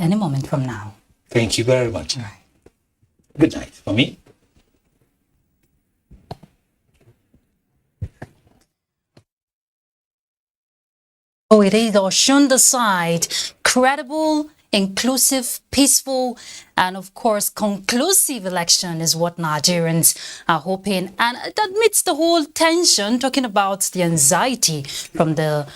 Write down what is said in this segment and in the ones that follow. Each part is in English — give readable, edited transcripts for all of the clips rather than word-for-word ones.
any moment from now. Thank you very much. All right. Good night for me. Oh, it is Osun the side. Credible, inclusive, peaceful, and of course, conclusive election is what Nigerians are hoping. And amidst the whole tension, talking about the anxiety from the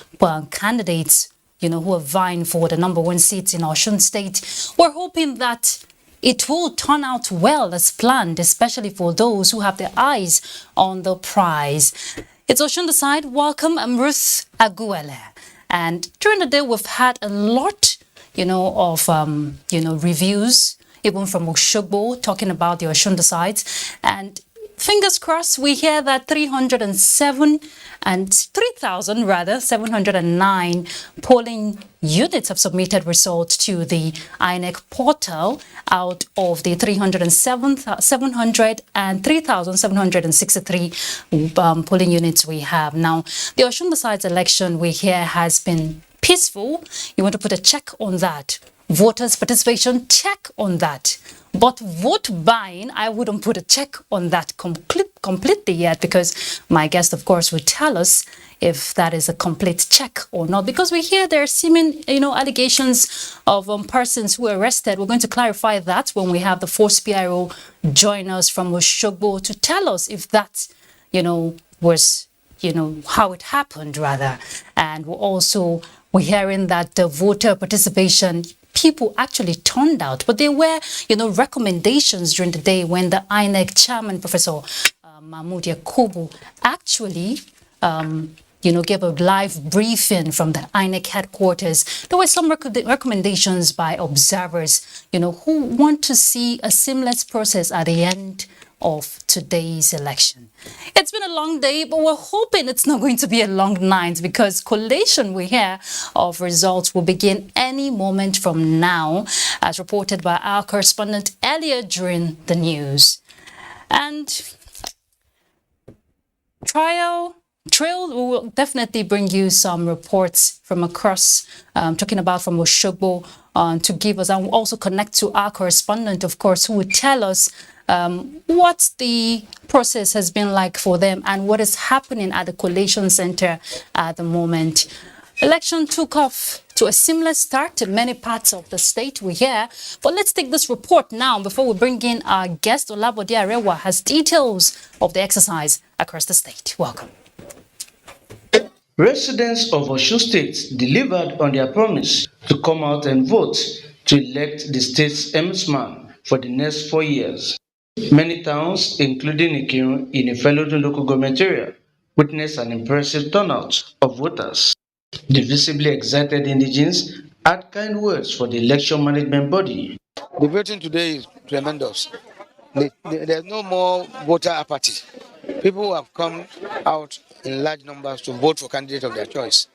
candidates, who are vying for the #1 seat in Osun State, we're hoping that it will turn out well as planned, especially for those who have their eyes on the prize. It's Osun the side. Welcome, I'm Ruth Aguele. And during the day, we've had a lot, of, reviews, even from Oshogbo, talking about the Osun sides. And fingers crossed, we hear that 3,709 polling units have submitted results to the INEC portal out of the 3,700 and 3,763 polling units we have. Now, the Osun sides election we hear has been peaceful. You want to put a check on that. Voters' participation, check on that. But vote buying, I wouldn't put a check on that completely yet, because my guest, of course, will tell us if that is a complete check or not. Because we hear there are seeming, allegations of persons who were arrested. We're going to clarify that when we have the force PIO join us from Oshogbo to tell us if that, was, how it happened, rather. And we're hearing that the voter participation, people actually turned out, but there were, recommendations during the day when the INEC chairman, Professor Mahmoud Yakubu, actually, gave a live briefing from the INEC headquarters. There were some recommendations by observers, who want to see a seamless process at the end of today's election. It's been a long day, but we're hoping it's not going to be a long night, because collation we hear of results will begin any moment from now, as reported by our correspondent earlier during the news. And Trail will definitely bring you some reports from across, talking about from Oshogbo, to give us, and we'll also connect to our correspondent, of course, who will tell us what the process has been like for them and what is happening at the collation center at the moment. Election took off to a seamless start in many parts of the state we hear. But let's take this report now before we bring in our guest. Olabode Arewa has details of the exercise across the state. Welcome. Residents of Osun State delivered on their promise to come out and vote to elect the state's ombudsman for the next 4 years. Many towns, including Ikirun in Ifelodun local government area, witnessed an impressive turnout of voters. The visibly excited indigents had kind words for the election management body. The voting today is tremendous. There's no more voter apathy. People have come out in large numbers to vote for candidates of their choice.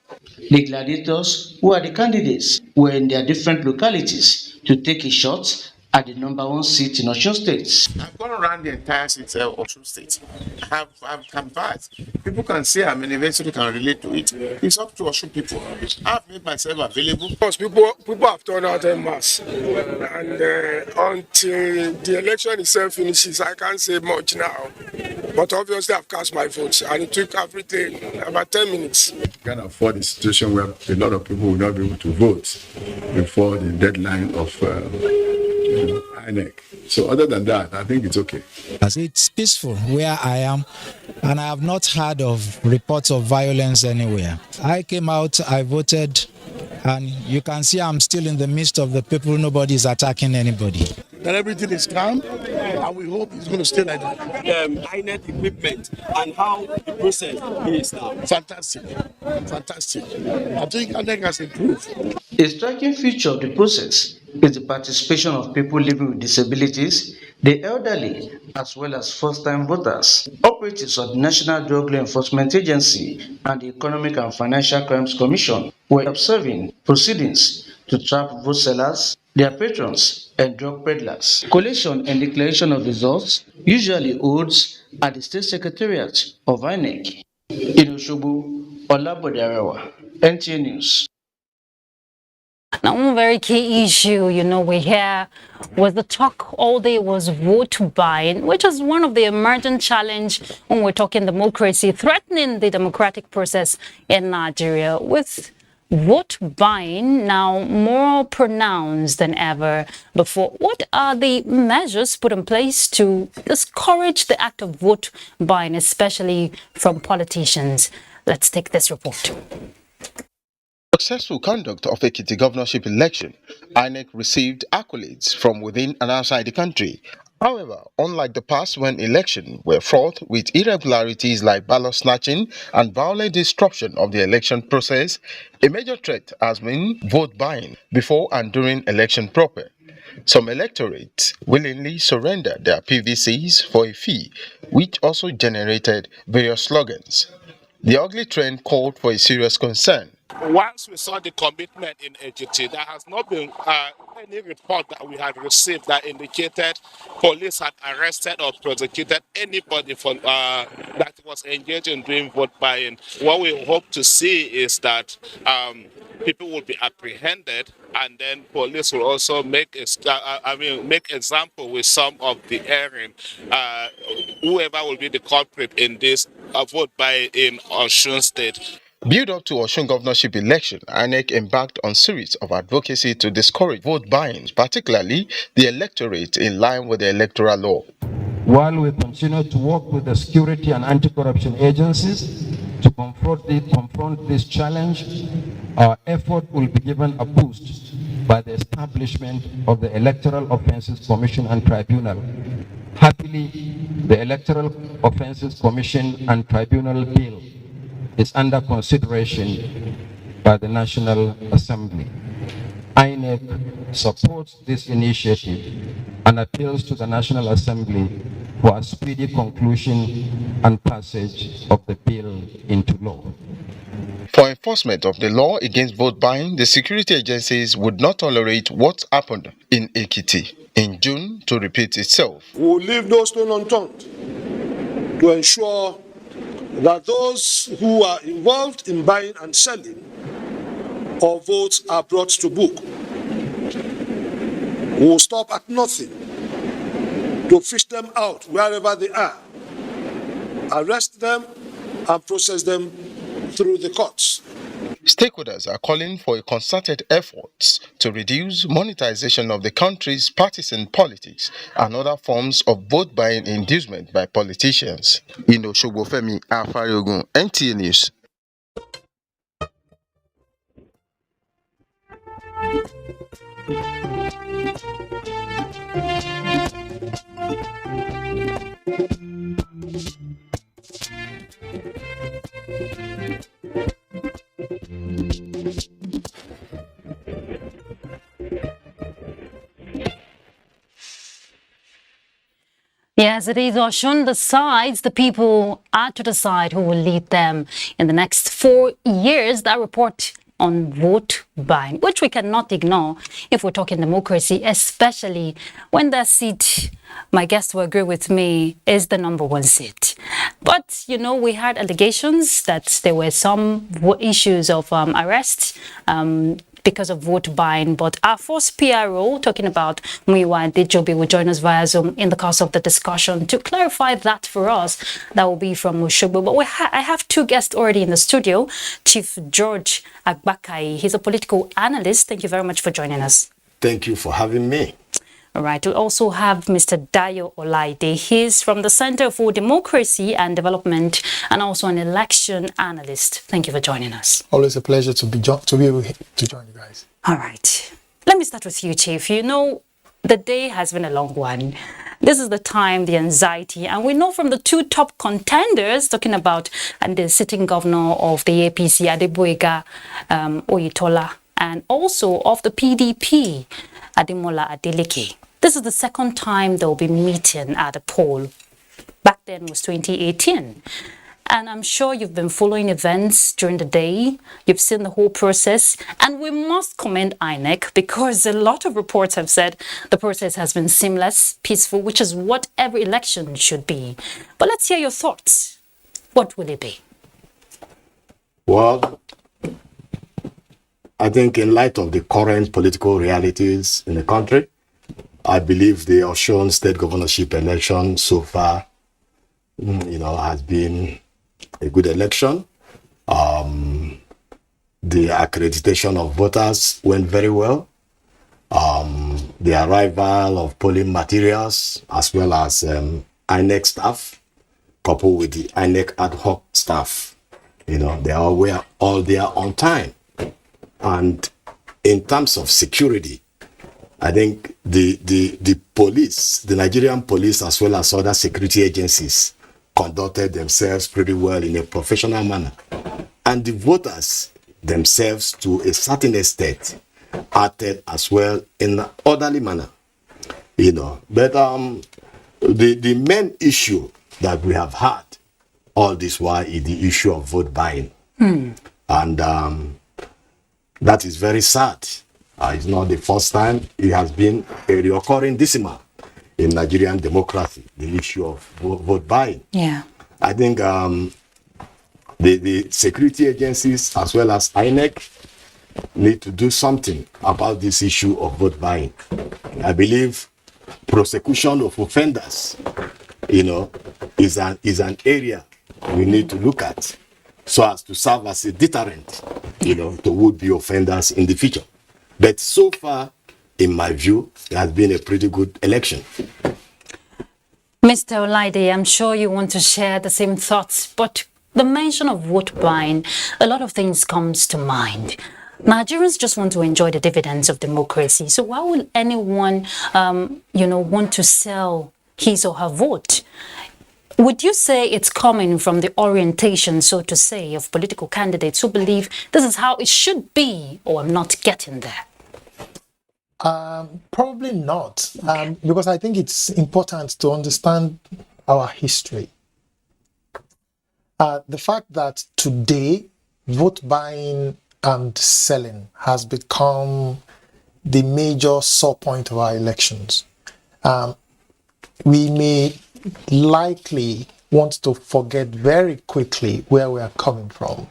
The gladiators, who are the candidates, were in their different localities to take a shot at the #1 seat in Osun State. I've gone around the entire city of Osun State. I've canvassed. People can see how many eventually can relate to it. It's up to Osun people. I've made myself available. Because people have turned out en masse, and until the election itself finishes, I can't say much now. But obviously, I've cast my vote, and it took everything about 10 minutes. We can't afford a situation where a lot of people will not be able to vote before the deadline of INEC. So other than that, I think it's okay. It's peaceful where I am, and I have not heard of reports of violence anywhere. I came out, I voted, and you can see I'm still in the midst of the people. Nobody is attacking anybody. That everything is calm, and we hope it's going to stay like that. INET equipment and how the process is now. Fantastic. I think INEC has improved. A striking feature of the process is the participation of people living with disabilities, the elderly, as well as first-time voters. Operatives of the National Drug Law Enforcement Agency and the Economic and Financial Crimes Commission were observing proceedings to trap vote sellers, their patrons, and drug peddlers. Collation and declaration of results usually holds at the State Secretariat of INEC. In Oshogbo, Olabode Arewa, NTA News. Now, one very key issue, we hear was the talk all day was vote buying, which is one of the emergent challenge when we're talking democracy, threatening the democratic process in Nigeria, with vote buying now more pronounced than ever before. What are the measures put in place to discourage the act of vote buying, especially from politicians? Let's take this report. Successful conduct of Ekiti governorship election, INEC received accolades from within and outside the country. However, unlike the past when elections were fraught with irregularities like ballot snatching and violent disruption of the election process, a major threat has been vote buying before and during election proper. Some electorates willingly surrendered their PVCs for a fee, which also generated various slogans. The ugly trend called for a serious concern. Once we saw the commitment in AGT, there has not been any report that we had received that indicated police had arrested or prosecuted anybody for that was engaged in doing vote buying. What we hope to see is that people will be apprehended, and then police will also make example with some of the erring. Whoever will be the culprit in this vote buying in Osun State. Build up to Osun governorship election, INEC embarked on series of advocacy to discourage vote buying, particularly the electorate in line with the electoral law. While we continue to work with the security and anti-corruption agencies to confront this challenge, our effort will be given a boost by the establishment of the Electoral Offences Commission and Tribunal. Happily, the Electoral Offences Commission and Tribunal Bill is under consideration by the National Assembly. INEC supports this initiative and appeals to the National Assembly for a speedy conclusion and passage of the bill into law. For enforcement of the law against vote buying, the security agencies would not tolerate what happened in Ekiti in June to repeat itself. We will leave no stone unturned to ensure that those who are involved in buying and selling of votes are brought to book. We will stop at nothing to fish them out wherever they are, arrest them and process them through the courts. Stakeholders are calling for a concerted effort to reduce monetization of the country's partisan politics and other forms of vote buying inducement by politicians. Shogbofemi Afariogun, NTA News. Yes, it is Osun decides. The people are to decide who will lead them in the next 4 years. That report on vote buying, which we cannot ignore if we're talking democracy, especially when that seat, my guests will agree with me, is the #1 seat. But, we had allegations that there were some issues of arrest because of vote buying. But our first PRO, talking about Muyiwa Dejobi, will join us via Zoom in the course of the discussion to clarify that for us. That will be from Oshogbo. But I have two guests already in the studio. Chief George Agbakai, he's a political analyst. Thank you very much for joining us. Thank you for having me. All right, we also have Mr. Dayo Olaide. He's from the Center for Democracy and Development and also an election analyst. Thank you for joining us. Always a pleasure to be able to join you guys. All right, let me start with you, Chief. The day has been a long one. This is the time, the anxiety, and we know from the two top contenders, talking about the sitting governor of the APC, Adeboyega Oyetola, and also of the PDP, Ademola Adeleke. This is the second time they'll be meeting at a poll. Back then was 2018. And I'm sure you've been following events during the day. You've seen the whole process. And we must commend INEC because a lot of reports have said the process has been seamless, peaceful, which is what every election should be. But let's hear your thoughts. What will it be? Well, I think in light of the current political realities in the country, I believe the Osun state governorship election so far, has been a good election. The accreditation of voters went very well. The arrival of polling materials as well as INEC staff, coupled with the INEC ad hoc staff, they are all there on time. And in terms of security, I think the police, the Nigerian police, as well as other security agencies, conducted themselves pretty well in a professional manner. And the voters themselves, to a certain extent, acted as well in an orderly manner. But the main issue that we have had all this while is the issue of vote buying. And that is very sad. It's not the first time. It has been a recurring decimal in Nigerian democracy, the issue of vote buying. Yeah. I think the security agencies as well as INEC need to do something about this issue of vote buying. I believe prosecution of offenders, is an area we need to look at so as to serve as a deterrent, to would-be offenders in the future. But so far, in my view, it has been a pretty good election. Mr. Olaide, I'm sure you want to share the same thoughts, but the mention of vote buying, a lot of things comes to mind. Nigerians just want to enjoy the dividends of democracy. So why would anyone, want to sell his or her vote? Would you say it's coming from the orientation, so to say, of political candidates who believe this is how it should be, or I'm not getting there? Probably not, because I think it's important to understand our history. The fact that today vote buying and selling has become the major sore point of our elections. We may likely want to forget very quickly where we are coming from.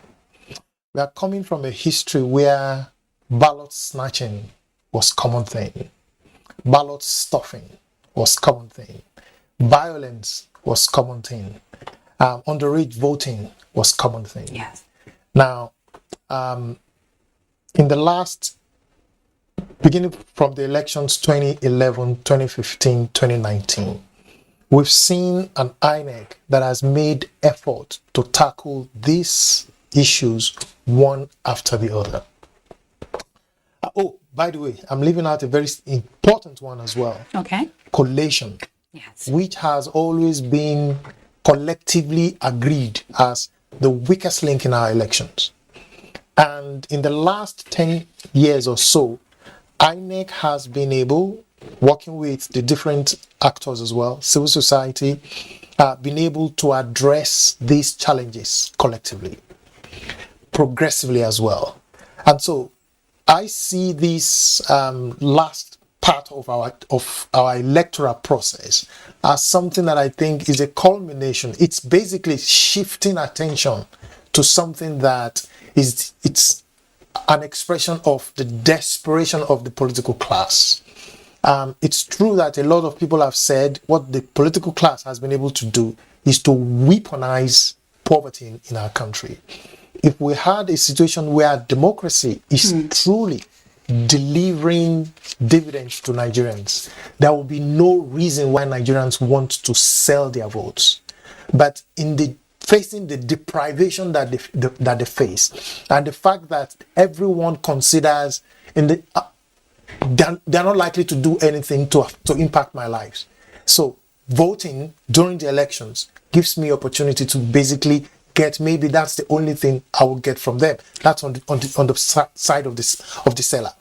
We are coming from a history where ballot snatching was common thing. Ballot stuffing was common thing. Violence was common thing. Underage voting was common thing. Yes. Now, in the last, beginning from the elections 2011, 2015, 2019, we've seen an INEC that has made effort to tackle these issues one after the other. By the way, I'm leaving out a very important one as well. Okay. Collation. Yes. Which has always been collectively agreed as the weakest link in our elections. And in the last 10 years or so, INEC has been able, working with the different actors as well, civil society, been able to address these challenges collectively, progressively as well. And so I see this last part of our electoral process as something that I think is a culmination. It's basically shifting attention to something that it's an expression of the desperation of the political class. It's true that a lot of people have said what the political class has been able to do is to weaponize poverty in our country. If we had a situation where democracy is truly delivering dividends to Nigerians, there will be no reason why Nigerians want to sell their votes. But facing the deprivation that they face, and the fact that everyone considers they're not likely to do anything to impact my lives. So voting during the elections gives me opportunity to basically get, maybe that's the only thing I will get from them. That's on the side of the seller.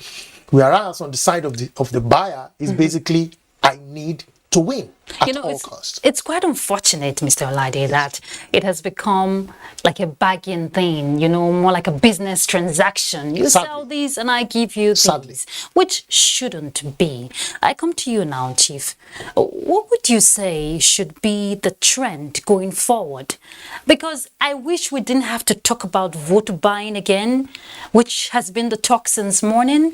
Whereas on the side of the buyer is basically, I need to win at all costs. It's quite unfortunate, Mr. Olade, that it has become like a bargain thing, more like a business transaction. You sell these and I give you these, which shouldn't be. I come to you now, Chief. What would you say should be the trend going forward? Because I wish we didn't have to talk about vote buying again, which has been the talk since morning.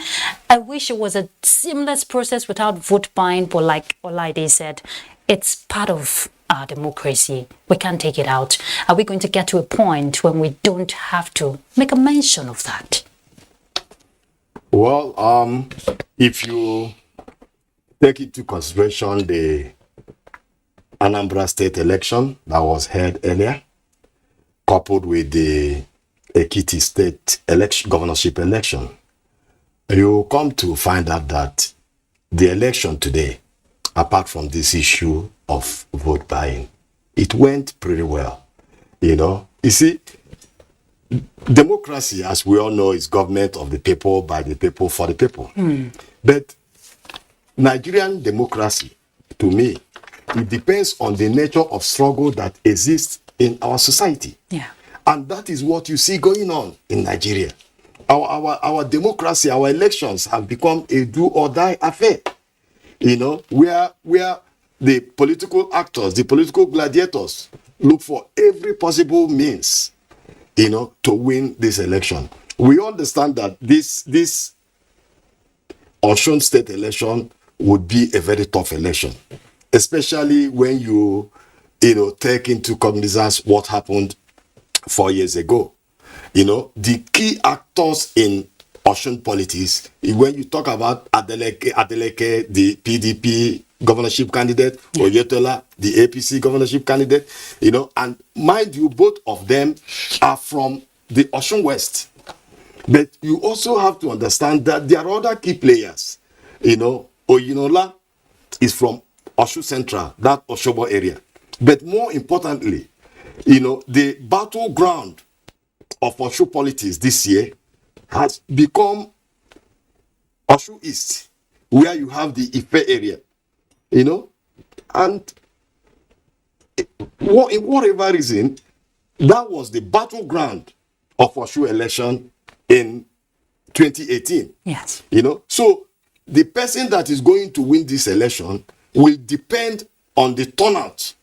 I wish it was a seamless process without vote buying, but like Olade said, it's part of our democracy. We can't take it out. Are we going to get to a point when we don't have to make a mention of that? Well, if you take into consideration the Anambra State election that was held earlier, coupled with the Ekiti State governorship election, you come to find out that the election today, apart from this issue of vote buying, it went pretty well. You see, democracy, as we all know, is government of the people, by the people, for the people. But Nigerian democracy, to me, it depends on the nature of struggle that exists in our society. Yeah. And that is what you see going on in Nigeria. Our democracy, our elections have become a do or die affair. Where the political actors, the political gladiators look for every possible means, to win this election. We understand that this Osun State election would be a very tough election, especially when you take into cognizance what happened 4 years ago. The key actors in Osun politics, when you talk about Adeleke, the PDP governorship candidate, Oyetola, the APC governorship candidate, and mind you, both of them are from the Osun West. But you also have to understand that there are other key players. Oyinola is from Osun Central, that Oshobo area. But more importantly, the battleground of Osun politics this year has become Osun East, where you have the Ife area, and in whatever reason, that was the battleground of Osun election in 2018. Yes. So the person that is going to win this election will depend on the turnout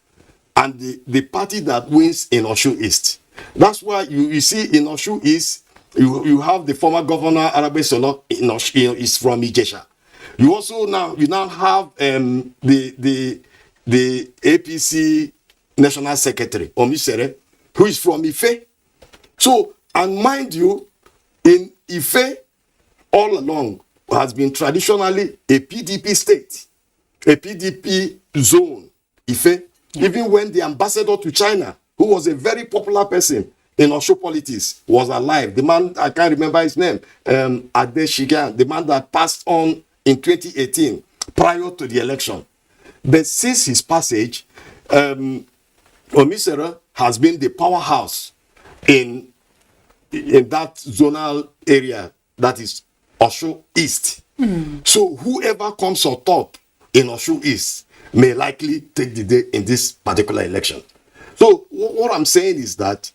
and the party that wins in Osun East. That's why you see in Osun East, you have the former governor Arabe Solo is from Ijesha. You also now have the APC National Secretary Omisere, who is from Ife. So, and mind you, in Ife, all along has been traditionally a PDP state, a PDP zone. Ife, even when the ambassador to China, who was a very popular person in Osho politics, was alive. The man, I can't remember his name, Ade Shigan, the man that passed on in 2018, prior to the election. But since his passage, Omisera has been the powerhouse in that zonal area that is Osho East. So whoever comes on top in Osho East may likely take the day in this particular election. So what I'm saying is that,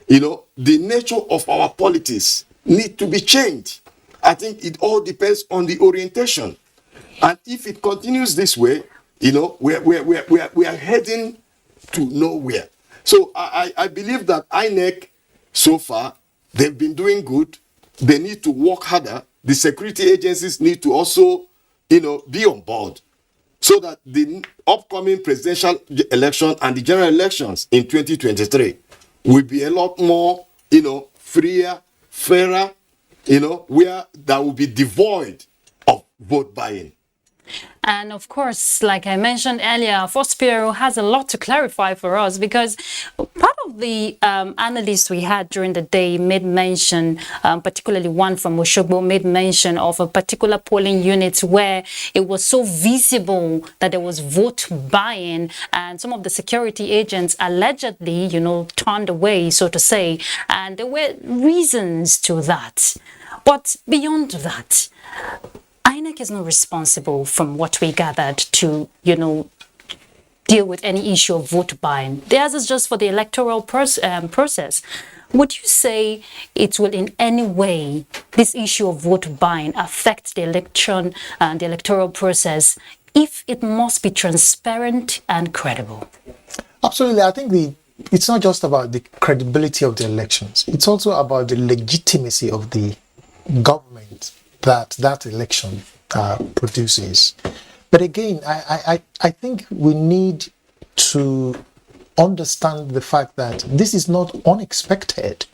the nature of our politics need to be changed. I think it all depends on the orientation. And if it continues this way, we are heading to nowhere. So I believe that INEC, so far, they've been doing good. They need to work harder. The security agencies need to also, be on board, so that the upcoming presidential election and the general elections in 2023 will be a lot more, freer, fairer, where that will be devoid of vote buying. And of course, like I mentioned earlier, Fospiro has a lot to clarify for us, because part of the analysts we had during the day made mention, particularly one from Oshogbo, made mention of a particular polling unit where it was so visible that there was vote buying, and some of the security agents allegedly, turned away, so to say, and there were reasons to that. But beyond that, INEC is not responsible, from what we gathered, to, deal with any issue of vote buying. Theirs is just for the electoral process. Would you say it will in any way, this issue of vote buying, affect the election and the electoral process if it must be transparent and credible? Absolutely. I think it's not just about the credibility of the elections. It's also about the legitimacy of the government that election produces. But again, I think we need to understand the fact that this is not unexpected.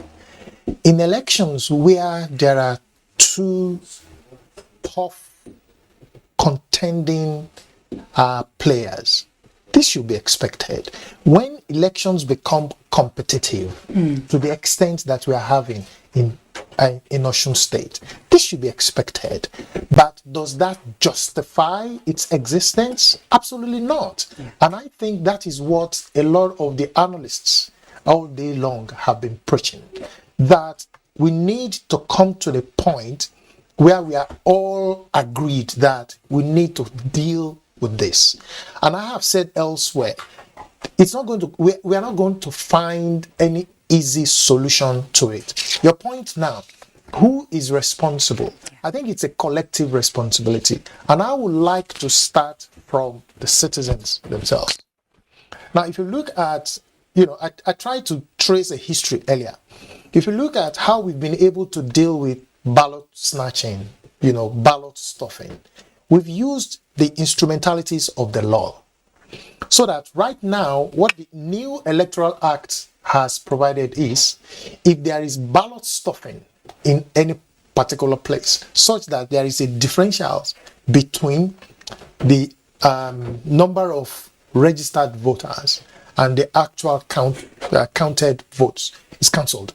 In elections where there are two tough contending players, this should be expected. When elections become competitive to the extent that we are having in Osun State, this should be expected. But does that justify its existence? Absolutely not. And I think that is what a lot of the analysts all day long have been preaching, that we need to come to the point where we are all agreed that we need to deal with this. And I have said elsewhere, it's not going to, we are not going to find any easy solution to it. Your point now, who is responsible? I think it's a collective responsibility. And I would like to start from the citizens themselves. Now, if you look at, I tried to trace a history earlier. If you look at how we've been able to deal with ballot snatching, ballot stuffing, we've used the instrumentalities of the law. So that right now, what the new Electoral Act has provided is, if there is ballot stuffing in any particular place, such that there is a differential between the number of registered voters and the actual counted votes, it's cancelled.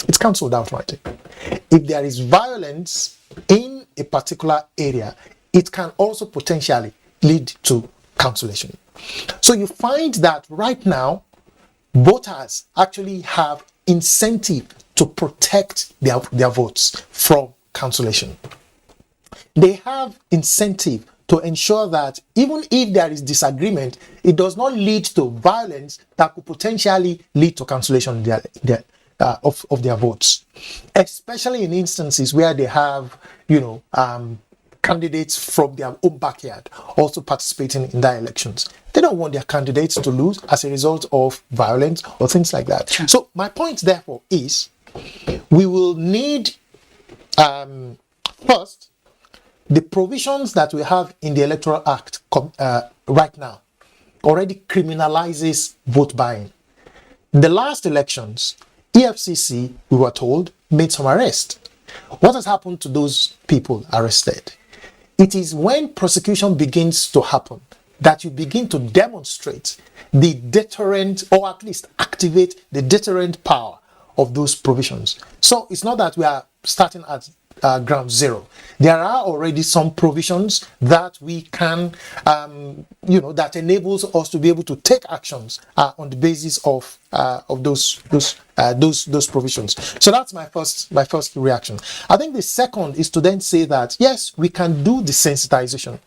It's cancelled outright. If there is violence in a particular area, it can also potentially lead to cancellation. So you find that right now, voters actually have incentive to protect their votes from cancellation. They have incentive to ensure that even if there is disagreement, it does not lead to violence that could potentially lead to cancellation of their votes, especially in instances where they have, candidates from their own backyard also participating in their elections. They don't want their candidates to lose as a result of violence or things like that. Sure. So my point, therefore, is we will need, first, the provisions that we have in the Electoral Act right now already criminalizes vote buying. The last elections, EFCC, we were told, made some arrests. What has happened to those people arrested? It is when prosecution begins to happen that you begin to demonstrate the deterrent, or at least activate the deterrent power of those provisions. So it's not that we are starting at ground zero. There are already some provisions that we can, that enables us to be able to take actions on the basis of those provisions. So that's my first reaction. I think the second is to then say that yes, we can do the sensitization.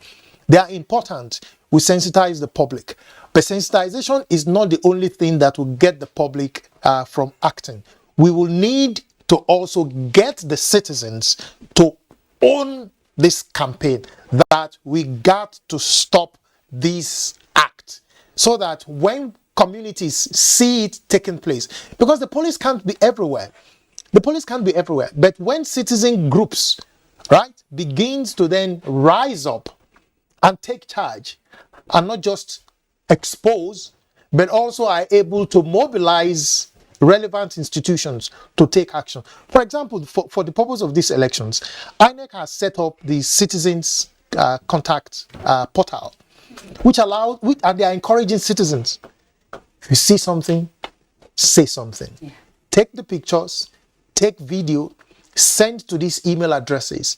They are important. We sensitize the public, but sensitization is not the only thing that will get the public from acting. We will need to also get the citizens to own this campaign, that we got to stop this act, so that when communities see it taking place, because the police can't be everywhere. But when citizen groups, begins to then rise up and take charge, and not just expose, but also are able to mobilize relevant institutions to take action. For example, for the purpose of these elections, INEC has set up the Citizens Contact portal, and they are encouraging citizens. If you see something, say something. Yeah. Take the pictures, take video, send to these email addresses.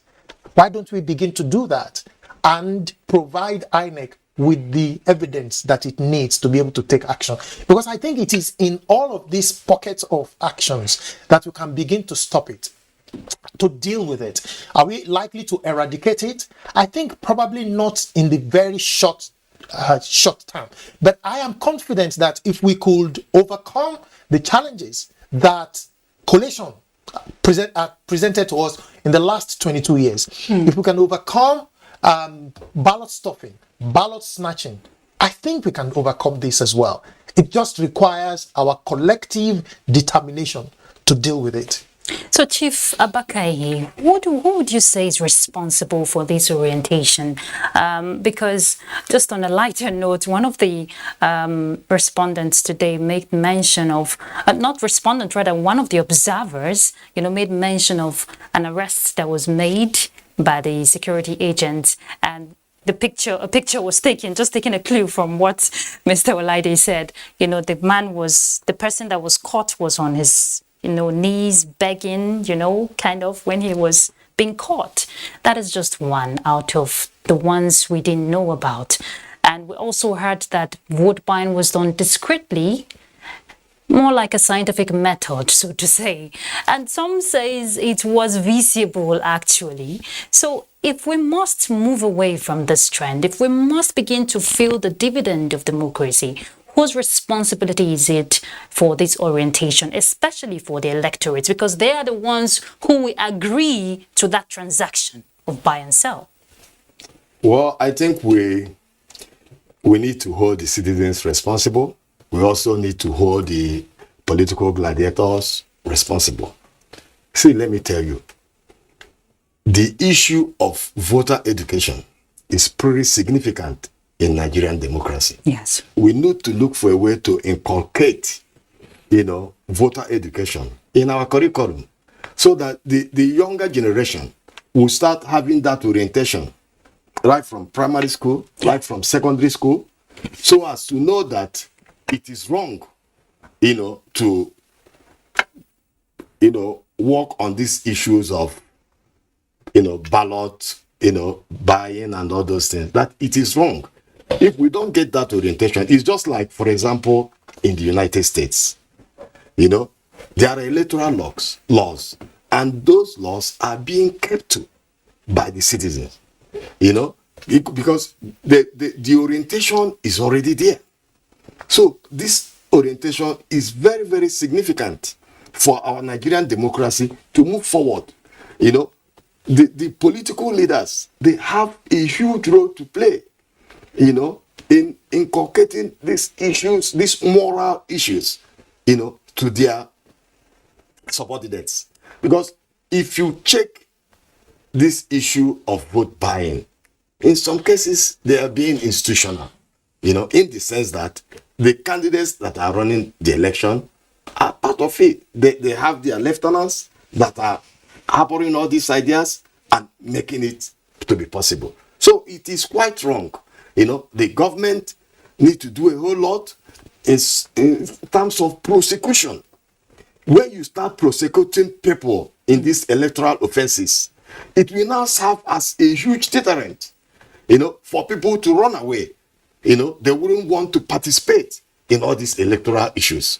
Why don't we begin to do that and provide INEC with the evidence that it needs to be able to take action? Because I think it is in all of these pockets of actions that we can begin to stop it, to deal with it. Are we likely to eradicate it? I think probably not in the very short short term. But I am confident that if we could overcome the challenges that collation presented to us in the last 22 years, if we can overcome ballot stuffing, ballot snatching, I think we can overcome this as well. It just requires our collective determination to deal with it. So, Chief Abakai, who would you say is responsible for this orientation? Because just on a lighter note, one of the respondents today made mention of, not respondent, rather one of the observers, made mention of an arrest that was made by the security agents, and a picture was taken, just taking a clue from what Mr. Olaide said. The person that was caught was on his knees begging, kind of when he was being caught. That is just one out of the ones we didn't know about. And we also heard that vote buying was done discreetly, more like a scientific method, so to say. And some says it was visible, actually. So if we must move away from this trend, if we must begin to feel the dividend of democracy, whose responsibility is it for this orientation, especially for the electorates? Because they are the ones who will agree to that transaction of buy and sell. Well, I think we need to hold the citizens responsible. We also need to hold the political gladiators responsible. See, let me tell you, the issue of voter education is pretty significant in Nigerian democracy. Yes. We need to look for a way to inculcate, voter education in our curriculum so that the younger generation will start having that orientation right from primary school, right from secondary school, so as to know that it is wrong, to, work on these issues of, ballot, buying and all those things, that it is wrong. If we don't get that orientation, it's just like, for example, in the United States, there are electoral laws, and those laws are being kept to by the citizens, because the orientation is already there. So this orientation is very, very significant for our Nigerian democracy to move forward. The political leaders, they have a huge role to play, in inculcating these issues, these moral issues, to their subordinates. Because if you check this issue of vote buying, in some cases, they are being institutional, in the sense that the candidates that are running the election are part of it. They have their lieutenants that are harboring all these ideas and making it to be possible. So it is quite wrong. The government need to do a whole lot in terms of prosecution. When you start prosecuting people in these electoral offenses, it will now serve as a huge deterrent, for people to run away. They wouldn't want to participate in all these electoral issues.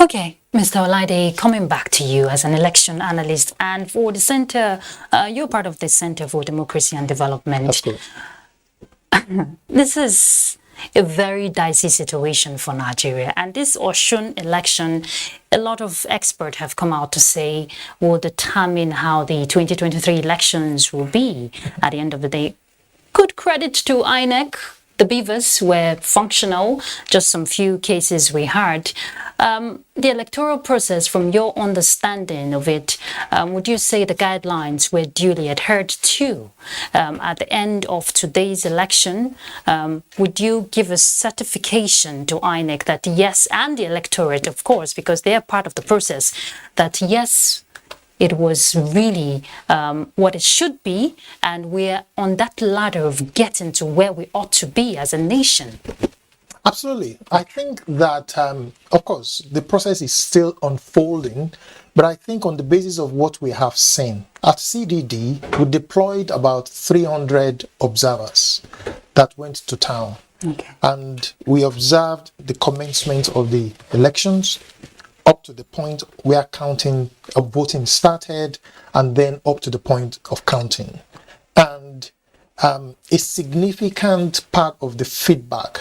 Okay, Mr. Olaide, coming back to you as an election analyst, and for the Center, you're part of the Center for Democracy and Development. Of course. This is a very dicey situation for Nigeria, and this Osun election, a lot of experts have come out to say will determine how the 2023 elections will be at the end of the day. Good credit to INEC. The beavers were functional, just some few cases we heard. The electoral process, from your understanding of it, would you say the guidelines were duly adhered to? At the end of today's election, would you give a certification to INEC that yes, and the electorate, of course, because they are part of the process, that yes, it was really what it should be, and we're on that ladder of getting to where we ought to be as a nation? Absolutely. I think that, of course, the process is still unfolding, but I think on the basis of what we have seen, at CDD, we deployed about 300 observers that went to town. Okay. And we observed the commencement of the elections, up to the point where counting of voting started, and then up to the point of counting. And a significant part of the feedback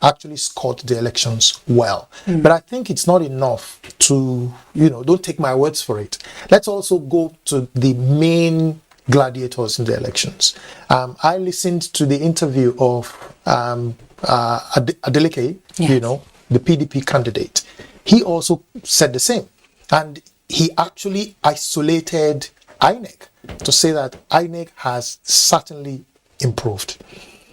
actually scored the elections well. But I think it's not enough to, don't take my words for it. Let's also go to the main gladiators in the elections. I listened to the interview of Adeleke, the PDP candidate. He also said the same. And he actually isolated INEC to say that INEC has certainly improved.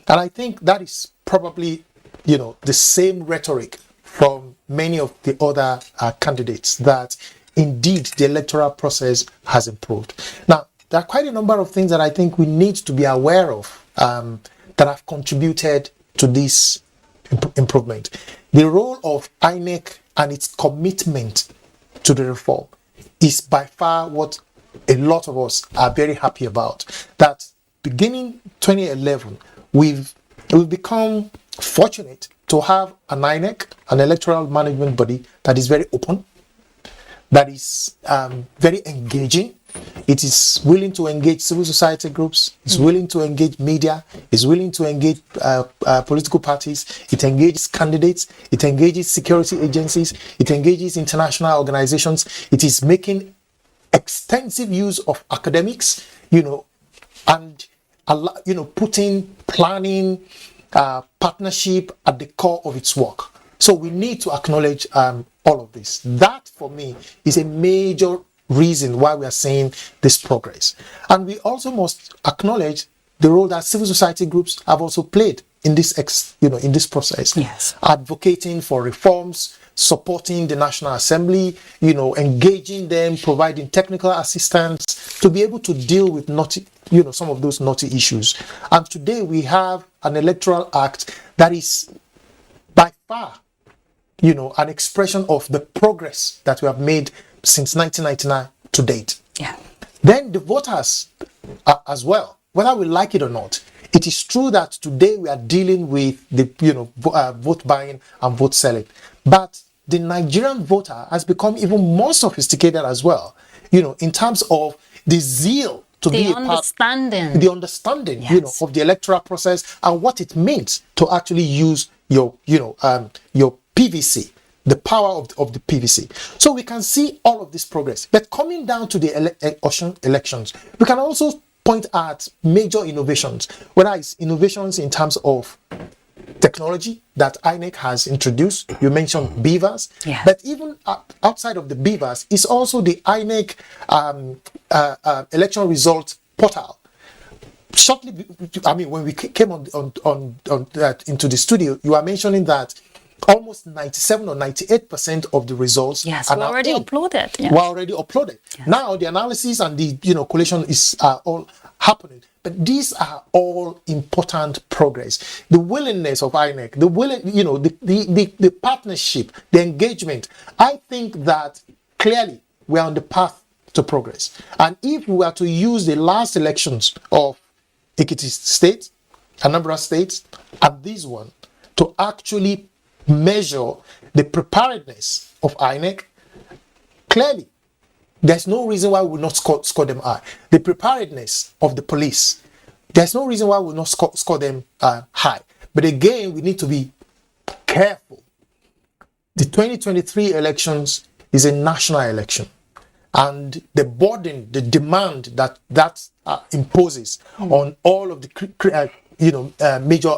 And I think that is probably, the same rhetoric from many of the other candidates, that indeed the electoral process has improved. Now, there are quite a number of things that I think we need to be aware of that have contributed to this improvement. The role of INEC and its commitment to the reform is by far what a lot of us are very happy about. That beginning 2011, we've become fortunate to have an INEC, an electoral management body, that is very open, that is very engaging. It is willing to engage civil society groups, it's willing to engage media, it's willing to engage political parties, it engages candidates, it engages security agencies, it engages international organizations, it is making extensive use of academics, and putting planning, partnership at the core of its work. So we need to acknowledge all of this. That, for me, is a major reason why we are seeing this progress. And we also must acknowledge the role that civil society groups have also played in this in this process. Yes. Advocating for reforms, supporting the National Assembly, engaging them, providing technical assistance to be able to deal with some of those knotty issues. And today we have an electoral act that is by far, an expression of the progress that we have made since 1999 to date. Yeah. Then the voters as well, whether we like it or not, it is true that today we are dealing with the vote buying and vote selling, but the Nigerian voter has become even more sophisticated as well, in terms of the zeal to be a part, the understanding, yes, of the electoral process and what it means to actually use your PVC, the power of the PVC. So we can see all of this progress. But coming down to the Osun elections, we can also point at major innovations, whether it's innovations in terms of technology that INEC has introduced. You mentioned beavers, yeah, but even outside of the beavers is also the INEC election results portal. Shortly, when we came into the studio, you are mentioning that almost 97 or 98% of the results are now already uploaded. Yes. Were already uploaded. Yes. Now the analysis and the collation is all happening. But these are all important progress. The willingness of INEC, the partnership, the engagement. I think that clearly we are on the path to progress. And if we were to use the last elections of Ekiti State, Anambra State, and this one to actually measure the preparedness of INEC, clearly there's no reason why we will not score them high. The preparedness of the police, there's no reason why we will not score them high. But again, we need to be careful. The 2023 elections is a national election, and the burden, the demand that imposes on all of the major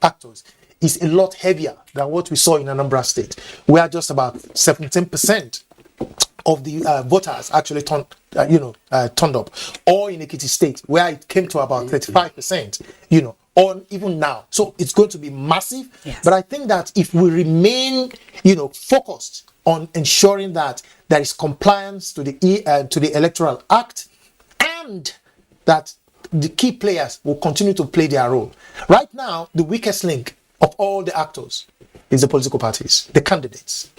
actors is a lot heavier than what we saw in Anambra State, where just about 17% of the voters actually turned up, or in Ekiti State, where it came to about 35%, or even now. So it's going to be massive. Yes. But I think that if we remain, focused on ensuring that there is compliance to the Electoral Act, and that the key players will continue to play their role. Right now, the weakest link of all the actors is the political parties, the candidates.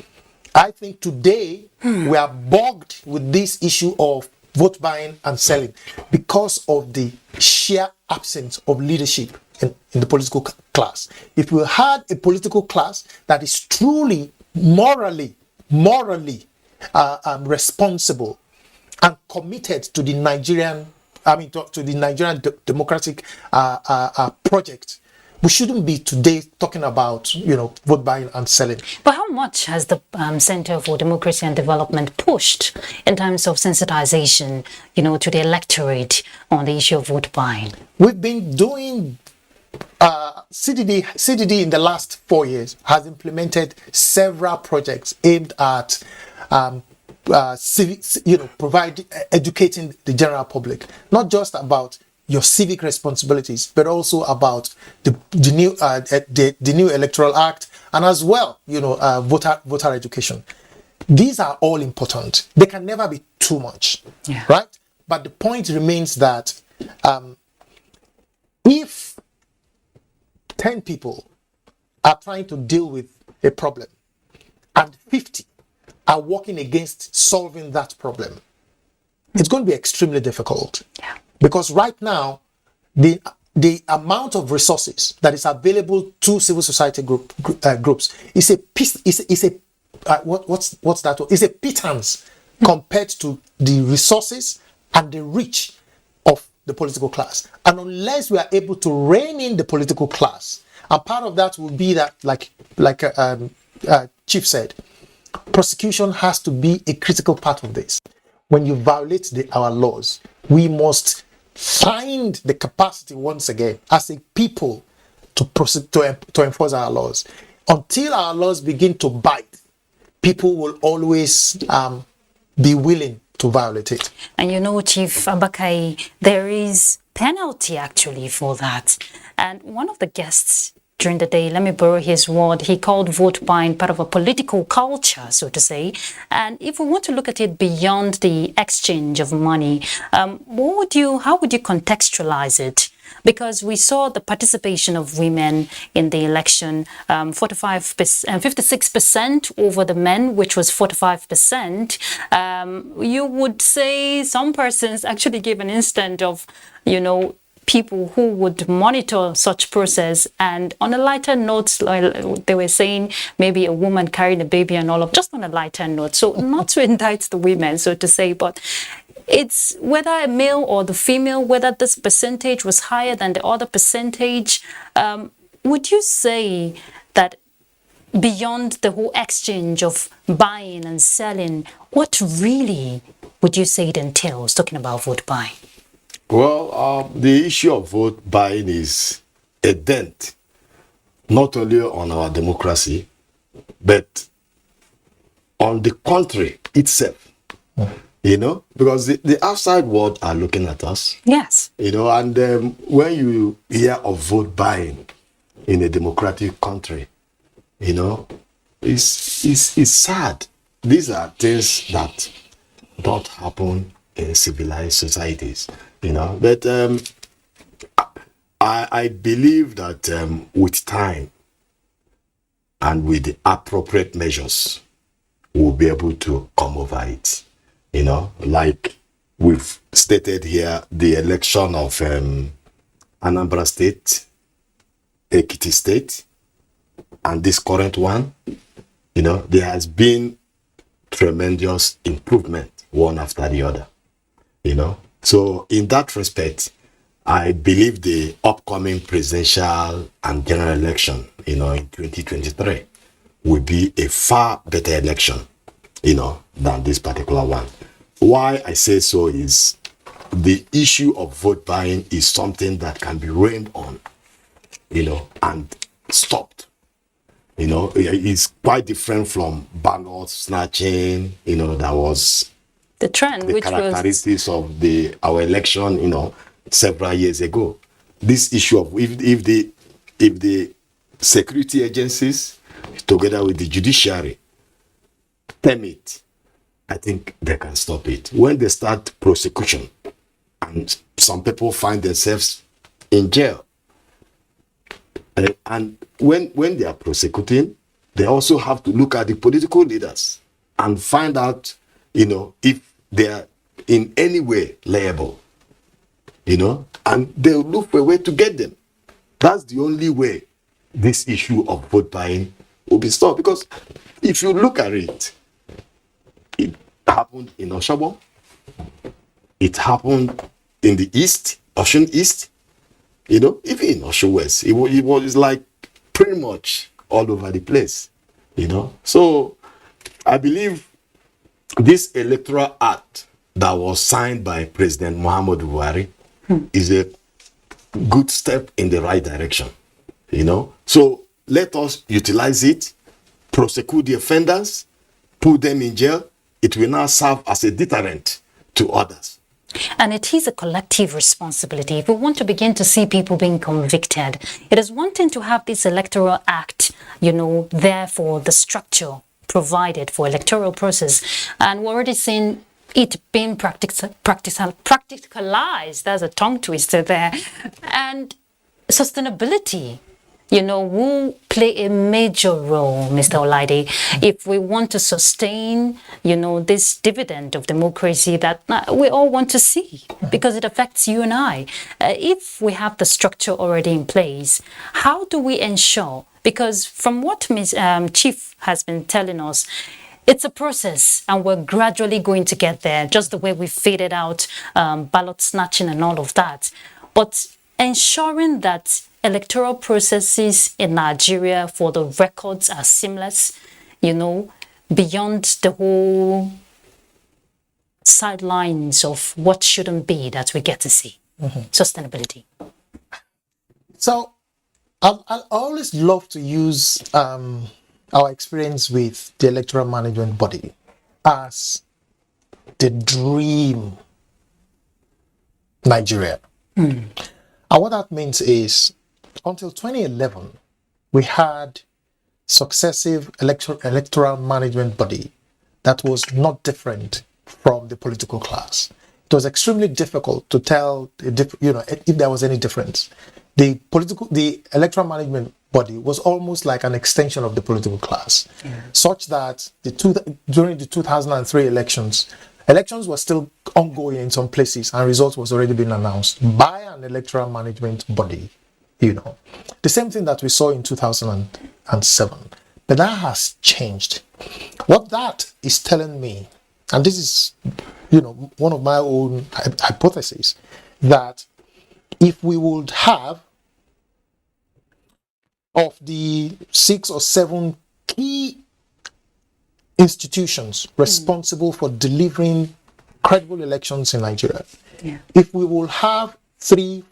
I think today we are bogged with this issue of vote buying and selling because of the sheer absence of leadership in the political class. If we had a political class that is truly morally responsible and committed to the Nigerian to the Nigerian democratic project, we shouldn't be today talking about, vote buying and selling. But how much has the Center for Democracy and Development pushed in terms of sensitization, to the electorate on the issue of vote buying? We've been doing CDD in the last 4 years has implemented several projects aimed at educating the general public, not just about your civic responsibilities, but also about the new electoral act, and as well, voter education. These are all important. They can never be too much, right? But the point remains that if 10 people are trying to deal with a problem and 50 are working against solving that problem, it's going to be extremely difficult. Because right now, the amount of resources that is available to civil society groups is a pittance compared to the resources and the reach of the political class. And unless we are able to rein in the political class, and part of that will be that, like Chief said, prosecution has to be a critical part of this. When you violate our laws, we must find the capacity once again as a people to enforce our laws. Until our laws begin to bite, people will always be willing to violate it. And Chief Abakai, there is penalty actually for that. And one of the guests during the day, let me borrow his word, he called vote buying part of a political culture, so to say. And if we want to look at it beyond the exchange of money, how would you contextualize it? Because we saw the participation of women in the election, 56% over the men, which was 45%. You would say some persons actually gave an instant of, people who would monitor such process, and on a lighter note, they were saying maybe a woman carrying a baby and all of, just on a lighter note. So not to indict the women, so to say, but it's whether a male or the female, whether this percentage was higher than the other percentage. Would you say that beyond the whole exchange of buying and selling, what really would you say it entails, talking about vote buying? Well, the issue of vote buying is a dent, not only on our democracy, but on the country itself. Because the outside world are looking at us. Yes. And when you hear of vote buying in a democratic country, it's sad. These are things that don't happen in civilized societies. But I believe that with time and with the appropriate measures, we'll be able to come over it. Like we've stated here, the election of Anambra State, Ekiti State, and this current one, there has been tremendous improvement one after the other. So in that respect, I believe the upcoming presidential and general election, in 2023 will be a far better election, than this particular one. Why I say so is the issue of vote buying is something that can be reined on, and stopped. It's quite different from ballot snatching, that was the trend, the which characteristics of our election, several years ago. This issue of if the security agencies, together with the judiciary, permit, I think they can stop it. When they start prosecution, and some people find themselves in jail, and when they are prosecuting, they also have to look at the political leaders and find out, if they are in any way liable, and they'll look for a way to get them. That's the only way this issue of vote buying will be stopped. Because if you look at it, it happened in Oshobo, it happened in the east, Osun East, even in Osun West. It was like pretty much all over the place, So I believe this electoral act that was signed by President Muhammadu Buhari is a good step in the right direction, So let us utilize it, prosecute the offenders, put them in jail. It will now serve as a deterrent to others. And it is a collective responsibility. If we want to begin to see people being convicted, it is one thing to have this electoral act, there for the structure provided for electoral process. And we're already seeing it being practicalized. There's a tongue twister there. And sustainability, will play a major role, Mr. Olaide, if we want to sustain, this dividend of democracy that we all want to see, because it affects you and I. If we have the structure already in place, how do we ensure? Because from what Ms. Chief has been telling us, it's a process and we're gradually going to get there, just the way we faded out ballot snatching and all of that. But ensuring that electoral processes in Nigeria for the records are seamless, beyond the whole sidelines of what shouldn't be that we get to see. Sustainability. So I'll always love to use our experience with the electoral management body as the dream Nigeria. And what that means is, until 2011, we had successive electoral management body that was not different from the political class. It was extremely difficult to tell, if there was any difference. The electoral management body was almost like an extension of the political class, such that during the 2003 elections were still ongoing in some places and results was already being announced by an electoral management body. The same thing that we saw in 2007, but that has changed. What that is telling me, and this is, one of my own hypotheses, that if we would have of the 6 or 7 key institutions responsible for delivering credible elections in Nigeria, if we will have 3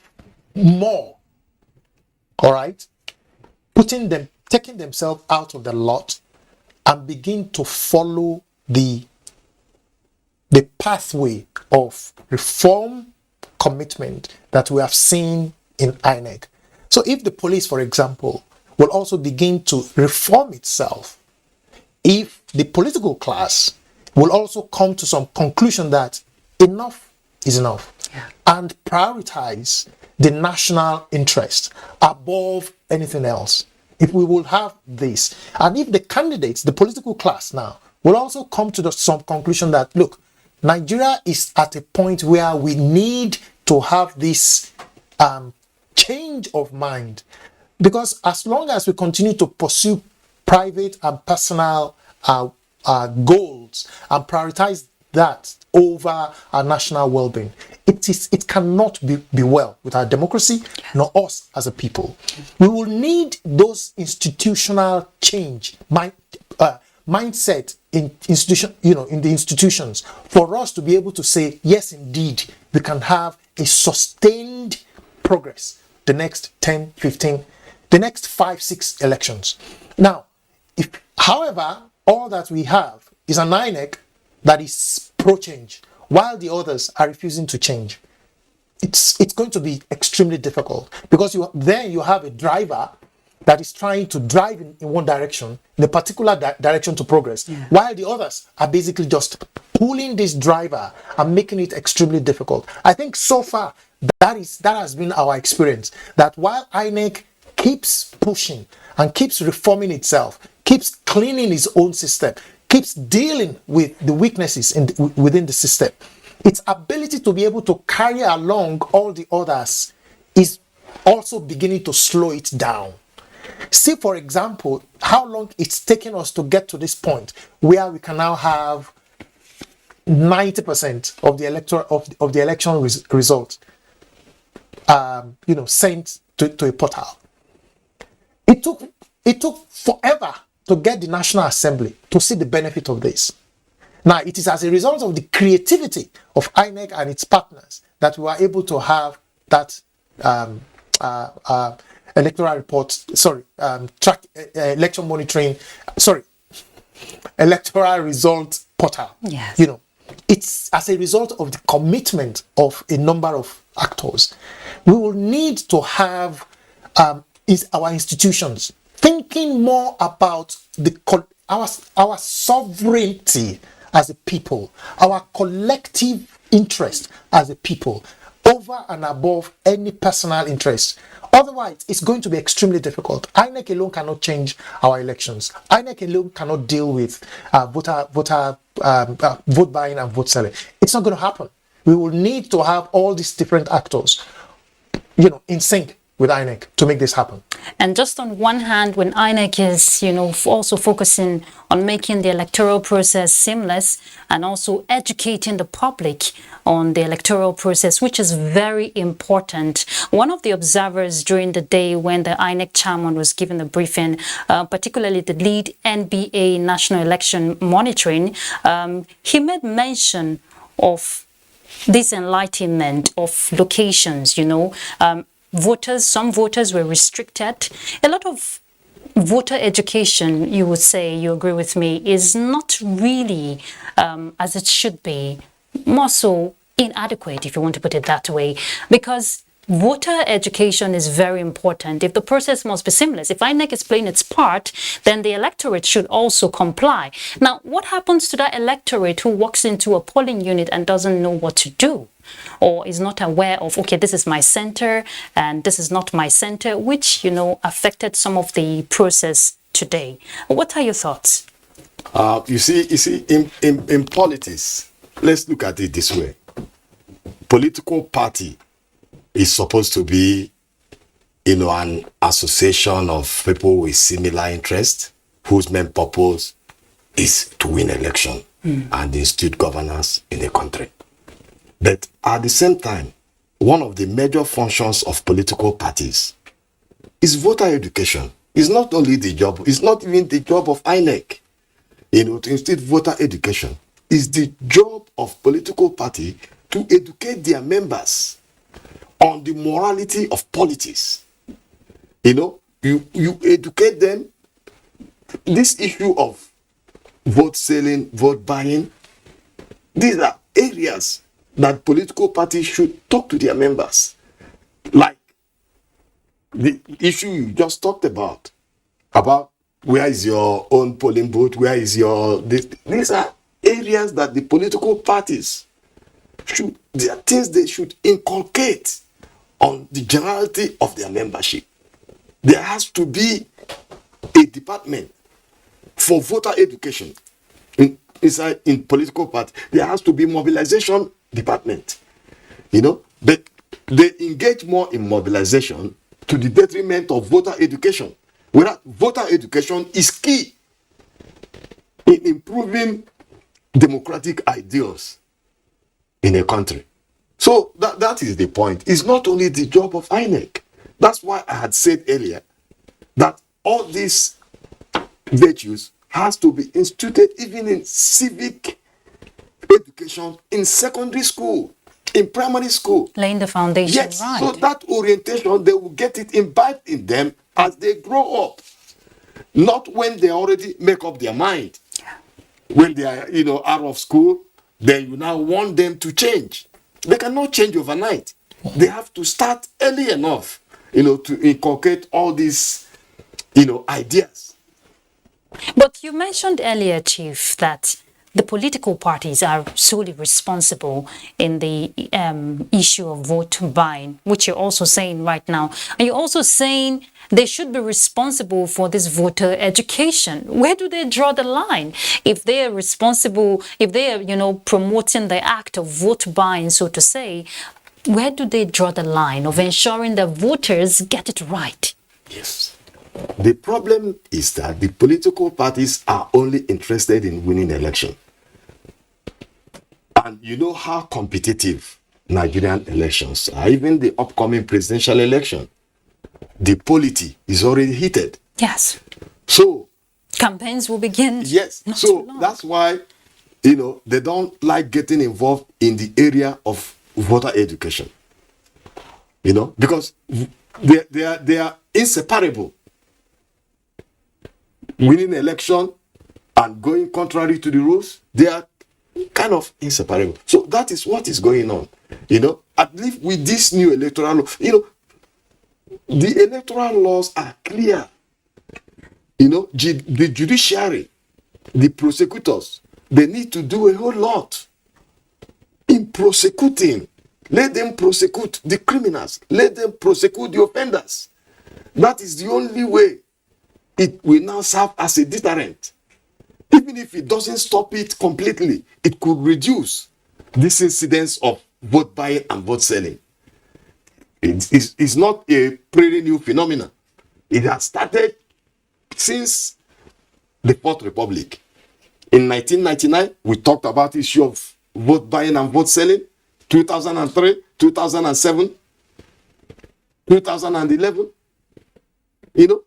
more, all right, taking themselves out of the lot and begin to follow the pathway of reform commitment that we have seen in INEC. So if the police, for example, will also begin to reform itself, if the political class will also come to some conclusion that enough is enough, and prioritize the national interest above anything else, if we will have this, and if the candidates, the political class now, will also come to some conclusion that, look, Nigeria is at a point where we need to have this change of mind, because as long as we continue to pursue private and personal goals and prioritize that over our national well-being, it cannot be well with our democracy, nor us as a people. We will need those institutional change mindset in the institutions for us to be able to say, yes, indeed, we can have a sustained progress the next 10, 15, the next 5, 6 elections. Now, however, all that we have is an INEC that is pro-change, while the others are refusing to change. It's going to be extremely difficult, because you have a driver that is trying to drive in one direction, in a particular direction to progress, while the others are basically just pulling this driver and making it extremely difficult. I think so far that has been our experience, that while INEC keeps pushing and keeps reforming itself, keeps cleaning its own system, keeps dealing with the weaknesses within the system, its ability to be able to carry along all the others is also beginning to slow it down. See, for example, how long it's taken us to get to this point where we can now have 90% of the of the election results, sent to a portal. It took forever to get the National Assembly to see the benefit of this. Now, it is as a result of the creativity of INEC and its partners that we are able to have that electoral report, election monitoring, electoral result portal. Yes. It's as a result of the commitment of a number of actors. We will need to have our institutions thinking more about our sovereignty as a people, our collective interest as a people, over and above any personal interest. Otherwise, it's going to be extremely difficult. INEC alone cannot change our elections. INEC alone cannot deal with vote buying and vote selling. It's not going to happen. We will need to have all these different actors, in sync with INEC to make this happen. And just on one hand, when INEC is, also focusing on making the electoral process seamless and also educating the public on the electoral process, which is very important. One of the observers during the day when the INEC chairman was given the briefing, particularly the lead NBA National Election Monitoring, he made mention of this enlightenment of locations, some voters were restricted. A lot of voter education, you would say, you agree with me, is not really as it should be, more so inadequate, if you want to put it that way, because voter education is very important. If the process must be seamless, if INEC is playing its part, then the electorate should also comply. Now, what happens to that electorate who walks into a polling unit and doesn't know what to do? Or is not aware of, okay, this is my center and this is not my center, which, affected some of the process today. What are your thoughts? You see, in politics, let's look at it this way. Political party is supposed to be, an association of people with similar interests whose main purpose is to win election and institute governance in the country. But at the same time, one of the major functions of political parties is voter education. It's not only the job, it's not even the job of INEC. To institute voter education is the job of political party to educate their members on the morality of politics. You educate them. This issue of vote selling, vote buying, these are areas that political parties should talk to their members. Like the issue you just talked about where is your own polling booth, where is your... These are areas that the political parties they are things they should inculcate on the generality of their membership. There has to be a department for voter education inside in political party. There has to be mobilization department, but they engage more in mobilization to the detriment of voter education. Whereas voter education is key in improving democratic ideals in a country. So that is the point. It's not only the job of INEC. That's why I had said earlier that all these virtues has to be instituted even in civic education, in secondary school, in primary school. Laying the foundation, yes, right. So that orientation, they will get it imbibed in them as they grow up. Not when they already make up their mind. Yeah. When they are, out of school, then you now want them to change. They cannot change overnight. They have to start early enough, to inculcate all these, ideas. But you mentioned earlier, Chief, that the political parties are solely responsible in the issue of vote buying, which you're also saying right now. And you're also saying they should be responsible for this voter education. Where do they draw the line? If they are responsible, if they are, promoting the act of vote buying, so to say, where do they draw the line of ensuring that voters get it right? Yes. The problem is that the political parties are only interested in winning election. And you know how competitive Nigerian elections are, even the upcoming presidential election. The polity is already heated. Yes. So campaigns will begin. Yes. So that's why, you know, they don't like getting involved in the area of voter education. You know, because they are inseparable. Winning election and going contrary to the rules, they are kind of inseparable. So that is what is going on. You know, at least with this new electoral law, you know, the electoral laws are clear. You know, the judiciary, the prosecutors, they need to do a whole lot in prosecuting. Let them prosecute the criminals. Let them prosecute the offenders. That is the only way it will now serve as a deterrent. Even if it doesn't stop it completely, it could reduce this incidence of vote buying and vote selling. It's not a pretty new phenomenon. It has started since the Fourth Republic. In 1999, we talked about the issue of vote buying and vote selling. 2003, 2007, 2011. You know,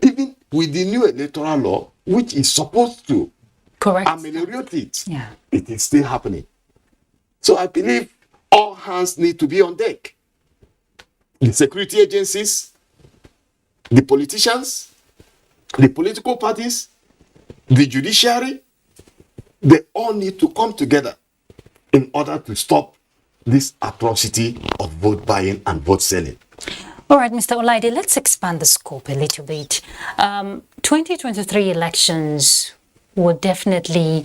even with the new electoral law, which is supposed to ameliorate it, it is still happening. So I believe all hands need to be on deck. The security agencies, the politicians, the political parties, the judiciary, they all need to come together in order to stop this atrocity of vote buying and vote selling. All right, Mr. Olaide, let's expand the scope a little bit. 2023 elections would definitely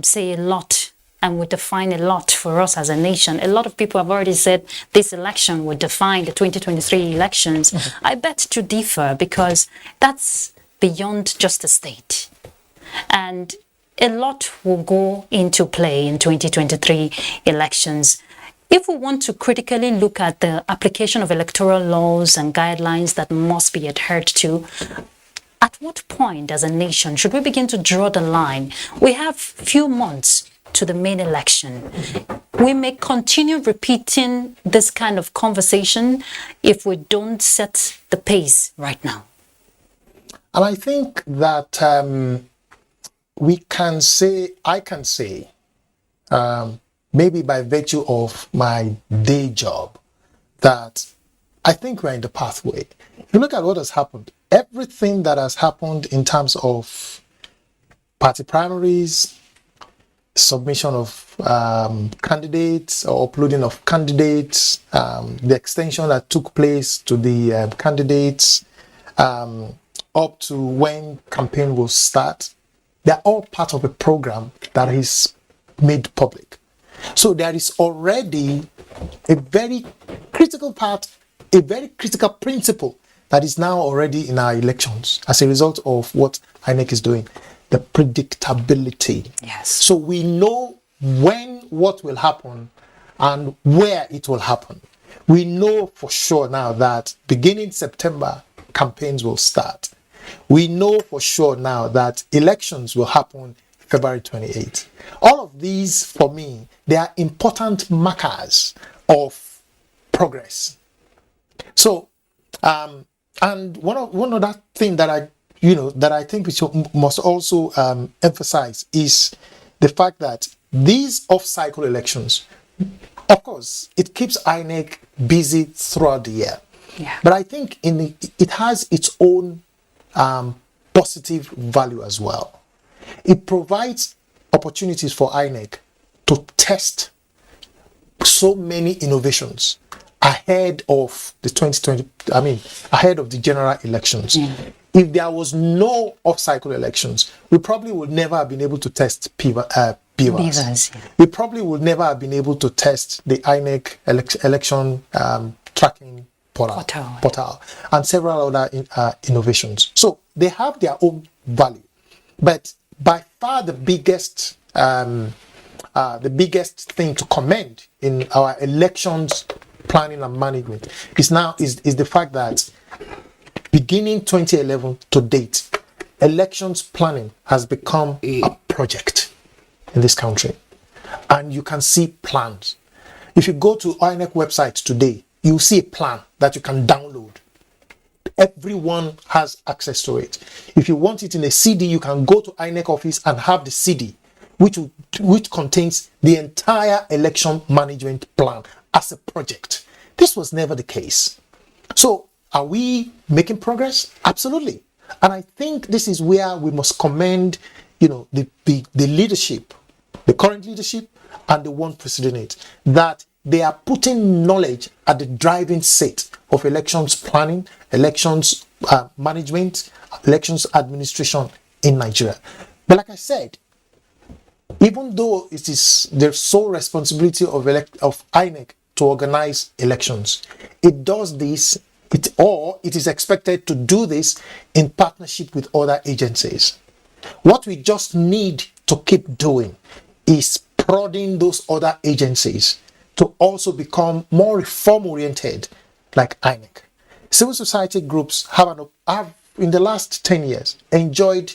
say a lot and would define a lot for us as a nation. A lot of people have already said this election would define the 2023 elections. I bet to differ, because that's beyond just a state. And a lot will go into play in 2023 elections. If we want to critically look at the application of electoral laws and guidelines that must be adhered to, at what point as a nation should we begin to draw the line? We have few months to the main election. We may continue repeating this kind of conversation if we don't set the pace right now. And I think that I can say, maybe by virtue of my day job, that I think we're in the pathway. If you look at what has happened, everything that has happened in terms of party primaries, submission of candidates or uploading of candidates, the extension that took place to the candidates, up to when campaign will start, they're all part of a program that is made public. So there is already a very critical part, a very critical principle that is now already in our elections as a result of what INEC is doing, the predictability. Yes. So we know when what will happen and where it will happen. We know for sure now that beginning September, campaigns will start. We know for sure now that elections will happen February 28th. All of these, for me, they are important markers of progress. So, and one other thing that I think we must also emphasize is the fact that these off-cycle elections, of course, it keeps INEC busy throughout the year. Yeah. But I think it has its own positive value as well. It provides opportunities for INEC to test so many innovations ahead of the ahead of the general elections. If there was no off-cycle elections, we probably would never have been able to test beavers. We probably would never have been able to test the INEC election tracking portal and several other innovations. So they have their own value. But by far the biggest thing to commend in our elections planning and management is the fact that beginning 2011 to date, elections planning has become a project in this country. and you can see plans. If you go to INEC website today, you'll see a plan that you can download. Everyone has access to it. If you want it in a CD, you can go to INEC office and have the CD, which contains the entire election management plan as a project. This was never the case. So, are we making progress? Absolutely. And I think this is where we must commend, the leadership, the current leadership, and the one preceding it, that they are putting knowledge at the driving seat of elections planning, elections management, elections administration in Nigeria. But like I said, even though it is the sole responsibility of INEC to organize elections, it does this, it is expected to do this in partnership with other agencies. What we just need to keep doing is prodding those other agencies to also become more reform-oriented like INEC. Civil society groups have in the last 10 years enjoyed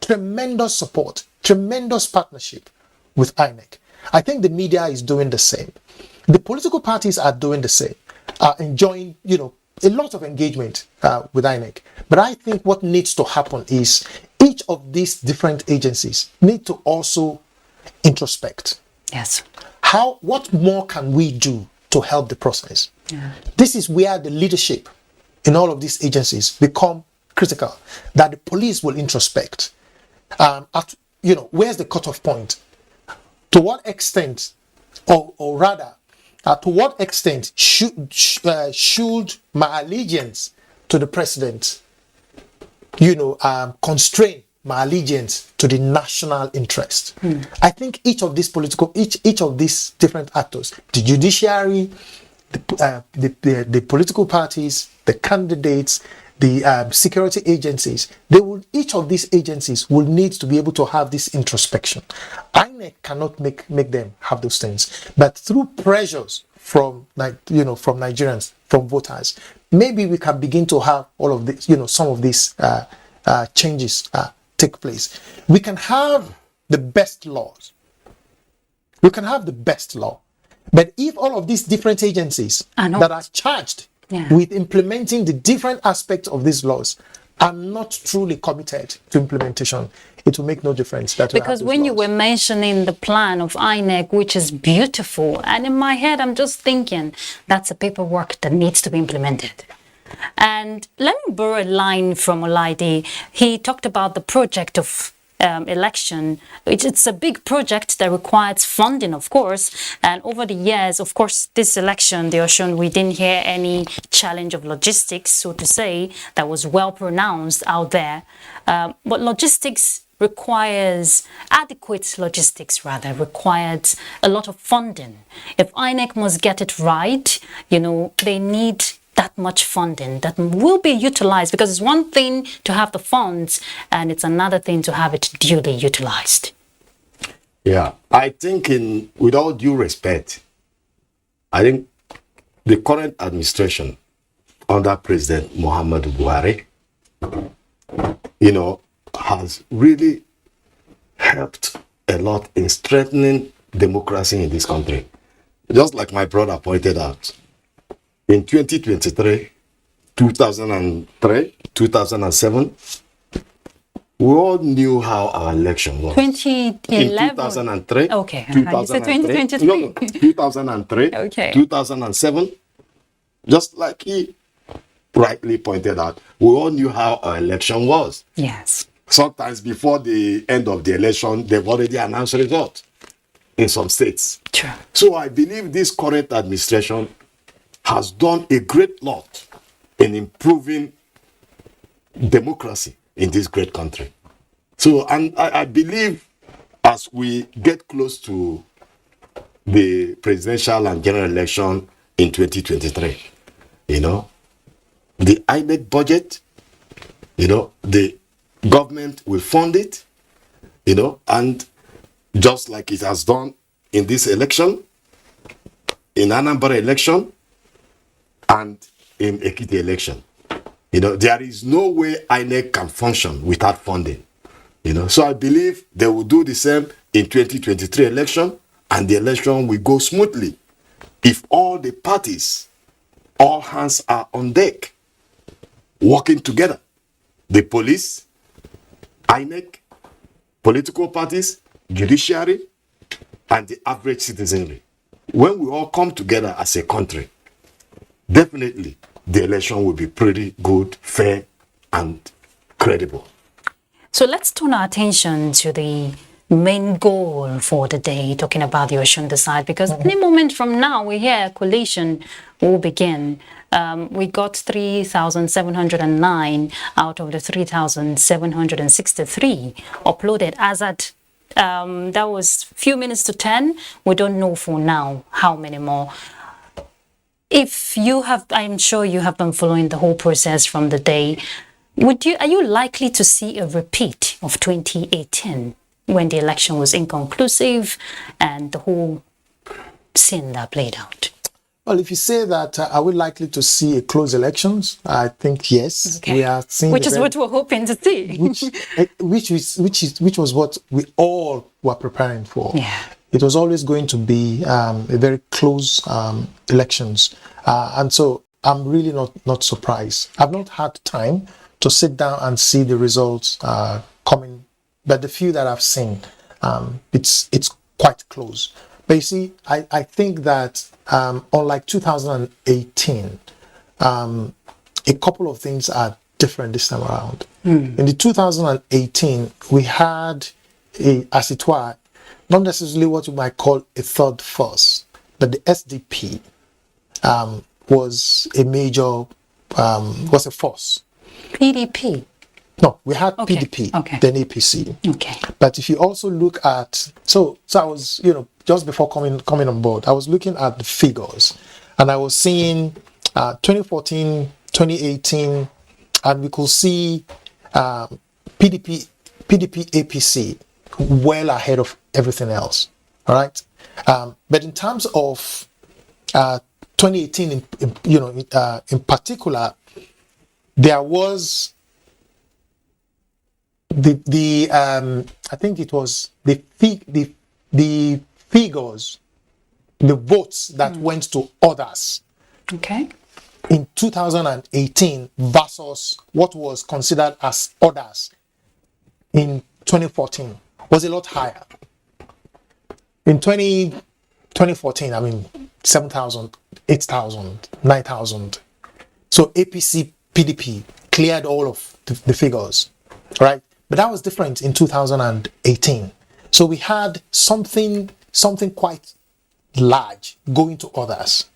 tremendous support, tremendous partnership with INEC. I think the media is doing the same. The political parties are doing the same, are enjoying, a lot of engagement with INEC. But I think what needs to happen is each of these different agencies need to also introspect. Yes. What more can we do to help the process? Yeah. This is where the leadership in all of these agencies become critical, that the police will introspect. Where's the cutoff point? To what extent, or rather, to what extent should my allegiance to the president, constrain my allegiance to the national interest? I think each of these different actors, the judiciary, the political parties, the candidates, the security agencies, each of these agencies will need to be able to have this introspection. INEC cannot make them have those things, but through pressures from Nigerians, from voters, maybe we can begin to have all of this, some of these changes take place. We can have the best laws. We can have the best law. But if all of these different agencies that are charged with implementing the different aspects of these laws are not truly committed to implementation, it will make no difference. Because when you were mentioning the plan of INEC, which is beautiful, and in my head I'm just thinking that's a paperwork that needs to be implemented. And let me borrow a line from Olaide. He talked about the project of election. It's a big project that requires funding, of course. And over the years, of course, this election, the Osun, we didn't hear any challenge of logistics, so to say, that was well pronounced out there. But logistics requires adequate logistics, requires a lot of funding. If INEC must get it right, they need that much funding that will be utilized, because it's one thing to have the funds and it's another thing to have it duly utilized. Yeah, I think with all due respect, I think the current administration under President Muhammadu Buhari, has really helped a lot in strengthening democracy in this country. Just like my brother pointed out, in 2023, 2003, 2007, we all knew how our election was. 2011? In 2003. Okay. 2003. 2023. No, 2003. Okay. 2007. Just like he rightly pointed out, we all knew how our election was. Yes. Sometimes before the end of the election, they've already announced results in some states. True. So I believe this current administration has done a great lot in improving democracy in this great country. So, and I believe as we get close to the presidential and general election in 2023, the INEC budget, the government will fund it, and just like it has done in this election, in Anambra election, and in Ekiti election. There is no way INEC can function without funding. So I believe they will do the same in 2023 election and the election will go smoothly if all the parties, all hands are on deck, working together. The police, INEC, political parties, judiciary, and the average citizenry. When we all come together as a country, definitely the election will be pretty good, fair, and credible. So let's turn our attention to the main goal for the day, talking about the Osun side, because any moment from now we hear collation will begin. We got 3,709 out of the 3,763 uploaded as at that was few minutes to 10. We don't know for now how many more. If you have, I'm sure you have been following the whole process from the day. Are you likely to see a repeat of 2018 when the election was inconclusive and the whole scene that played out? Well, if you say that, are we likely to see a close elections? I think yes. Okay. We are seeing which is what we're hoping to see. which was what we all were preparing for. Yeah. It was always going to be a very close elections, and so I'm really not surprised. I've not had time to sit down and see the results coming, but the few that I've seen, it's quite close. But you see, I think that unlike 2018, a couple of things are different this time around. In the 2018, we had as it were, not necessarily what you might call a third force, but the SDP was a major, was a force. PDP? No, we had Okay. PDP, Okay. then APC. Okay. But if you also look at, so I was, just before coming on board, I was looking at the figures, and I was seeing 2014, 2018, and we could see PDP, APC well ahead of everything else. All right. But in terms of 2018, in particular, there was the I think it was the figures, the votes that went to others. Okay. In 2018 versus what was considered as others in 2014 was a lot higher. In 2014, I mean, 7,000, 8,000, 9,000. So APC, PDP cleared all of the figures, right? But that was different in 2018. So we had something quite large going to others.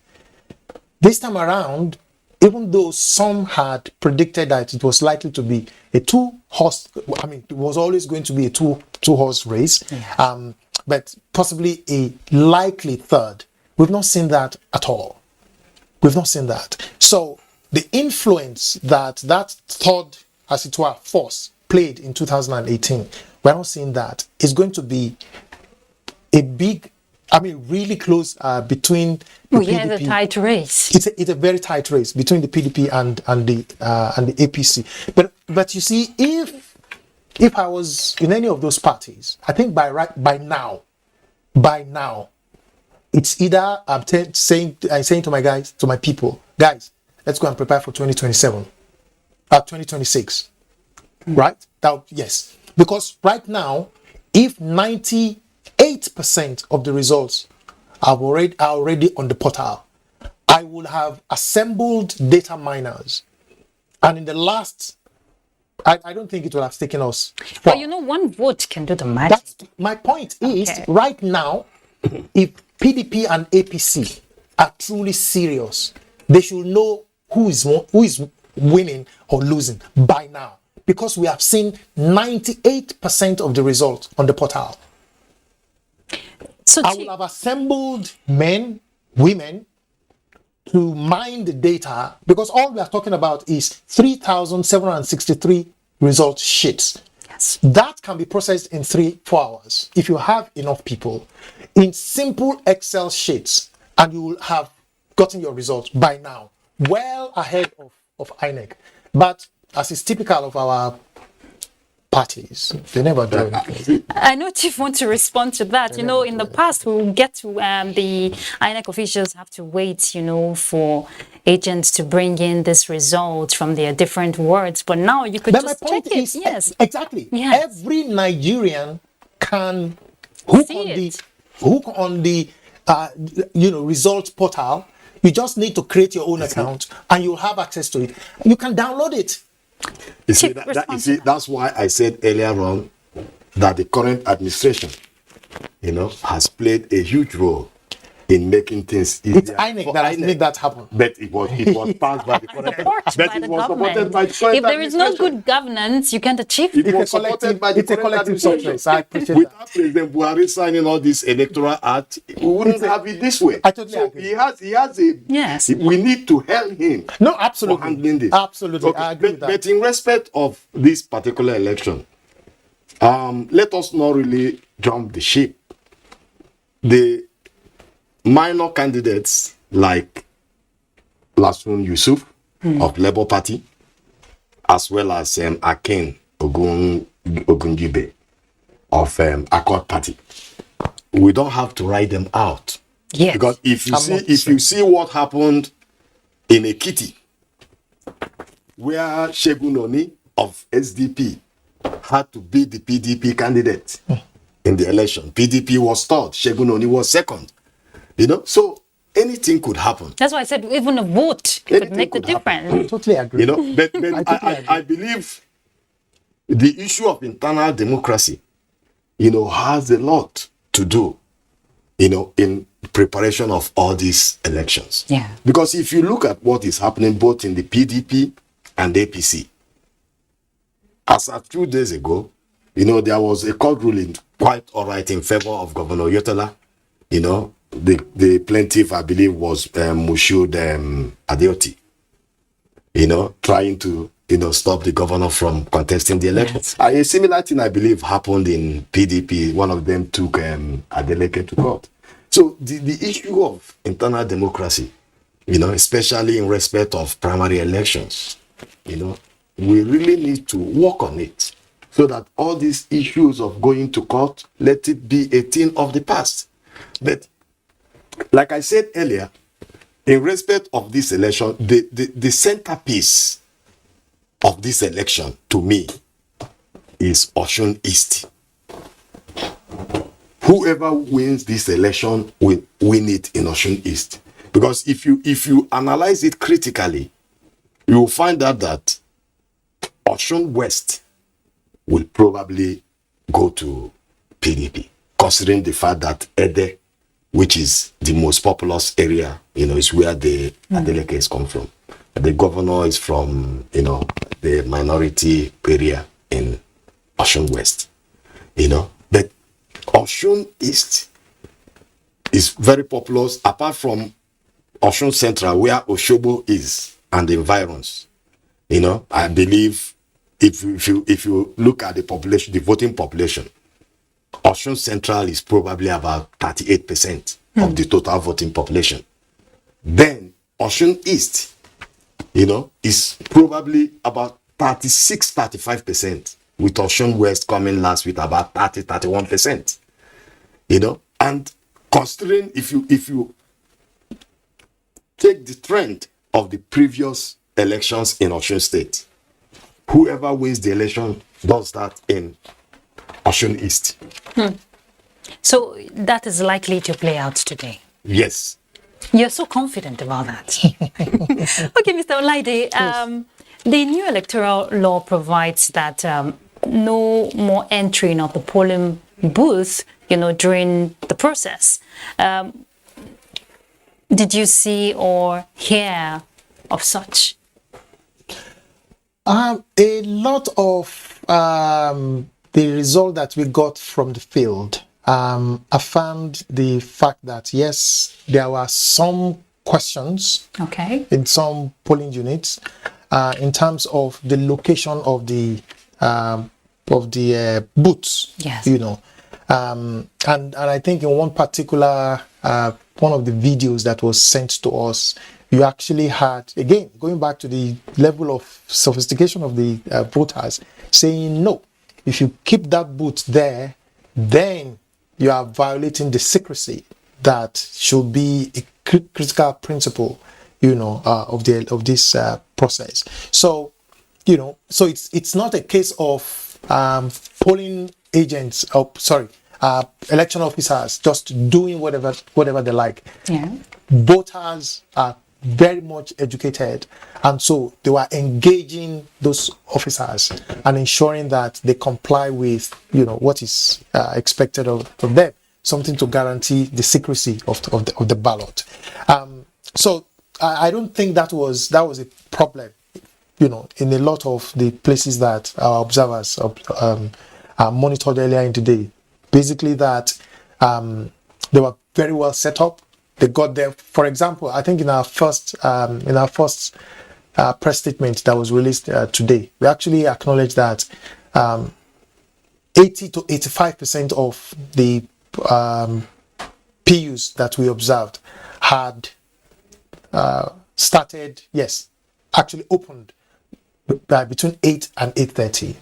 This time around, even though some had predicted that it was likely to be a two-horse, I mean, it was always going to be a two-horse race, but possibly a likely third. We've not seen that at all. We've not seen that. So the influence that third, as it were, force played in 2018, we're not seeing that. It's going to be a big, I mean, really close between the PDP. Yeah, the tight race. It's a very tight race between the PDP and the APC. But you see, if I was in any of those parties, I think by now, it's either I'm saying to my people, guys, let's go and prepare for 2026, right? Yes, because right now, if 98% of the results are already on the portal, I would have assembled data miners, and in the last, I don't think it will have taken us far. But one vote can do the magic. My point is, right now, if PDP and APC are truly serious, they should know who is winning or losing by now, because we have seen 98% of the results on the portal. So I will have assembled men, women, to mine the data, because all we are talking about is 3,763 result sheets. Yes. That can be processed in 3-4 hours if you have enough people in simple Excel sheets, and you will have gotten your results by now, well ahead of INEC. But as is typical of our parties. They never do anything. I know Chief wants to respond to that. In the past, we'll get to the INEC officials have to wait, for agents to bring in this result from their different words. But now you could just check it. Yes, exactly. Yes. Every Nigerian can hook on the results portal. You just need to create your own account, and you'll have access to it. You can download it. You see, that's why I said earlier on that the current administration, has played a huge role in making things easier. It's INEC that has made that happen. But it was passed by the current government. If there is no good governance, you can't achieve it. It was supported by the collective success. I appreciate Without that. President Buhari signing all this electoral act, we wouldn't have it this way. I totally agree. He has a. Yes. We need to hail him. No, absolutely. For handling this. Absolutely, Okay, I agree with that. But in respect of this particular election, let us not really jump the ship. The minor candidates like Lasun Yusuf of Labour Party, as well as Akin Ogunjibe of Accord Party, we don't have to write them out. Yes. Because if you see what happened in Ekiti, where Segun Oni of SDP had to beat the PDP candidate in the election. PDP was third, Segun Oni was second. So anything could happen. That's why I said even a vote could make the difference. I totally agree. But I believe the issue of internal democracy, has a lot to do, in preparation of all these elections. Yeah. Because if you look at what is happening both in the PDP and APC, as of 2 days ago, there was a court ruling quite all right in favor of Governor Yotola. The plaintiff, I believe, was Mushood Adeoti, trying to, stop the governor from contesting the election. Yes. A similar thing, I believe, happened in PDP. One of them took Adeleke to court. So the issue of internal democracy, especially in respect of primary elections, we really need to work on it so that all these issues of going to court, let it be a thing of the past. But like I said earlier, in respect of this election, the centerpiece of this election, to me, is Osun East. Whoever wins this election will win it in Osun East. Because if you analyze it critically, you will find out that Osun West will probably go to PDP, considering the fact that Ede, which is the most populous area, is where the Adelekes come from. The governor is from, the minority area in Osun West, But Osun East is very populous, apart from Osun Central, where Oshobo is, and the environs. I believe if you look at the population, the voting population, Osun Central is probably about 38% of the total voting population. Then Osun East, is probably about 36-35%, with Osun West coming last with about 30-31%. And considering if you take the trend of the previous elections in Osun State, whoever wins the election does that in Osun East. So that is likely to play out today. Yes. You're so confident about that. Okay, Mr. Olaide, the new electoral law provides that no more entering of the polling booth, during the process. Did you see or hear of such? A lot of the result that we got from the field affirmed the fact that yes, there were some questions in some polling units in terms of the location of the booths. Yes. And I think in one particular one of the videos that was sent to us, you actually had, again, going back to the level of sophistication of the voters, saying no, if you keep that booth there, then you are violating the secrecy that should be a critical principle, of this process. So, so it's not a case of polling agents, election officers just doing whatever they like. Yeah. Voters are very much educated, and so they were engaging those officers and ensuring that they comply with what is expected of them, something to guarantee the secrecy of the ballot. So I don't think that was a problem, in a lot of the places that our observers monitored earlier in the day. Basically that they were very well set up. They got there. For example, I think in our first press statement that was released today, we actually acknowledged that 80 to 85% of the PUs that we observed had actually opened between 8 and 8:30,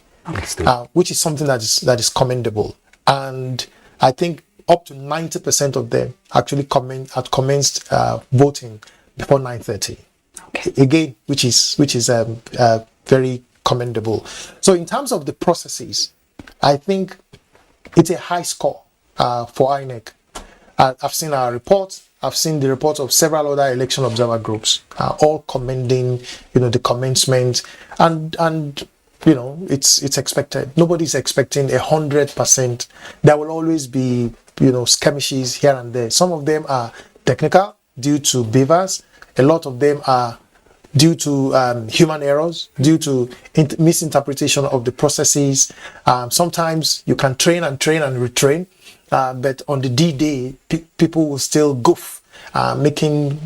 which is something that is commendable. And I think up to 90% of them actually had commenced voting before 9:30. Okay. Again, which is very commendable. So in terms of the processes, I think it's a high score for INEC. I've seen our reports. I've seen the reports of several other election observer groups, all commending, the commencement, and it's expected. Nobody's expecting 100%. There will always be, skirmishes here and there. Some of them are technical due to beavers. A lot of them are due to human errors, due to misinterpretation of the processes. Sometimes you can train and retrain. But on the D-Day, people will still goof, making,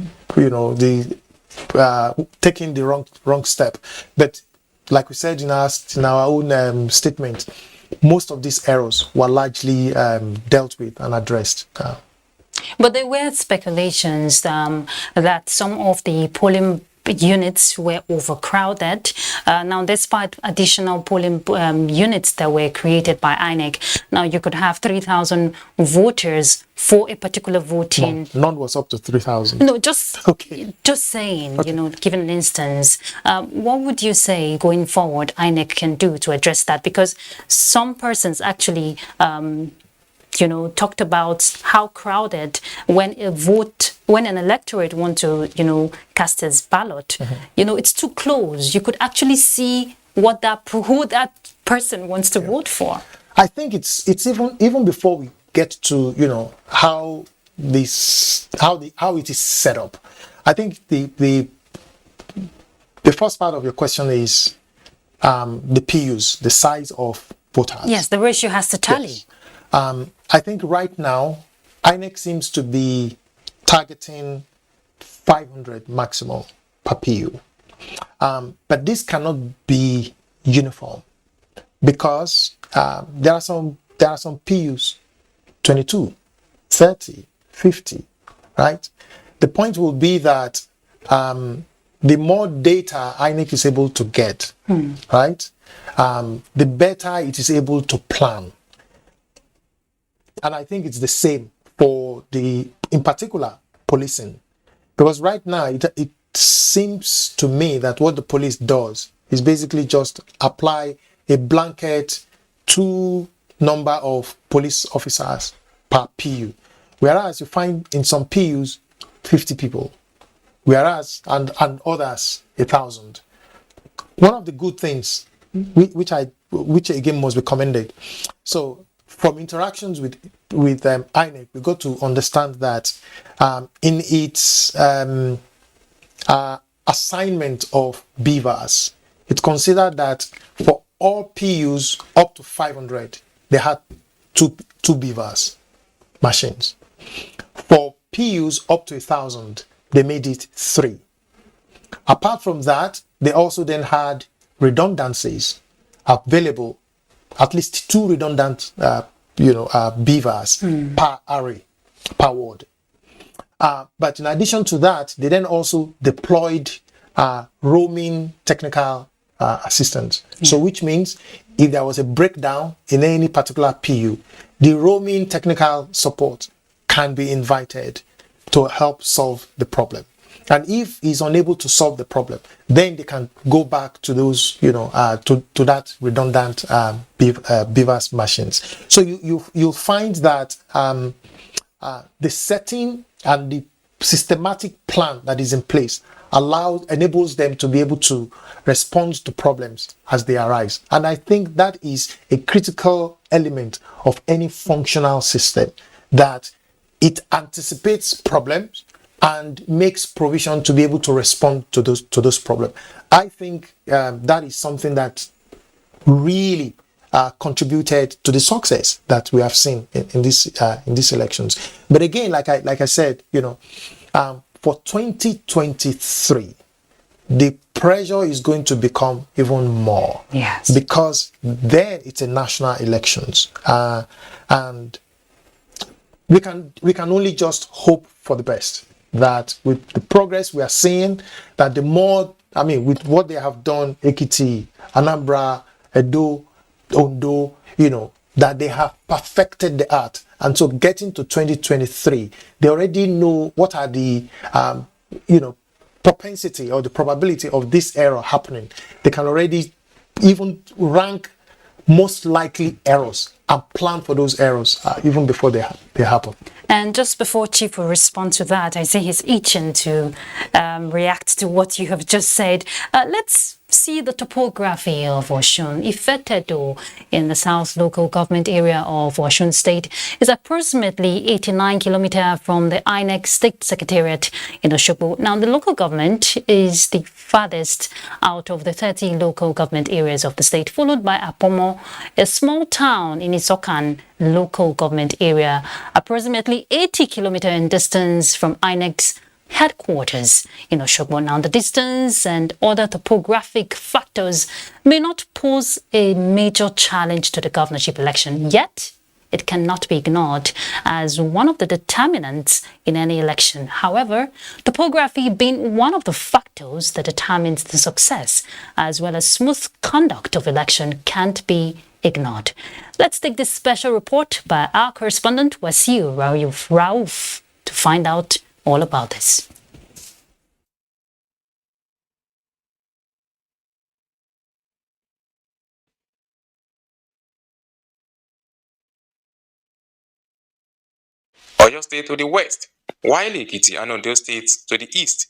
taking the wrong step. But like we said in our own statement, most of these errors were largely dealt with and addressed. But there were speculations that some of the polling units were overcrowded. Now, despite additional polling units that were created by INEC, now you could have 3,000 voters for a particular voting. None was up to 3,000. No, just saying, okay. Given an instance, what would you say going forward INEC can do to address that? Because some persons actually talked about how crowded when an electorate want to, cast its ballot, it's too close. You could actually see who that person wants to vote for. I think it's even before we get to, how it is set up. I think the first part of your question is the PUs, the size of voters. Yes, the ratio has to tally. Yes. I think right now, INEC seems to be targeting 500 maximum per PU. But this cannot be uniform because there are some PUs, 22, 30, 50, right? The point will be that the more data INEC is able to get, right, the better it is able to plan. And I think it's the same for in particular, policing. Because right now, it seems to me that what the police does is basically just apply a blanket to number of police officers per PU. Whereas you find in some PUs, 50 people. Whereas, and others, 1,000. One of the good things, which again must be commended. So, from interactions with INEC, we got to understand that in its assignment of beavers, it considered that for all PUs up to 500, they had two beavers machines. For PUs up to 1,000, they made it 3. Apart from that, they also then had redundancies available, at least 2 redundant beavers per array, per ward. But in addition to that, they then also deployed roaming technical assistants. So which means if there was a breakdown in any particular PU, the roaming technical support can be invited to help solve the problem. And if he's unable to solve the problem, then they can go back to those, to that redundant beavers machines. So you'll find that the setting and the systematic plan that is in place enables them to be able to respond to problems as they arise. And I think that is a critical element of any functional system, that it anticipates problems and makes provision to be able to respond to those problems. I think that is something that really contributed to the success that we have seen in these elections. But again, like I said, for 2023, the pressure is going to become even more. Yes. Because then it's a national elections, and we can only just hope for the best. That with the progress we are seeing, that with what they have done, Ekiti, Anambra, Edo, Ondo, that they have perfected the art. And so getting to 2023, they already know what are the, propensity or the probability of this error happening. They can already even rank most likely errors and plan for those errors even before they happen. And just before Chief will respond to that, I see he's itching to react to what you have just said. Let's see the topography of Osun. Ifetedo in the South local government area of Osun State is approximately 89 kilometers from the INEC State Secretariat in Osogbo. Now, the local government is the farthest out of the 30 local government areas of the state, followed by Apomo, a small town in Isokan local government area, approximately 80 kilometers in distance from INEC's headquarters in Osogbo. Now, the distance and other topographic factors may not pose a major challenge to the governorship election, yet it cannot be ignored as one of the determinants in any election. However, topography being one of the factors that determines the success as well as smooth conduct of election can't be ignored. Let's take this special report by our correspondent Wasiu Rauf to find out all about this. Oyo State to the west, while Ekiti and Ondo State to the east.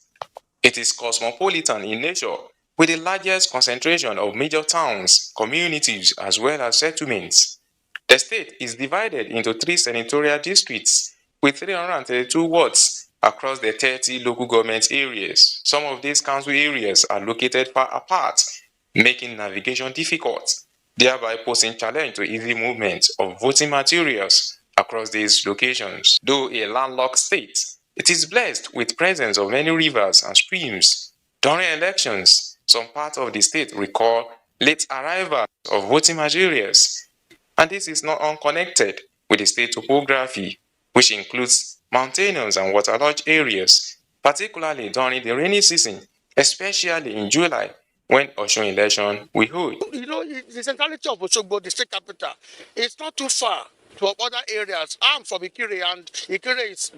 It is cosmopolitan in nature, with the largest concentration of major towns, communities, as well as settlements. The state is divided into 3 senatorial districts with 332 wards across the 30 local government areas. Some of these council areas are located far apart, making navigation difficult, thereby posing challenge to easy movement of voting materials across these locations. Though a landlocked state, it is blessed with presence of many rivers and streams. During elections, some parts of the state recall late arrival of voting materials, and this is not unconnected with the state topography, which includes mountainous and waterlogged areas, particularly during the rainy season, especially in July, when Osun election will hold. The centrality of Osogbo, the state capital, it's not too far to other areas. I'm from Ikire, and Ikire is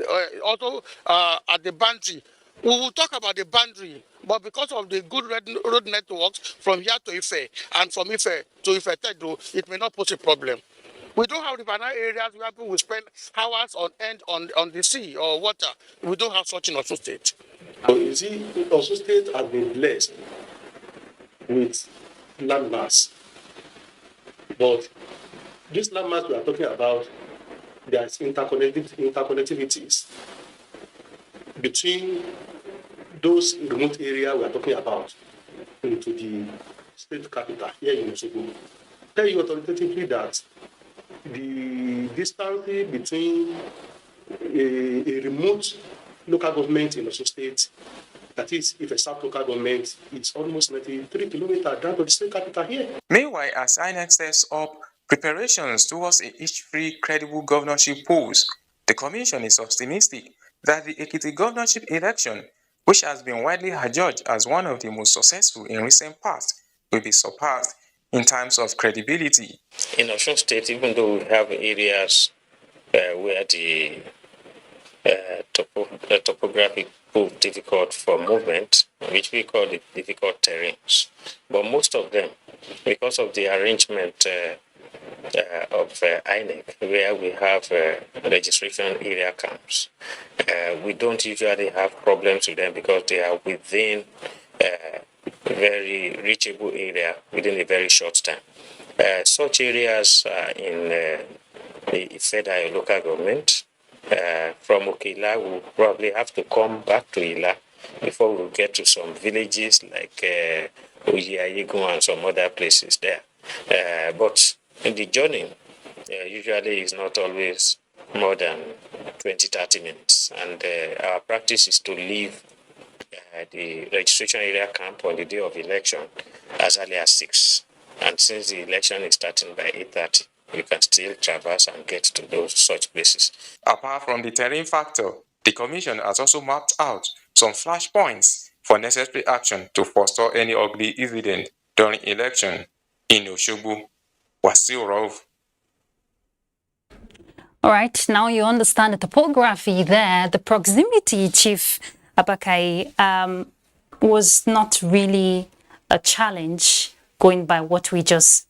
also at the boundary. We will talk about the boundary, but because of the good road networks from here to Ife and from Ife to Ifetedo, it may not pose a problem. We don't have riverine areas where people will spend hours on end on the sea or water. We don't have such in Osun State. So you see, Osun State has been blessed with landmass. But this landmass we are talking about, there is interconnectivities between those remote areas we are talking about into the state capital here in Osogbo. Tell you authoritatively that the distance between a remote local government in Osun State, that is, if a South local government, it's almost 93 kilometers down to the state capital here. Meanwhile, as INEC sets up preparations towards a each-free credible governorship polls, the commission is optimistic that the Ekiti governorship election, which has been widely adjudged as one of the most successful in recent past, will be surpassed in terms of credibility. In Osun State, even though we have areas where the topography proved difficult for movement, which we call the difficult terrains, but most of them, because of the arrangement of INEC, where we have registration area camps, we don't usually have problems with them because they are within very reachable area within a very short time. Such areas in the Ifeda local government. From Okila, we'll probably have to come back to Ila before we get to some villages like Oyiayigun and some other places there. But the journey usually is not always more than 20-30 minutes. And our practice is to leave the registration area camp on the day of election as early as 6. And since the election is starting by 8:30, you can still traverse and get to those such places. Apart from the terrain factor, the Commission has also mapped out some flashpoints for necessary action to forestall any ugly incident during election in Osogbo. Wasiu Rauf. All right, now you understand the topography there. The proximity, Chief Abakai, was not really a challenge going by what we've just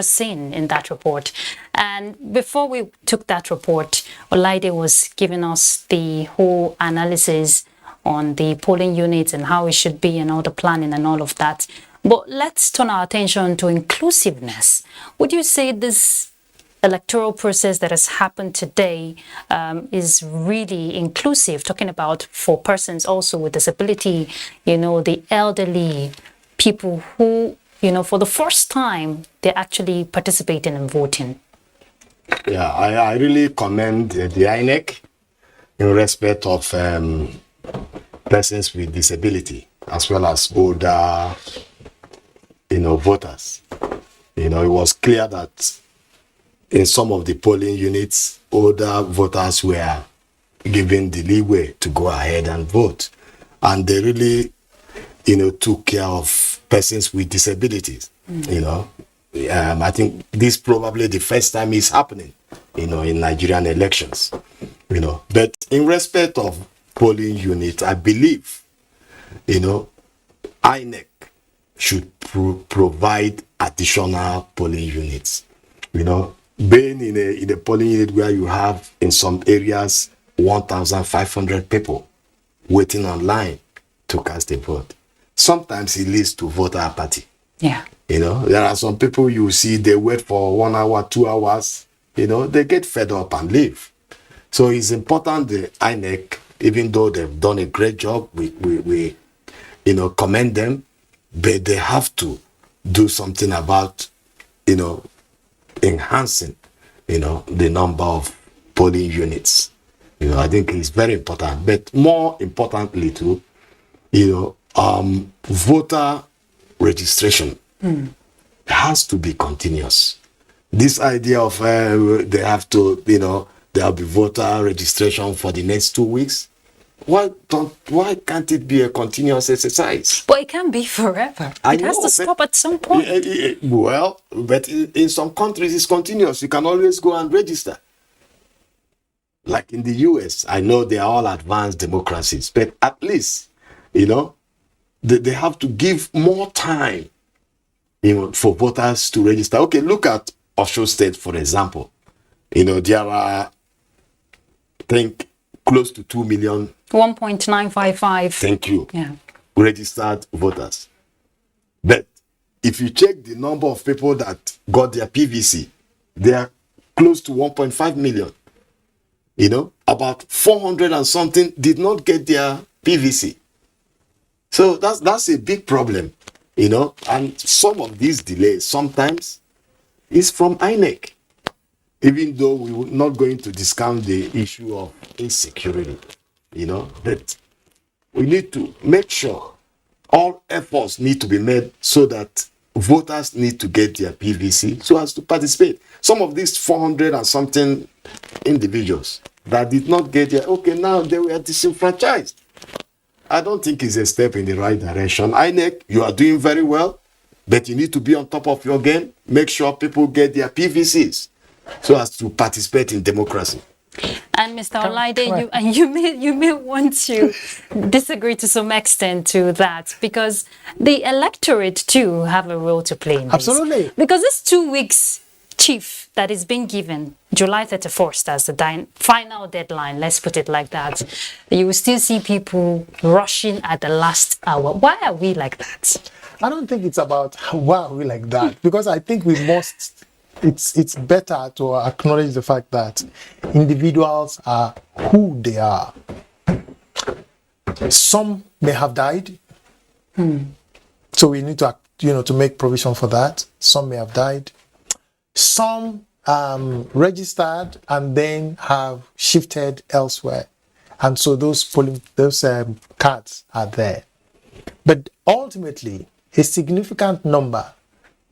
seen in that report. And before we took that report, Olaide was giving us the whole analysis on the polling units and how it should be and all the planning and all of that. But let's turn our attention to inclusiveness. Would you say this electoral process that has happened today is really inclusive, talking about for persons also with disability, the elderly, people who, for the first time, they're actually participating in voting? Yeah, I really commend the INEC in respect of persons with disability as well as older, voters. It was clear that in some of the polling units, older voters were given the leeway to go ahead and vote. And they really, took care of persons with disabilities. I think this probably the first time it's happening, in Nigerian elections. But in respect of polling units, I believe, INEC should provide additional polling units. Being in a polling unit where you have in some areas 1,500 people waiting online to cast a vote, sometimes it leads to voter apathy. Yeah. There are some people you see, they wait for 1 hour, 2 hours, they get fed up and leave. So it's important the INEC, even though they've done a great job, we commend them, but they have to do something about, enhancing, the number of polling units. I think it's very important. But more importantly too, voter registration has to be continuous. This idea of they have to, there'll be voter registration for the next 2 weeks. Why can't it be a continuous exercise? But it can be forever. It has to stop at some point. Well, but in some countries it's continuous. You can always go and register. Like in the US, I know they are all advanced democracies, but at least, they have to give more time, for voters to register. Okay, look at Osun State, for example. There are, I think, close to 2 million. 1.955. Thank you. Yeah. Registered voters. But if you check the number of people that got their PVC, they are close to 1.5 million. About 400 and something did not get their PVC. So that's a big problem, and some of these delays sometimes is from INEC, even though we're not going to discount the issue of insecurity, but we need to make sure all efforts need to be made so that voters need to get their PVC so as to participate. Some of these 400 and something individuals that did not get their, now they were disenfranchised. I don't think it's a step in the right direction. INEC, you are doing very well. But you need to be on top of your game. Make sure people get their PVCs so as to participate in democracy. And Mr. Olaide, you may want to disagree to some extent to that, because the electorate too have a role to play in this. Absolutely. Because this 2 weeks, Chief, that is being given, July 31st as the final deadline, let's put it like that, you will still see people rushing at the last hour. Why are we like that? I don't think it's about why are we like that, because I think we must. It's better to acknowledge the fact that individuals are who they are. Some may have died, so we need to to make provision for that. Some may have died. Some registered and then have shifted elsewhere, and so those cards are there. But ultimately, a significant number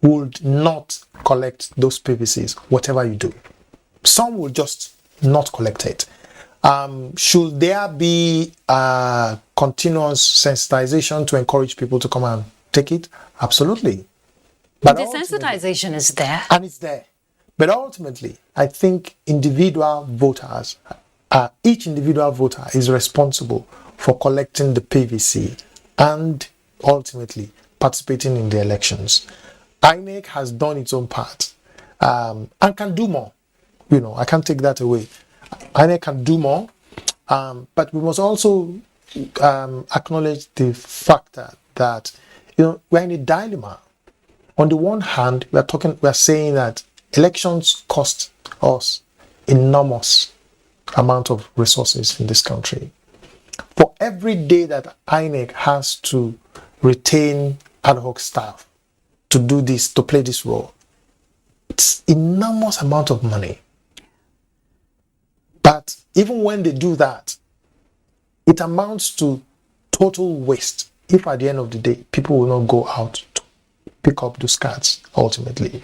would not collect those PVCs, whatever you do. Some will just not collect it. Should there be continuous sensitization to encourage people to come and take it? Absolutely. But the sensitization is there. And it's there. But ultimately, I think individual voters, each individual voter is responsible for collecting the PVC and ultimately participating in the elections. INEC has done its own part and can do more. I can't take that away. INEC can do more, but we must also acknowledge the factor that we're in a dilemma. On the one hand, we're saying that elections cost us enormous amount of resources in this country. For every day that INEC has to retain ad hoc staff to do this, to play this role, it's enormous amount of money. But even when they do that, it amounts to total waste if at the end of the day people will not go out to pick up those cards. Ultimately,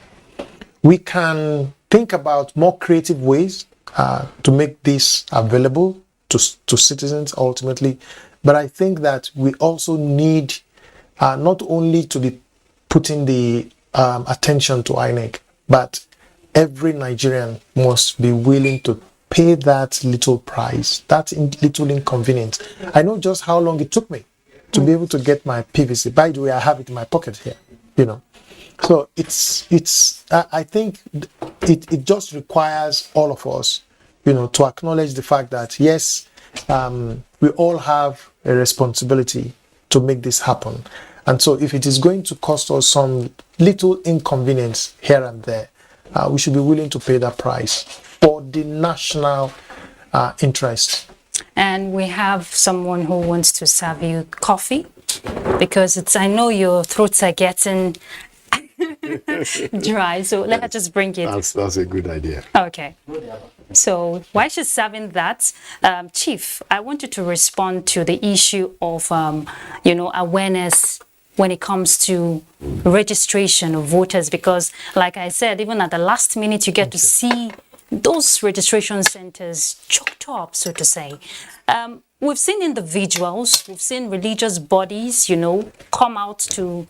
we can think about more creative ways to make this available to citizens ultimately, but I think that we also need not only to be putting the attention to INEC, but every Nigerian must be willing to pay that little price, that little inconvenience. I know just how long it took me to be able to get my PVC. By the way, I have it in my pocket here, So I think it just requires all of us, to acknowledge the fact that yes, we all have a responsibility to make this happen. And so if it is going to cost us some little inconvenience here and there, we should be willing to pay that price for the national interest. And we have someone who wants to serve you coffee, because I know your throats are getting dry, so let her just bring it. That's a good idea. Okay. So while she's serving that, Chief, I want you to respond to the issue of, awareness when it comes to registration of voters, because like I said, even at the last minute, you get to see those registration centers choked up, so to say. We've seen individuals, we've seen religious bodies, come out to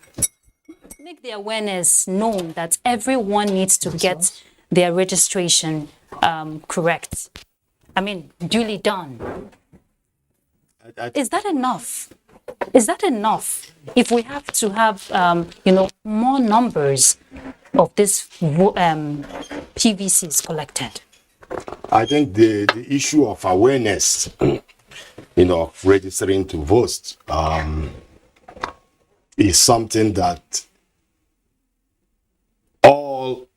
make the awareness known that everyone needs to get their registration correct. Duly done. Is that enough? Is that enough? If we have to have, more numbers of this PVCs collected? I think the issue of awareness, of registering to vote, is something that all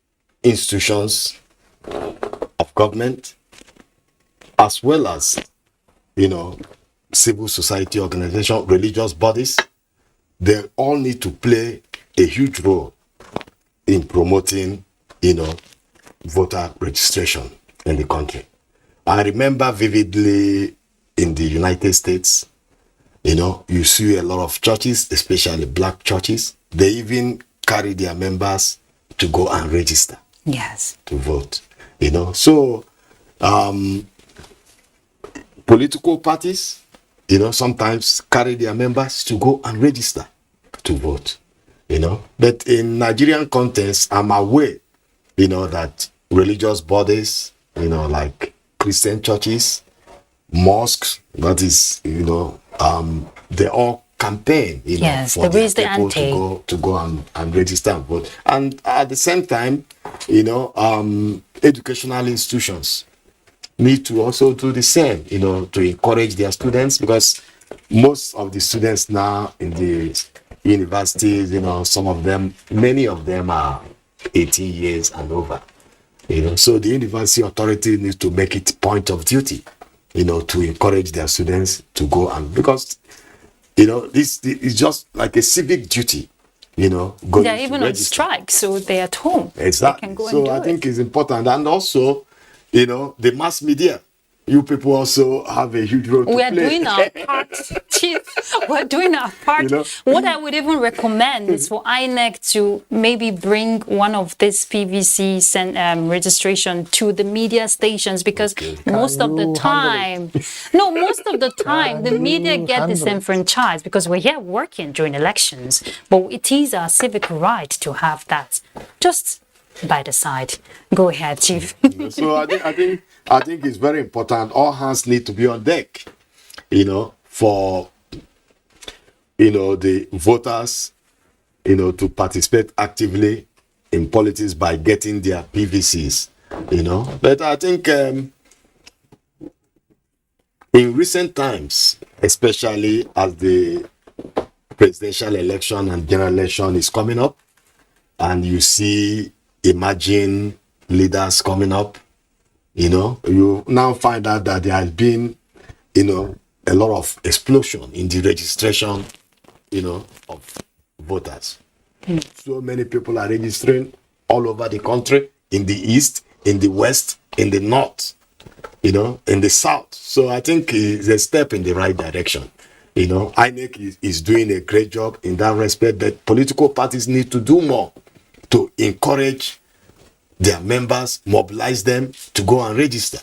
institutions of government, as well as, civil society organizations, religious bodies, they all need to play a huge role in promoting, voter registration in the country. I remember vividly in the United States, you see a lot of churches, especially black churches, they even carry their members to go and register. Yes. To vote. So political parties, sometimes carry their members to go and register to vote. But in Nigerian context, I'm aware, that religious bodies, like Christian churches, mosques, that is, they all campaign, Yes, for there their is the people ante. to go and register and vote. And at the same time, educational institutions need to also do the same, to encourage their students, because most of the students now in the universities, some of them, many of them are 18 years and over. So the university authority needs to make it point of duty, to encourage their students to go, and because this is just like a civic duty, going They're to even on register. strike, so they're at home. Exactly. They can go So and do I it. think it's important, and also, the mass media. You people also have a huge role to We are play. doing our part, Chief. We're doing our part. What I would even recommend is for INEC to maybe bring one of this PVC registration to the media stations, because most of the time, the media get disenfranchised because we're here working during elections, but it is our civic right to have that. Just by the side. Go ahead, Chief. So I think it's very important. All hands need to be on deck, for the voters, to participate actively in politics by getting their PVCs, But I think in recent times, especially as the presidential election and general election is coming up, and you see emerging leaders coming up, you now find out that there has been, a lot of explosion in the registration, of voters. So many people are registering all over the country, in the east, in the west, in the north, in the south. So I think it's a step in the right direction. INEC is doing a great job in that respect, but political parties need to do more to encourage their members, mobilize them to go and register,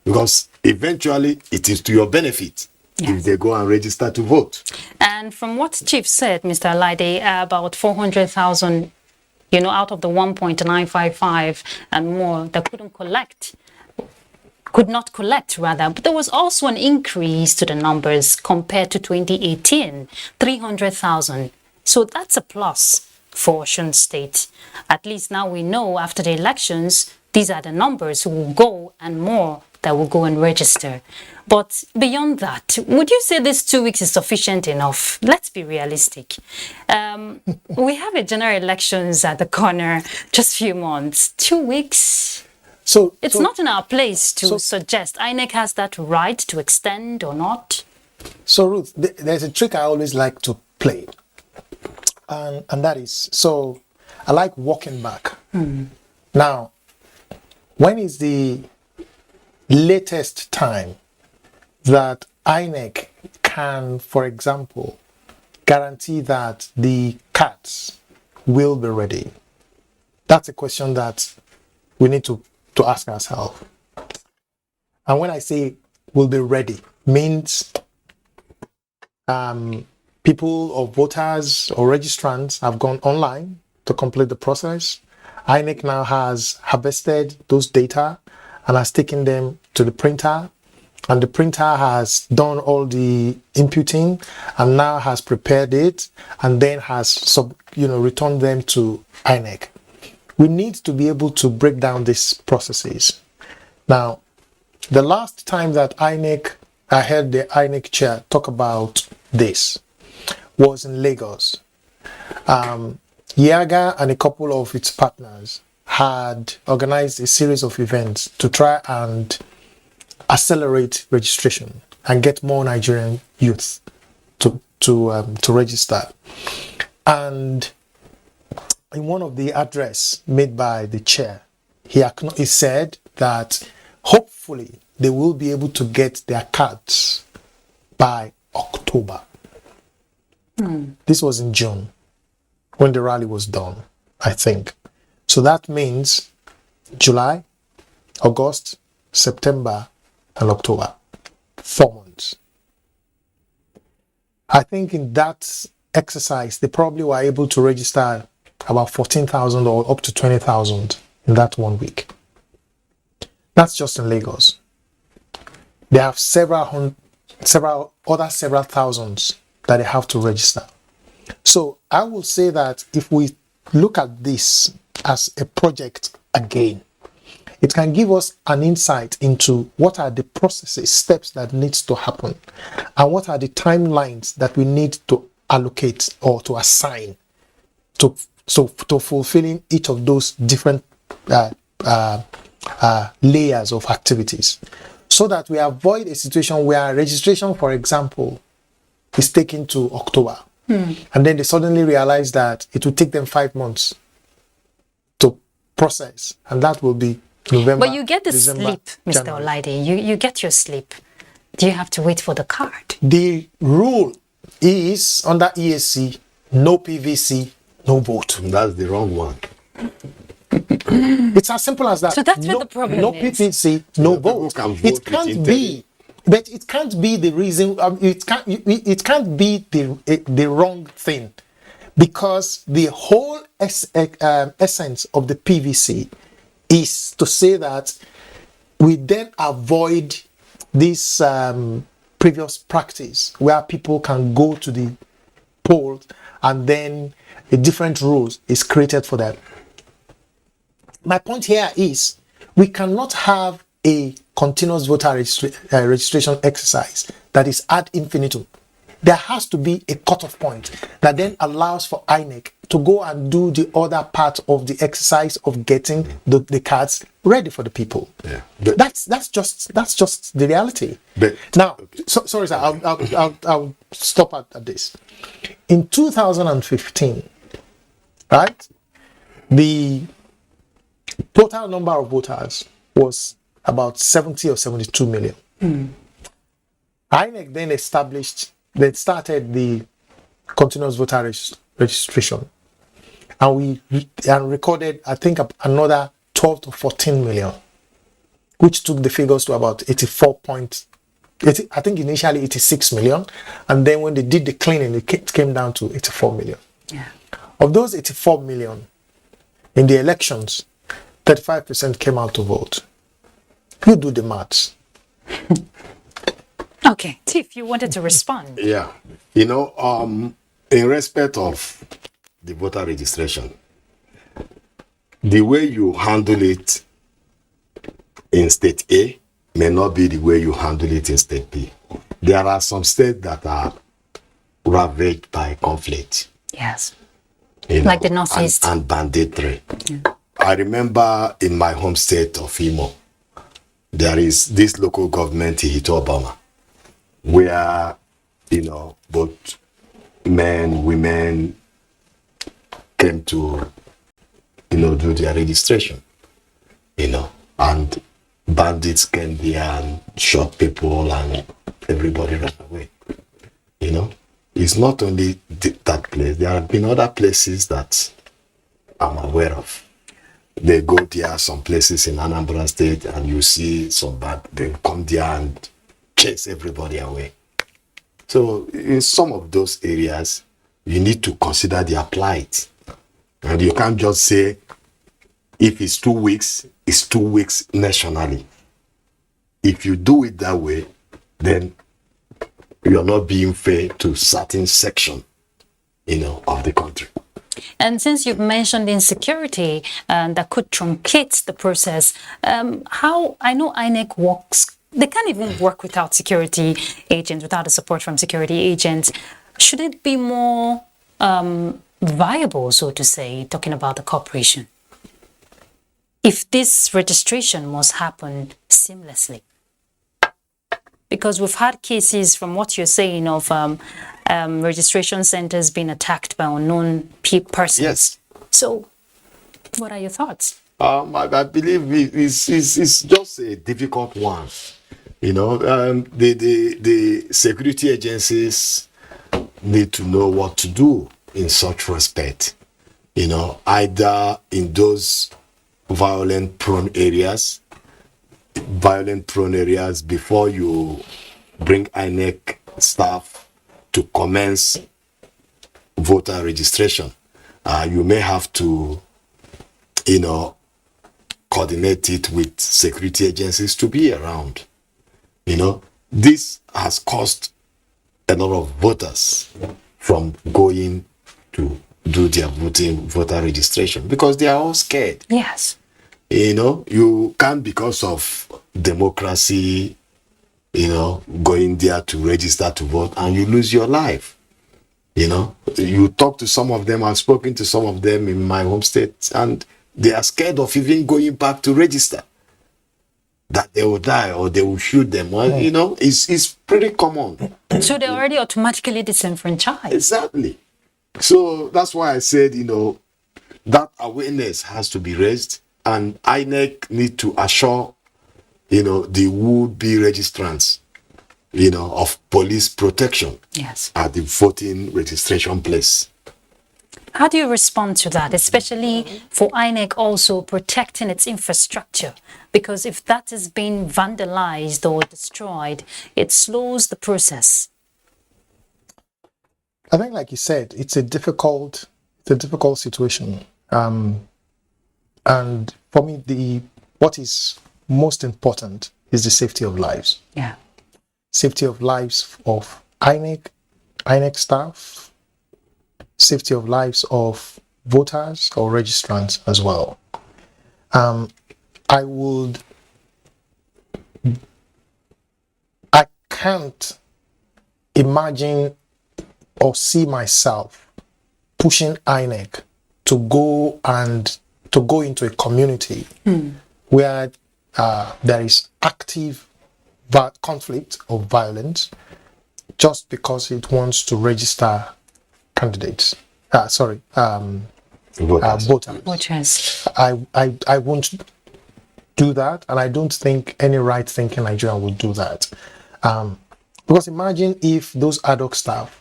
because eventually it is to your benefit if they go and register to vote. And from what Chief said, Mr. Alaide, about 400,000, out of the 1.955 and more that could not collect rather. But there was also an increase to the numbers compared to 2018, 300,000. So that's a plus for Osun State. At least now we know after the elections, these are the numbers who will go and more that will go and register. But beyond that, would you say this 2 weeks is sufficient enough? Let's be realistic. We have a general elections at the corner, just few months. 2 weeks? So it's not in our place to suggest INEC has that right to extend or not. So Ruth, there's a trick I always like to play. And that is, so I like walking back. Now, when is the latest time that INEC can, for example, guarantee that the cards will be ready? That's a question that we need to ask ourselves. And when I say will be ready, means people or voters or registrants have gone online to complete the process. INEC now has harvested those data and has taken them to the printer, and the printer has done all the imputing and now has prepared it and then has returned them to INEC. We need to be able to break down these processes. Now, the last time that I heard the INEC chair talk about this was in Lagos. Yaga and a couple of its partners had organized a series of events to try and accelerate registration and get more Nigerian youth to register. And in one of the address made by the chair, he said that hopefully they will be able to get their cards by October. This was in June when the rally was done, I think. So that means July, August, September, and October. 4 months. I think in that exercise, they probably were able to register about 14,000 or up to 20,000 in that 1 week. That's just in Lagos. They have several thousands that they have to register. So I will say that if we look at this as a project again, it can give us an insight into what are the processes, steps that needs to happen, and what are the timelines that we need to allocate or to assign to fulfilling each of those different layers of activities, so that we avoid a situation where registration, for example, is taken to October, and then they suddenly realize that it will take them 5 months to process, and that will be November. But you get the December, sleep, Mr. January. Olaide. You get your sleep. Do you have to wait for the card? The rule is under ESC, no PVC, no vote. That's the wrong one. It's as simple as that. So that's where the problem no is. PVC, no vote. It can't be, but it can't be the reason. It can't be the wrong thing, because the whole essence of the PVC is to say that we then avoid this previous practice where people can go to the polls and then a different rules is created for them. My point here is we cannot have a continuous voter registration exercise that is ad infinitum. There has to be a cutoff point that then allows for INEC to go and do the other part of the exercise of getting the cards ready for the people. Yeah, that's just the reality. But now, sorry, sir, I'll stop at this. In 2015, right, the total number of voters was about 70 or 72 million. INEC then started the continuous voter registration, and we recorded, I think, another 12 to 14 million, which took the figures to about 84.80. I think initially 86 million, and then when they did the cleaning, it came down to 84 million. Yeah. Of those 84 million, in the elections, 35% came out to vote. You do the maths. Okay, Tiff, you wanted to respond. Yeah, in respect of the voter registration, the way you handle it in state A may not be the way you handle it in state B. There are some states that are ravaged by conflict. Yes. Like the Northeast. And banditry. Yeah. I remember in my home state of Imo, there is this local government in Obama, where, both men, women came to, do their registration, and bandits came there and shot people and everybody ran away, It's not only that place. There have been other places that I'm aware of. They go there, some places in Anambra State, and you see some bad, they come there and chase everybody away. So in some of those areas, you need to consider their plight. And you can't just say, if it's 2 weeks, it's 2 weeks nationally. If you do it that way, then you're not being fair to certain section, of the country. And since you've mentioned insecurity that could truncate the process, how I know INEC works, they can't even work without security agents, without the support from security agents. Should it be more viable, so to say, talking about the corporation, if this registration must happen seamlessly? Because we've had cases, from what you're saying, of registration centers being attacked by unknown persons. Yes. So, what are your thoughts? I believe it's just a difficult one. The security agencies need to know what to do in such respect. Either in those violent prone areas before you bring INEC staff to commence voter registration. You may have to, you know, coordinate it with security agencies to be around. You know, this has caused a lot of voters from going to do their voter registration because they are all scared. Yes. You know, you can't, because of democracy, you know, going there to register to vote and you lose your life. You know, you talk to some of them, I've spoken to some of them in my home state, and they are scared of even going back to register, that they will die or they will shoot them. Well, you know, it's pretty common. So they're already automatically disenfranchised. Exactly. So that's why I said, you know, that awareness has to be raised, and INEC need to assure, you know, the would-be registrants, you know, of police protection. Yes. At the voting registration place. How do you respond to that, especially for INEC also protecting its infrastructure? Because if that is being vandalized or destroyed, it slows the process. I think, like you said, it's a difficult situation. And for me, what is most important is the safety of lives. Yeah. Safety of lives of INEC staff, safety of lives of voters or registrants as well. I can't imagine or see myself pushing INEC to go into a community where there is active conflict or violence just because it wants to register candidates. Voters. I won't do that, and I don't think any right-thinking Nigerian would do that. Because imagine if those ad hoc staff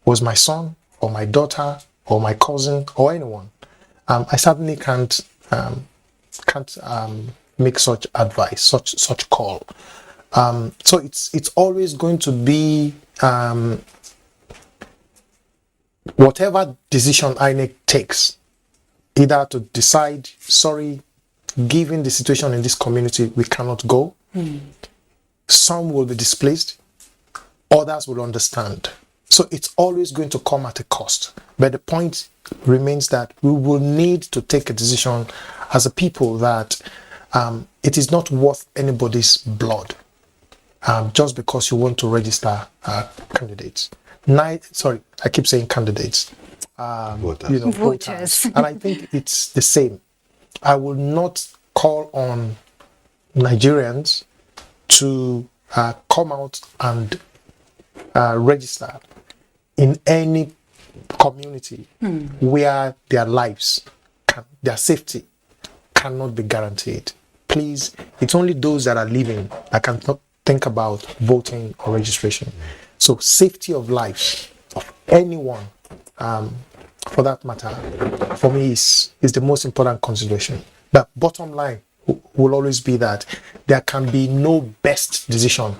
was my son or my daughter or my cousin or anyone. I certainly can't make such advice, such call. So it's always going to be whatever decision INEC takes, either to decide, sorry, given the situation in this community, we cannot go. Some will be displaced, others will understand. So it's always going to come at a cost. But the point remains that we will need to take a decision as a people that it is not worth anybody's blood just because you want to register candidates. I keep saying candidates. Voters. And I think it's the same. I will not call on Nigerians to come out and register in any community where their lives, their safety cannot be guaranteed. Please, it's only those that are living that can think about voting or registration. So safety of life of anyone, for that matter, for me is the most important consideration. But bottom line will always be that there can be no best decision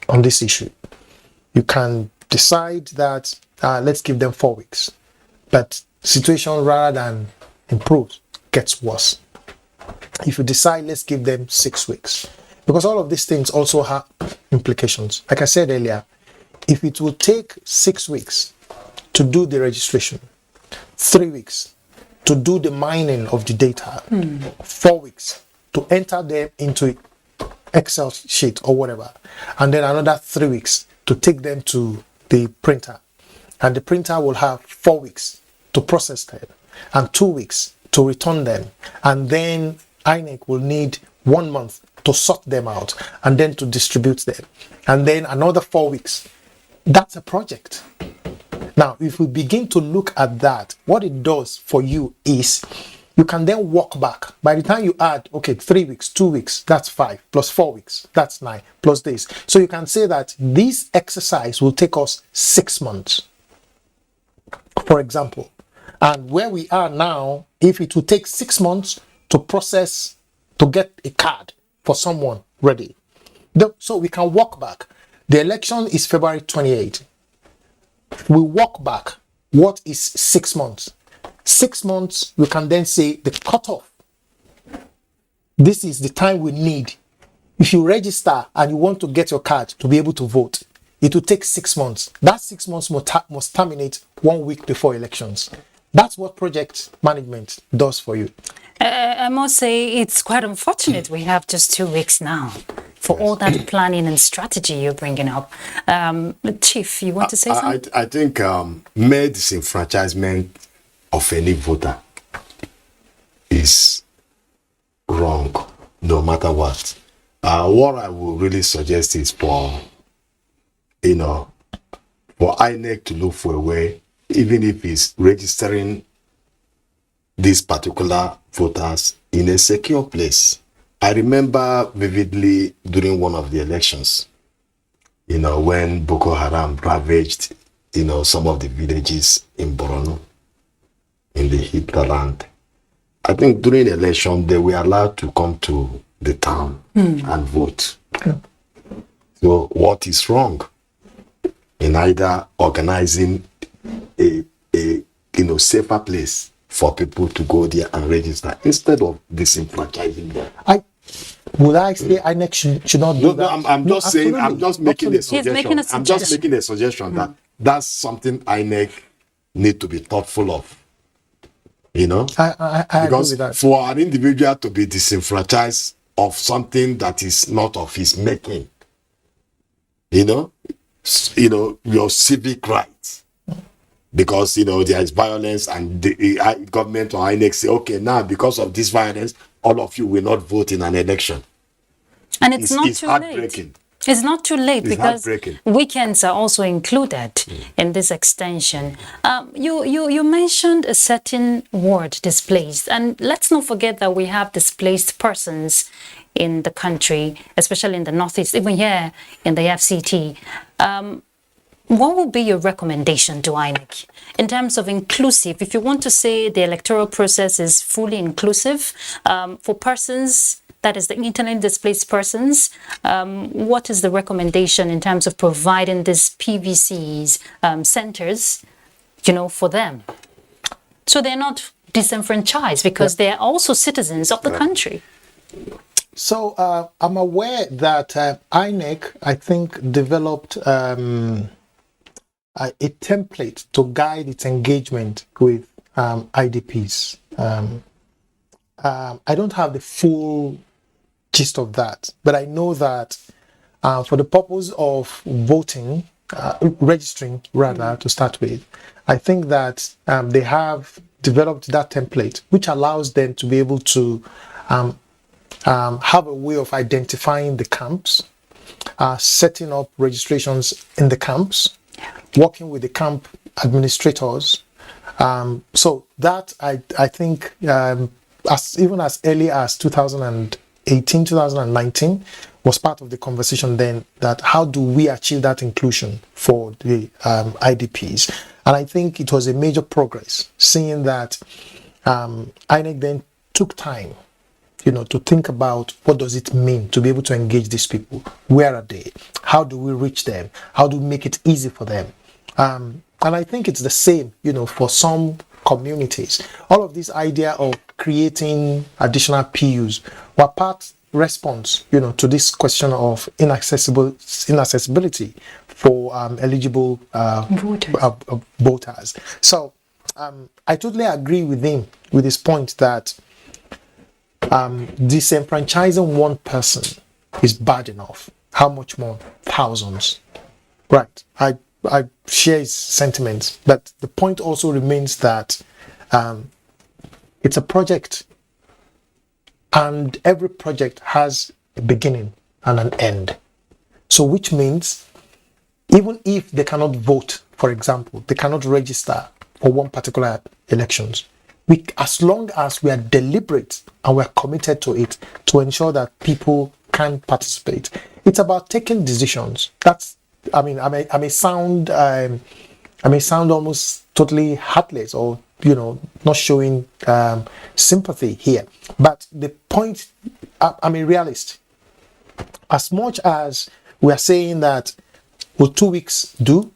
on this issue. You can decide that let's give them 4 weeks, but situation rather than improve gets worse. If you decide let's give them 6 weeks, because all of these things also have implications. Like I said earlier, if it will take 6 weeks to do the registration, 3 weeks to do the mining of the data, 4 weeks to enter them into Excel sheet or whatever, and then another 3 weeks to take them to the printer, and the printer will have 4 weeks to process them and 2 weeks to return them, and then INEC will need 1 month to sort them out and then to distribute them, and then another 4 weeks. That's a project. Now, if we begin to look at that, what it does for you is you can then walk back. By the time you add, 3 weeks, 2 weeks, that's 5, plus 4 weeks, that's 9, plus this. So you can say that this exercise will take us 6 months, for example. And where we are now, if it will take 6 months to process, to get a card for someone ready. So we can walk back. The election is February 28. We walk back what is 6 months? 6 months, we can then say the cutoff. This is the time we need. If you register and you want to get your card to be able to vote, it will take 6 months. That 6 months must terminate 1 week before elections. That's what project management does for you. I must say it's quite unfortunate we have just 2 weeks now for all that planning and strategy you're bringing up. Chief, you want to say something? I think mere disenfranchisement of any voter is wrong, no matter what. What I would really suggest is for INEC to look for a way, even if it's registering these particular voters in a secure place. I remember vividly during one of the elections, when Boko Haram ravaged, some of the villages in Borno, in the hinterland. I think during the election, they were allowed to come to the town and vote. Yeah. So what is wrong in either organizing a safer place for people to go there and register instead of disenfranchising them? Would I say INEC should not do that? I'm just saying, I'm just making a suggestion. Making a I'm just making a suggestion that that's something INEC need to be thoughtful of. I agree Because with that. for an individual to be disenfranchised of something that is not of his making, your civic rights, because there is violence and the government or INEC say, okay, now because of this violence, all of you will not vote in an election. And it's not too heartbreaking. late. It's not too late It's because heartbreaking. weekends are also included in this extension. You mentioned a certain word, displaced, and let's not forget that we have displaced persons in the country, especially in the Northeast, even here in the FCT. What would be your recommendation to INEC in terms of inclusive? If you want to say the electoral process is fully inclusive for persons, that is the internally displaced persons, what is the recommendation in terms of providing these PVCs centers, for them? So they're not disenfranchised because they're also citizens of the country. So I'm aware that INEC, I think, developed a template to guide its engagement with IDPs. I don't have the full gist of that, but I know that for the purpose of voting, registering rather to start with, I think that they have developed that template, which allows them to be able to have a way of identifying the camps, setting up registrations in the camps, working with the camp administrators. So that I think even as early as 2018, 2019 was part of the conversation then, that how do we achieve that inclusion for the IDPs? And I think it was a major progress, seeing that INEC then took time to think about what does it mean to be able to engage these people. Where are they? How do we reach them? How do we make it easy for them? And I think it's the same, for some communities. All of this idea of creating additional PUs were part response, to this question of inaccessibility for eligible voters. So I totally agree with him with his point that disenfranchising one person is bad enough. How much more thousands? Right. I share his sentiments, but the point also remains that it's a project, and every project has a beginning and an end. So which means even if they cannot vote, for example, they cannot register for one particular elections, as long as we are deliberate and we are committed to it to ensure that people can participate, it's about taking decisions. I may sound almost totally heartless or not showing sympathy here, but the point, I'm a realist. As much as we are saying that will 2 weeks do,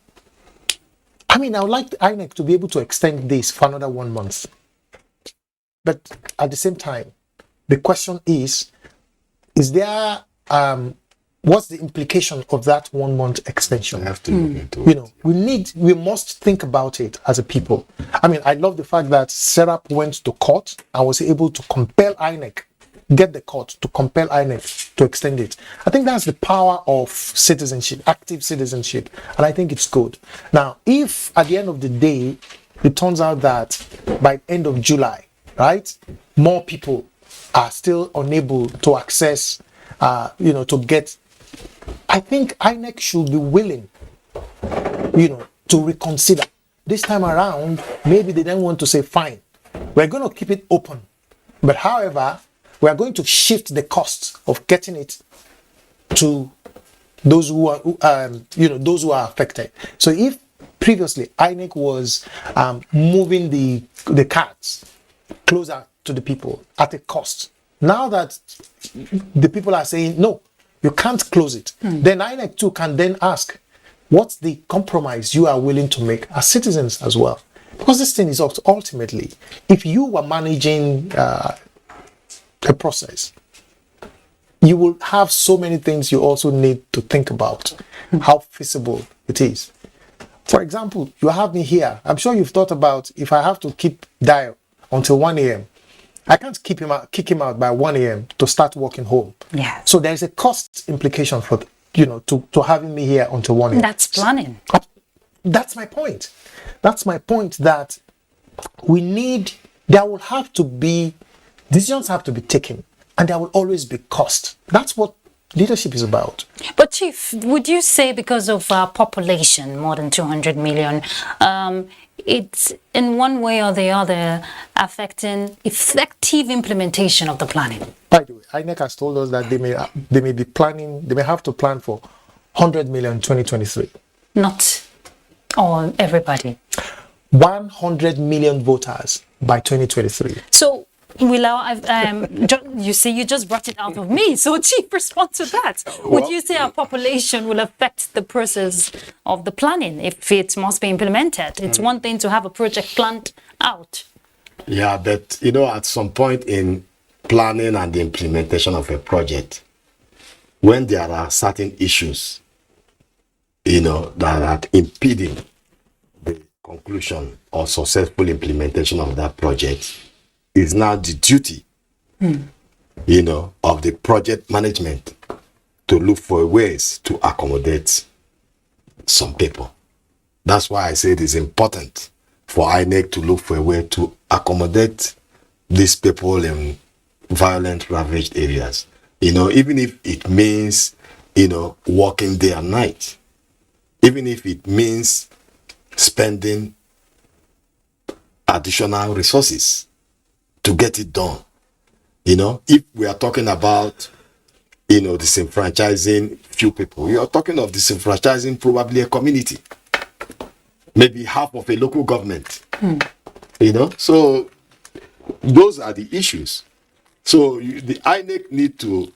I mean, I would like INEC to be able to extend this for another 1 month. But at the same time, the question is there, what's the implication of that 1 month extension? We have to look into it. We must think about it as a people. I mean, I love the fact that Serap went to court and was able to compel INEC, get the court to compel INEC to extend it. I think that's the power of citizenship, active citizenship, and I think it's good. Now, if at the end of the day, it turns out that by end of July, right, more people are still unable to access, to get, I think INEC should be willing, to reconsider. This time around, maybe they then want to say, fine, we're going to keep it open. But however, we are going to shift the cost of getting it to those who are, those who are affected. So if previously INEC was moving the cards closer to the people at a cost, now that the people are saying, no, you can't close it, then INEC too can then ask, what's the compromise you are willing to make as citizens as well? Because this thing is ultimately, if you were managing a process, you will have so many things you also need to think about, how feasible it is. For example, you have me here. I'm sure you've thought about, if I have to keep Dio until 1 a.m., I can't kick him out by 1 a.m. to start walking home. Yeah. So there's a cost implication for, to having me here until 1 a.m. That's planning. That's my point. That's my point, that there will have to be, decisions have to be taken, and there will always be cost. That's what leadership is about. But Chief, would you say because of our population, more than 200 million, it's in one way or the other affecting effective implementation of the planning? By the way, INEC has told us that they may be planning, they may have to plan for 100 million in 2023. Not all, everybody. 100 million voters by 2023. So, you see, you just brought it out of me. So, Chief, respond to that. Would you say our population will affect the process of the planning if it must be implemented? It's one thing to have a project planned out. Yeah, but at some point in planning and the implementation of a project, when there are certain issues, that are impeding the conclusion or successful implementation of that project, is now the duty, of the project management to look for ways to accommodate some people. That's why I say it is important for INEC to look for a way to accommodate these people in violent ravaged areas. Even if it means, working day and night, even if it means spending additional resources to get it done. If we are talking about, disenfranchising few people, you are talking of disenfranchising probably a community, maybe half of a local government. So those are the issues. So the INEC need to,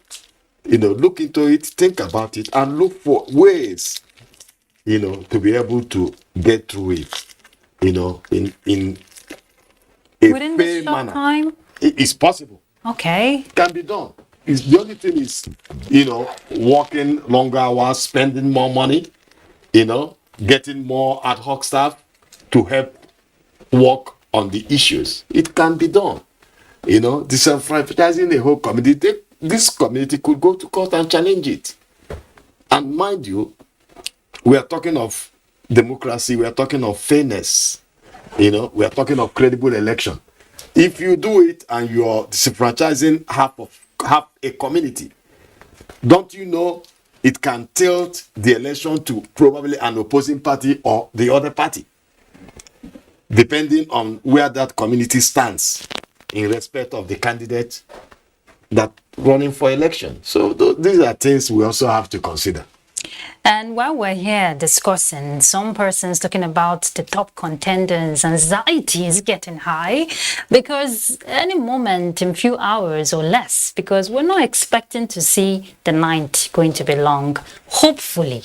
look into it, think about it, and look for ways, to be able to get through it, in a within fair the short manner. time? It's possible. Okay. Can be done. The only thing is, working longer hours, spending more money, getting more ad hoc staff to help work on the issues. It can be done. Disenfranchising the whole community, this community could go to court and challenge it. And mind you, we are talking of democracy, we are talking of fairness, we are talking of credible election. If you do it and you are disenfranchising half a community, don't you know it can tilt the election to probably an opposing party or the other party, depending on where that community stands in respect of the candidate that running for election. So these are things we also have to consider. And while we're here discussing, some persons talking about the top contenders, anxiety is getting high because any moment in few hours or less, because we're not expecting to see the night going to be long. Hopefully,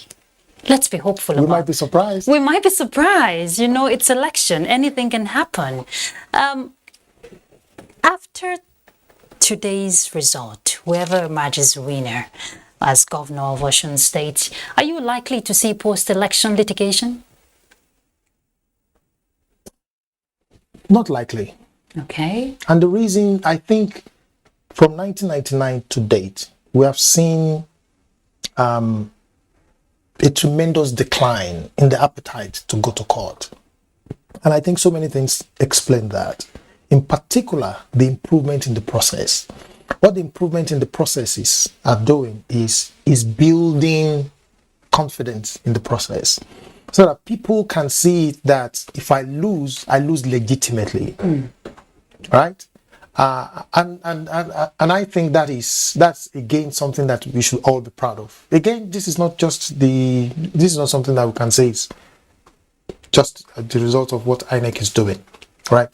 Let's be hopeful. We might be surprised. We might be surprised. You know, it's election. Anything can happen. After today's result, whoever emerges winner as governor of Osun State, are you likely to see post-election litigation? Not likely. Okay. And the reason, I think, from 1999 to date, we have seen a tremendous decline in the appetite to go to court. And I think so many things explain that. In particular, the improvement in the process. What the improvement in the processes are doing is building confidence in the process, so that people can see that if I lose legitimately, right? And I think that's again something that we should all be proud of. Again, this is not something that we can say is just the result of what INEC is doing, right?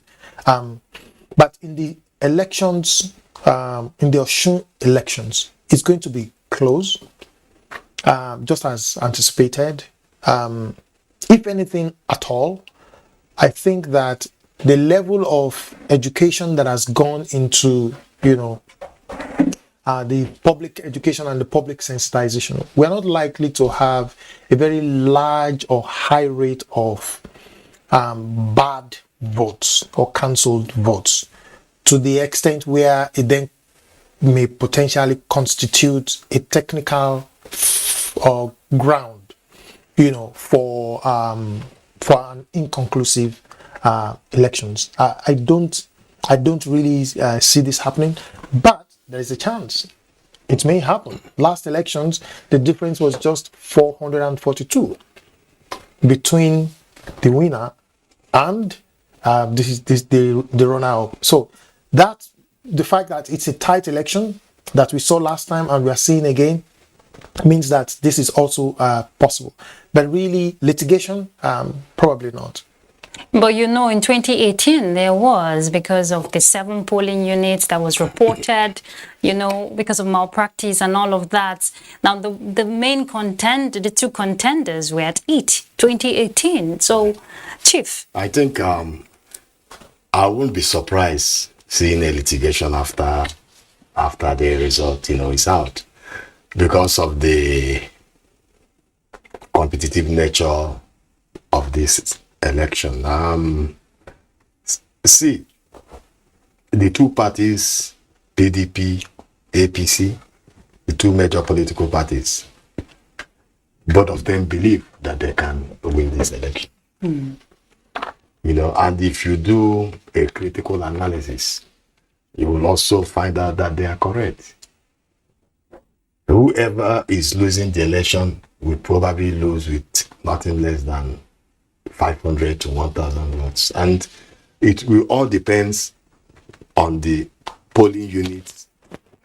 But in the elections, in the Osun elections, it's going to be close, just as anticipated. If anything at all, I think that the level of education that has gone into, the public education and the public sensitization, we're not likely to have a very large or high rate of bad votes or cancelled votes, to the extent where it then may potentially constitute a technical ground, for an inconclusive elections. I don't really see this happening, but there is a chance it may happen. Last elections, the difference was just 442 between the winner and the runner-up. So that the fact that it's a tight election that we saw last time and we are seeing again means that this is also possible. But really, litigation, probably not. But in 2018, there was, because of the 7 polling units that was reported, because of malpractice and all of that. Now, the two contenders were at 2018. So, Chief. I think I wouldn't be surprised seeing a litigation after the result, is out, because of the competitive nature of this election. See, the two parties, PDP, APC, the two major political parties, both of them believe that they can win this election. And if you do a critical analysis, you will also find out that they are correct. Whoever is losing the election will probably lose with nothing less than 500 to 1,000 votes. And it will all depend on the polling unit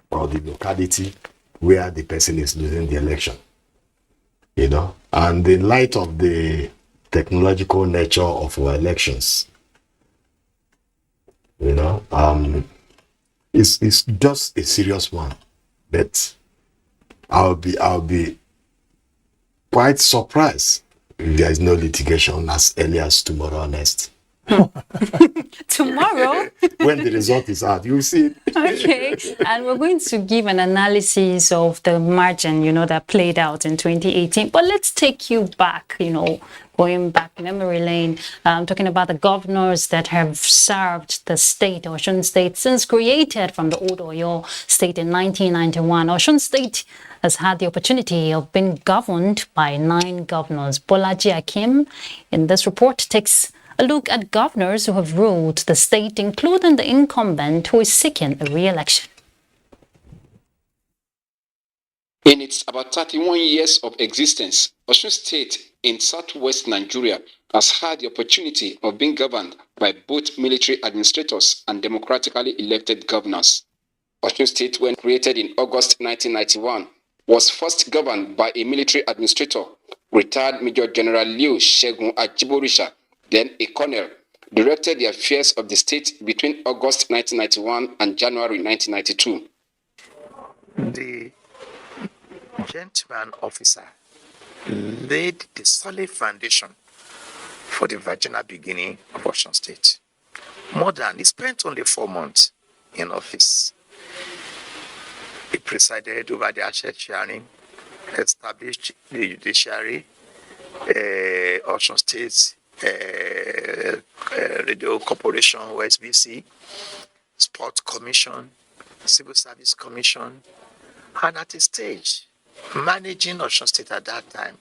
or the locality where the person is losing the election. And in light of the technological nature of our elections, it's just a serious one. But I'll be quite surprised if there is no litigation as early as tomorrow or next. Tomorrow? When the result is out, you'll see it. Okay, and we're going to give an analysis of the margin, that played out in 2018. But let's take you back, going back memory lane, talking about the governors that have served the state, Osun State, since created from the old Oyo State in 1991. Osun State has had the opportunity of being governed by 9 governors. Bolaji Akim, in this report, takes a look at governors who have ruled the state, including the incumbent who is seeking a re-election. In its about 31 years of existence, Osun State in southwest Nigeria has had the opportunity of being governed by both military administrators and democratically elected governors. Osun State, when created in August 1991, was first governed by a military administrator, retired Major General Liu Shegun Ajiborisha, then a colonel, directed the affairs of the state between August 1991 and January 1992. The gentleman officer laid the solid foundation for the virginal beginning of Osun State. He spent only 4 months in office. He presided over the asset sharing, established the judiciary, Osun State Radio Corporation, OSBC, Sports Commission, Civil Service Commission, and at a stage, managing Osun State at that time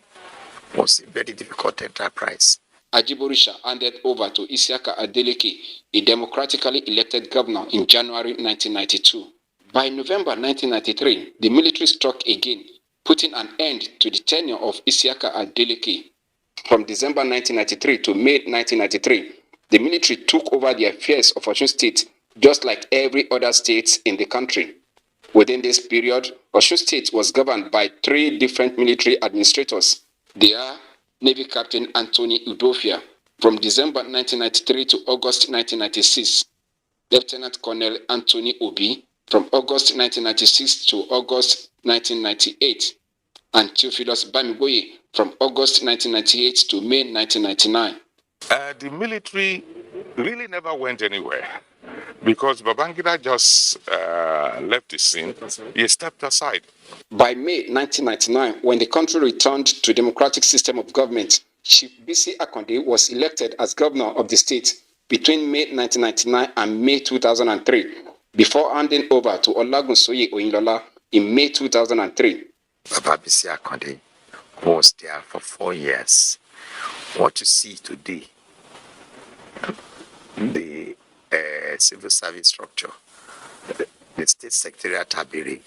was a very difficult enterprise. Ajiborisha handed over to Isiaka Adeleke, a democratically elected governor, in January 1992. By November 1993, the military struck again, putting an end to the tenure of Isiaka Adeleke. From December 1993 to May 1993, the military took over the affairs of Osun State, just like every other state in the country. Within this period, Osun State was governed by 3 different military administrators. They are Navy Captain Anthony Udofia from December 1993 to August 1996, Lieutenant Colonel Anthony Obi from August 1996 to August 1998, and Theophilus Bamiboye from August 1998 to May 1999. The military really never went anywhere because Babangida just left the scene. He stepped aside. By May 1999, when the country returned to a democratic system of government, Chief Bisi Akande was elected as governor of the state between May 1999 and May 2003, before handing over to Olagunsoye Oyinlola in May 2003. Baba Bisi Akande was there for 4 years. What you see today, the civil service structure, the state secretariat Tabiri,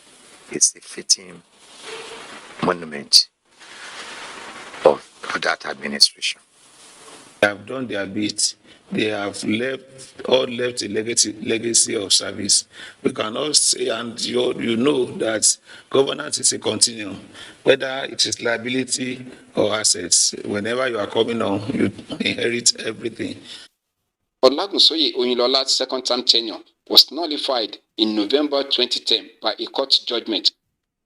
is a fitting monument of that administration. They have done their bit. They have left a legacy of service. We cannot say, and you know that governance is a continuum, whether it is liability or assets. Whenever you are coming on, you inherit everything. Olagunsoye Oyinlola's second-term tenure was nullified in November 2010 by a court judgment,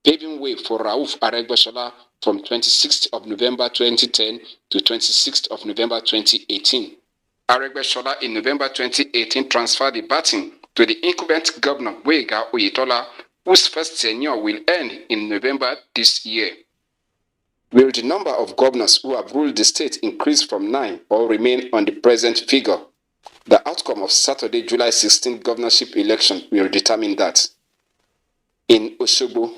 paving way for Rauf Aregbesola from 26th of November 2010 to 26th of November 2018. Aregbesola in November 2018 transferred the baton to the incumbent governor Wega Oyetola, whose first tenure will end in November this year. Will the number of governors who have ruled the state increase from 9 or remain on the present figure? The outcome of Saturday, July 16 governorship election will determine that. In Osogbo,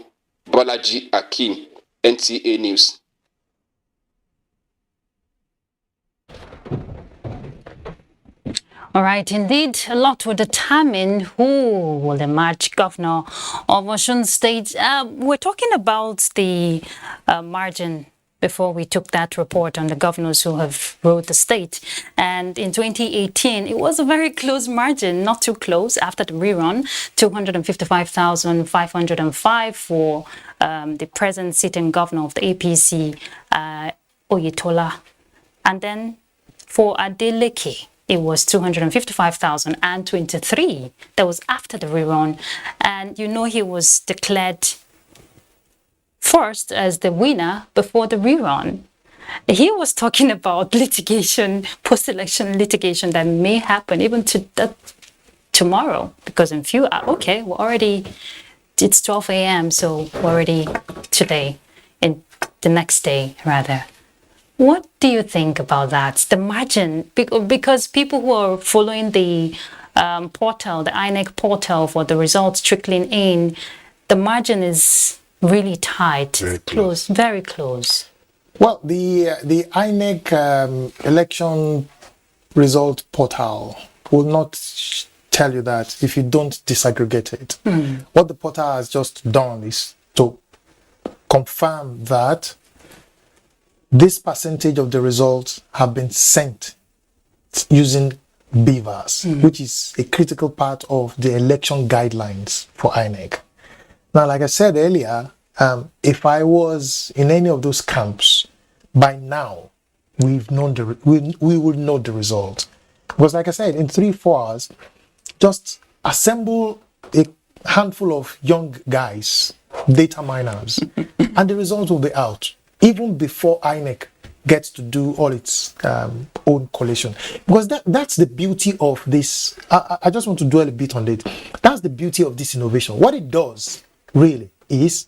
Bolaji Akim, NTA News. All right, indeed, a lot will determine who will emerge governor of Osun State. We're talking about the margin before we took that report on the governors who have ruled the state. And in 2018, it was a very close margin, not too close after the rerun, 255,505 for the present sitting governor of the APC, Oyetola. And then for Adeleke, it was 255,023. That was after the rerun. And you know he was declared first as the winner before the rerun. He was talking about litigation, post-election litigation that may happen even tomorrow, because in few hours, okay, we're already, it's 12 a.m., so we're already today, in the next day rather. What do you think about that? The margin, because people who are following the portal, the INEC portal for the results trickling in, the margin is really tight, very close. Well, the INEC election result portal will not tell you that if you don't disaggregate it. What the portal has just done is to confirm that this percentage of the results have been sent using BVAS, which is a critical part of the election guidelines for INEC. Now, like I said earlier, if I was in any of those camps, by now, we would know the result. Because like I said, in 3-4 hours, just assemble a handful of young guys, data miners, and the results will be out. even before INEC gets to do all its own collation. Because that's the beauty of this. I just want to dwell a bit on it. That's the beauty of this innovation. What it does, really, is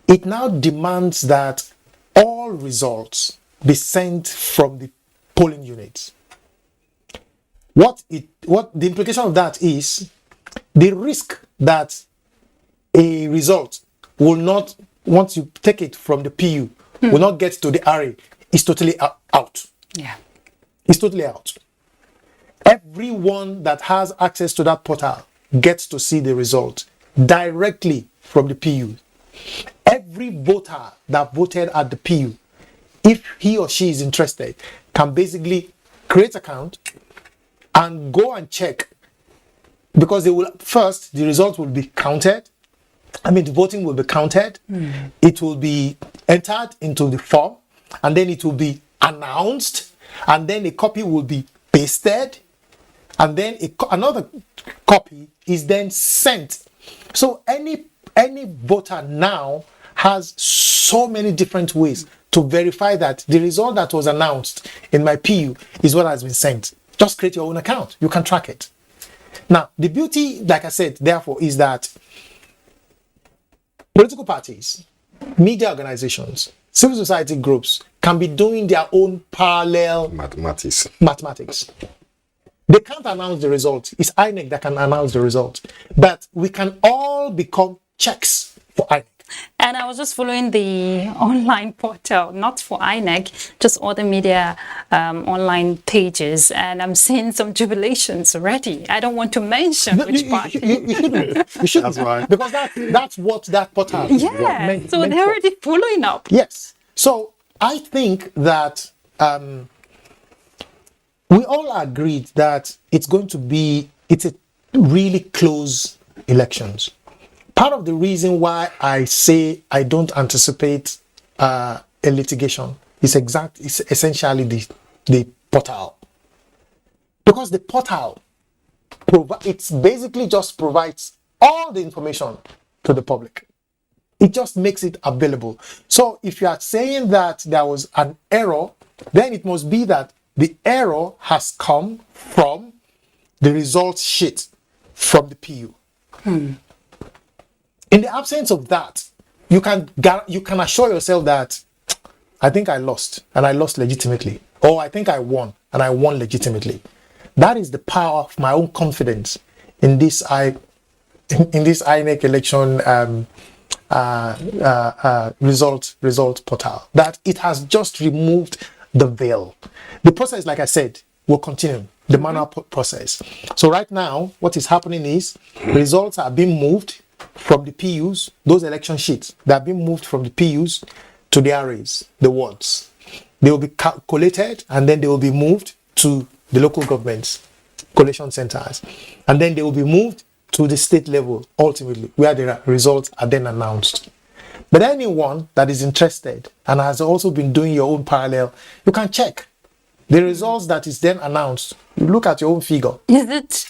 it now demands that all results be sent from the polling units. What the implication of that is, the risk that a result will not, once you take it from the PU, will not get to the RA is totally out. Yeah. It's totally out. Everyone that has access to that portal gets to see the result directly from the PU. Every voter that voted at the PU, if he or she is interested, can basically create an account and go and check, because they will first, the result will be counted. The voting will be counted. It will be entered into the form, and then it will be announced, and then a copy will be pasted, and then another copy is then sent. So any voter now has so many different ways to verify that the result that was announced in my PU is what has been sent. Just create your own account. You can track it. Now, the beauty, like I said, therefore, is that political parties, media organizations, civil society groups can be doing their own parallel mathematics. They can't announce the result. It's INEC that can announce the result. But we can all become checks for INEC. And I was just following the online portal, not for INEC, just other media online pages, and I'm seeing some jubilations already. I don't want to mention which party. You shouldn't. That's right. Because that's what that portal is. Yeah, so they're already following up. Yes. So I think that we all agreed that it's a really close elections. Part of the reason why I say I don't anticipate a litigation is essentially the portal. Because the portal, it basically just provides all the information to the public. It just makes it available. So if you are saying that there was an error, then it must be that the error has come from the results sheet from the PU. In the absence of that, you can assure yourself that I think I lost, and I lost legitimately, or I think I won, and I won legitimately. That is the power of my own confidence in this INEC election result portal. That it has just removed the veil. The process, like I said, will continue. The manual process. So right now, what is happening is results are being moved from the PUs, those election sheets, they are being moved from the PUs to the RAs, the wards. They will be collated, and then they will be moved to the local governments, collation centers. And then they will be moved to the state level, ultimately, where the results are then announced. But anyone that is interested and has also been doing your own parallel, you can check the results that is then announced. You look at your own figure. Is it?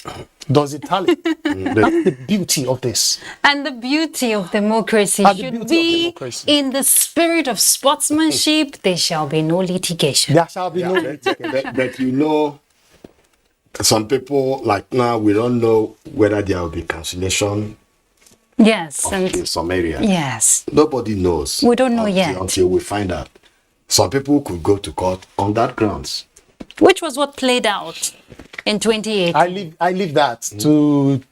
Does it tally? That's the beauty of this. And the beauty of democracy should be in the spirit of sportsmanship. There shall be no litigation. There shall be no litigation. But some people, like now, we don't know whether there will be cancellation. Yes. In some areas. Yes. Nobody knows. We don't know yet. Until we find out. Some people could go to court on that grounds. Which was what played out in 2018. I leave that to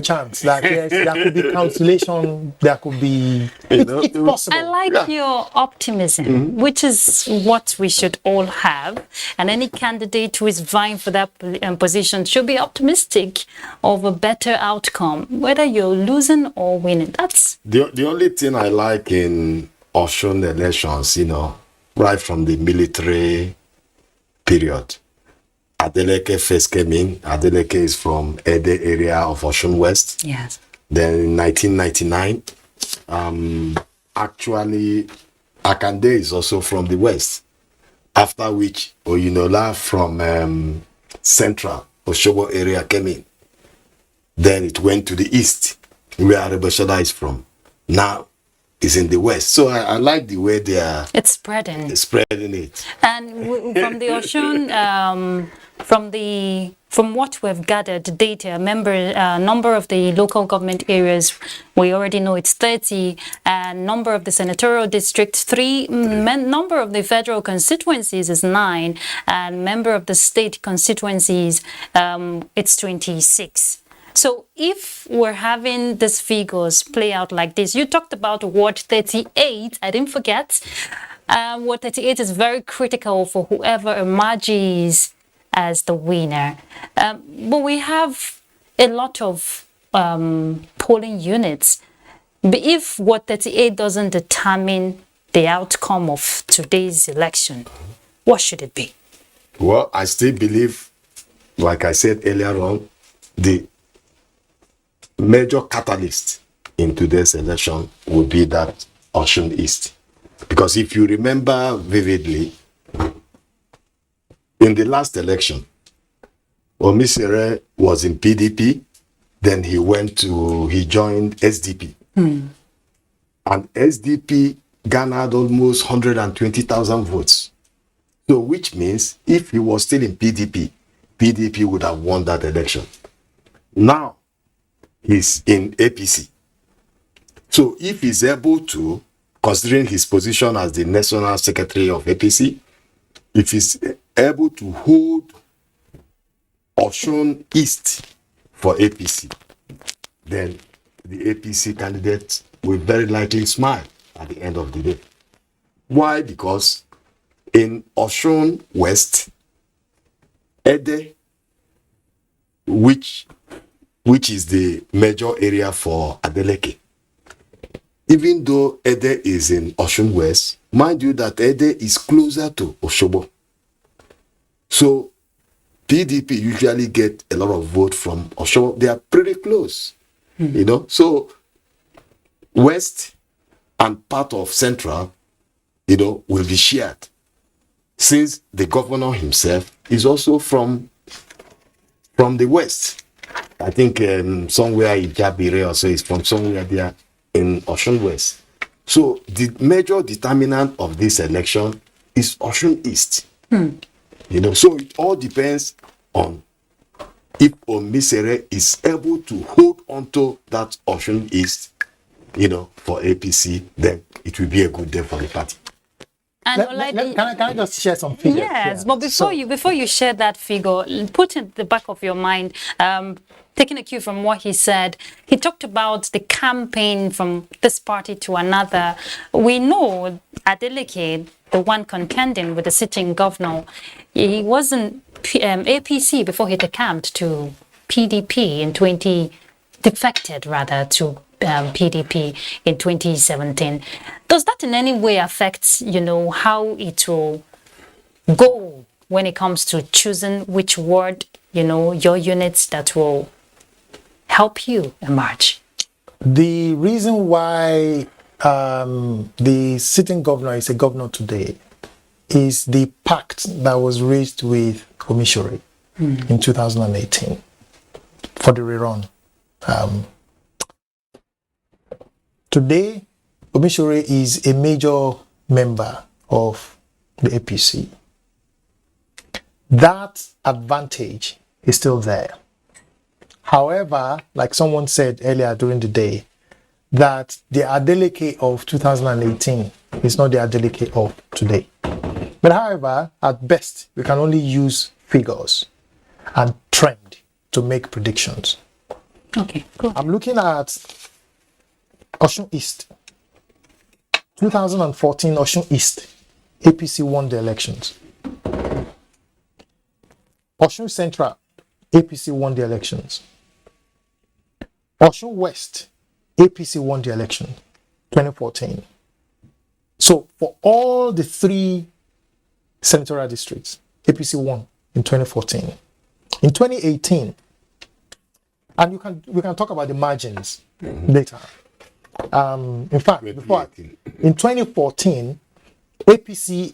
chance. That yes, there could be cancellation, there could be... It's possible. I like your optimism, which is what we should all have. And any candidate who is vying for that position should be optimistic of a better outcome, whether you're losing or winning. That's... The only thing I like in Osun elections, right from the military period, Adeleke first came in. Adeleke is from Ede area of Osun West. Yes. Then in 1999, actually, Akande is also from the West. After which, Oyinola from Central Oshobo area came in. Then it went to the East, where Arebashada is from. Now, is in the west. So I like the way they are It's spreading. spreading it. And from the Osun, from what we've gathered data, number of the local government areas, we already know it's 30, and number of the senatorial districts 3, number of the federal constituencies is 9, and member of the state constituencies it's 26. So if we're having these figures play out like this, you talked about Ward 38, I didn't forget. Ward 38 is very critical for whoever emerges as the winner. But we have a lot of polling units. But if Ward 38 doesn't determine the outcome of today's election, what should it be? Well, I still believe, like I said earlier on, the major catalyst in today's election would be that Osun East. Because if you remember vividly, in the last election, Omisere was in PDP, then he joined SDP. And SDP garnered almost 120,000 votes. So which means if he was still in PDP, PDP would have won that election. Now, he's in APC. So if he's able to, considering his position as the national secretary of APC, if he's able to hold Osun East for APC, then the APC candidate will very likely smile at the end of the day. Why? Because in Osun West, Ede, which is the major area for Adeleke. Even though Ede is in Osun West, mind you that Ede is closer to Osogbo. So PDP usually get a lot of votes from Osogbo. They are pretty close, you know. So West and part of Central, you know, will be shared. Since the governor himself is also from the West. I think somewhere in Jabire or so is from somewhere there in Osun West. So the major determinant of this election is Osun East. You know, so it all depends on if Omisere is able to hold onto that Osun East, you know, for APC, then it will be a good day for the party. And can I just share some figures? Yes, but before you share that figure, put in the back of your mind, taking a cue from what he said, he talked about the campaign from this party to another. We know Adeleke, the one contending with the sitting governor, he wasn't APC before he decamped to PDP defected rather to PDP in 2017. Does that in any way affect, you know, how it will go when it comes to choosing which ward, you know, your units that will help you emerge? The reason why the sitting governor is a governor today is the pact that was reached with Omisore in 2018 for the rerun. Today, Omisore is a major member of the APC. That advantage is still there. However, like someone said earlier during the day, that the Adeleke of 2018 is not the Adeleke of today. But however, at best, we can only use figures and trend to make predictions. Okay, cool. I'm looking at Osun East. 2014 Osun East, APC won the elections. Osun Central, APC won the elections. Osun West, APC won the election, 2014. So for all the 3 senatorial districts, APC won in 2014. In 2018, and we can talk about the margins later. In fact, in 2014, APC,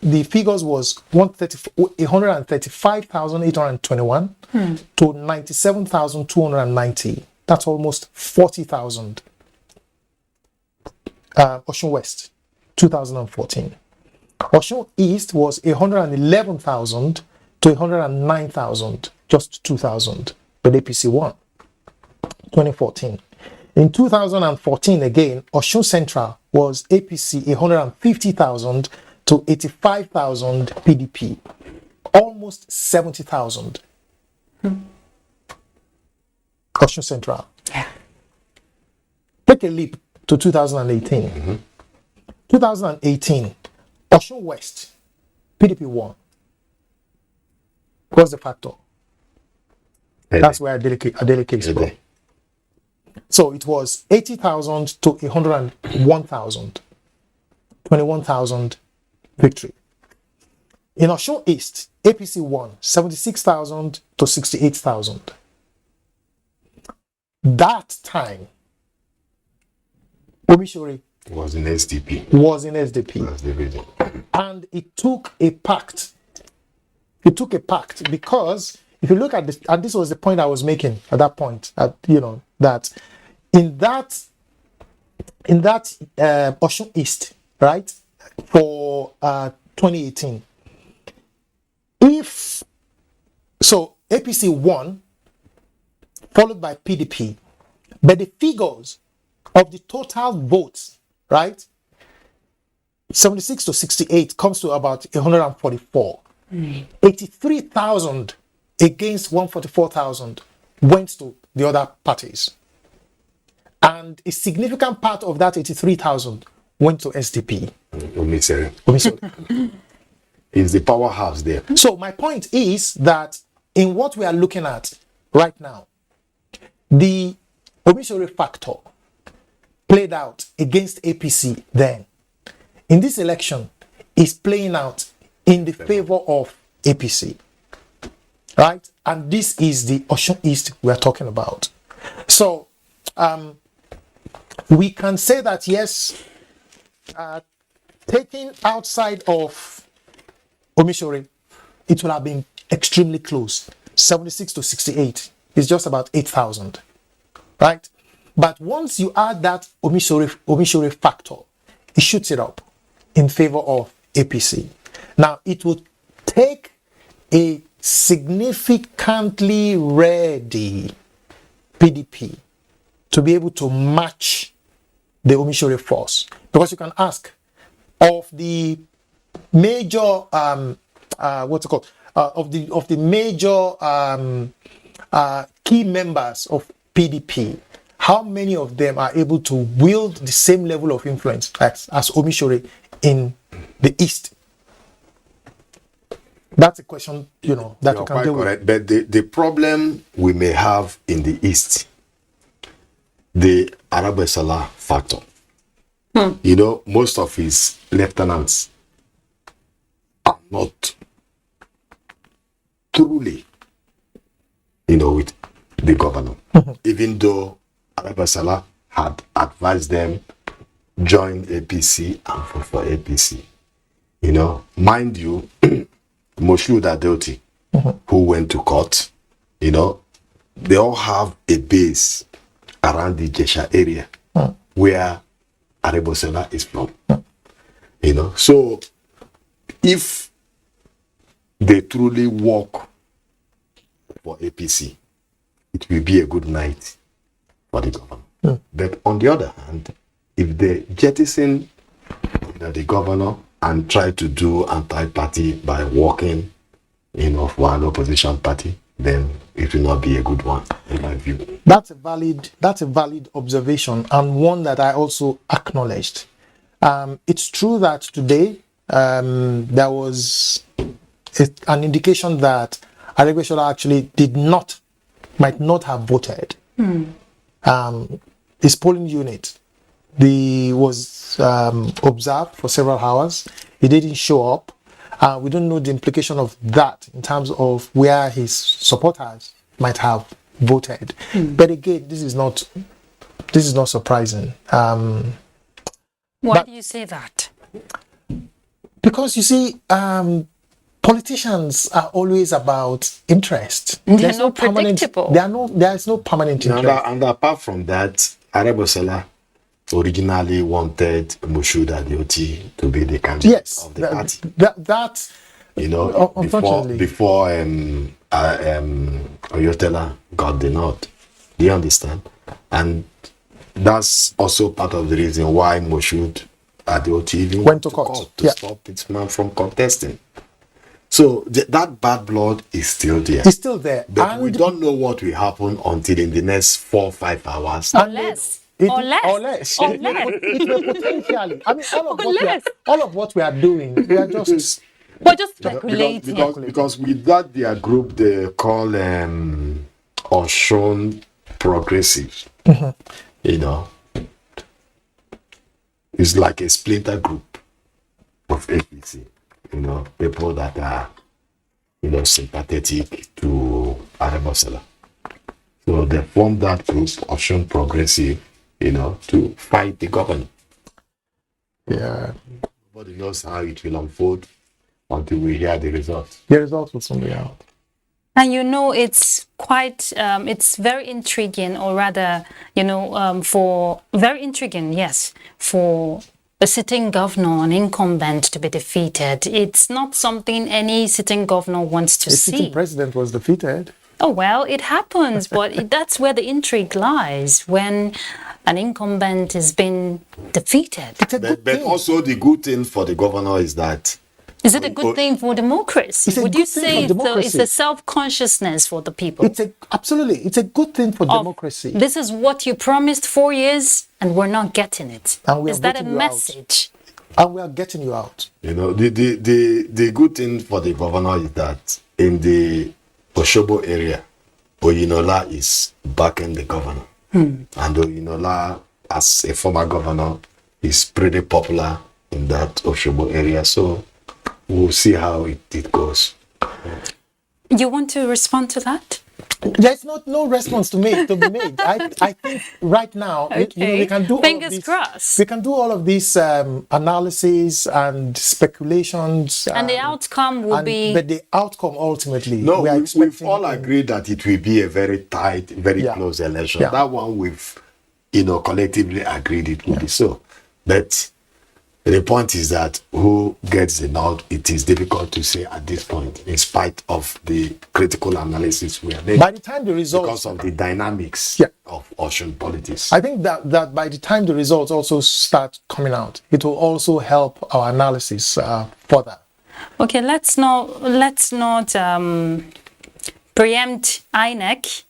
the figures was 135,821 to 97,290. That's almost 40,000 Osun West, 2014. Osun East was 111,000 to 109,000, just 2,000, but APC won, 2014. In 2014 again, Osun Central was APC 150,000 to 85,000 PDP, almost 70,000. Osun Central. Take a leap to 2018. 2018, Osun West, PDP won. What's the factor? That's where Adeleke is from. So it was 80,000 to 101,000, 21,000 victory. In Osun East, APC won 76,000 to 68,000. That time, Omishori was in SDP. And it took a pact. It took a pact because if you look at this, and this was the point I was making at that point, that in that Osun East, right, for 2018, if so, APC won, followed by PDP, but the figures of the total votes, right, 76 to 68 comes to about 144. 83,000 against 144,000 went to the other parties. And a significant part of that 83,000 went to SDP. Omisere. Is the powerhouse there? So my point is that in what we are looking at right now, the Omisore factor played out against APC then. In this election, is playing out in the favor of APC. Right? And this is the Osun East we are talking about. So, we can say that yes, taking outside of Omishore, it will have been extremely close. 76 to 68 is just about 8,000. Right? But once you add that Omishore factor, it shoots it up in favor of APC. Now, it would take a significantly ready PDP to be able to match the Omishore force. Because you can ask, of the major, of the major key members of PDP, how many of them are able to wield the same level of influence as Omishore in the East? That's a question, that you can deal with. But the problem we may have in the East, the Arabesala factor. Most of his lieutenants are not truly, with the governor. Even though Arabesala had advised them join APC and vote for APC. Mind you, Moshood Adeoti, who went to court, they all have a base around the Jesha area where Arabesala is from. So if they truly work for APC, it will be a good night for the governor. But on the other hand, if they jettison the governor and try to do anti-party by working, for an opposition party, then it will not be a good one, in my view. That's a valid observation, and one that I also acknowledged. It's true that today there was an indication that Aregbesola actually might not have voted. His polling unit, was observed for several hours. He didn't show up. We don't know the implication of that in terms of where his supporters might have voted. But again, this is not surprising. Why do you say that? Because you see, politicians are always about interest. They're not predictable. There is no permanent interest. And apart from that, Arabesala originally wanted Moshood Adeoti to be the candidate of the party. That you know, unfortunately, before Oyotela got the nod. Do you understand? And that's also part of the reason why Moshood Adeoti even went to court to stop its man from contesting. So that bad blood is still there. It's still there. But and we don't know what will happen until in the next 4 or 5 hours. Or less. Or less. It may potentially. I mean, all of what we are doing, we are just. We're just speculating. Because with that, their group they call Osun Progressive. You know, it's like a splinter group of APC. You know, people that are, you know, sympathetic to Arabasala. So they formed that group, Osun Progressive, you know, to fight the government. Yeah. Nobody knows how it will unfold until we hear the results. The results will soon be out. And you know, it's quite, it's very intriguing, or rather, you know, very intriguing, yes, for a sitting governor, an incumbent to be defeated. It's not something any sitting governor wants to see. The sitting president was defeated. Oh, well, it happens, but that's where the intrigue lies, when an incumbent has been defeated. But also the good thing for the governor is that is it a good thing for democracy? Would you say it's a self-consciousness for the people? Absolutely. It's a good thing for democracy. This is what you promised 4 years and we're not getting it. Is that a message? And we are getting you out. You know, the good thing for the governor is that in the Oshobo area, Oyinola is backing the governor. And Oyinola, as a former governor, is pretty popular in that Oshobo area. So we'll see how it goes. You want to respond to that? There's no response to be made. I think right now, you know, we can do fingers crossed. We can do all of these analyses and speculations, and the outcome will be. But the outcome ultimately, no, we've all agreed that it will be a very tight, very close election. Yeah. That one we've, you know, collectively agreed it will be so. But the point is that who gets the nod, it is difficult to say at this point, in spite of the critical analysis we are making. By the time the results... Because of the dynamics of Osun politics. I think that by the time the results also start coming out, it will also help our analysis further. Okay, let's not preempt INEC.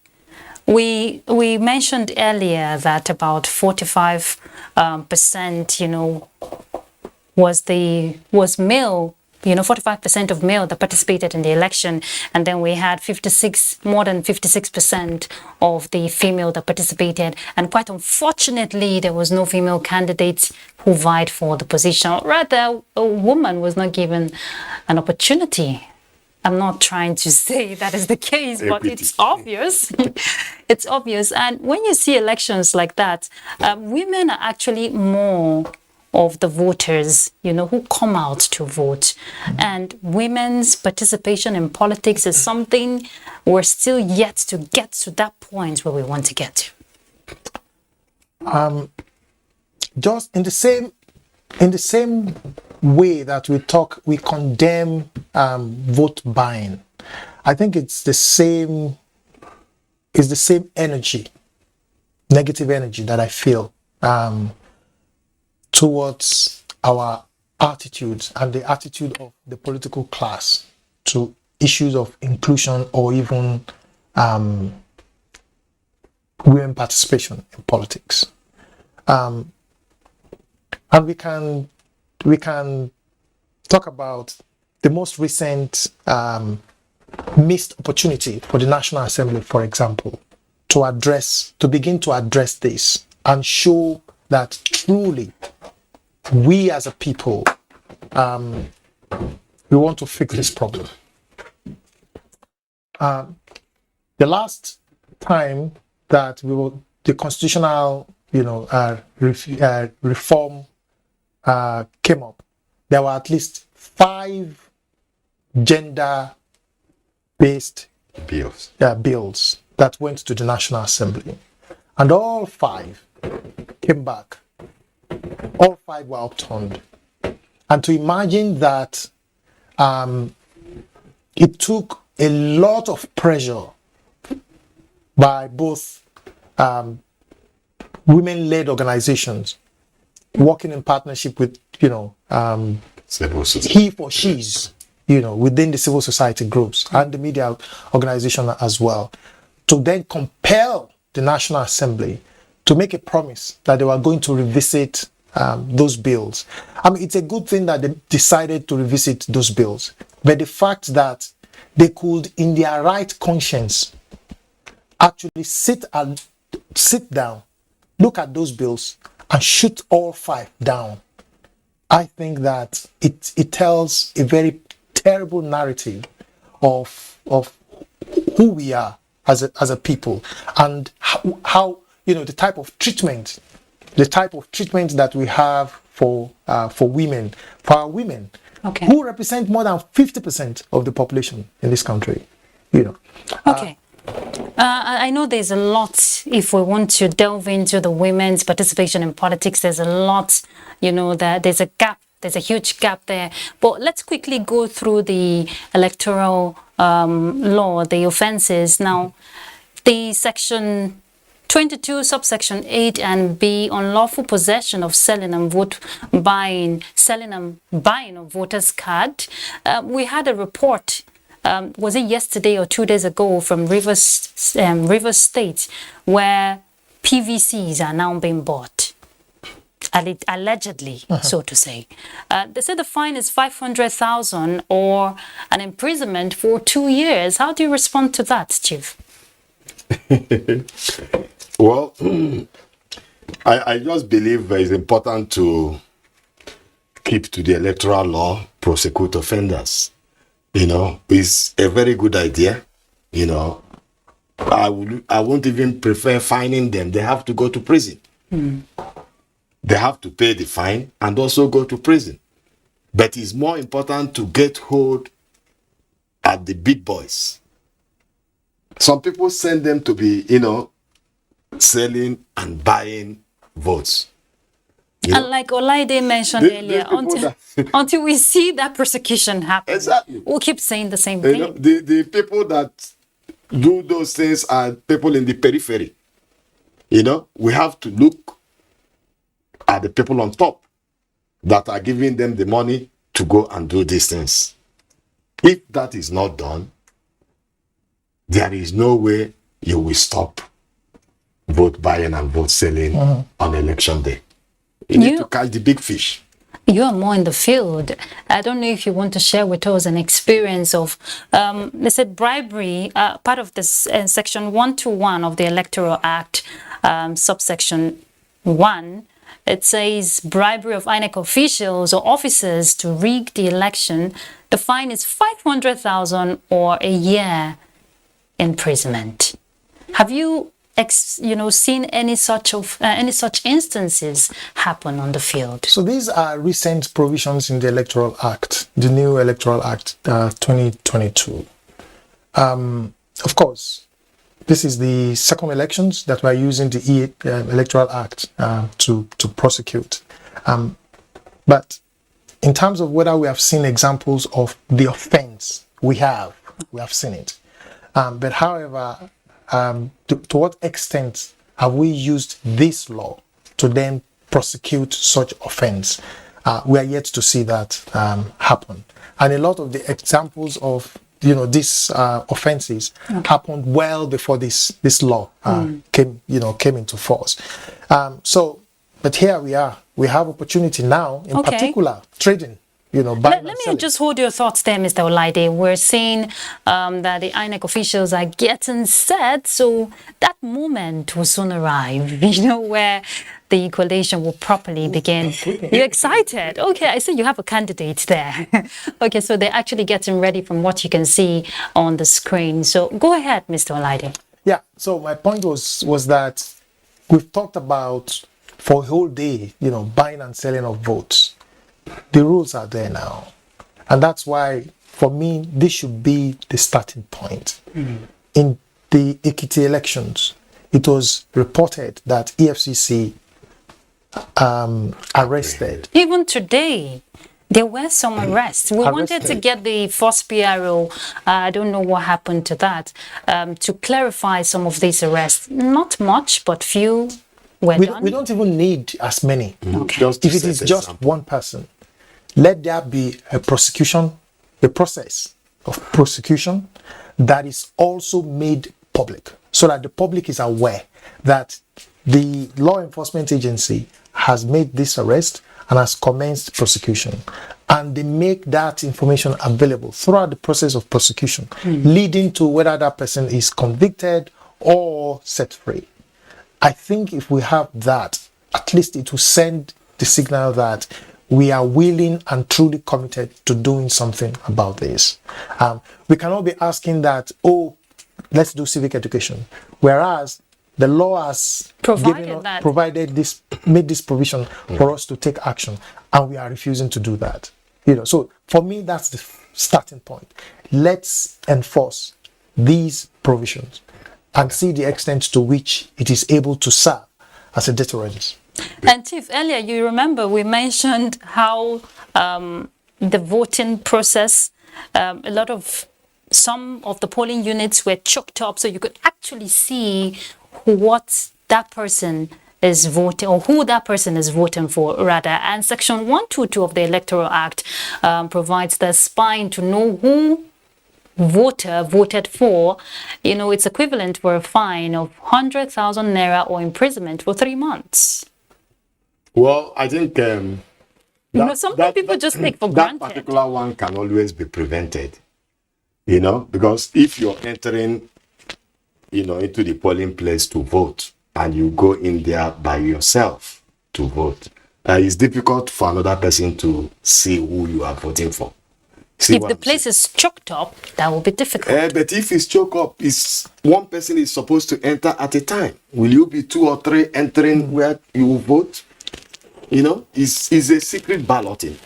We mentioned earlier that about 45%, you know, was male, you know, 45% of male that participated in the election, and then we had more than 56% of the female that participated, and quite unfortunately there was no female candidate who vied for the position. Rather, a woman was not given an opportunity. I'm not trying to say that is the case, but it's obvious. It's obvious. And when you see elections like that, women are actually more of the voters, you know, who come out to vote. And women's participation in politics is something we're still yet to get to that point where we want to get to. Just in the same way that we condemn vote buying, I think it's the same energy, negative energy that I feel towards our attitudes and the attitude of the political class to issues of inclusion or even women participation in politics. And we can talk about the most recent missed opportunity for the National Assembly, for example, to begin to address this and show that truly we as a people, we want to fix this problem. The last time that the constitutional, you know, reform came up, there were at least 5 gender-based bills that went to the National Assembly, and all 5 came back all 5 were upturned. And to imagine that it took a lot of pressure by both women-led organizations working in partnership with, he for she's, within the civil society groups and the media organization as well, to then compel the National Assembly to make a promise that they were going to revisit those bills. I mean, it's a good thing that they decided to revisit those bills, but the fact that they could, in their right conscience, actually sit down, look at those bills, and shoot all 5 down, I think that it tells a very terrible narrative of who we are as a people, and how the type of treatment that we have for women, for our women, who represent more than 50% of the population in this country. Okay. I know there's a lot, if we want to delve into the women's participation in politics, there's a lot, that there's a gap, there's a huge gap there. But let's quickly go through the electoral law, the offenses. Now, the section 22, subsection 8 and B, unlawful possession of selling and buying of voters' card. We had a report, was it yesterday or 2 days ago, from Rivers State, where PVCs are now being bought, allegedly, so to say. They said the fine is 500,000 or an imprisonment for 2 years. How do you respond to that, Chief? Well, I just believe it's important to keep to the electoral law, prosecute offenders. It's a very good idea. I won't even prefer fining them. They have to go to prison. They have to pay the fine and also go to prison. But it's more important to get hold at the big boys. Some people send them to be, selling and buying votes. And like Olaide mentioned earlier, until we see that prosecution happen, exactly, we'll keep saying the same thing. The people that do those things are people in the periphery. We have to look at the people on top that are giving them the money to go and do these things. If that is not done, there is no way you will stop vote buying and vote selling on election day. You need to catch the big fish. You are more in the field. I don't know if you want to share with us an experience of, they said bribery, part of this section 121 of the Electoral Act, subsection 1. It says bribery of INEC officials or officers to rig the election. The fine is 500,000 or a year imprisonment. Have you seen any such instances happen on the field? So these are recent provisions in the Electoral Act, the new Electoral Act 2022. Of course, this is the second elections that we're using the Electoral Act to prosecute. But in terms of whether we have seen examples of the offense, we have seen it. But however, to what extent have we used this law to then prosecute such offense? We are yet to see that happen. And a lot of the examples of these offenses happened well before this law came into force. But here we are. We have opportunity now, in particular, trading. Let me just hold your thoughts there, Mr. Olaide. We're seeing that the INEC officials are getting set, so that moment will soon arrive, where the collation will properly begin. You're excited? Okay, I see you have a candidate there. Okay, so they're actually getting ready from what you can see on the screen. So go ahead, Mr. Olaide. Yeah, so my point was that we've talked about for a whole day, buying and selling of votes. The rules are there now. And that's why, for me, this should be the starting point. In the Ekiti elections, it was reported that EFCC arrested. Even today, there were some arrests. We wanted to get the first PRO, I don't know what happened to that, to clarify some of these arrests. Not much, but few were done. We don't even need as many. Okay. If it is just one person, let there be a prosecution, a process of prosecution that is also made public, so that the public is aware that the law enforcement agency has made this arrest and has commenced prosecution, and they make that information available throughout the process of prosecution, leading to whether that person is convicted or set free. I think if we have that, at least it will send the signal that we are willing and truly committed to doing something about this. We cannot be asking that, oh, let's do civic education, whereas the law has made this provision for us to take action, and we are refusing to do that. So for me, that's the starting point. Let's enforce these provisions and see the extent to which it is able to serve as a deterrent. And Chief, earlier you remember we mentioned how the voting process, some of the polling units were choked up, so you could actually see what that person is voting, or who that person is voting for, rather. And Section 122 of the Electoral Act provides the spine to know who voter voted for. It's equivalent for a fine of 100,000 naira or imprisonment for 3 months. Well, I think some people just take for granted. That particular one can always be prevented, because if you're entering into the polling place to vote and you go in there by yourself to vote, it's difficult for another person to see who you are voting for. If the place is choked up, that will be difficult. But if it's choked up, one person is supposed to enter at a time. Will you be 2 or 3 entering where you will vote? It's a secret balloting.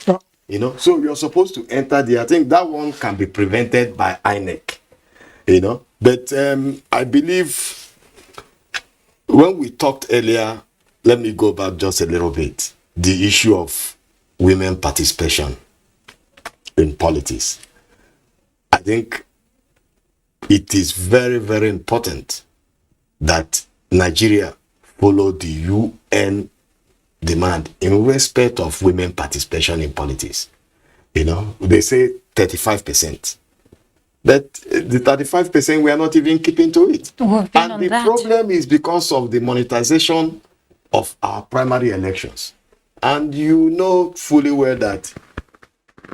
So you're supposed to enter there. I think that one can be prevented by INEC. But I believe when we talked earlier, let me go back just a little bit. The issue of women participation in politics. I think it is very, very important that Nigeria follow the UN demand in respect of women participation in politics. They say 35%. But the 35% we are not even keeping to it. And the problem is because of the monetization of our primary elections. And you know fully well that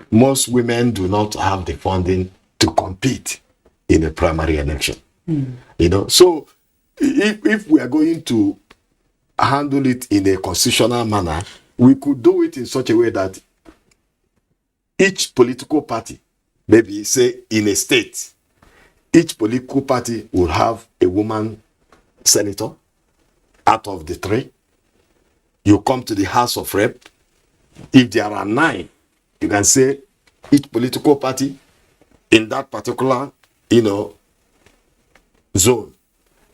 most women do not have the funding to compete in a primary election. So if we are going to handle it in a constitutional manner, we could do it in such a way that each political party, maybe say in a state, each political party will have a woman senator out of the 3. You come to the House of Rep. If there are 9, you can say each political party in that particular, zone,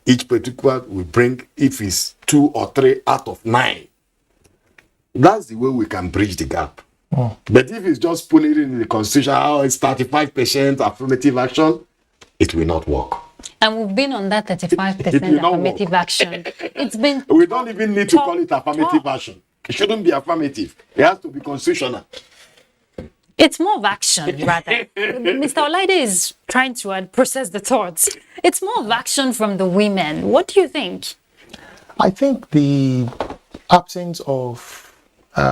each particular will bring, if it's 2 or 3 out of 9. That's the way we can bridge the gap. But if it's just putting it in the constitution, it's 35% affirmative action, it will not work. And we've been on that 35% affirmative action. It's been. We don't even need to call it affirmative action. It shouldn't be affirmative. It has to be constitutional. It's more of action, rather. Mr. Olaide is trying to process the thoughts. It's more of action from the women. What do you think? I think the absence of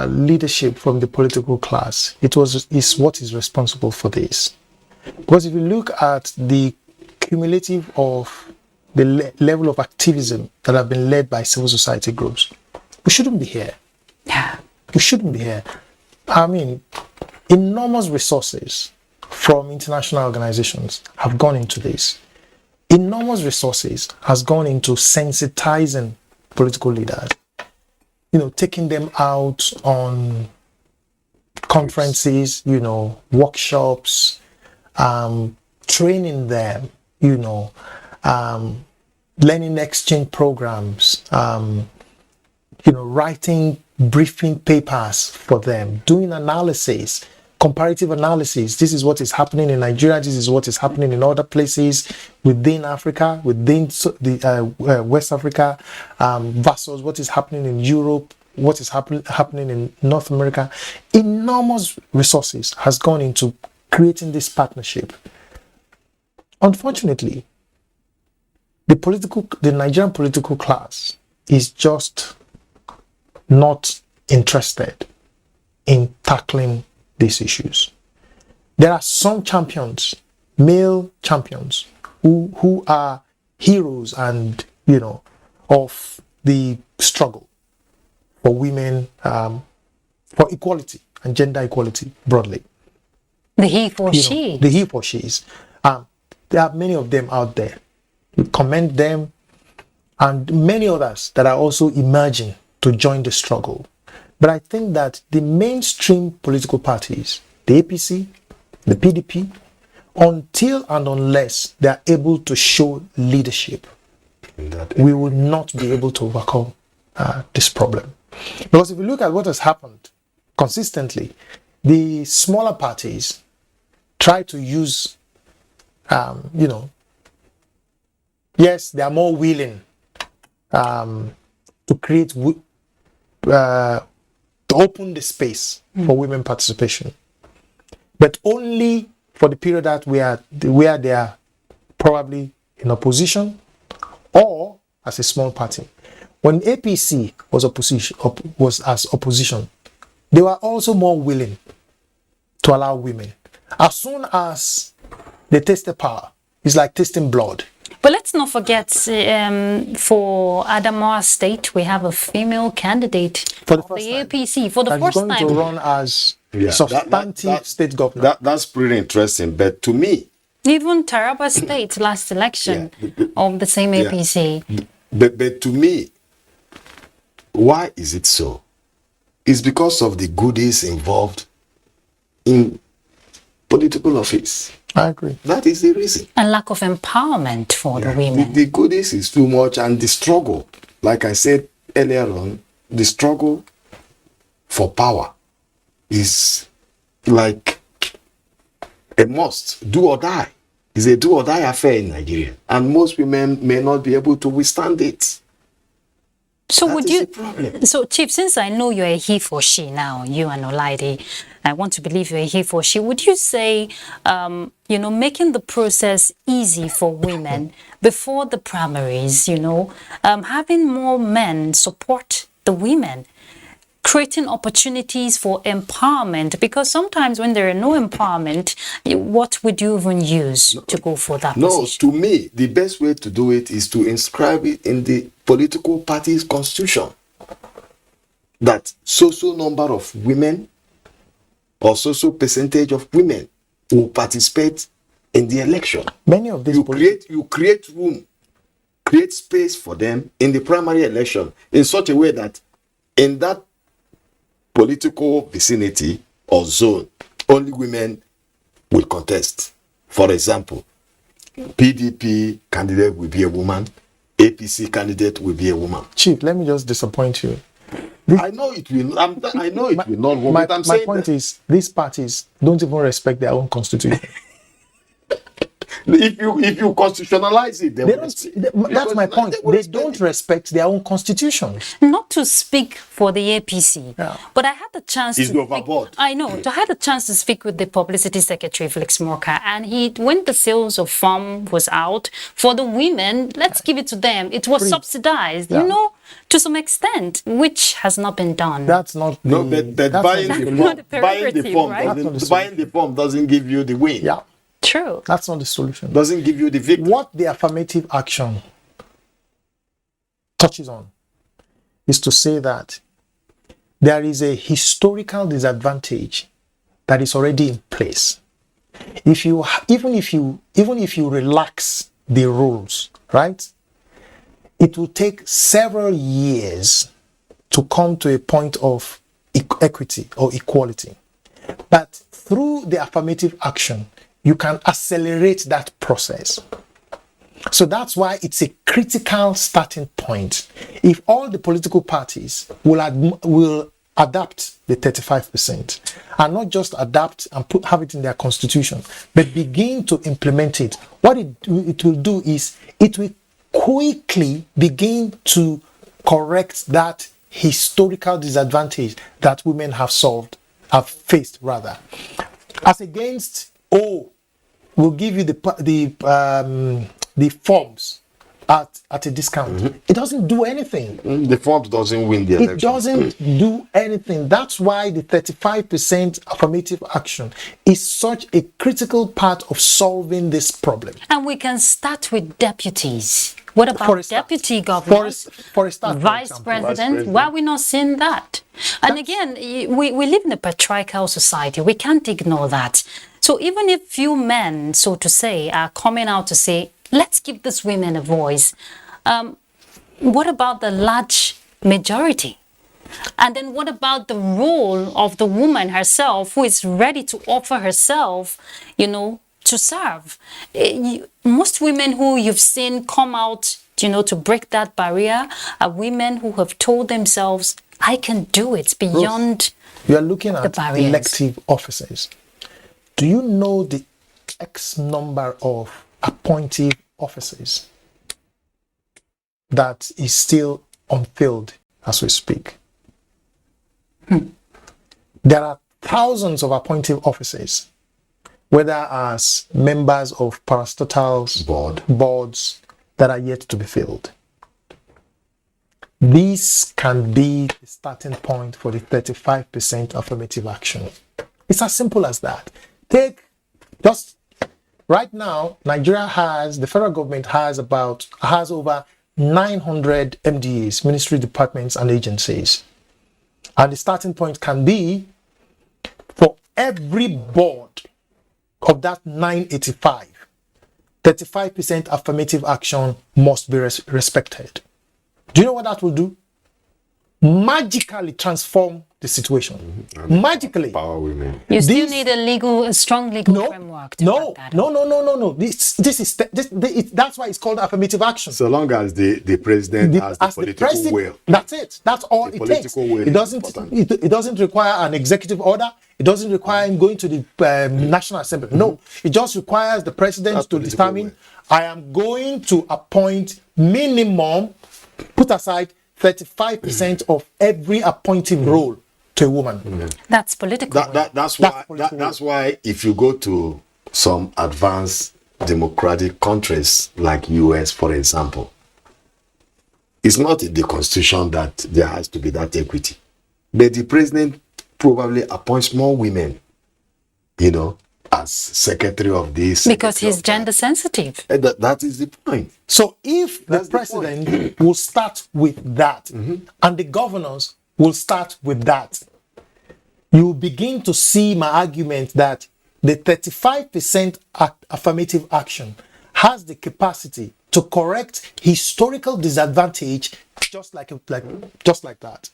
leadership from the political class is what is responsible for this. Because if you look at the cumulative of the level of activism that have been led by civil society groups, we shouldn't be here. Yeah. We shouldn't be here. I mean, enormous resources from international organizations have gone into this. Enormous resources has gone into sensitizing political leaders, taking them out on conferences, workshops, training them, learning exchange programs, writing briefing papers for them, doing analysis, comparative analysis. This is what is happening in Nigeria. This is what is happening in other places within Africa, within the West Africa, versus what is happening in Europe, what is happening in North America. Enormous resources has gone into creating this partnership. Unfortunately, the Nigerian political class is just not interested in tackling these issues. There are some champions, male champions, who are heroes and, of the struggle for women, for equality and gender equality broadly. The he for she. The he for she's. There are many of them out there. We commend them and many others that are also emerging to join the struggle. But I think that the mainstream political parties, the APC, the PDP, until and unless they are able to show leadership, we will not be able to overcome this problem. Because if you look at what has happened consistently, the smaller parties try to use, yes, they are more willing to create, to open the space for women participation, but only for the period that where they are probably in opposition or as a small party. When APC was as opposition, they were also more willing to allow women. As soon as they tasted power, it's like tasting blood. But let's not forget, for Adamawa State, we have a female candidate for the APC for the first time. Going to run as substantive state governor. That's pretty interesting. But to me, even Taraba State last election of the same APC. But to me, why is it so? It's because of the goodies involved in political office. I agree. That is the reason. And lack of empowerment for the women. The goodies is too much, and the struggle, like I said earlier on, the struggle for power is like a must, do or die. It's a do or die affair in Nigeria, and most women may not be able to withstand it. So so Chief, since I know you're a he for she now, you and Olaide, I want to believe you're a he for she, would you say, making the process easy for women before the primaries, having more men support the women, creating opportunities for empowerment, because sometimes when there is no empowerment, what would you even use to go for that position? To me, the best way to do it is to inscribe it in the political party's constitution that so number of women or so percentage of women will participate in the election. Many of these you create room, create space for them in the primary election in such a way that in that political vicinity or zone, only women will contest. For example, PDP candidate will be a woman, APC candidate will be a woman. Chief, let me just disappoint you. I know it will. I know it will not work. My point is, these parties don't even respect their own constitution. If you constitutionalize it, that's my point. They don't respect their own constitution. Not to speak for the APC, but I had the chance to overboard. I know. I had a chance to speak with the publicity secretary, Felix Morka, and when the sales of farm was out for the women, let's give it to them. It was subsidized, to some extent, which has not been done. That's not buying the form doesn't give you the win. Yeah. True. That's not the solution. Doesn't give you the victory. What the affirmative action touches on is to say that there is a historical disadvantage that is already in place. Even if you relax the rules, right? It will take several years to come to a point of equity or equality. But through the affirmative action, you can accelerate that process. So that's why it's a critical starting point. If all the political parties will adapt the 35% and not just adapt and have it in their constitution, but begin to implement it, what it will do is it will quickly begin to correct that historical disadvantage that women have faced rather. As against, we'll give you the forms at a discount. It doesn't do anything. The forms doesn't win the election. It doesn't do anything. That's why the 35% affirmative action is such a critical part of solving this problem. And we can start with deputies. What about deputy governors, vice president? Why are we not seeing that? And again, we live in a patriarchal society. We can't ignore that. So even if few men, so to say, are coming out to say, let's give these women a voice, what about the large majority? And then what about the role of the woman herself who is ready to offer herself, to serve? Most women who you've seen come out, to break that barrier are women who have told themselves, I can do it beyond you are looking at the barriers. Elective offices. Do you know the X number of appointive offices that is still unfilled as we speak? There are thousands of appointive offices, whether as members of parastatals, boards that are yet to be filled. This can be the starting point for the 35% affirmative action. It's as simple as that. Right now, the federal government has over 900 MDAs, ministry departments and agencies. And the starting point can be for every board of that 985, 35% affirmative action must be respected. Do you know what that will do? Magically transform the situation. Magically. Power women. You still need a strong legal framework to back that up. No. That's why it's called affirmative action. So long as the president has the political will. That's it. That's all it takes. It doesn't require an executive order. It doesn't require him going to the National Assembly. No, it just requires the president to determine, I am going to appoint minimum, put aside 35% of every appointing role to a woman. That's political. That's why if you go to some advanced democratic countries like US, for example, it's not in the constitution that there has to be that equity. But the president probably appoints more women, as secretary of this. Because he's gender sensitive. That is the point. So if the president will start with that, and the governors will start with that, you begin to see my argument that the 35% affirmative action has the capacity to correct historical disadvantage just like that.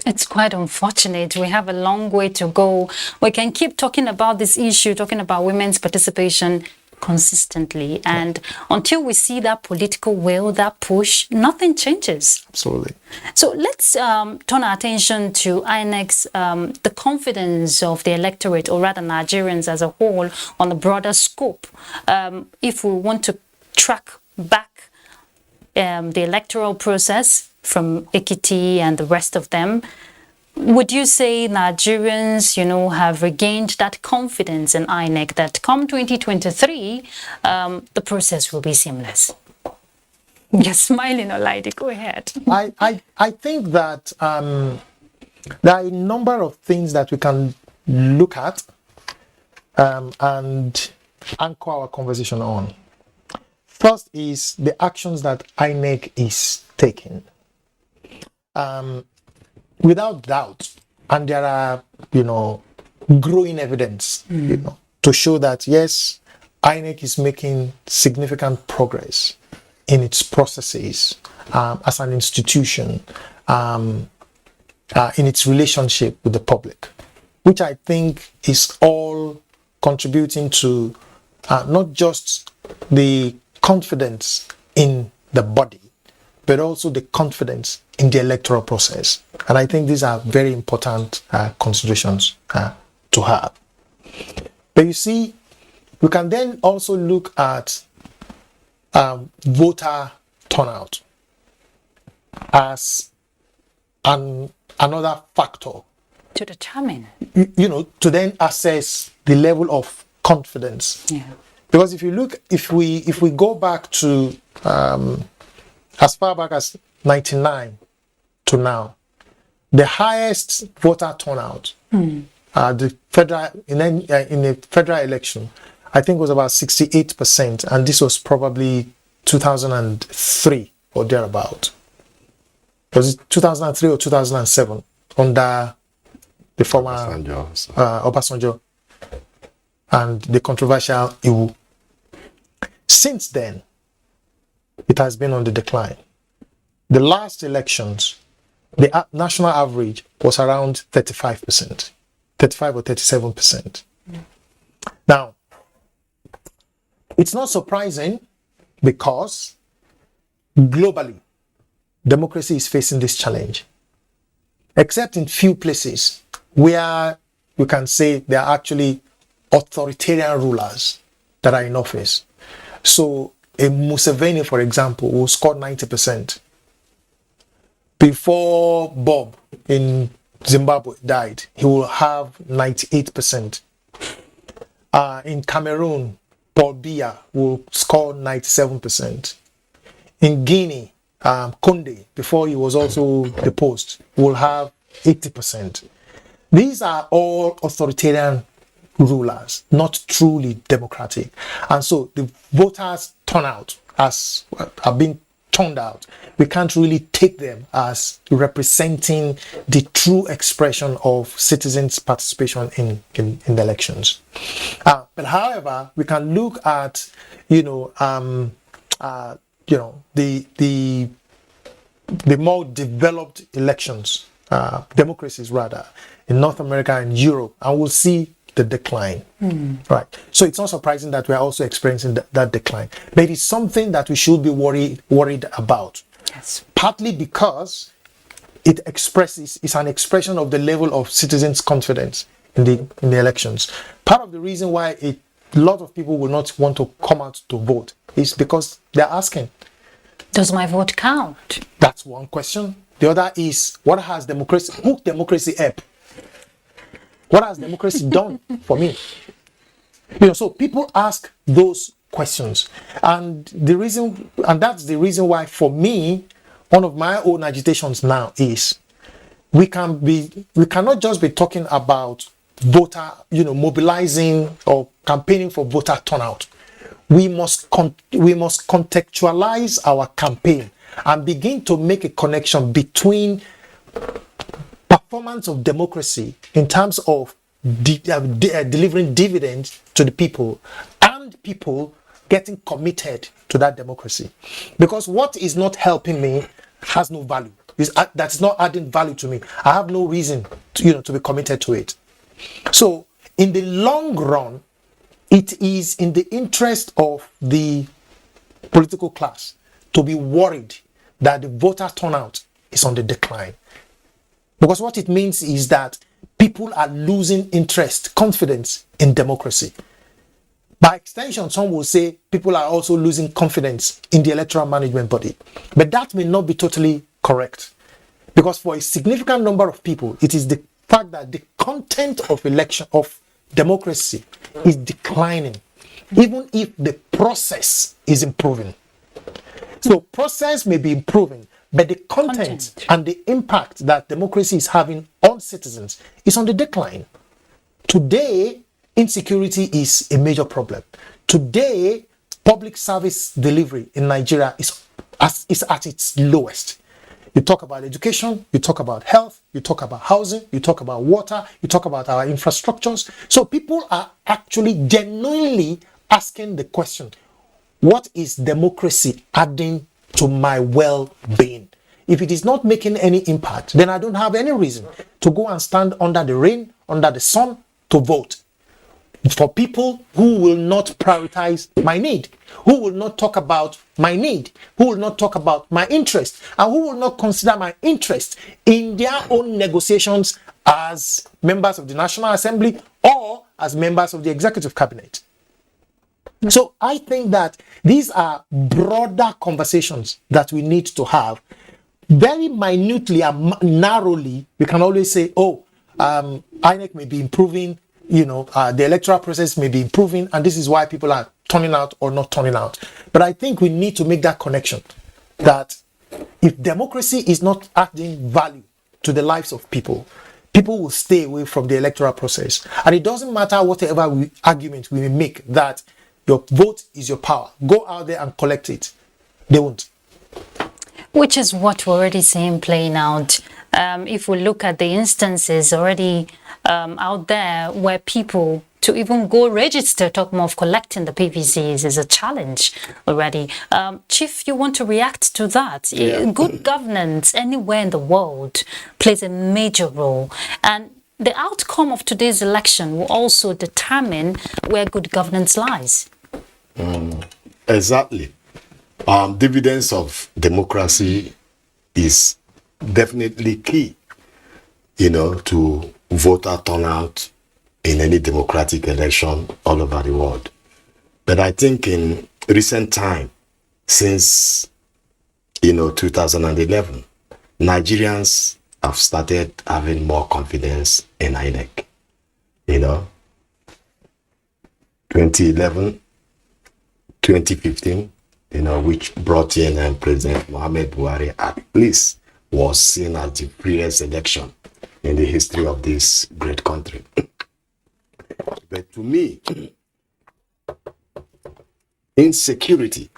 It's quite unfortunate. We have a long way to go. We can keep talking about this issue, talking about women's participation consistently. And until we see that political will, that push, nothing changes. Absolutely. So let's turn our attention to INEC's, the confidence of the electorate, or rather Nigerians as a whole, on the broader scope. If we want to track back the electoral process from Ekiti and the rest of them, would you say Nigerians, have regained that confidence in INEC that come 2023, the process will be seamless? You're smiling, Olaide. Go ahead. I think that there are a number of things that we can look at and anchor our conversation on. First is the actions that INEC is taking. Without doubt, and there are, growing evidence, to show that yes, INEC is making significant progress in its processes as an institution, in its relationship with the public, which I think is all contributing to not just the confidence in the body, but also the confidence in the electoral process. And I think these are very important considerations to have. But you see, we can then also look at voter turnout as another factor to determine, to then assess the level of confidence. Yeah. Because if we go back to as far back as 99 to now, the highest voter turnout, the federal in a federal election, I think was about 68%, and this was probably 2003 or thereabout. Was it 2003 or 2007 under the former Obasanjo and the controversial Iwu? Since then, it has been on the decline. The last elections, the national average was around 35%, 35 or 37%. Now, it's not surprising because globally, democracy is facing this challenge, except in few places where you can say there are actually authoritarian rulers that are in office. So a Museveni, for example, will score 90%. Before Bob in Zimbabwe died, he will have 98%. In Cameroon, Paul Biya will score 97%. In Guinea, Conde, before he was also deposed, will have 80%. These are all authoritarian rulers, not truly democratic. And so the voters turnout are being turned out. We can't really take them as representing the true expression of citizens' participation in the elections. But however, we can look at the more developed elections, democracies rather, in North America and Europe, and we'll see the decline. Right. So it's not surprising that we're also experiencing that decline. But it's something that we should be worried about. Yes. Partly because it's an expression of the level of citizens' confidence in the elections. Part of the reason why a lot of people will not want to come out to vote is because they're asking, does my vote count? That's one question. The other is, what has democracy help? What has democracy done for me? So people ask those questions, and that's the reason why, for me, one of my own agitations now is we cannot just be talking about voter, mobilizing or campaigning for voter turnout. We must contextualize our campaign and begin to make a connection between performance of democracy in terms of delivering dividends to the people and people getting committed to that democracy. Because what is not helping me has no value. That's not adding value to me. I have no reason to be committed to it. So in the long run, it is in the interest of the political class to be worried that the voter turnout is on the decline. Because what it means is that people are losing interest, confidence in democracy. By extension, some will say people are also losing confidence in the electoral management body. But that may not be totally correct. Because for a significant number of people, it is the fact that the content of democracy is declining, even if the process is improving. So process may be improving, but the content and the impact that democracy is having on citizens is on the decline. Today, insecurity is a major problem. Today, public service delivery in Nigeria is at its lowest. You talk about education, you talk about health, you talk about housing, you talk about water, you talk about our infrastructures. So people are actually genuinely asking the question, what is democracy adding to my well-being? If it is not making any impact, then I don't have any reason to go and stand under the rain, under the sun to vote. for people who will not prioritize my need, who will not talk about my need, who will not talk about my interest, and who will not consider my interest in their own negotiations as members of the National Assembly or as members of the Executive Cabinet. So I think that these are broader conversations that we need to have. Very minutely and narrowly, we can always say, oh, INEC may be improving, the electoral process may be improving, and this is why people are turning out or not turning out. But I think we need to make that connection that if democracy is not adding value to the lives of people, people will stay away from the electoral process. And it doesn't matter whatever argument we may make that your vote is your power. Go out there and collect it. They won't. Which is what we're already seeing playing out. If we look at the instances already out there where people to even go register, talk more of collecting the PVCs is a challenge already. Chief, you want to react to that? Yeah. Good governance anywhere in the world plays a major role. And the outcome of today's election will also determine where good governance lies. Exactly. Dividends of democracy is definitely key, to voter turnout in any democratic election all over the world. But I think in recent time, since 2011, Nigerians have started having more confidence in INEC. 2011, 2015, which brought in President Mohamed Buhari, at least was seen as the freest election in the history of this great country. But to me, insecurity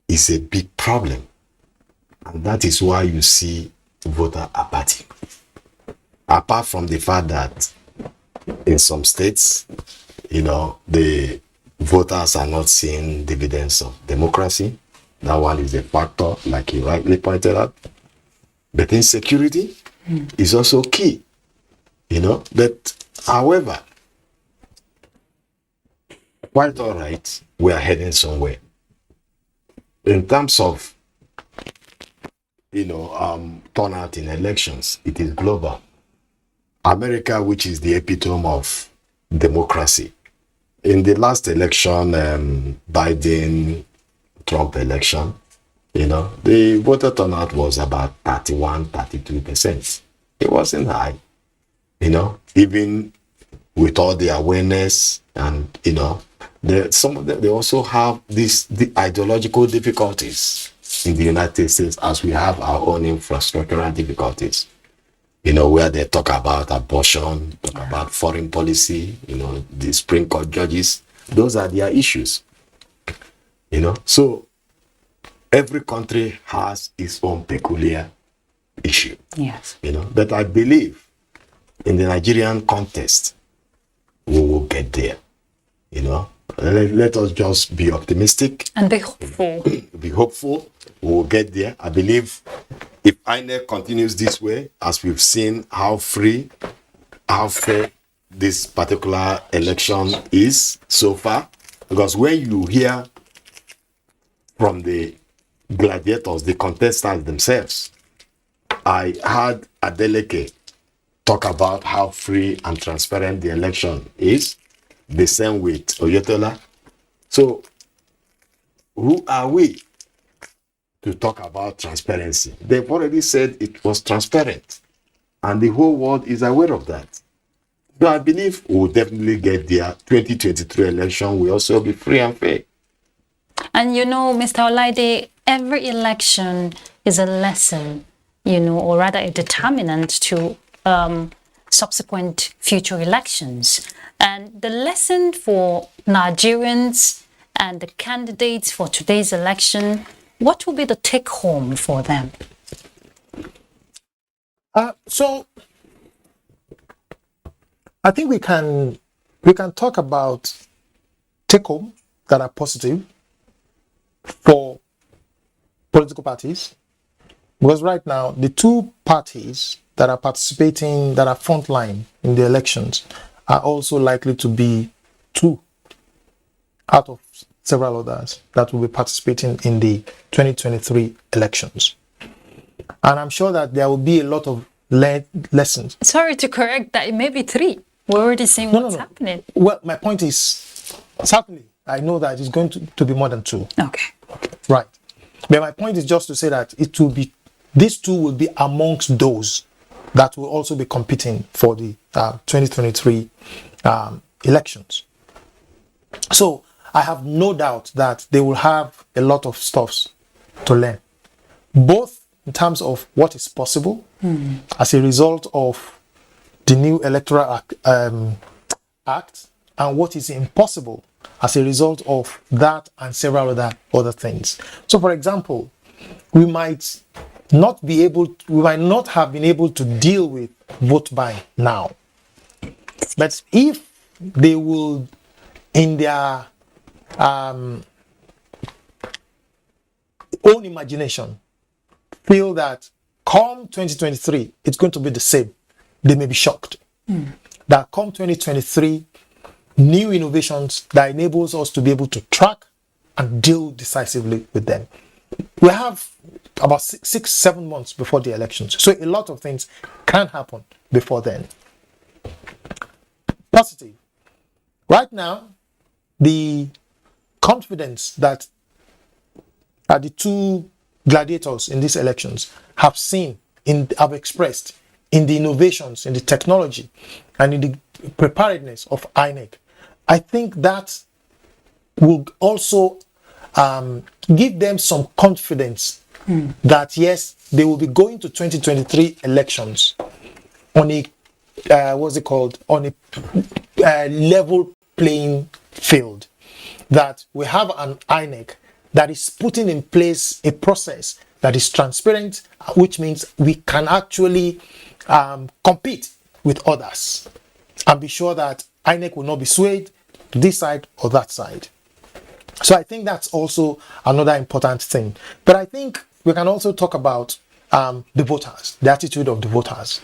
is a big problem. And that is why you see voter apathy. Apart from the fact that in some states, the voters are not seeing dividends of democracy. That one is a factor, like you rightly pointed out. But insecurity is also key, But however, quite all right, we are heading somewhere. In terms of, turnout in elections, it is global. America, which is the epitome of democracy. In the last election, Biden-Trump election, the voter turnout was about 31-32%. It wasn't high, even with all the awareness and, some of them, they also have the ideological difficulties in the United States as we have our own infrastructural difficulties. Where they talk about abortion, talk about foreign policy, the Supreme Court judges, those are their issues. So every country has its own peculiar issue. Yes. But I believe in the Nigerian context, we will get there. Let us just be optimistic. And be hopeful. Be hopeful. We will get there. I believe if INEC continues this way, as we've seen how free, how fair this particular election is so far, because when you hear from the gladiators, the contestants themselves, I heard Adeleke talk about how free and transparent the election is, the same with Oyetola. So, who are we to talk about transparency? They've already said it was transparent, and the whole world is aware of that. So I believe we'll definitely get there. 2023 election will also be free and fair. And Mr. Olaide, every election is a lesson, or rather a determinant to subsequent future elections. And the lesson for Nigerians and the candidates for today's election, what will be the take home for them? So I think we can talk about take home that are positive for political parties, because right now the two parties that are participating, that are frontline in the elections, are also likely to be 2 out of several others that will be participating in the 2023 elections. And I'm sure that there will be a lot of lessons. Sorry to correct that, it may be 3. We're already seeing what's happening. Well, my point is, certainly, I know that it's going to be more than 2. Okay. Right. But my point is just to say that it will be, these 2 will be amongst those that will also be competing for the 2023 elections. So I have no doubt that they will have a lot of stuff to learn, both in terms of what is possible as a result of the new electoral act and what is impossible as a result of that and several other things. So, for example, we might not have been able to deal with vote buying now, but if they will, in their own imagination, feel that come 2023 it's going to be the same, they may be shocked. That come 2023, new innovations that enables us to be able to track and deal decisively with them. We have about 6-7 months before the elections, so a lot of things can happen before then. Positive. Right now, the confidence that the 2 gladiators in these elections have expressed in the innovations, in the technology, and in the preparedness of INEC, I think that will also give them some confidence that yes, they will be going to 2023 elections on a on a level playing field. That we have an INEC that is putting in place a process that is transparent, which means we can actually compete with others and be sure that INEC will not be swayed to this side or that side. So I think that's also another important thing. But I think we can also talk about the voters, the attitude of the voters.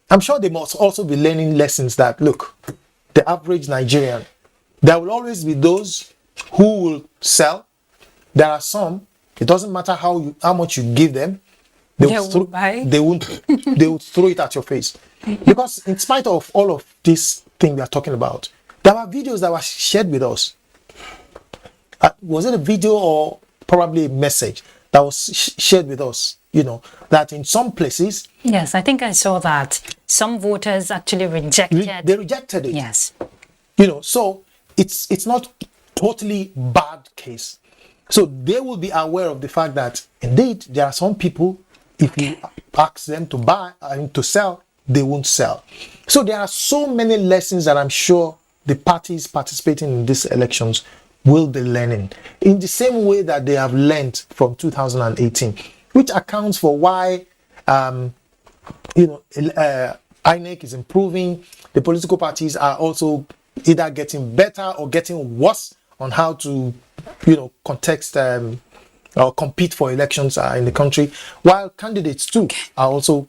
I'm sure they must also be learning lessons that, look, the average Nigerian, there will always be those who will sell. There are some, it doesn't matter how much you give them, they would throw it at your face. Because in spite of all of this thing we are talking about, there were videos that were shared with us. Was it a video or probably a message that was shared with us? You know, that in some places... Yes, I think I saw that. Some voters actually rejected... They rejected it. Yes. You know, so it's not totally bad case. So they will be aware of the fact that indeed there are some people, if you ask them to buy and to sell, they won't sell. So there are so many lessons that I'm sure the parties participating in these elections will be learning in the same way that they have learned from 2018, which accounts for why INEC is improving. The political parties are also either getting better or getting worse on how to, context or compete for elections in the country, while candidates too are also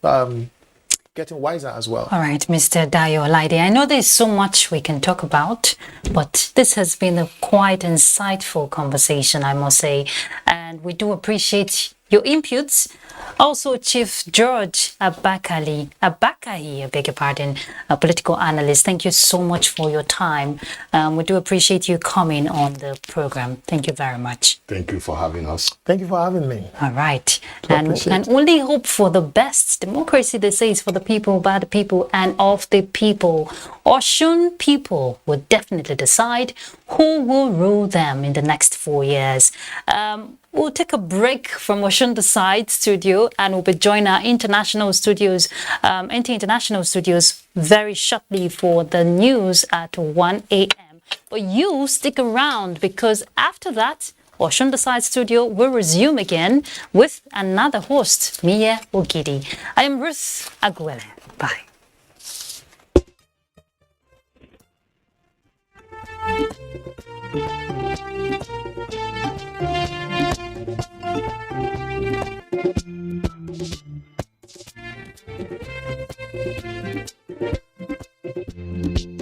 getting wiser as well. All right, Mr. Dayo Olaide, I know there's so much we can talk about, but this has been a quite insightful conversation, I must say, and we do appreciate your inputs. Also, Chief George Abakahi, I beg your pardon, a political analyst. Thank you so much for your time. We do appreciate you coming on the program. Thank you very much. Thank you for having us. Thank you for having me. All right. And we can only hope for the best. Democracy, they say, is for the people, by the people, and of the people. Osun people will definitely decide who will rule them in the next 4 years. We'll take a break from Osun Decide studio and we'll be joining our international studios, NTA International Studios, very shortly for the news at 1 a.m. But you stick around because after that, Osun Decide studio will resume again with another host, Mia Ogidi. I am Ruth Aguele. Bye. Thank you.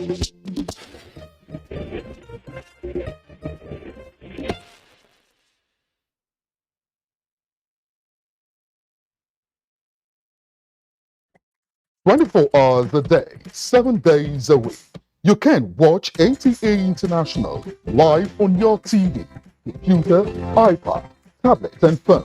24 hours a day, 7 days a week. You can watch NTA International live on your TV, computer, iPad, tablet, and phone.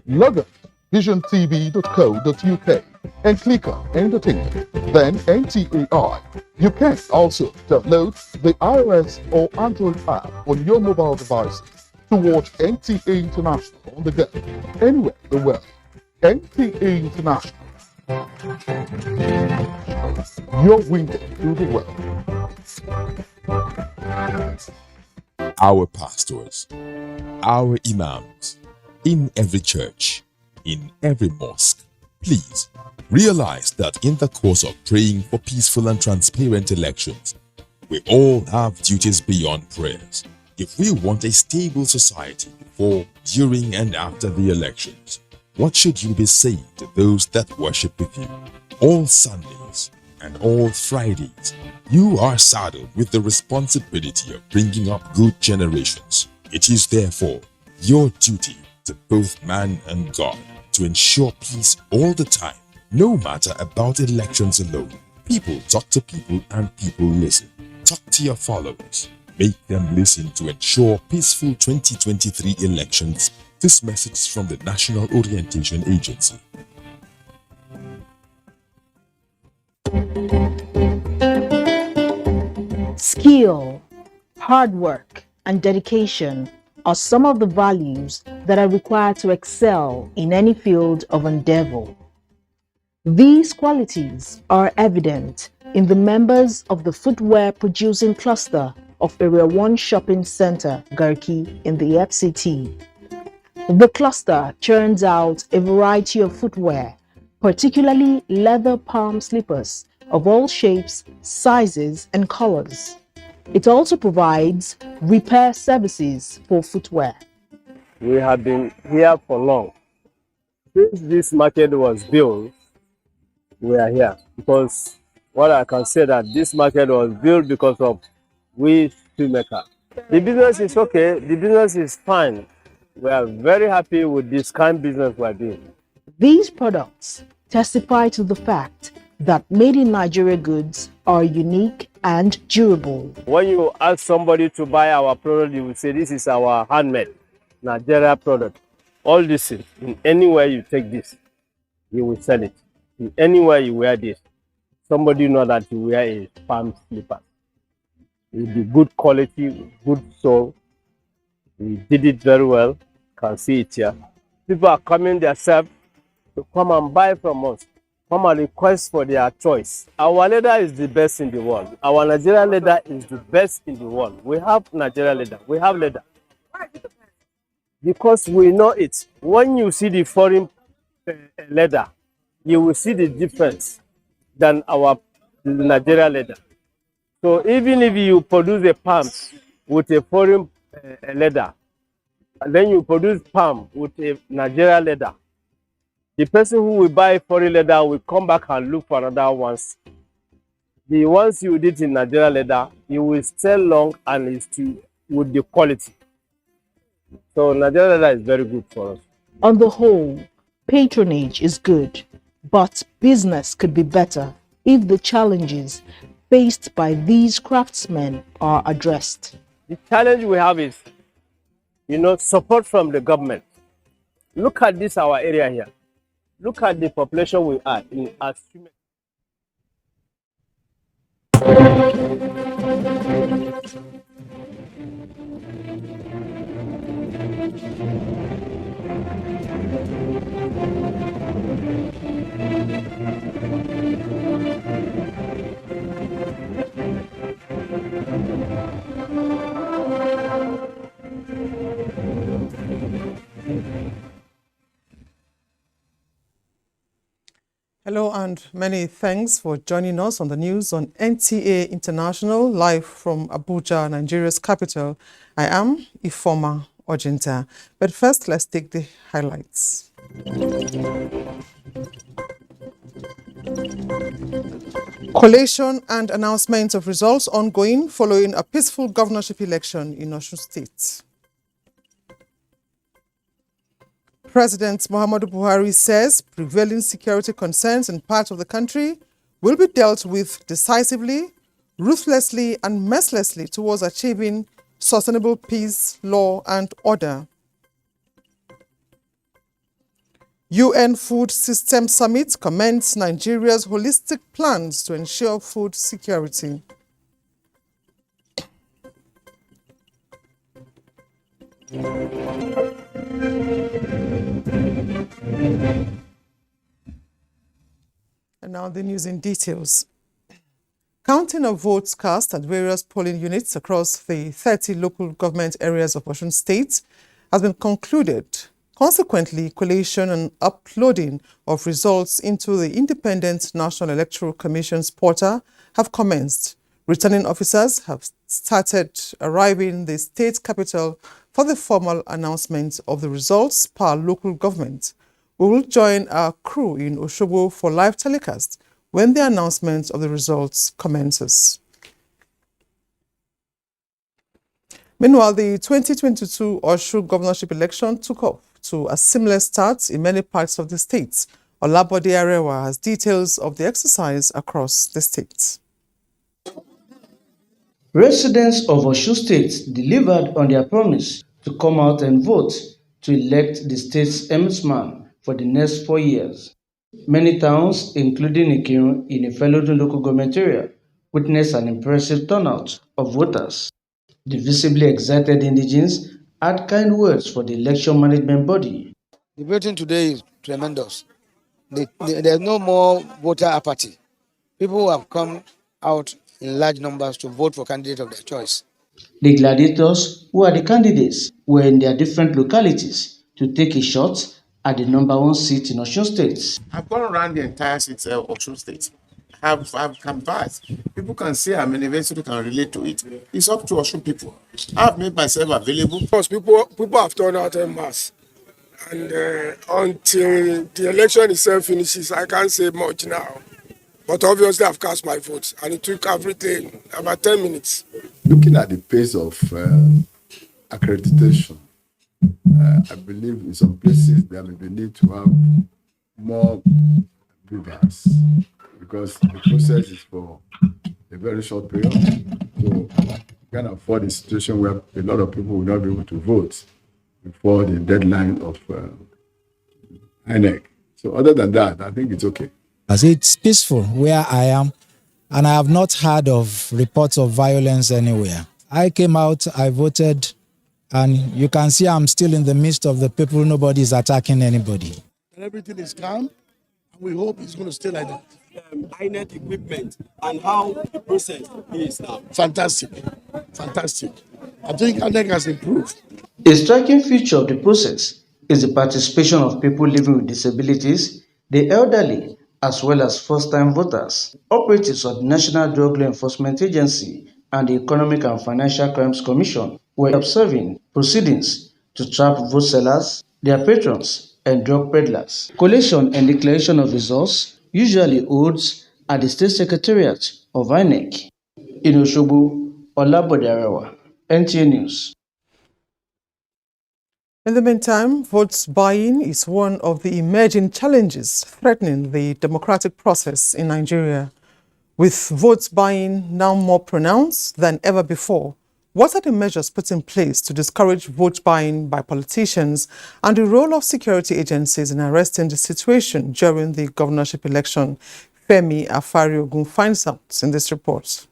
Log on to visiontv.co.uk and click on Entertainment, then NTAI. You can also download the iOS or Android app on your mobile devices to watch NTA International on the go, anywhere in the world. NTA International, your window to the world. Our pastors, our imams, in every church, in every mosque, please realize that in the course of praying for peaceful and transparent elections, we all have duties beyond prayers. If we want a stable society before, during, and after the elections, what should you be saying to those that worship with you? All Sundays and all Fridays, you are saddled with the responsibility of bringing up good generations. It is therefore your duty to both man and God to ensure peace all the time, no matter about elections alone. People talk to people and people listen. Talk to your followers. Make them listen to ensure peaceful 2023 elections. This message from the National Orientation Agency. Skill, hard work, and dedication are some of the values that are required to excel in any field of endeavor. These qualities are evident in the members of the footwear producing cluster of Area 1 Shopping Center, Garki, in the FCT. The cluster churns out a variety of footwear, particularly leather palm slippers of all shapes, sizes, and colors. It also provides repair services for footwear. We have been here for long. Since this market was built, we are here because what I can say that this market was built because of we shoemaker. The business is okay, the business is fine. We are very happy with this kind of business we are doing. These products testify to the fact that made in Nigeria goods are unique and durable. When you ask somebody to buy our product, you will say this is our handmade Nigeria product. All this in anywhere you take this, you will sell it. In anywhere you wear this, somebody know that you wear a palm slipper. With the good quality, good sole. We did it very well. Can see it here. People are coming themselves to come and buy from us. Come and request for their choice. Our leather is the best in the world. Our Nigerian leather is the best in the world. We have Nigerian leather. We have leather. Because we know it. When you see the foreign leather, you will see the difference than our Nigerian leather. So even if you produce a palm with a foreign leather, and then you produce palm with a Nigerian leather, the person who will buy foreign leather will come back and look for another ones. The ones you did in Nigerian leather, you will sell long and it's still with the quality. So Nigerian leather is very good for us. On the whole, patronage is good, but business could be better if the challenges faced by these craftsmen are addressed. The challenge we have is, support from the government. Look at this, our area here. Look at the population we are in as human. Hello and many thanks for joining us on the news on NTA International, live from Abuja, Nigeria's capital. I am Ifoma Ojinta. But first, let's take the highlights. Collation and announcement of results ongoing following a peaceful governorship election in Osun State. President Muhammadu Buhari says prevailing security concerns in parts of the country will be dealt with decisively, ruthlessly, and mercilessly towards achieving sustainable peace, law, and order. UN Food System Summit commends Nigeria's holistic plans to ensure food security. And now the news in details. Counting of votes cast at various polling units across the 30 local government areas of Osun State has been concluded. Consequently, collation and uploading of results into the Independent National Electoral Commission's portal have commenced. Returning officers have started arriving in the state capital for the formal announcement of the results per local government. We will join our crew in Osogbo for live telecast when the announcement of the results commences. Meanwhile, the 2022 Osun governorship election took off to a similar start in many parts of the state. Olabode Arewa has details of the exercise across the state. Residents of Osun State delivered on their promise to come out and vote to elect the state's ombudsman for the next 4 years. Many towns, including Ikirun in a Felodun local government area, witnessed an impressive turnout of voters. The visibly excited indigents had kind words for the election management body. The voting today is tremendous. There's no more voter apathy. People have come out in large numbers to vote for candidates of their choice. The gladiators, who are the candidates, were in their different localities to take a shot at the #1 seat in Osun State. I've gone around the entire city of Osun State. I've canvassed. People can see I'm an university can relate to it. It's up to Osun people. I've made myself available. Because people have turned out en masse. And until the election itself finishes, I can't say much now. But obviously, I've cast my vote, and it took everything about 10 minutes. Looking at the pace of accreditation, I believe in some places there may be need to have more viewers because the process is for a very short period. So we can afford a situation where a lot of people will not be able to vote before the deadline of INEC. So other than that, I think it's okay. As it's peaceful where I am, and I have not heard of reports of violence anywhere. I came out, I voted, and you can see I'm still in the midst of the people. Nobody is attacking anybody. And everything is calm, and we hope it's going to stay like that. INET equipment and how the process is now. Fantastic, fantastic. I think INEC has improved. A striking feature of the process is the participation of people living with disabilities, the elderly, as well as first-time voters. Operatives of the National Drug Law Enforcement Agency and the Economic and Financial Crimes Commission were observing proceedings to trap vote sellers, their patrons, and drug peddlers. Collation and declaration of results usually holds at the State Secretariat of INEC. In Osogbo, Olabode Arewa, NTA News. In the meantime, vote buying is one of the emerging challenges threatening the democratic process in Nigeria. With vote buying now more pronounced than ever before, what are the measures put in place to discourage vote buying by politicians and the role of security agencies in arresting the situation during the governorship election? Femi Afariogun finds out in this report.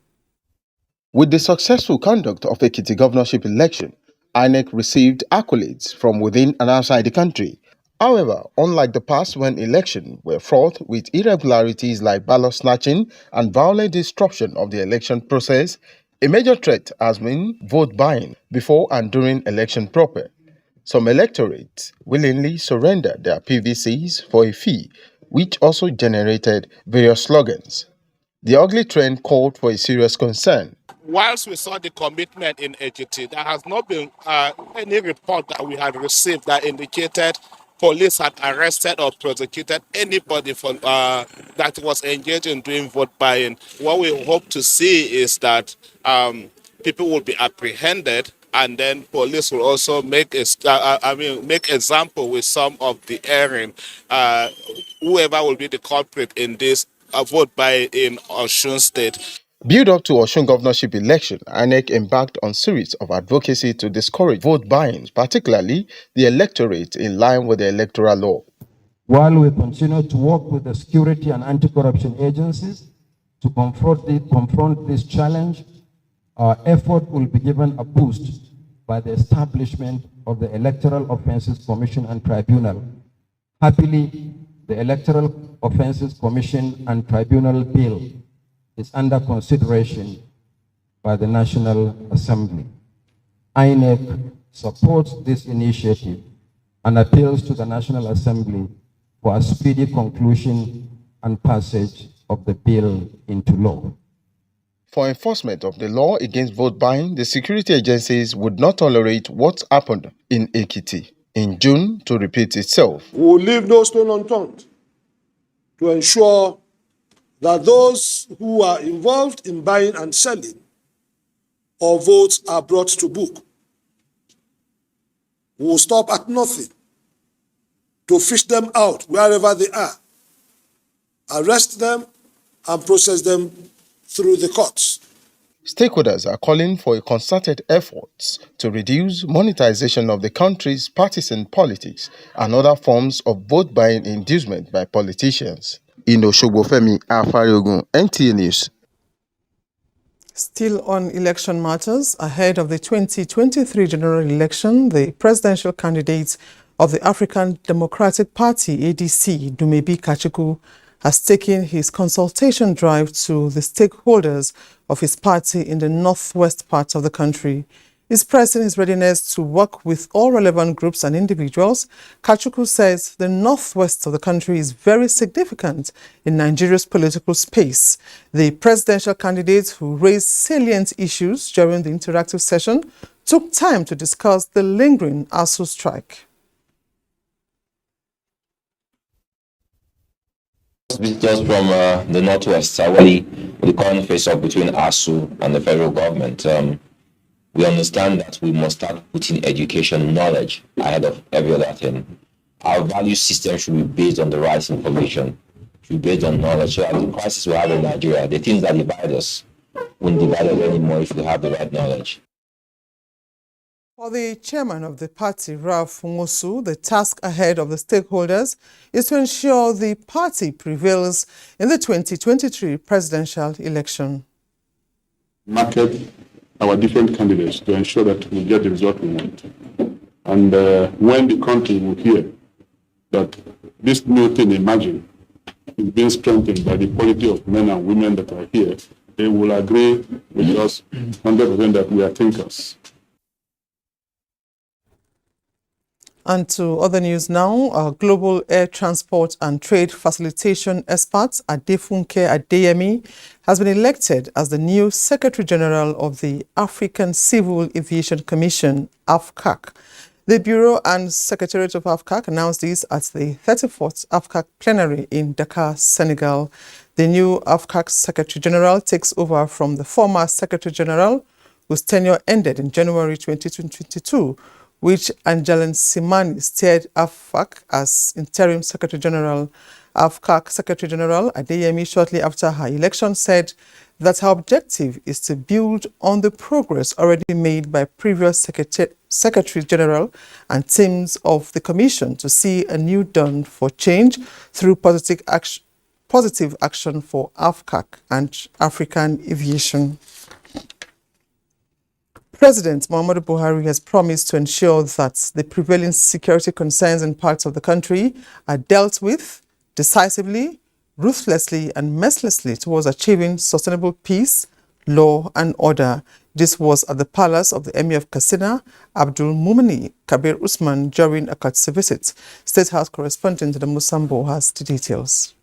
With the successful conduct of Ekiti governorship election, INEC received accolades from within and outside the country. However, unlike the past when elections were fraught with irregularities like ballot snatching and violent disruption of the election process, a major threat has been vote buying before and during election proper. Some electorates willingly surrendered their PVCs for a fee, which also generated various slogans. The ugly trend called for a serious concern. Whilst we saw the commitment in Ekiti, there has not been any report that we had received that indicated police had arrested or prosecuted anybody from, that was engaged in doing vote buying. What we hope to see is that people will be apprehended, and then police will also make example with some of the erring. Whoever will be the culprit in this vote by in Osun State. Build up to Osun governorship election, INEC embarked on series of advocacy to discourage vote buying, particularly the electorate in line with the electoral law. While we continue to work with the security and anti-corruption agencies to confront this challenge, our effort will be given a boost by the establishment of the Electoral Offences Commission and Tribunal. Happily, the Electoral Offences Commission and Tribunal Bill is under consideration by the National Assembly. INEC supports this initiative and appeals to the National Assembly for a speedy conclusion and passage of the bill into law. For enforcement of the law against vote buying, the security agencies would not tolerate what happened in Ekiti in June to repeat itself. We will leave no stone unturned to ensure that those who are involved in buying and selling of votes are brought to book. We will stop at nothing to fish them out wherever they are, arrest them, and process them through the courts. Stakeholders are calling for a concerted effort to reduce monetization of the country's partisan politics and other forms of vote buying inducement by politicians. In Oshogbo-Femi Afariogun, NTA News. Still on election matters, ahead of the 2023 general election, the presidential candidate of the African Democratic Party, ADC, Dumebi Kachikwu, has taken his consultation drive to the stakeholders of his party in the northwest part of the country. Expressing his readiness to work with all relevant groups and individuals, Kachikwu says the northwest of the country is very significant in Nigeria's political space. The presidential candidate, who raised salient issues during the interactive session, took time to discuss the lingering ASUU strike. Visitors from the northwest are really the current face-off between ASUU and the federal government. We understand that we must start putting education knowledge ahead of every other thing. Our value system should be based on the right information, should be based on knowledge. So the crisis we have in Nigeria, the things that divide us, won't divide us anymore if we have the right knowledge. For the chairman of the party, Ralph Nwosu, the task ahead of the stakeholders is to ensure the party prevails in the 2023 presidential election. Market our different candidates to ensure that we get the result we want. And when the country will hear that this new thing emerging is being strengthened by the quality of men and women that are here, they will agree with us 100% that we are thinkers. And to other news now, global air transport and trade facilitation expert Adefunke Adeyemi has been elected as the new Secretary General of the African Civil Aviation Commission, AFCAC. The Bureau and Secretariat of AFCAC announced this at the 34th AFCAC plenary in Dakar, Senegal. The new AFCAC Secretary General takes over from the former Secretary General, whose tenure ended in January 2022, which Angeline Simani steered AFCAC as Interim Secretary General. AFCAC Secretary General Adeyemi, shortly after her election, said that her objective is to build on the progress already made by previous Secretary General and teams of the Commission to see a new dawn for change through positive action for AFCAC and African aviation. President Muhammadu Buhari has promised to ensure that the prevailing security concerns in parts of the country are dealt with decisively, ruthlessly, and mercilessly towards achieving sustainable peace, law, and order. This was at the palace of the Emir of Katsina, Abdul Mumini Kabir Usman, during a courtesy visit. State House correspondent the Musambo has the details.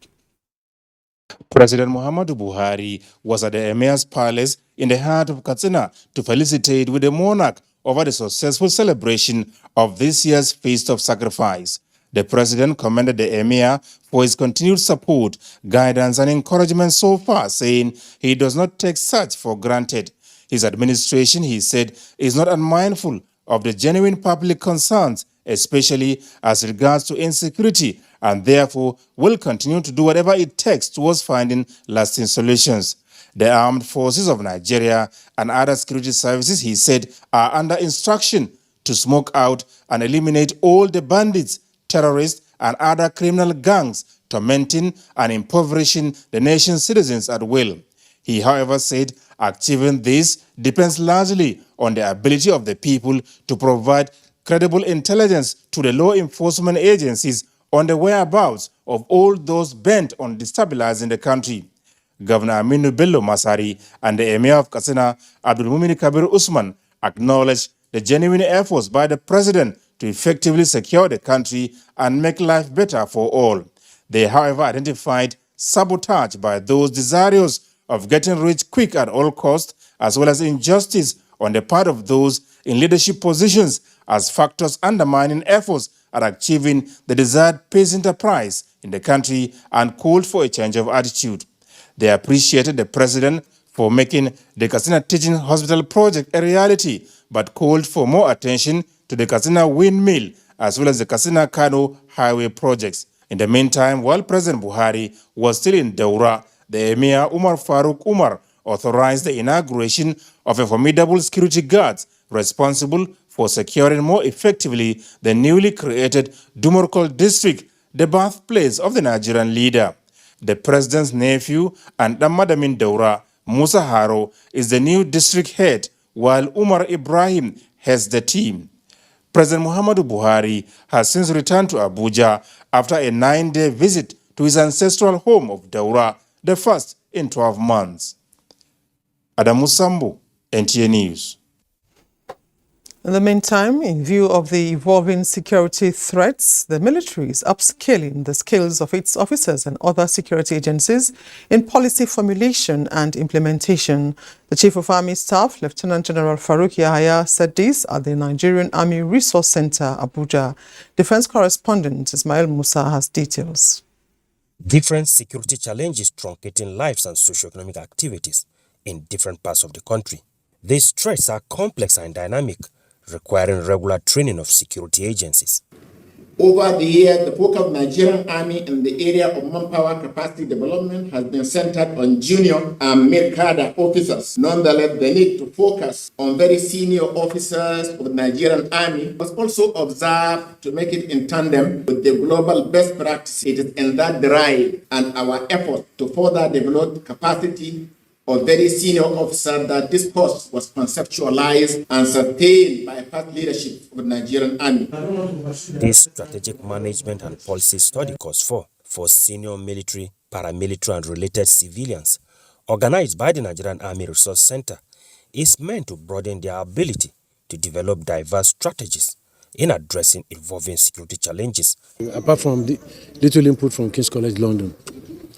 President Muhammadu Buhari was at the Emir's palace in the heart of Katsina to felicitate with the monarch over the successful celebration of this year's Feast of Sacrifice. The president commended the Emir for his continued support, guidance, and encouragement so far, saying he does not take such for granted. His administration, he said, is not unmindful of the genuine public concerns, especially as regards to insecurity and therefore will continue to do whatever it takes towards finding lasting solutions. The armed forces of Nigeria and other security services, he said, are under instruction to smoke out and eliminate all the bandits, terrorists, and other criminal gangs tormenting and impoverishing the nation's citizens at will. He, however, said achieving this depends largely on the ability of the people to provide credible intelligence to the law enforcement agencies on the whereabouts of all those bent on destabilizing the country. Governor Aminu Bello Masari and the Emir of Katsina, Abdulmumin Kabir Usman, acknowledged the genuine efforts by the president to effectively secure the country and make life better for all. They, however, identified sabotage by those desirous of getting rich quick at all costs, as well as injustice on the part of those in leadership positions as factors undermining efforts at achieving the desired peace enterprise in the country and called for a change of attitude. They appreciated the president for making the Katsina Teaching Hospital project a reality, but called for more attention to the Katsina Windmill as well as the Katsina-Kano highway projects. In the meantime, while President Buhari was still in Daura, the Emir Umar Faruk Umar authorized the inauguration of a formidable security guards responsible for securing more effectively the newly created Dumorkol district, the birthplace of the Nigerian leader. The president's nephew and Madamin Daura, Musa Haro, is the new district head, while Umar Ibrahim heads the team. President Muhammadu Buhari has since returned to Abuja after a 9-day visit to his ancestral home of Daura, the first in 12 months. Adamu Sambu, NTA News. In the meantime, in view of the evolving security threats, the military is upscaling the skills of its officers and other security agencies in policy formulation and implementation. The Chief of Army Staff, Lieutenant General Farouk Yahaya, said this at the Nigerian Army Resource Center, Abuja. Defense correspondent Ismail Musa has details. Different security challenges truncating lives and socio-economic activities in different parts of the country. These threats are complex and dynamic, requiring regular training of security agencies. Over the years, the focus of Nigerian Army in the area of manpower capacity development has been centered on junior and mid-cadre officers. Nonetheless, the need to focus on very senior officers of the Nigerian Army was also observed to make it in tandem with the global best practices. It is in that drive and our effort to further develop capacity of very senior officers that this course was conceptualized and sustained by past leadership of the Nigerian Army. This strategic management and policy study course for senior military, paramilitary and related civilians, organized by the Nigerian Army Resource Center, is meant to broaden their ability to develop diverse strategies in addressing evolving security challenges. Apart from the little input from King's College London,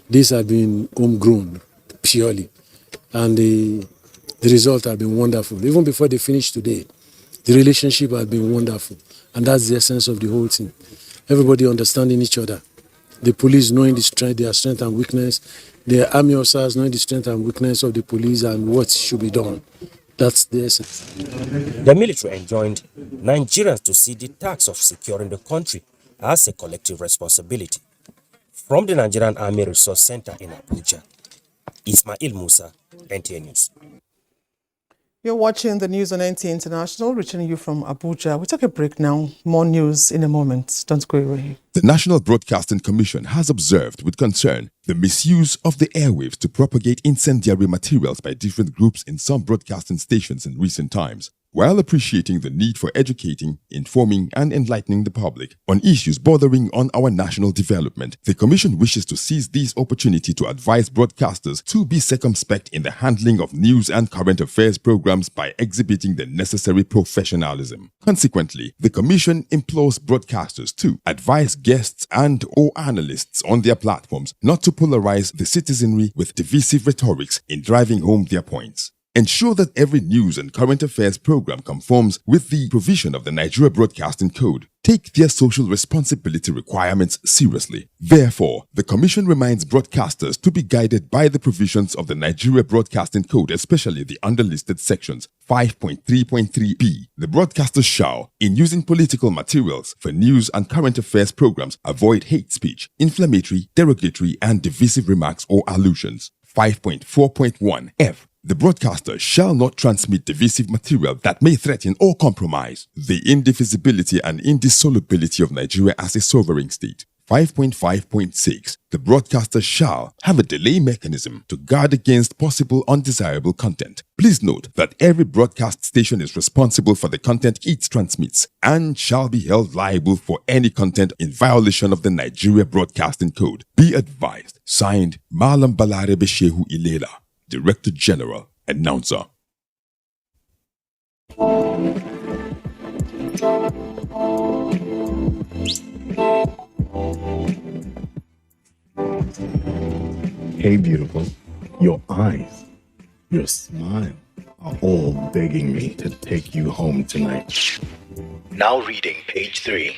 these have been homegrown purely. And the results have been wonderful. Even before they finish today, the relationship has been wonderful. And that's the essence of the whole thing. Everybody understanding each other. The police knowing their strength and weakness. The army officers knowing the strength and weakness of the police and what should be done. That's the essence. The military enjoined Nigerians to see the task of securing the country as a collective responsibility. From the Nigerian Army Resource Center in Abuja, Ismail Musa, NTA News. You're watching the news on NTA International, reaching you from Abuja. We take a break now. More news in a moment. Don't go away. The National Broadcasting Commission has observed with concern the misuse of the airwaves to propagate incendiary materials by different groups in some broadcasting stations in recent times, while appreciating the need for educating, informing and enlightening the public on issues bordering on our national development. The Commission wishes to seize this opportunity to advise broadcasters to be circumspect in the handling of news and current affairs programs by exhibiting the necessary professionalism. Consequently, the Commission implores broadcasters to advise guests and/or analysts on their platforms not to polarize the citizenry with divisive rhetorics in driving home their points. Ensure that every news and current affairs program conforms with the provision of the Nigeria Broadcasting Code. Take their social responsibility requirements seriously. Therefore, the Commission reminds broadcasters to be guided by the provisions of the Nigeria Broadcasting Code, especially the underlisted sections 5.3.3b. The broadcasters shall, in using political materials for news and current affairs programs, avoid hate speech, inflammatory, derogatory, and divisive remarks or allusions. 5.4.1f. The broadcaster shall not transmit divisive material that may threaten or compromise the indivisibility and indissolubility of Nigeria as a sovereign state. 5.5.6. The broadcaster shall have a delay mechanism to guard against possible undesirable content. Please note that every broadcast station is responsible for the content it transmits and shall be held liable for any content in violation of the Nigeria Broadcasting Code. Be advised. Signed, Malam Balarebe Shehu Ilela, Director General, Announcer. Hey, beautiful. Your eyes, your smile are all begging me to take you home tonight. Now reading page 3.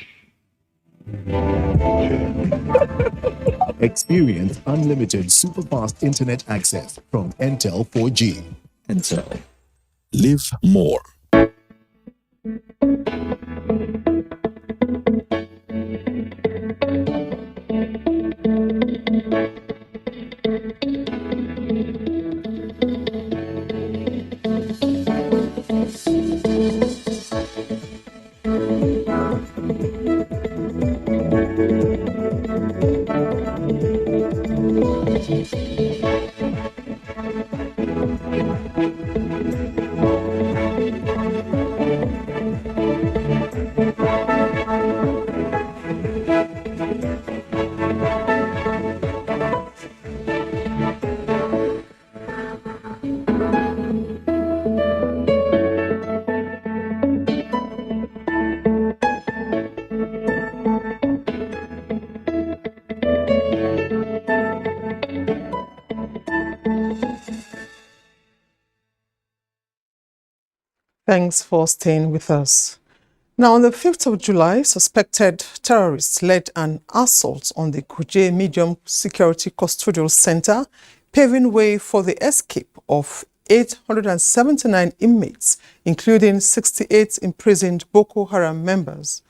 Experience unlimited super-fast internet access from Intel 4G. Intel. Live more. Thanks for staying with us. Now, on the 5th of July, suspected terrorists led an assault on the Kuje Medium Security Custodial Center, paving way for the escape of 879 inmates, including 68 imprisoned Boko Haram members.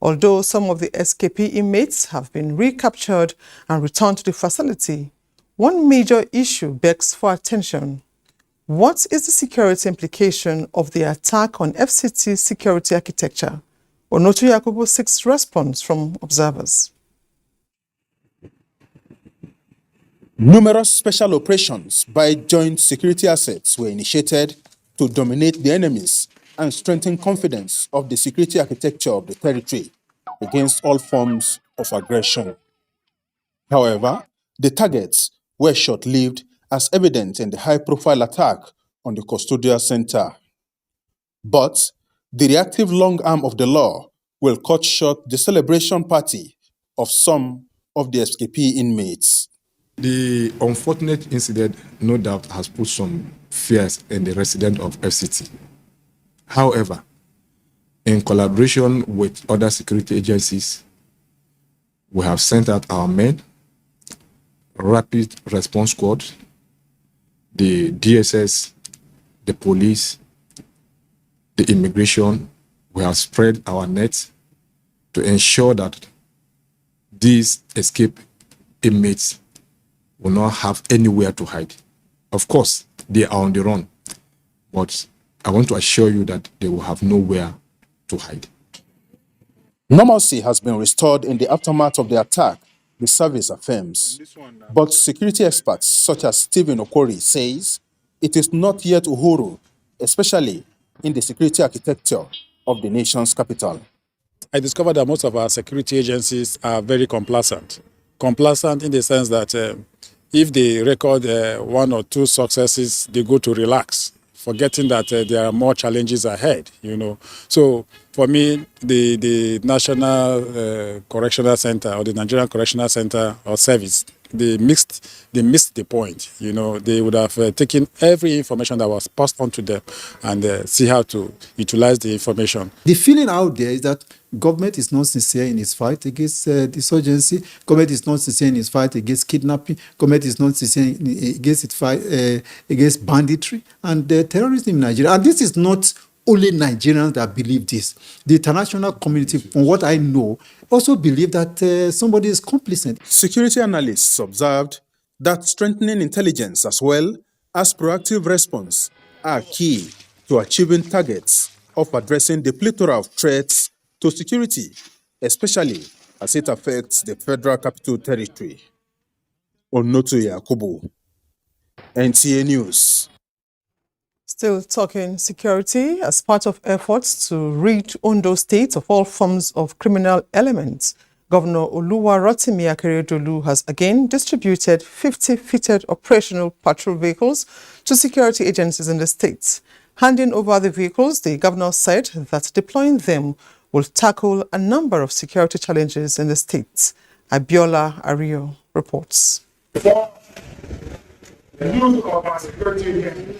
Although some of the escapee inmates have been recaptured and returned to the facility, one major issue begs for attention. What is the security implication of the attack on FCT security architecture? Onotu Yakubu seeks response from observers. Numerous special operations by joint security assets were initiated to dominate the enemies and strengthen confidence of the security architecture of the territory against all forms of aggression. However, the targets were short-lived, as evident in the high-profile attack on the custodial center. But the reactive long arm of the law will cut short the celebration party of some of the escapee inmates. The unfortunate incident, no doubt, has put some fears in the residents of FCT. However, in collaboration with other security agencies, we have sent out our men, rapid response squad, the DSS, the police, the immigration. We have spread our net to ensure that these escaped inmates will not have anywhere to hide. Of course, they are on the run, but I want to assure you that they will have nowhere to hide. Normalcy has been restored in the aftermath of the attack, the service affirms. But security experts such as Stephen Okori says it is not yet uhuru, especially in the security architecture of the nation's capital. I discovered that most of our security agencies are very complacent. Complacent in the sense that if they record one or two successes, they go to relax, forgetting that there are more challenges ahead, So for me, the National Correctional Center or the Nigerian Correctional Center or Service missed the point. You know, they would have taken every information that was passed on to them and see how to utilize the information. The feeling out there is that government is not sincere in its fight against insurgency. Government is not sincere in its fight against kidnapping. Government is not sincere against its fight against banditry and terrorism in Nigeria. And this is not only Nigerians that believe this. The international community, from what I know, also believe that somebody is complicit. Security analysts observed that strengthening intelligence as well as proactive response are key to achieving targets of addressing the plethora of threats to security, especially as it affects the Federal Capital Territory. Onoto Yakubu, NTA News. Still talking security, as part of efforts to rid Ondo State of all forms of criminal elements, Governor Oluwarotimi Akeredolu has again distributed 50 fitted operational patrol vehicles to security agencies in the state. Handing over the vehicles, the governor said that deploying them will tackle a number of security challenges in the state. Abiola Ario reports. The use of our security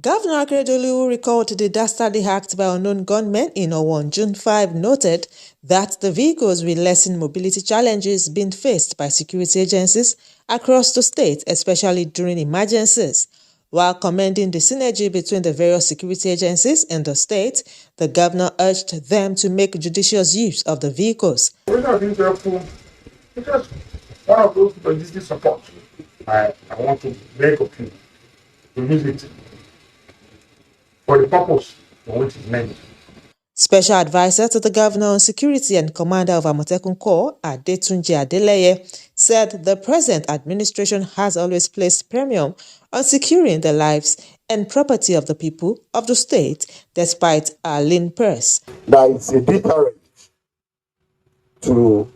Governor Akeredolu, who recalled the dastardly act by unknown gunmen in Osun June 5, noted that the vehicles will lessen mobility challenges being faced by security agencies across the state, especially during emergencies. While commending the synergy between the various security agencies in the state, the governor urged them to make judicious use of the vehicles. Because one of those logistic support I want to make of you to use it for the purpose for which it's meant. Special advisor to the governor on security and commander of Amotekun Corps, Adetunji Adeleye, said the present administration has always placed premium on securing the lives and property of the people of the state, despite our lean purse. That is a deterrent to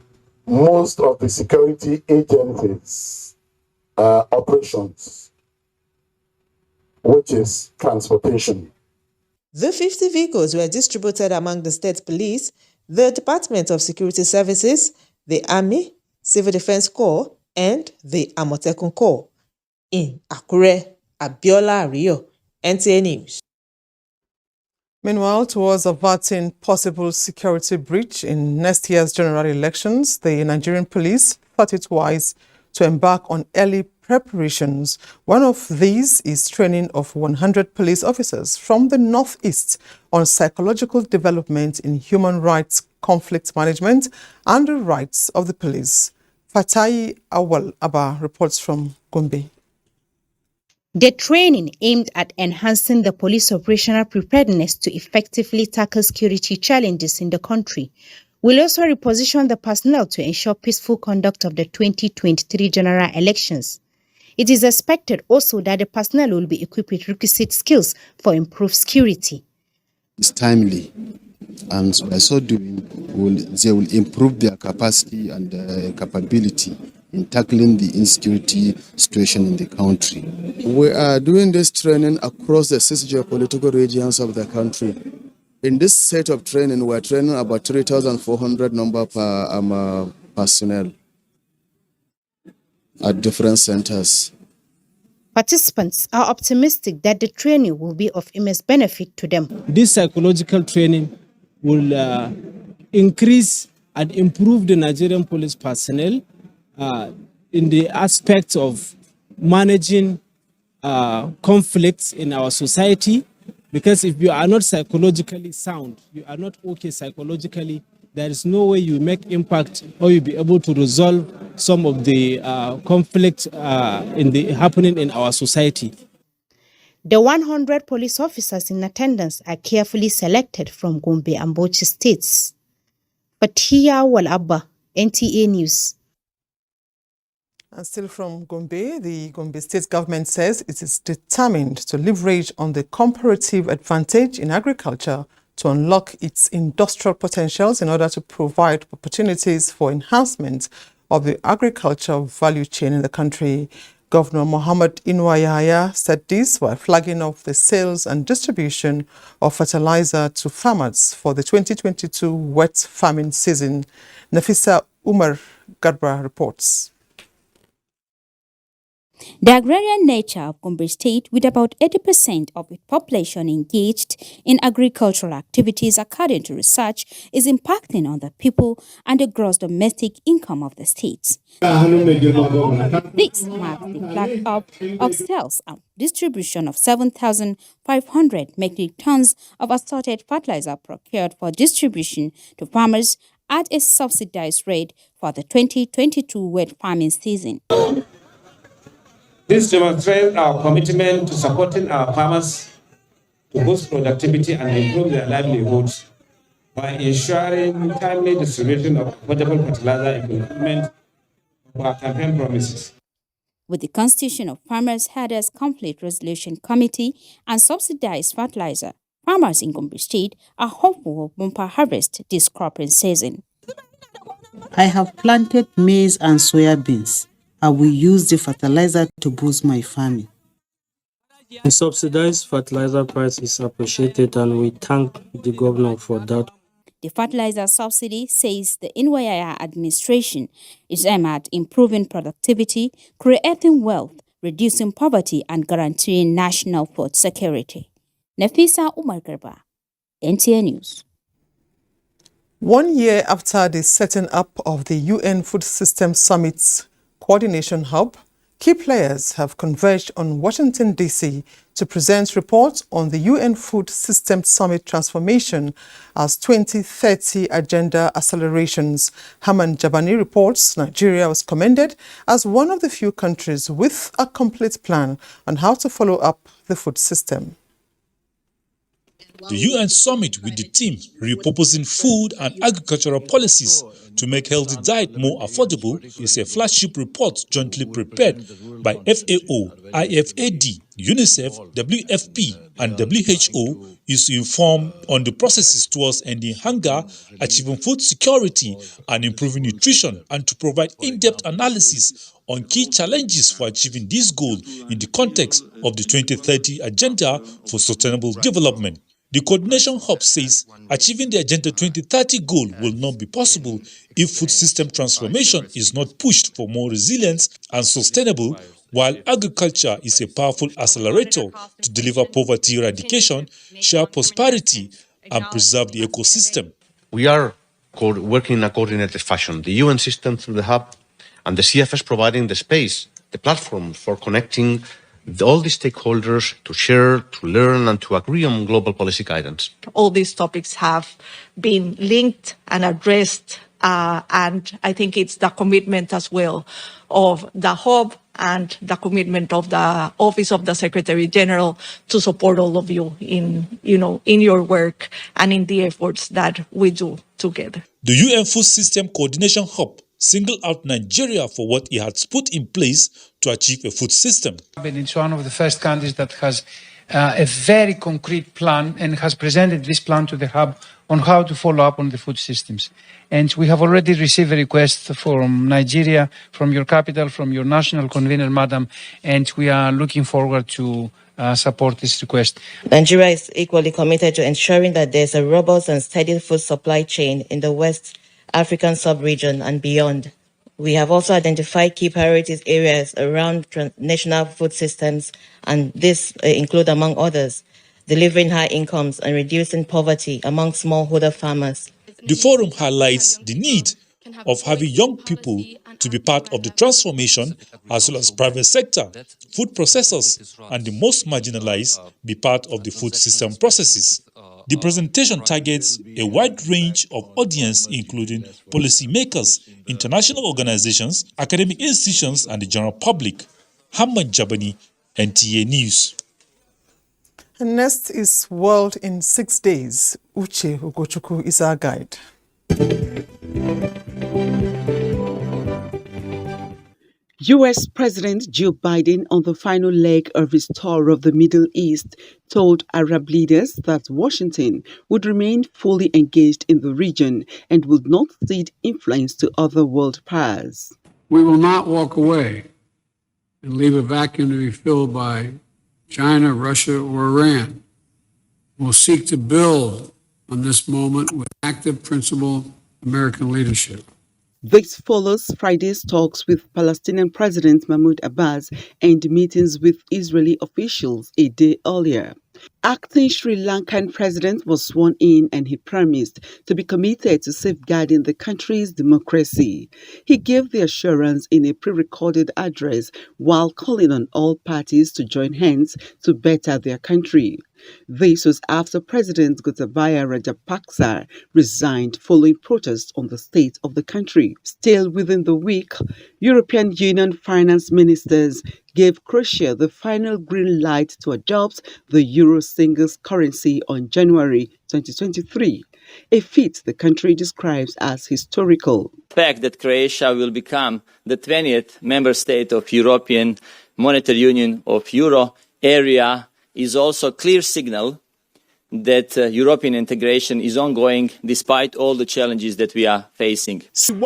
most of the security agencies' operations, which is transportation. The 50 vehicles were distributed among the state police, the Department of Security Services, the Army, Civil Defense Corps, and the Amotekun Corps. In Akure, Abiola Ario, NTA News. Meanwhile, towards averting possible security breach in next year's general elections, the Nigerian police thought it wise to embark on early preparations. One of these is training of 100 police officers from the Northeast on psychological development in human rights, conflict management, and the rights of the police. Fatai Awal Abba reports from Gombe. The training aimed at enhancing the police operational preparedness to effectively tackle security challenges in the country will also reposition the personnel to ensure peaceful conduct of the 2023 general elections. It is expected also that the personnel will be equipped with requisite skills for improved security. It's timely, and by so doing, they will improve their capacity and capability in tackling the insecurity situation in the country. We are doing this training across the 6 geopolitical regions of the country. In this set of training, we are training about 3,400 number per personnel at different centers. Participants are optimistic that the training will be of immense benefit to them. This psychological training will increase and improve the Nigerian police personnel in the aspect of managing conflicts in our society, because if you are not psychologically sound, you are not okay psychologically, there is no way you make impact or you'll be able to resolve some of the conflicts happening in our society. The 100 police officers in attendance are carefully selected from Gombe and Bauchi states. Fatia Walabba, NTA News. And still from Gombe, the Gombe state government says it is determined to leverage on the comparative advantage in agriculture to unlock its industrial potentials in order to provide opportunities for enhancement of the agricultural value chain in the country. Governor Mohammed Inuwa said this while flagging off the sales and distribution of fertilizer to farmers for the 2022 wet farming season. Nafisa Umar Garba reports. The agrarian nature of Gombe State, with about 80% of its population engaged in agricultural activities according to research, is impacting on the people and the gross domestic income of the state. This marks the flag up of sales and distribution of 7,500 metric tons of assorted fertilizer procured for distribution to farmers at a subsidized rate for the 2022 wet farming season. This demonstrates our commitment to supporting our farmers to boost productivity and improve their livelihoods by ensuring timely distribution of affordable fertilizer equipment for our campaign promises. With the constitution of Farmers Herders Conflict Resolution Committee and subsidized fertilizer, farmers in Gombe State are hopeful of bumper harvest this cropping season. I have planted maize and soya beans. I will use the fertilizer to boost my farming. The subsidized fertilizer price is appreciated and we thank the governor for that. The fertilizer subsidy, says the NYIA administration, is aimed at improving productivity, creating wealth, reducing poverty and guaranteeing national food security. Nafisa Umar Garba, NTA News. 1 year after the setting up of the UN Food System Summit's Coordination Hub, key players have converged on Washington, D.C. to present reports on the UN Food System Summit transformation as 2030 agenda accelerations. Haman Jabani reports Nigeria was commended as one of the few countries with a complete plan on how to follow up the food system. The UN summit with the theme repurposing food and agricultural policies to make healthy diet more affordable is a flagship report jointly prepared by FAO, IFAD, UNICEF, WFP and WHO is to inform on the processes towards ending hunger, achieving food security and improving nutrition, and to provide in-depth analysis on key challenges for achieving this goal in the context of the 2030 Agenda for Sustainable Development. The Coordination Hub says achieving the Agenda 2030 goal will not be possible if food system transformation is not pushed for more resilience and sustainable, while agriculture is a powerful accelerator to deliver poverty eradication, share prosperity, and preserve the ecosystem. We are working in a coordinated fashion. The UN system through the hub and the CFS providing the space, the platform for connecting all the stakeholders to share, to learn, and to agree on global policy guidance. All these topics have been linked and addressed, and I think it's the commitment as well of the hub and the commitment of the Office of the Secretary General to support all of you in your work and in the efforts that we do together. The UN Food System Coordination Hub singled out Nigeria for what it has put in place to achieve a food system. It's one of the first countries that has a very concrete plan and has presented this plan to the hub on how to follow up on the food systems. And we have already received a request from Nigeria, from your capital, from your national convener, madam, and we are looking forward to support this request. Nigeria is equally committed to ensuring that there's a robust and steady food supply chain in the West African sub-region and beyond. We have also identified key priorities areas around national food systems, and this include, among others, delivering high incomes and reducing poverty among smallholder farmers. The forum highlights the need of having young people to be part of the transformation, as well as private sector, food processors, and the most marginalized be part of the food system processes. The presentation targets a wide range of audience, including policymakers, international organizations, academic institutions, and the general public. Hamman Jabani, NTA News. And next is World in 6 Days. Uche Ugochukwu is our guide. U.S. President Joe Biden, on the final leg of his tour of the Middle East, told Arab leaders that Washington would remain fully engaged in the region and would not cede influence to other world powers. We will not walk away and leave a vacuum to be filled by China, Russia, or Iran. We'll seek to build on this moment with active, principled American leadership. This follows Friday's talks with Palestinian President Mahmoud Abbas and meetings with Israeli officials a day earlier. Acting Sri Lankan president was sworn in and he promised to be committed to safeguarding the country's democracy. He gave the assurance in a pre-recorded address while calling on all parties to join hands to better their country. This was after President Gotabaya Rajapaksa resigned following protests on the state of the country. Still within the week, European Union finance ministers gave Croatia the final green light to adopt the euro singles currency on January 2023, a feat the country describes as historical. The fact that Croatia will become the 20th member state of European Monetary Union of Euro area is also a clear signal that European integration is ongoing despite all the challenges that we are facing.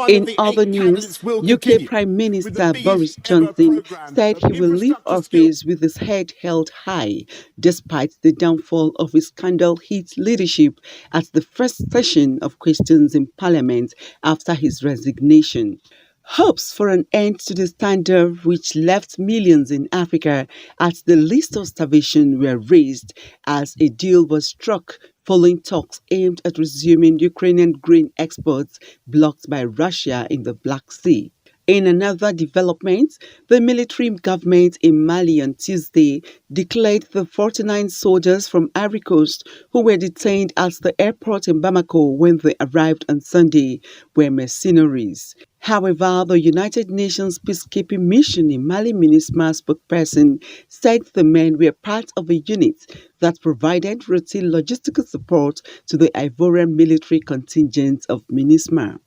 In other news, UK Prime Minister Boris Johnson said he will leave office with his head held high, despite the downfall of his scandal-hit leadership at the first session of questions in Parliament after his resignation. Hopes for an end to the standoff, which left millions in Africa at the list of starvation, were raised as a deal was struck following talks aimed at resuming Ukrainian grain exports blocked by Russia in the Black Sea. In another development, the military government in Mali on Tuesday declared the 49 soldiers from Ivory Coast who were detained at the airport in Bamako when they arrived on Sunday were mercenaries. However, the United Nations peacekeeping mission in Mali MINUSMA spokesperson said the men were part of a unit that provided routine logistical support to the Ivorian military contingent of MINUSMA.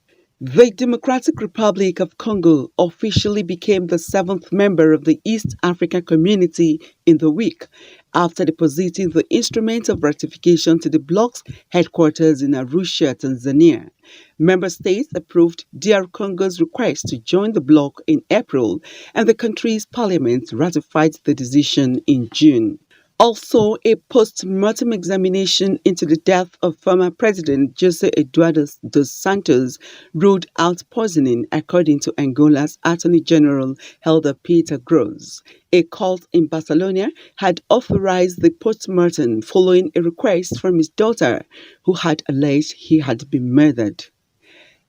The Democratic Republic of Congo officially became the 7th member of the East African Community in the week, after depositing the instrument of ratification to the bloc's headquarters in Arusha, Tanzania. Member states approved DR Congo's request to join the bloc in April, and the country's parliament ratified the decision in June. Also, a post-mortem examination into the death of former President José Eduardo dos Santos ruled out poisoning, according to Angola's Attorney General Helder Peter Gross. A court in Barcelona had authorized the post-mortem following a request from his daughter, who had alleged he had been murdered.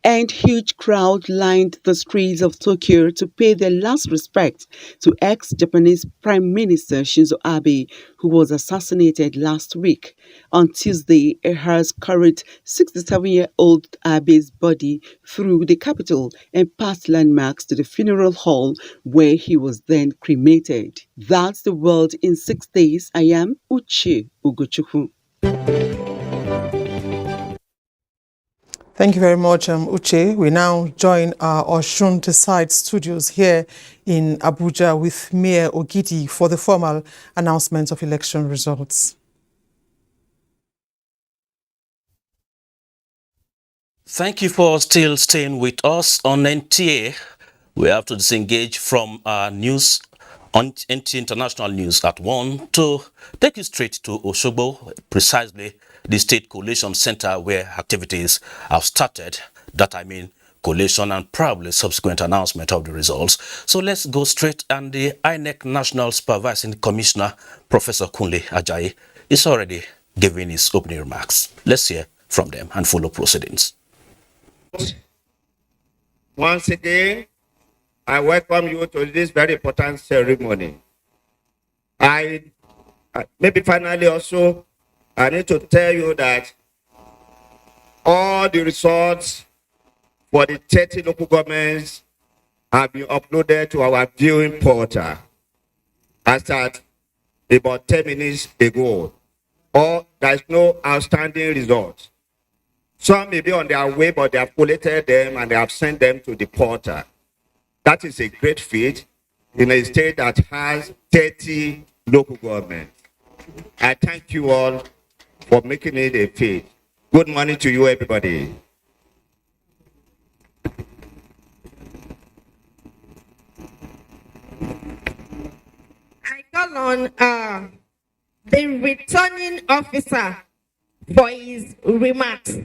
And huge crowd lined the streets of Tokyo to pay their last respect to ex-Japanese Prime Minister Shinzo Abe, who was assassinated last week. On Tuesday, a hearse carried 67-year-old Abe's body through the capital and past landmarks to the funeral hall where he was then cremated. That's the world in 6 days. I am Uche Ugochukwu. Thank you very much, Uche. We now join our Osun Side studios here in Abuja with Mayor Ogidi for the formal announcement of election results. Thank you for still staying with us on NTA. We have to disengage from our news on NTA International News at 1 to take you straight to Osogbo, precisely the State Collation Center where activities have started. That I mean collation and probably subsequent announcement of the results. So let's go straight, and the INEC National Supervising Commissioner, Professor Kunle Ajayi, is already giving his opening remarks. Let's hear from them and follow proceedings. Once again, I welcome you to this very important ceremony. Maybe finally also, I need to tell you that all the results for the 30 local governments have been uploaded to our viewing portal. I started about 10 minutes ago. Or there's no outstanding results. Some may be on their way, but they have collated them and they have sent them to the portal. That is a great feat in a state that has 30 local governments. I thank you all for making it a feat. Good morning to you, everybody. call on the returning officer for his remarks.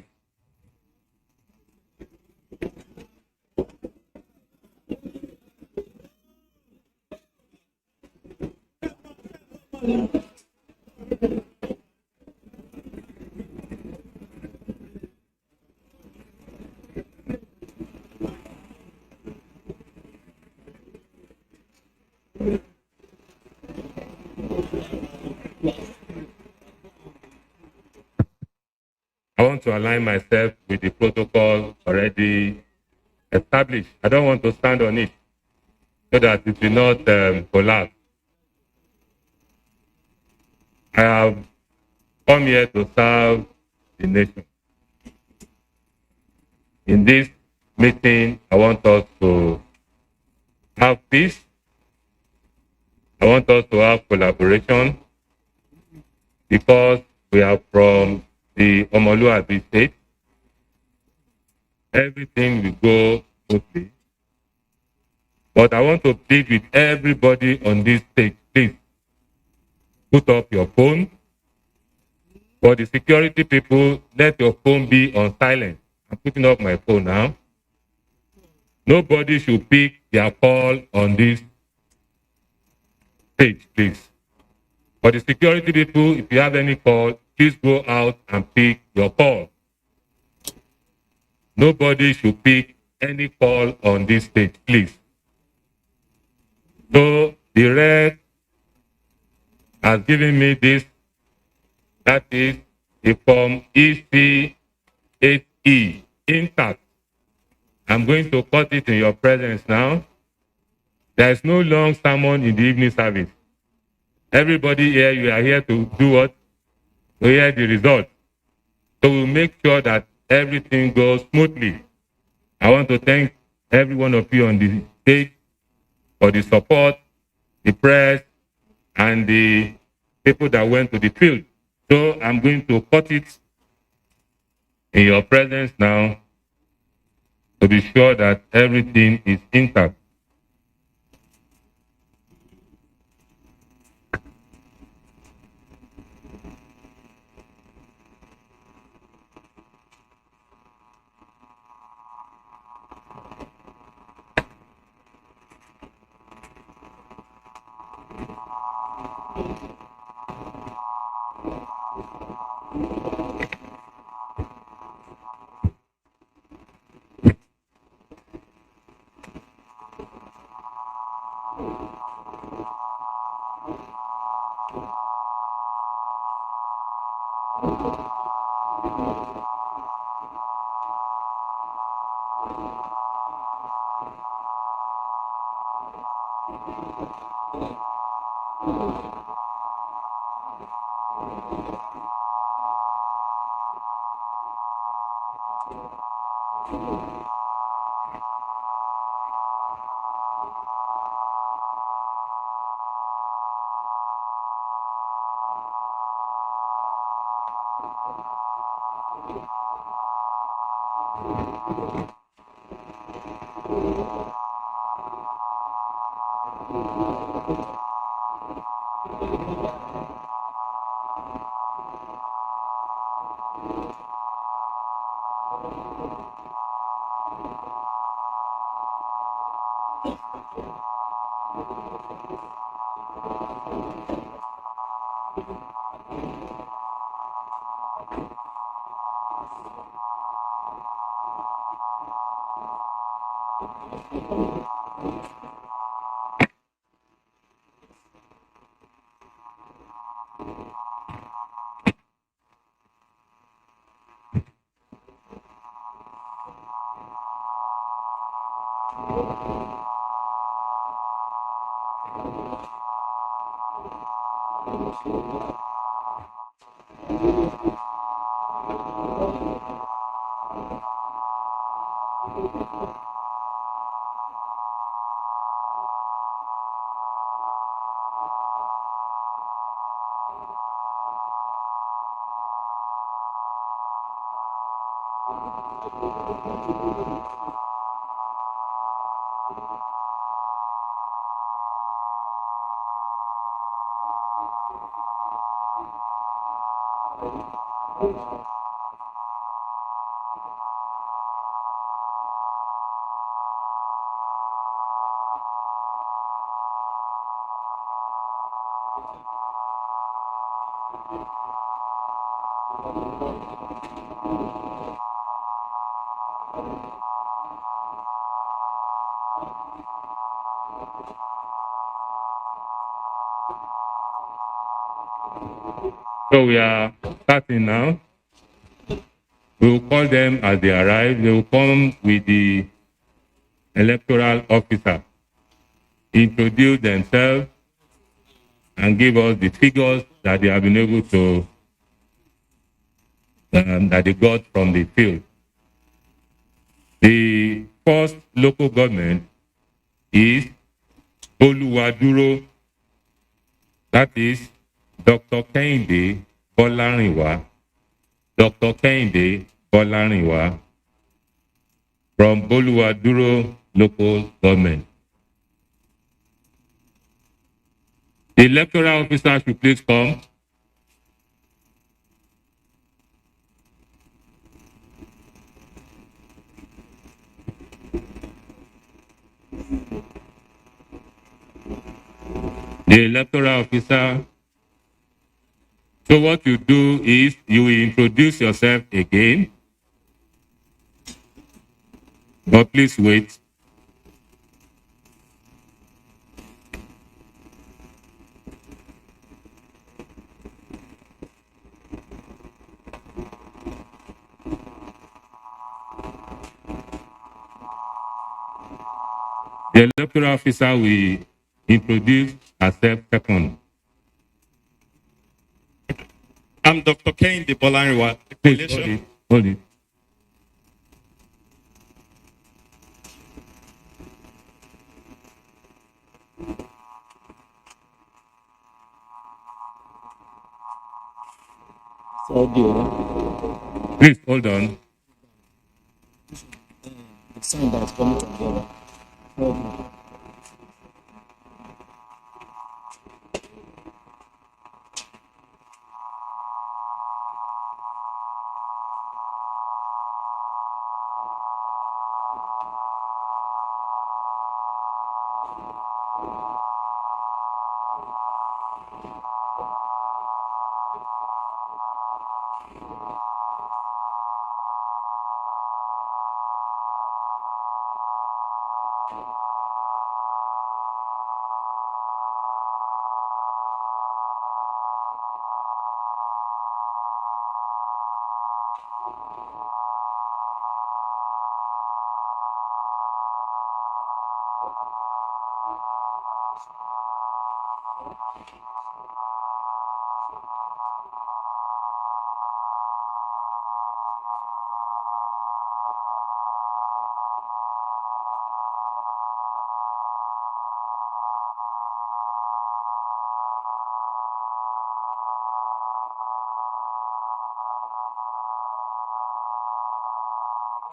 I want to align myself with the protocol already established. I don't want to stand on it so that it will not collapse. I have come here to serve the nation. In this meeting, I want us to have peace. I want us to have collaboration because we are from the Omoluabi state. Everything will go smoothly. But I want to plead with everybody on this stage, please put up your phone. For the security people, let your phone be on silent. I'm putting up my phone now. Nobody should pick their call on this stage, please. For the security people, if you have any call, please go out and pick your call. Nobody should pick any call on this stage, please. So the red has given me this, that is the form EC8E, intact. I'm going to cut it in your presence now. There is no long sermon in the evening service. Everybody here, you are here to do what? To hear the result. So we'll make sure that everything goes smoothly. I want to thank every one of you on the stage for the support, the press, and the people that went to the field. So I'm going to cut it in your presence now to be sure that everything is intact. So we are starting now. We will call them as they arrive. They will come with the electoral officer, introduce themselves, and give us the figures that they have been able to, that they got from the field. The first local government is Oluwaduro, that is Dr. Kehinde Bolarinwa. Dr. Kehinde Bolarinwa from Oluwaduro local government. The electoral officer should please come. The electoral officer. So what you do is you will introduce yourself again. But please wait. The electoral officer will introduce herself second. I'm Dr. Kehinde Bolarinwa. Please hold it. Hold it. Please hold on. The sound that is coming from the other.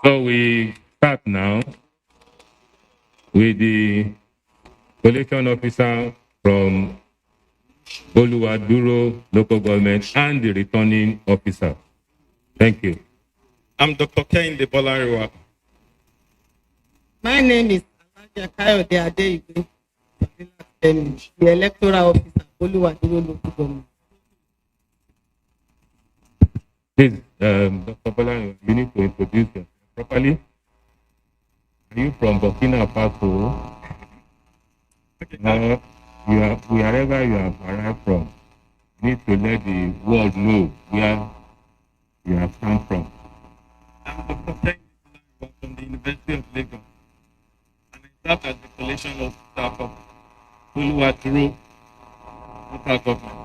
So we start now with the collation officer from Oluwaduro local government and the returning officer. Thank you. I'm Dr. Kehinde Bolarinwa. My name is Alaja Kayode Adeyigbe, the electoral officer, Oluwaduro local government. Please, Dr. Bolarinwa, you need to introduce yourself properly. Are you from Burkina Faso? Wherever you have arrived from, you need to let the world know where you have come from. I'm Dr. Kehinde Bolarinwa from the University of Lagos, and I serve as the collation officer for Oluwaduro local government.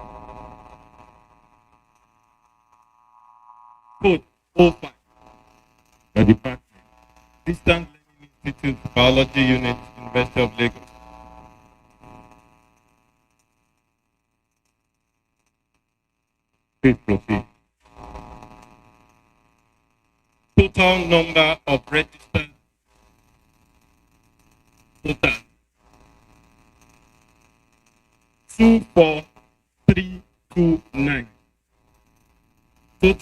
Code 05. The department. Distance Learning Institute Biology Unit, University of Lagos. Please proceed. Total number of registered voters 243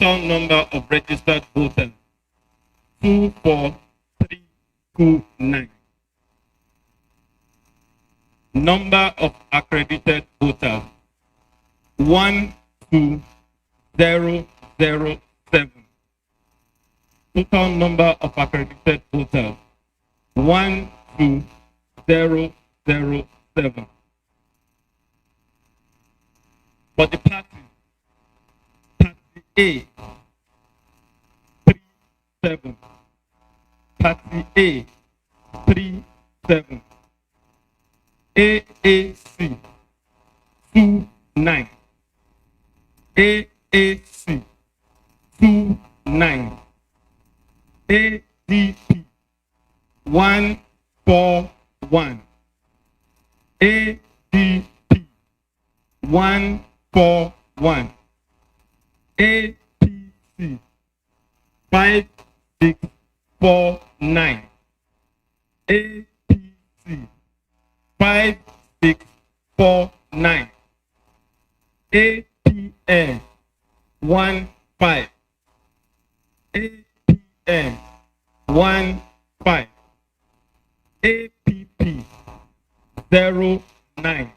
Total number of registered voters, 24329. Number of accredited voters, 12007. Total number of accredited voters, 12007. For the party A, 37. Party A, 37. AAC, 29. AAC, 29. ADP, 141. ADP, 141. APC, 5649. APC, 5649. APN, 15. APN, 15. APP, 09.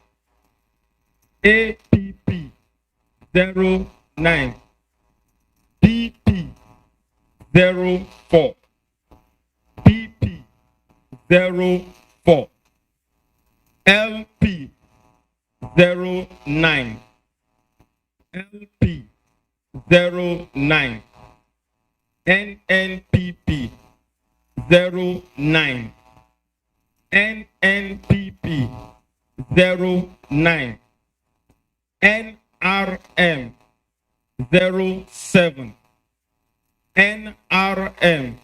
APP, 09. BP, 04. BP, 04. LP, 09. LP, 09. NNPP, 09. NNPP, 09. NRM, 07. NRM,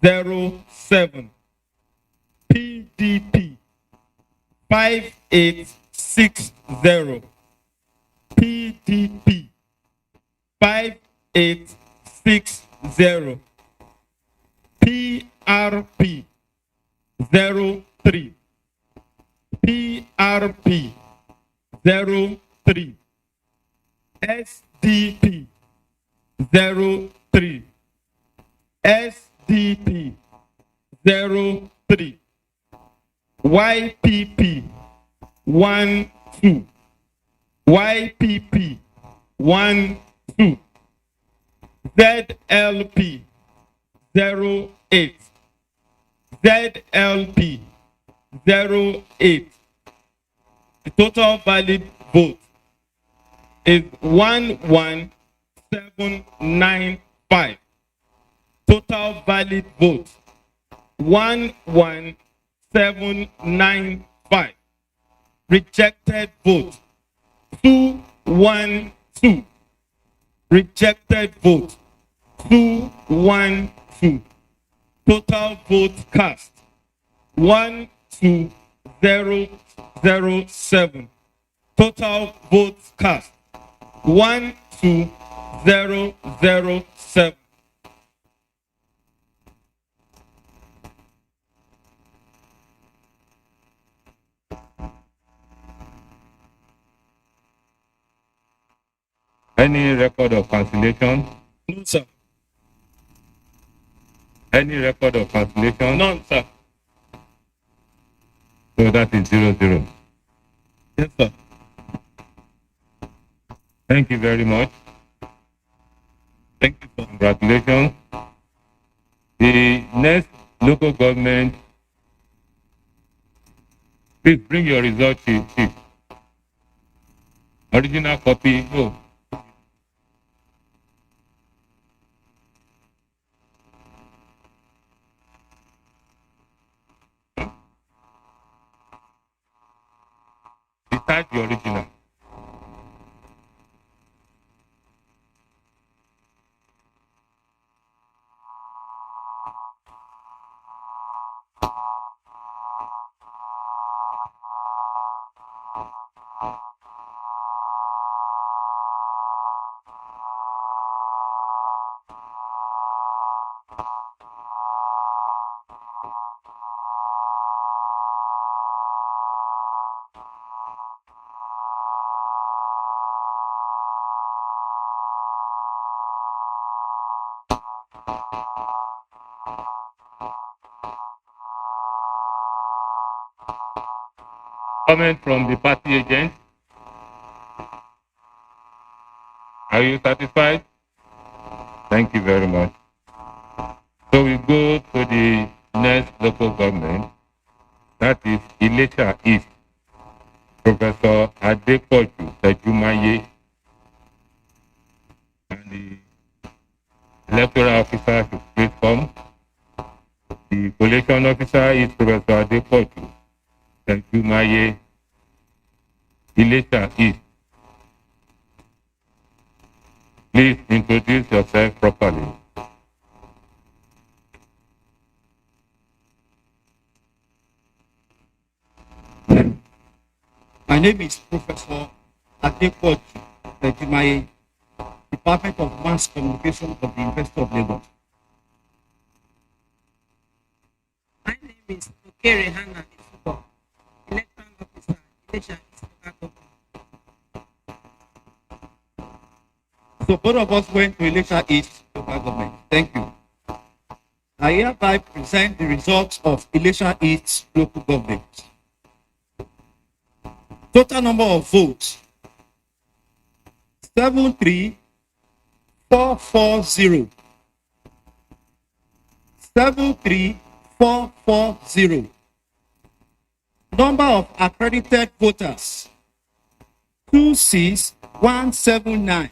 07. PDP, 5860. PDP, 5860. PRP, 03. PRP, 03. SDP, 03. SDP, 03. YPP, 12. YPP, 12. ZLP, 08. ZLP, 08. The total valid vote is 11795. Total valid vote, 11795. Rejected vote, 212. Rejected vote, 212. Total vote cast, 12007. Total votes cast, 12007. Any record of cancellation? No, sir. Any record of cancellation? None, sir. So that is 00. Yes, sir. Thank you very much. Thank you, sir. Congratulations. The next local government, please bring your result sheet. Original copy. Go. Besides the original. Comment from the party agent. Are you satisfied? Thank you very much. So we go to the next local government. That is Ilesha East. Professor Adepoju Tejumaye and the electoral officer should please come. The collation officer is Professor Adepoju Tejumaye, Ilesha East. Please introduce yourself properly. My name is Professor Adepoju Tejumaye, Department of Mass Communication of the University of Lagos. My name is Okere Hannah Isubo, electoral officer, Nigerian. So both of us went to Elisha East local government. Thank you. I hereby present the results of Elisha East local government. Total number of votes 73440. 73440. Number of accredited voters 26179.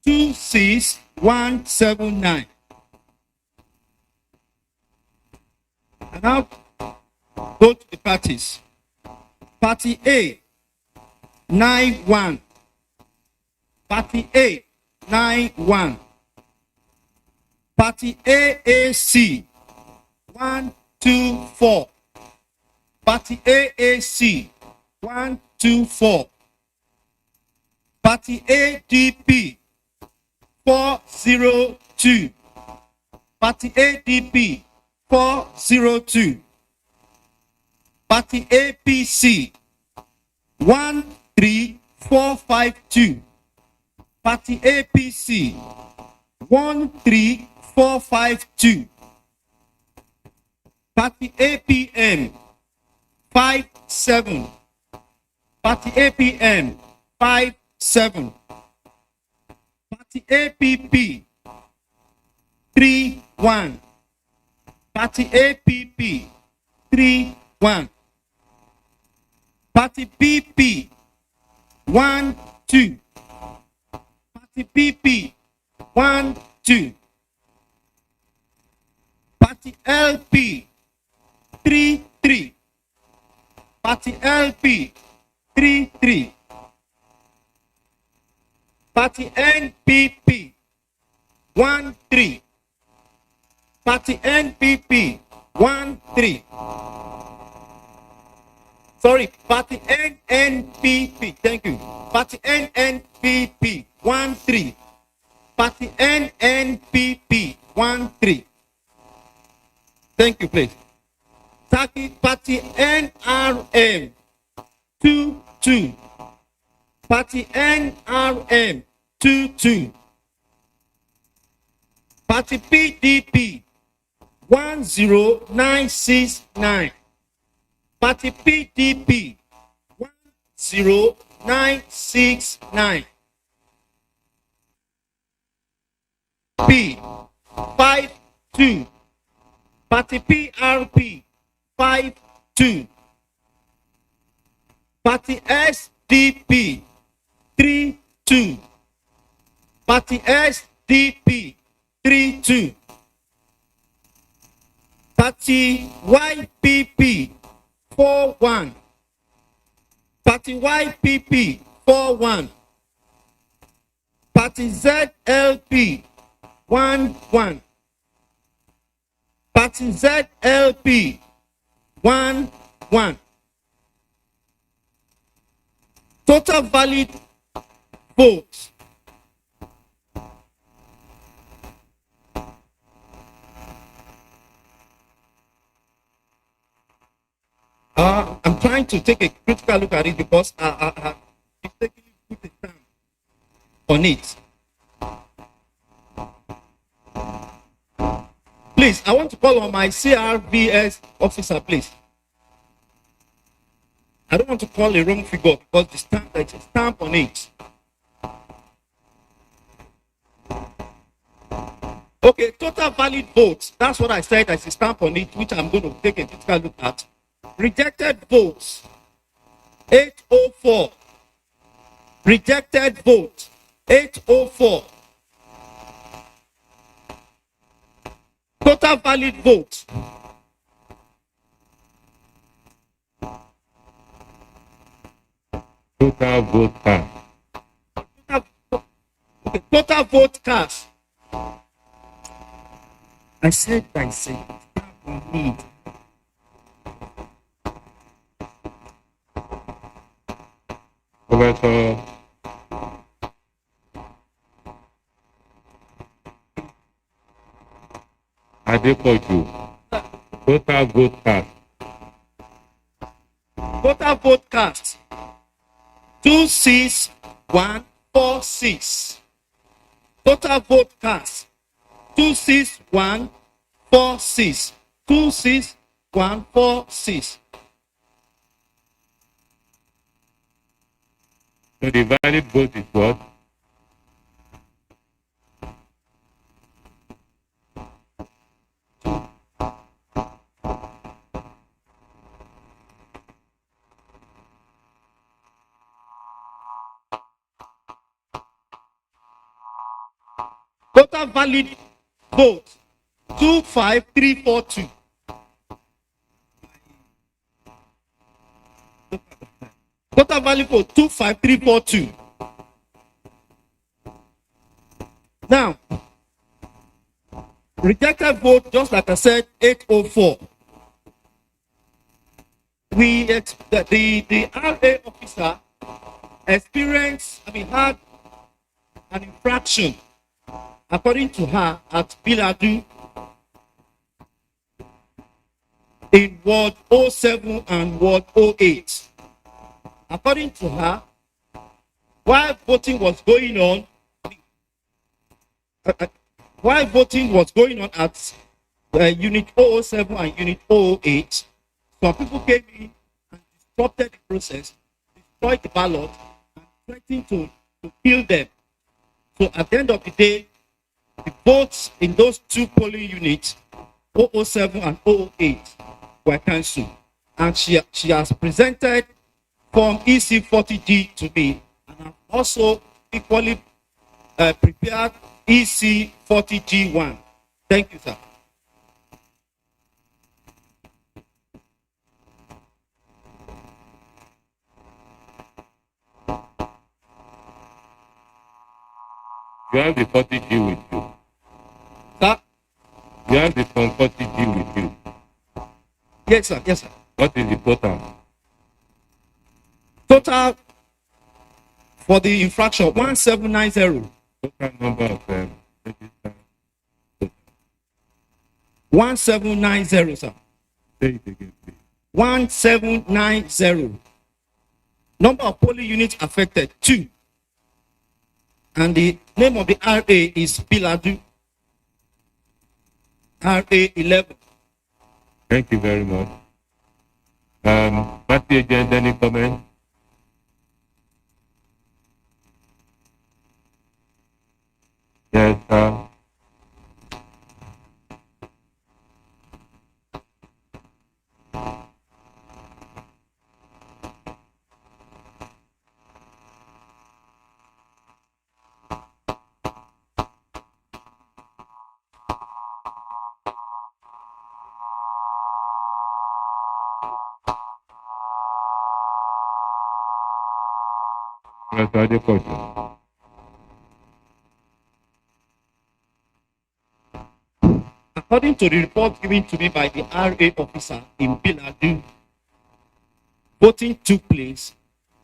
26179. And now go to the parties. Party A 91. Party A 91. Party AAC 124. Party AAC 124. Party ADP 402. Party ADP 402. Party APC 13452. Party APC 13452. Party APM 57. Party APM 57. Party APP 31. Party APP 31. Party PP 12. Party PP 12. Party LP 33. Party LP 33. Party NPP 13. Party NPP 13. Sorry, Party NNPP. Thank you. Party NNPP 13. Party NNPP 13. Thank you, please. Party NRM 22. Party NRM 22. Party PDP 10969. Party PDP 10969. P 52. Party PRP 52. Party SDP 32. Party SDP 32. Party YPP 41. Party YPP 41. Party ZLP 11. Party ZLP 11. Total valid votes I'm trying to take a critical look at it because I mistakenly put a stamp on it. Please, I want to call on my CRBS officer, please. I don't want to call a wrong figure because there's a stamp on it. Okay, total valid votes. That's what I said. There's a stamp on it, which I'm going to take a critical look at. Rejected votes, 804. Rejected votes, 804. Total valid votes. Total vote cast. Total vote cast. I said. Need. Professor Adepoju. Total vote cast. Total vote cast. 26146. Total vote cast. 26146. 26146. So the valid vote is what? Total valid vote 25342. Total valid vote 25342. Now, rejected vote, just like I said, 804. The RA officer had an infraction, according to her, at Biladu in Ward 07 and Ward 08. According to her, while voting was going on, at Unit 007 and Unit 008, some people came in and disrupted the process, destroyed the ballot, and threatened to kill them. So at the end of the day, the votes in those two polling units, 007 and 008, were cancelled. And she has presented Form EC40D to me, and I've also equally prepared EC40G1. Thank you, sir. You have the 40G with you. Sir? You have the Form 40G with you. Yes, sir. Yes, sir. What is the total? Total for the infraction 1790. Total number of registered. 1790, sir. Say it again, please. 1790. Number of polling units affected, 2. And the name of the RA is Biladu. RA 11. Thank you very much. Party agent, any comment? Yes, sir. Professor Adepoju. According to the report given to me by the RA officer in Biladu, voting took place.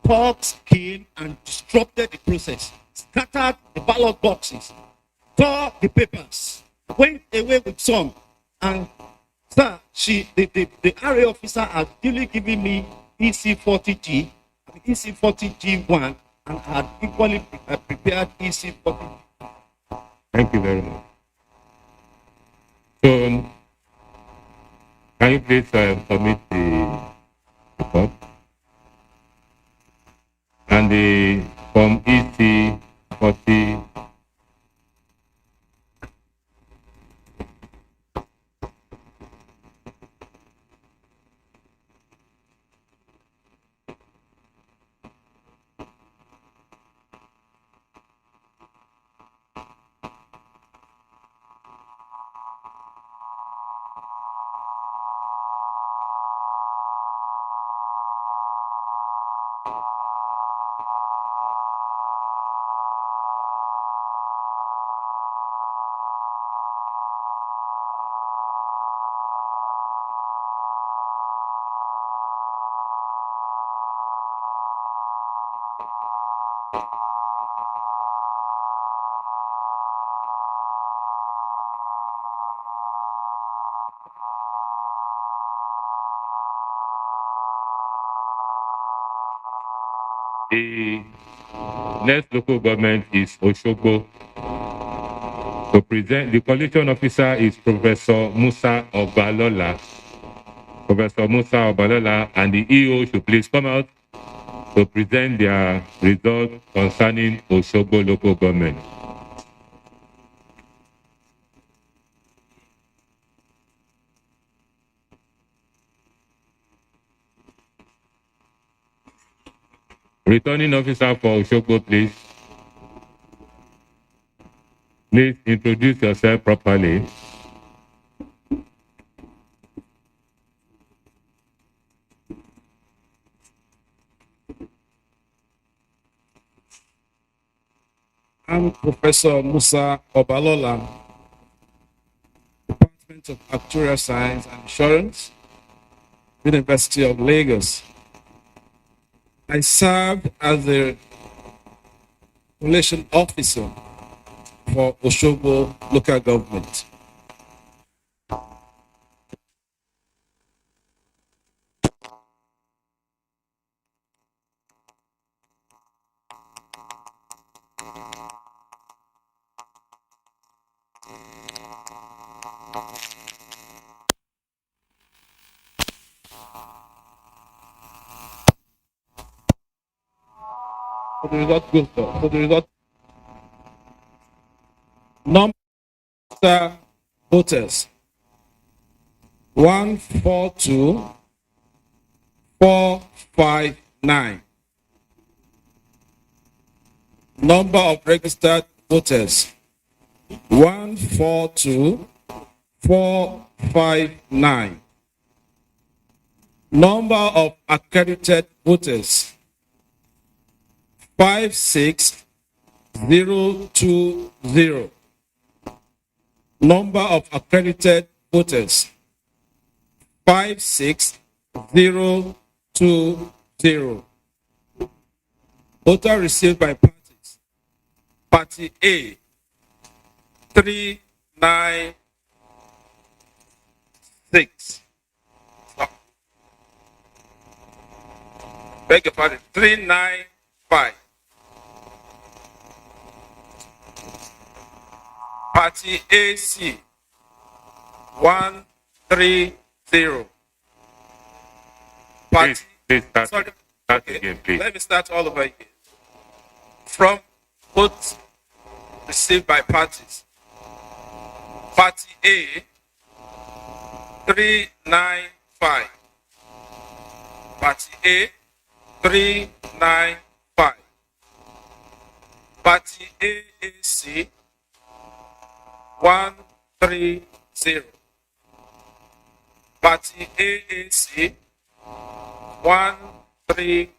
Thugs came and disrupted the process, scattered the ballot boxes, tore the papers, went away with some. And sir, the RA officer has duly given me EC40G, EC40G1, and had equally prepared EC40G. Thank you very much. So, can you please submit the report? the Form EC 40. The next local government is Osogbo. To present, the collation officer is Professor Musa Obalola. Professor Musa Obalola and the EO should please come out to present their results concerning Osogbo local government. Returning officer for Osogbo, please. Please introduce yourself properly. I'm Professor Musa Obalola, Department of Actuarial Science and Insurance, University of Lagos. I served as the collation officer for Osogbo local government. For the result, good. For the result, number of voters 142,459. Number of registered voters 142,459. Number of accredited voters 56020. Number of accredited voters 56020. Voter received by parties. Party A 396. Beg your pardon, 395. Party AC 130. Party, please start, sorry, start okay. again, please. Let me start all over again. From votes received by parties. Party A 395. Party A 395. Party AAC 130. Party AAC 130.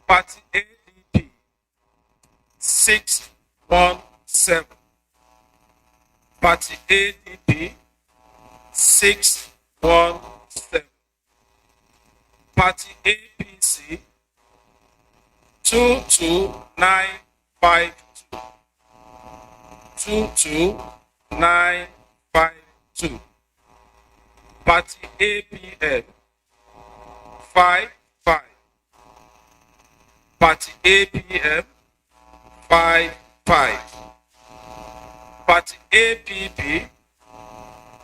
Party ADP 617. Party ADP 617. Party APC 22952. 22952. Party APM 55. Party APM 55. Party APP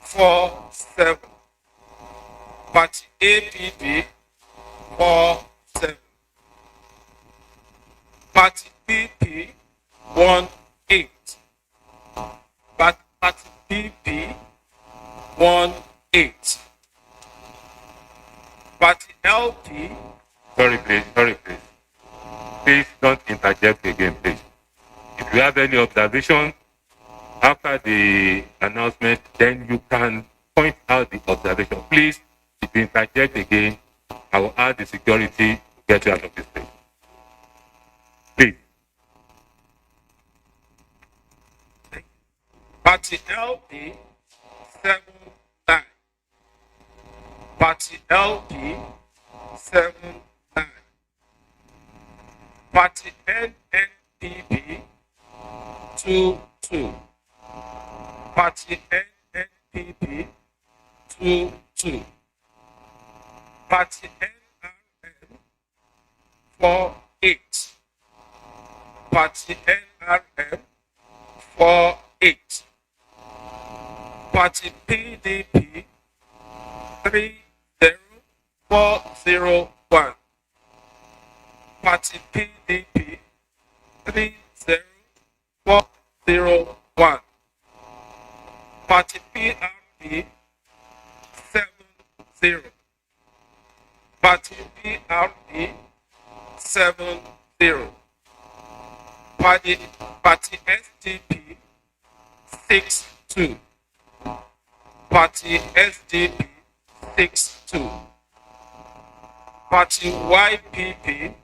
47. Party APP 47. LP. Sorry, please. Sorry, please. Please don't interject again, please. If you have any observation after the announcement, then you can point out the observation. Please, if you interject again, I will ask the security to get you out of this place. Please. Party LP 79. Party LP 79. Party NNPP 22. Party NNPP 22. Party NRM 48. Party NRM 48. Party PDP 30401. Party PDP 30401. Party PRP 70. Party PRP 70. Party SDP 62. Party SDP 62. Party YPP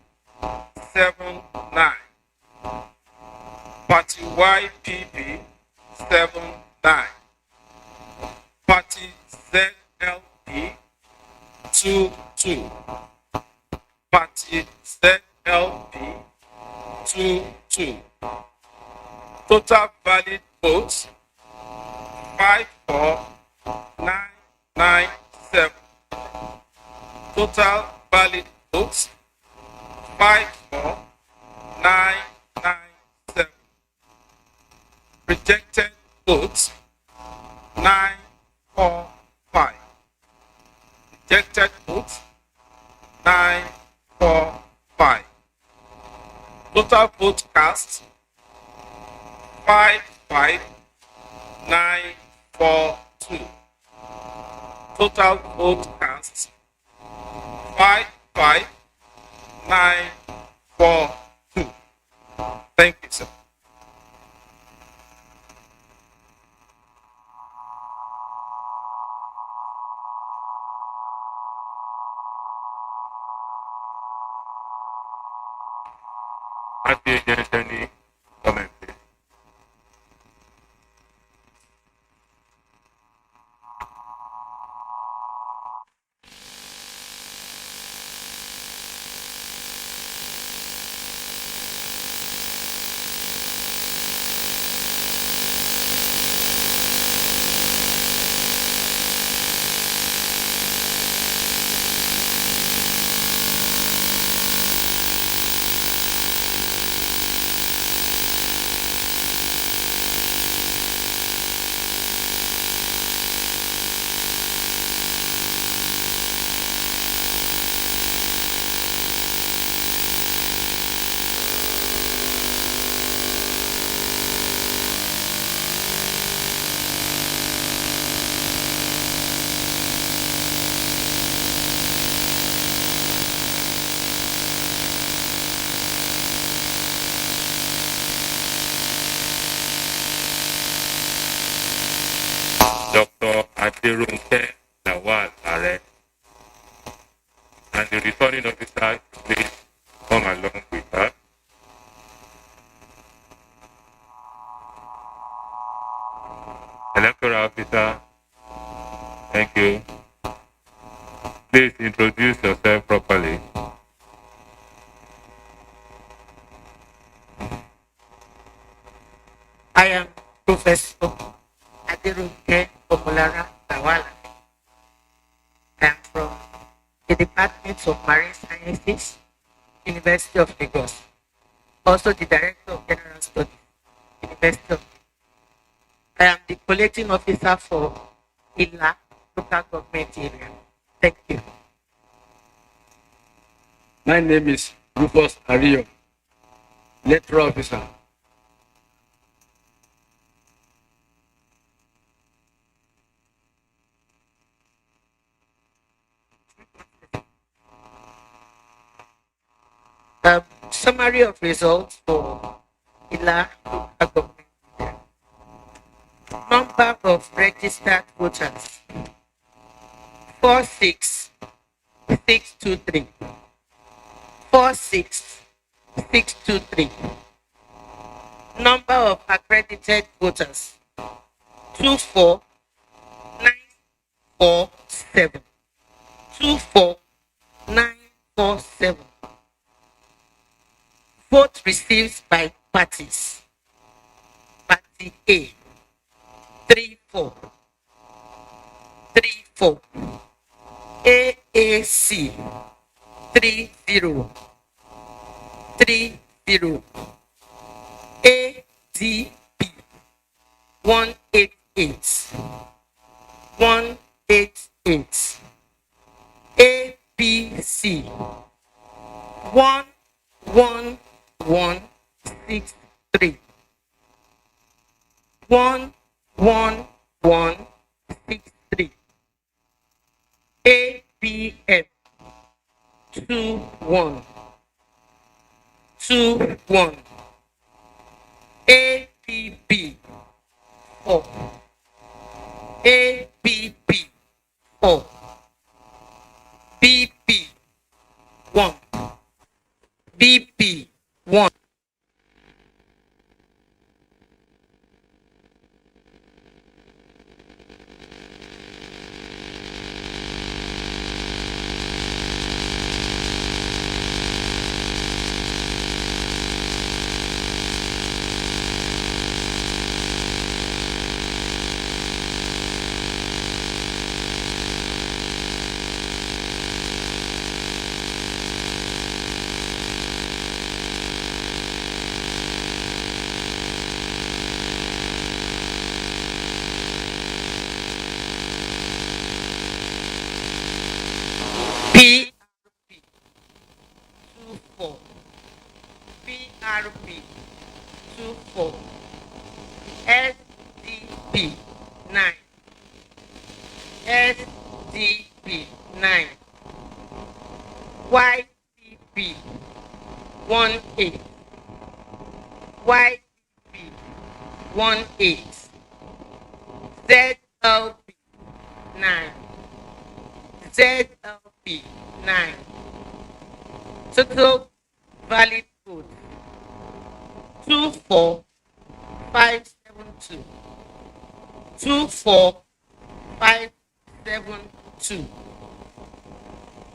79. Party YPP 79. Party ZLP 22. Party ZLP 22. Total valid votes 54997. Total valid votes 54997. Rejected votes 945. Rejected votes 945. Total vote cast 55942. Total vote cast 55942. Thank you, sir. Any comment, please? Dr. Adirunke Nawal Are, and the returning officer, please come along with her. Electoral officer, thank you. Please introduce yourself properly. I am Professor Adirunke Omolara Tawala. I am from the Department of Marine Sciences, University of Lagos. Also the Director of General Studies, University of Lagos. I am the collecting officer for ILA local government area. Thank you. My name is Rufus Ario, electoral officer. Summary of results for Ila local government. Number of registered voters 46623. 46623. Number of accredited voters 24947. 24947. Vote received by parties. Party A 34. AAC 30. ADP 188. APC 11163. 11163. APM 21. APB 4. APP 4. BP 1. BP 1. PRP 24. PRP 24. SDP 9. SDP 9. YPP 18. YPP 18. ZLP 9. ZLP 9. Total valid code 24572. 24572.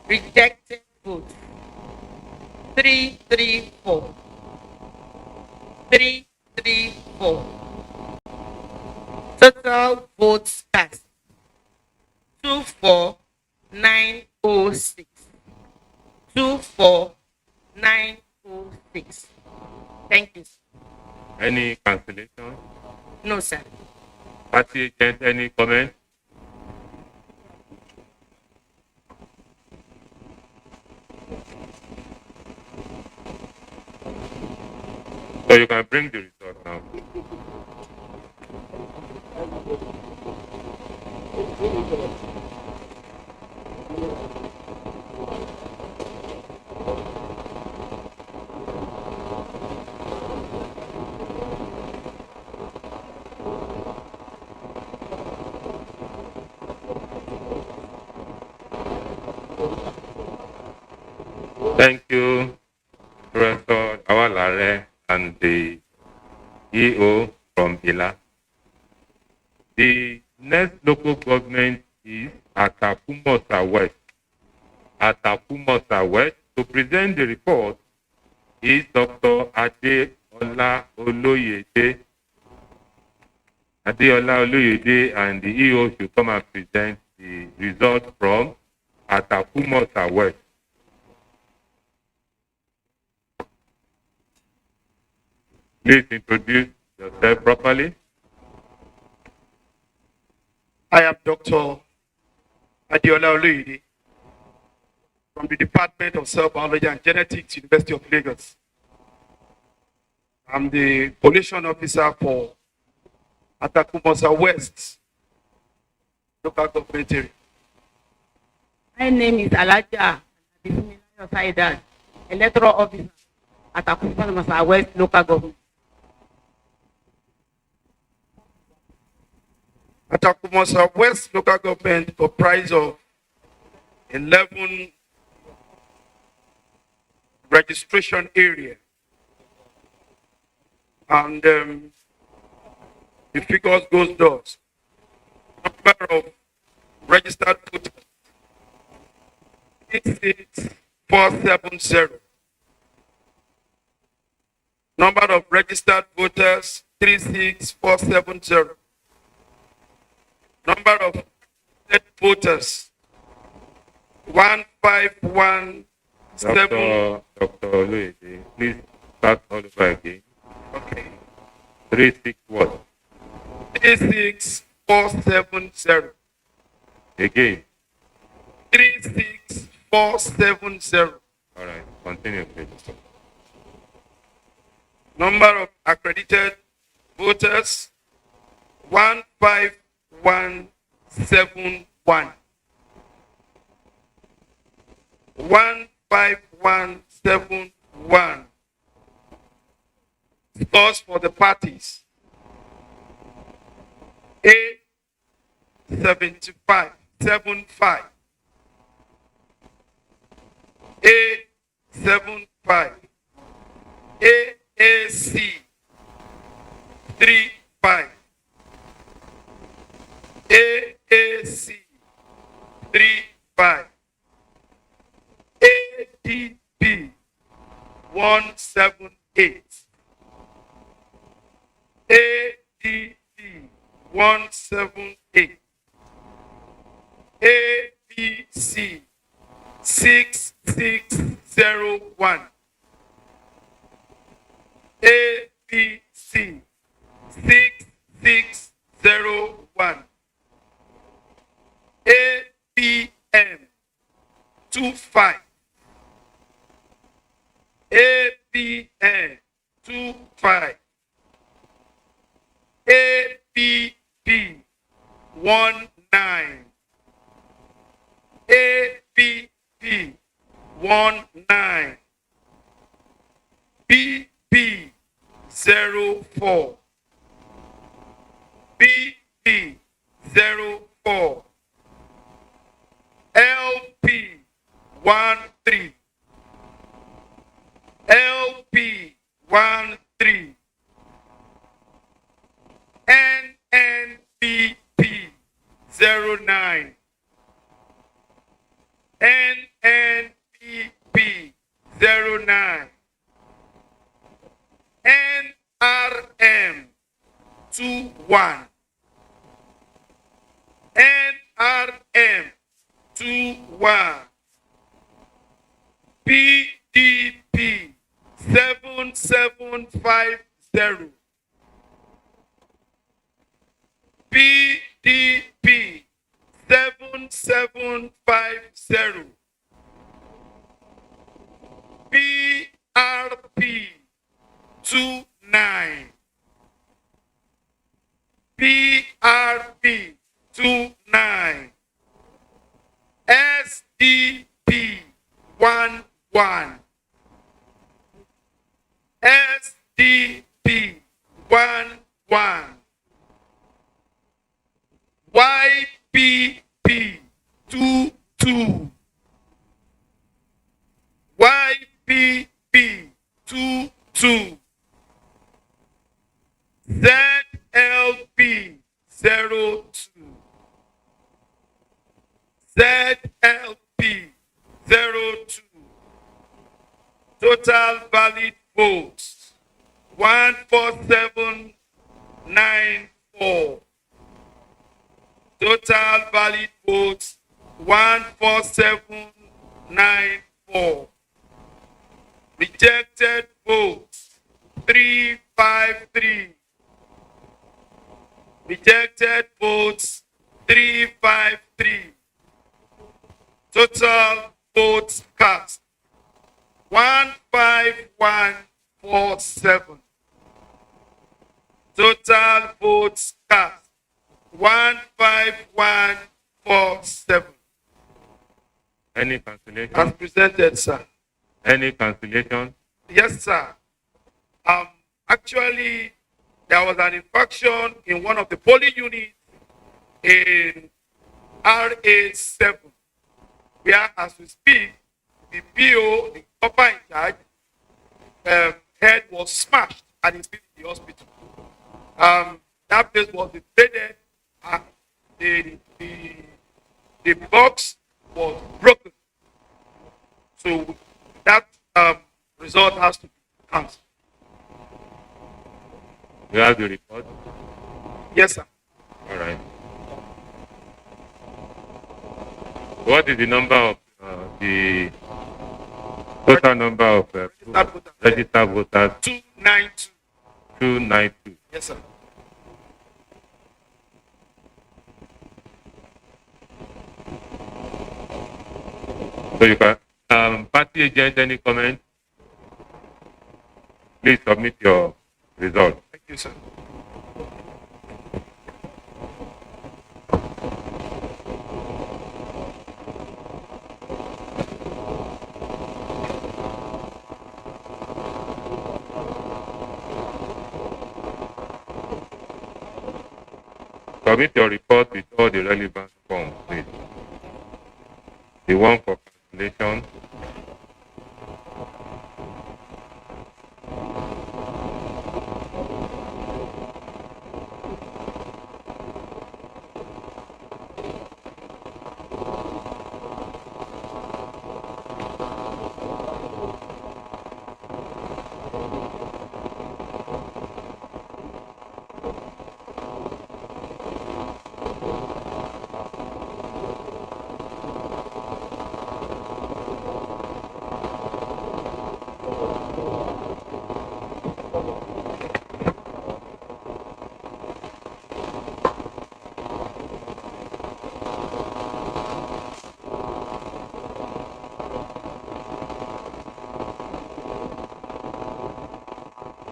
Rejected vote 334. 334. Total votes cast 24906. 24906. Thank you. Any cancellation? No, sir. Party agent, any comment? So you can bring the result now. Thank you, Professor Awalare and the EO from ILA. The next local government is Atakumosa West. Atakumosa West. To present the report is Dr. Adeola Oloyede. Adeola Oloyede and the EO should come and present the result from Atakumosa West. Please introduce yourself properly. I am Dr. Adeola Oloyede from the Department of Cell Biology and Genetics, University of Lagos. I'm the collation officer for Atakumosa West local government area. My name is Alaja Saidat, electoral officer, at Abuja West local government. Atakumasa West local government comprised of 11 registration area. And the figures goes thus. Number of registered voters 36470. Number of registered voters 36470. Number of voters 1517. Dr. Oluwede, please start all over again. Okay. 36 what? 36470. Again. 36470. All right, continue, please. Number of accredited voters 15171. 15171. Scores for the parties. A 75. A 75. AAC 35. AAC 35. ADP 178. ADP 178. ABC 6601. ABC 6601. APM 25. APM 25. APP 19. APP 19. BP 04. BP 04. LP 13. LP 13. NNPP 09. NNPP 09. NRM 21. NRM 21. PDP 7750. PDP 7750. PRP 29. PRP 29. SDP 11. SDP 11. YPP 22. YPP 22. ZLP 02. ZLP 02. Total valid votes 14794. Total valid votes 14794. Rejected votes 353. Rejected votes 353. Total votes cast 15147. Total votes cast 15147. Any cancellation? As presented, sir. Any cancellation? Yes, sir. Actually, there was an infraction in one of the polling units in RA7, where, as we speak, the PO, the upper in charge, head was smashed and is still in the hospital. That place was invaded and the box was broken. So that result has to be cancelled. You have the report? Yes, sir. All right. What is the number of the total number of registered voters? 292. 292. Yes, sir. So you can, party agent, any comment? Please submit your result. Thank you, sir. Submit your report with all the relevant forms, please. The one for calculation.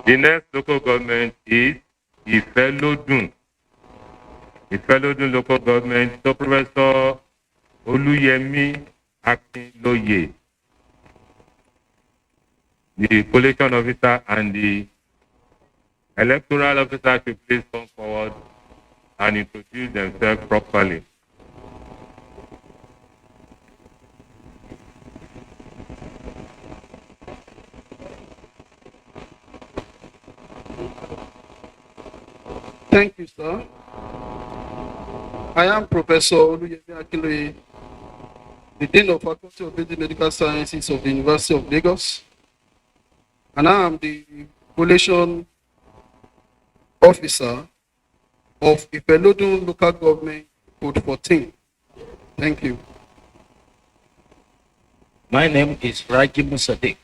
The next local government is Ifelodun. Ifelodun local government, so Professor Oluyemi Akinloye, the collation officer and the electoral officer should please come forward and introduce themselves properly. Thank you, sir. I am Professor Oluyemi Akinloye, the Dean of Faculty of Basic Medical Sciences of the University of Lagos, and I am the collation officer of Ifelodun Local Government Code 14. Thank you. My name is Rajim Sadiq,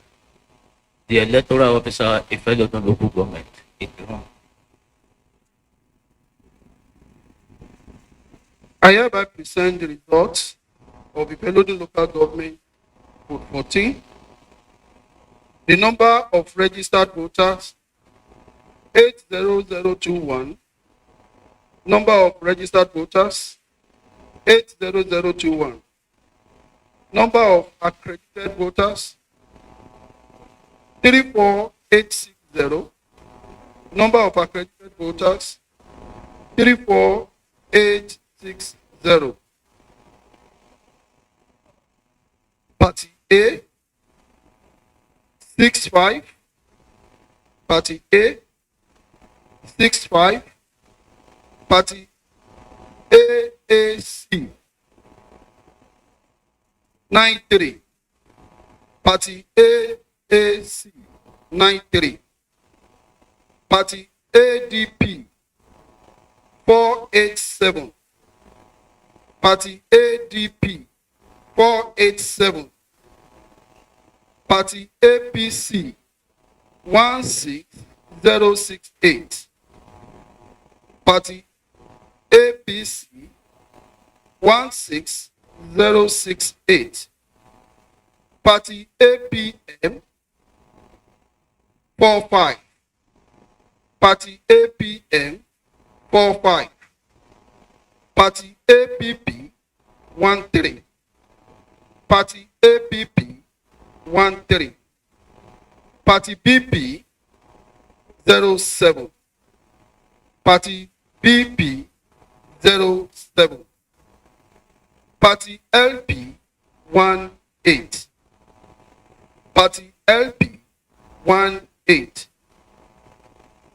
the electoral officer of Ifelodun Local Government. I hereby present the results of Ifelodun Local Government Code 14. The number of registered voters, 80021. Number of registered voters, 80021. Number of accredited voters, 34860. Number of accredited voters, 34860. Party A, 65. Party A, 65. Party AAC, 93. Party AAC, 93. Party ADP, 487. Party ADP, 487. Party APC, 16068. Party APC, 16068. Party APM, 45. Party APM, 45. Party APP, 13. Party APP, 13. Party BP 07. Party BP 07. Party LP 18. Party LP 18.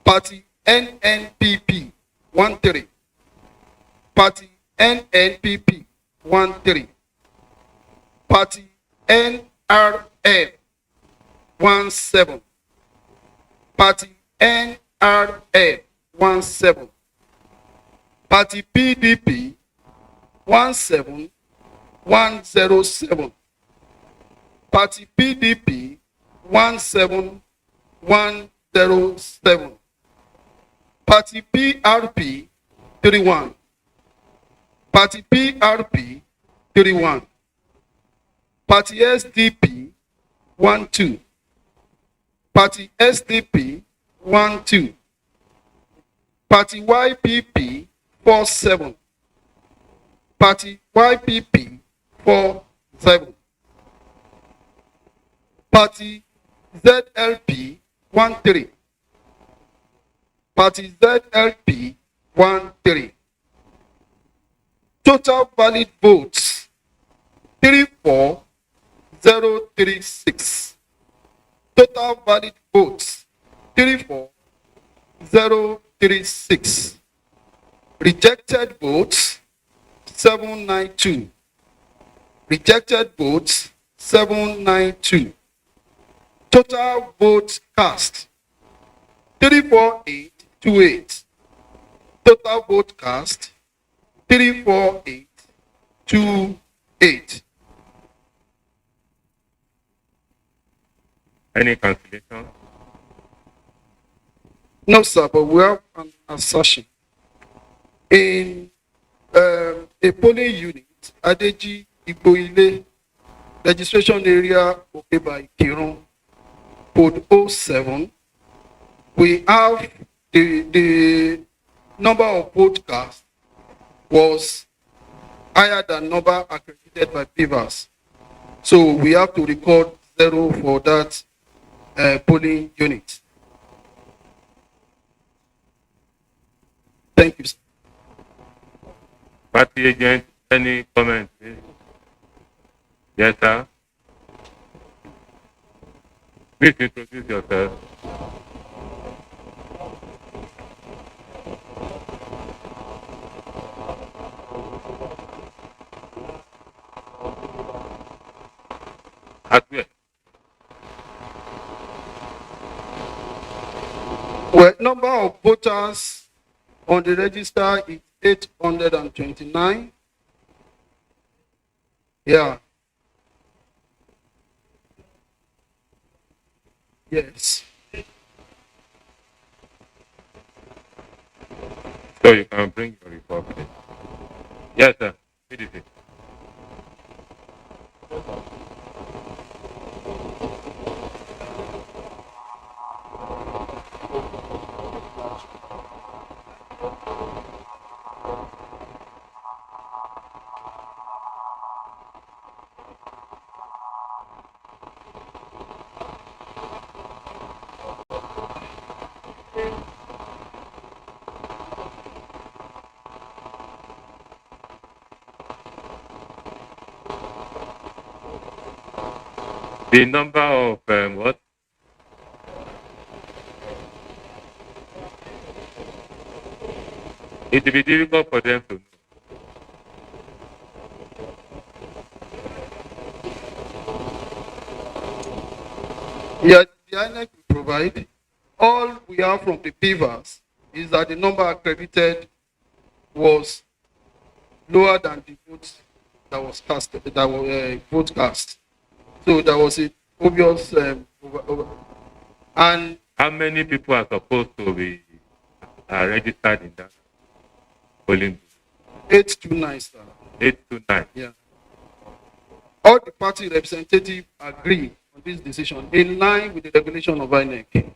Party NNPP 13. Party NNPP 13. Party NRM 17. Party NRM 17. Party PDP 17107. Party PDP 17107. Party PRP 31. Party PRP 31. Party SDP 12. Party SDP 12. Party YPP 47. Party YPP 47. Party ZLP 13. Party ZLP 13. Total valid votes 34036. Total valid votes 34036. Rejected votes 792. Rejected votes 792. Total votes cast 34828. Total vote cast 34828. Any cancellation? No, sir, but we have an assertion. In a polling unit, Adeji Igboile, registration area Okeba Ikirun, code 07, we have the number of vote cast was higher than number accredited by Beavers. So we have to record 0 for that polling unit. Thank you, sir. Party agent, any comment, please? Yes, sir. Please introduce yourself. At where? Well, number of voters on the register is 829. Yeah. Yes. So you can bring your report, please. Yes, sir. PDP. The number of what? It will be difficult for them to know. Yeah, the INEC will provide. All we have from the Beavers is that the number accredited was lower than the votes that was cast, that was vote cast. So there was an obvious and how many people are supposed to be registered in that polling? 829, sir. 829. Yeah. All the party representatives agree on this decision in line with the regulation of INEC.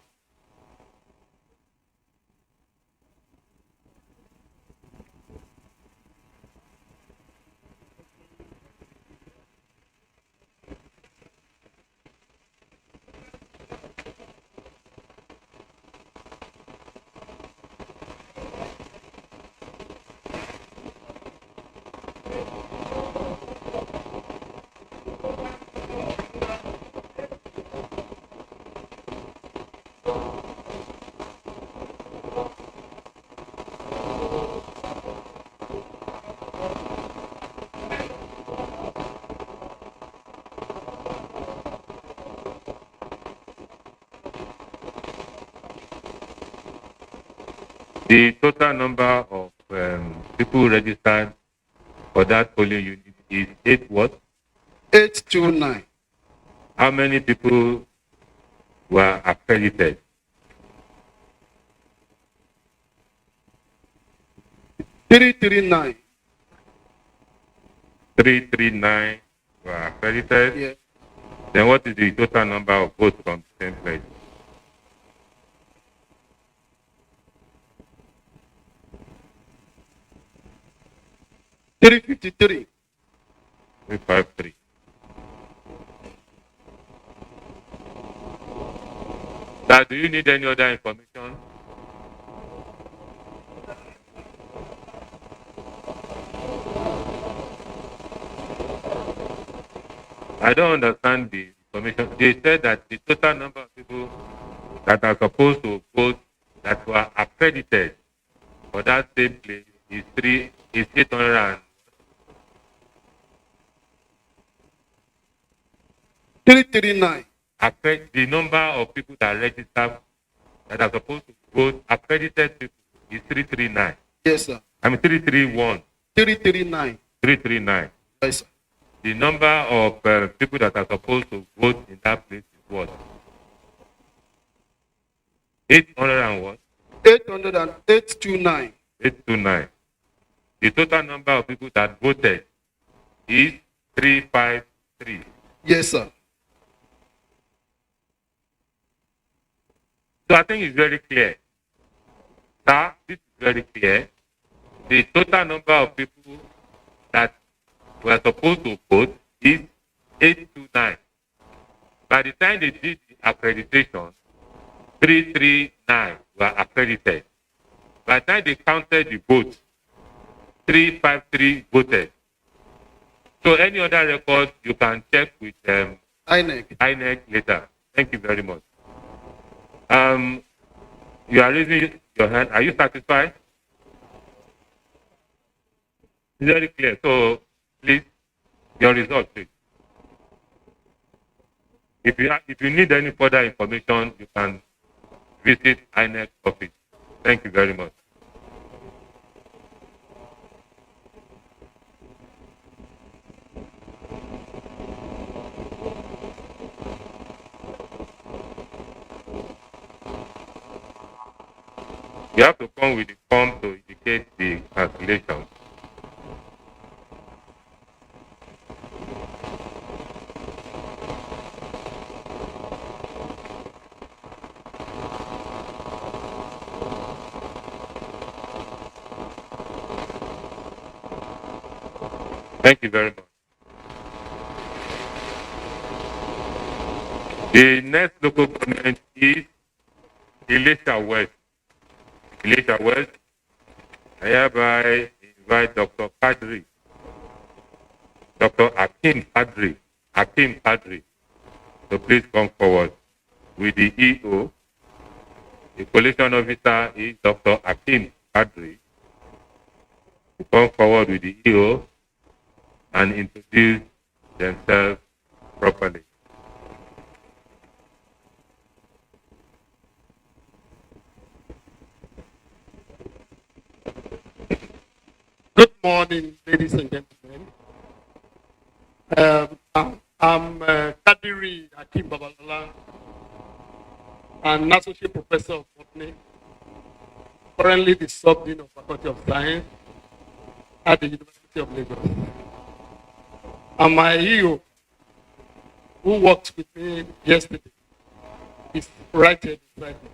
The total number of people registered for that polling unit is 8 what? 829. How many people were accredited? 339. 339 were accredited. Yeah. Then what is the total number of votes from the same place? 353. 353. Now, do you need any other information? I don't understand the information. They said that the total number of people that are supposed to vote that were accredited for that same place is 800. 339. The number of people that register that are supposed to vote, accredited people, is 339. Yes, sir. I mean 331. 339. 339. Yes, sir. The number of people that are supposed to vote in that place is what? 800 and what? 800 and 829. 829. The total number of people that voted is 353. Yes, sir. So I think it's very clear. Sir, this is very clear. The total number of people that were supposed to vote is 829. By the time they did the accreditation, 339 were accredited. By the time they counted the votes, 353 voted. So any other record you can check with INEC later. Thank you very much. You are raising your hand. Are you satisfied? It's very clear. So please, your result, please. If you need any further information, you can visit INEC office. Thank you very much. You have to come with the form to indicate the calculation. Thank you very much. The next local government is Ilesha West. Ilesha West, I hereby invite Dr. Kadri, Dr. Akim Kadri, to please come forward with the EO. The collation officer is Dr. Akim Kadri. Come forward with the EO and introduce themselves properly. Good morning, ladies and gentlemen. I'm Kadiri Akim Babalala, an associate professor of botany, currently the sub-dean of Faculty of Science at the University of Lagos. And my EO, who worked with me yesterday, is right here beside me.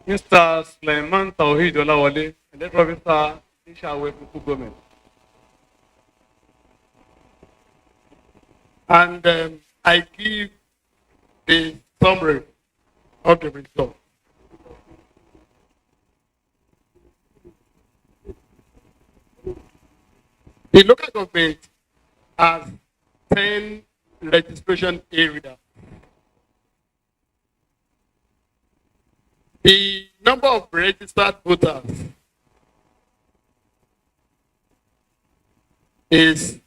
Mr. Suleiman Tawhid Olawale, electoral officer, Ishawe Local Government. And I give the summary of the result. The local government has 10 registration areas. The number of registered voters is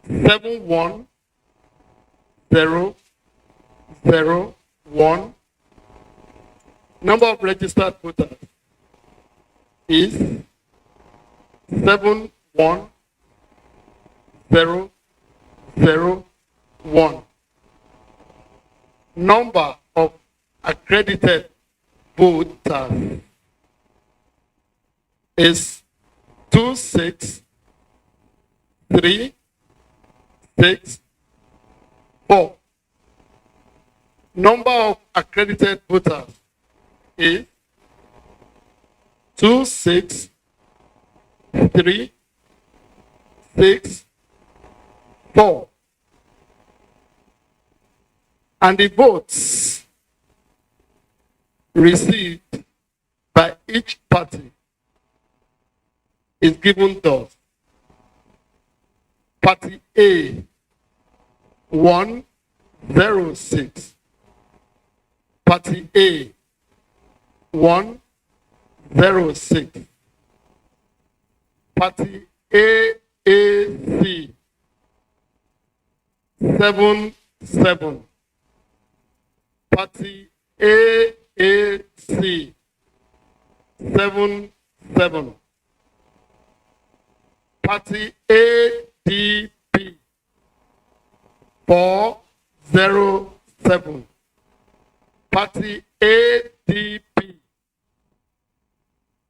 71001. Number of registered voters is 71001. Number of accredited voters is 26364. Number of accredited voters is 26364. And the votes received by each party is given thus. Party A, 106. Party A, 106. Party AAC, 77. Party AAC, 77. Party ADP, 407. Party ADP,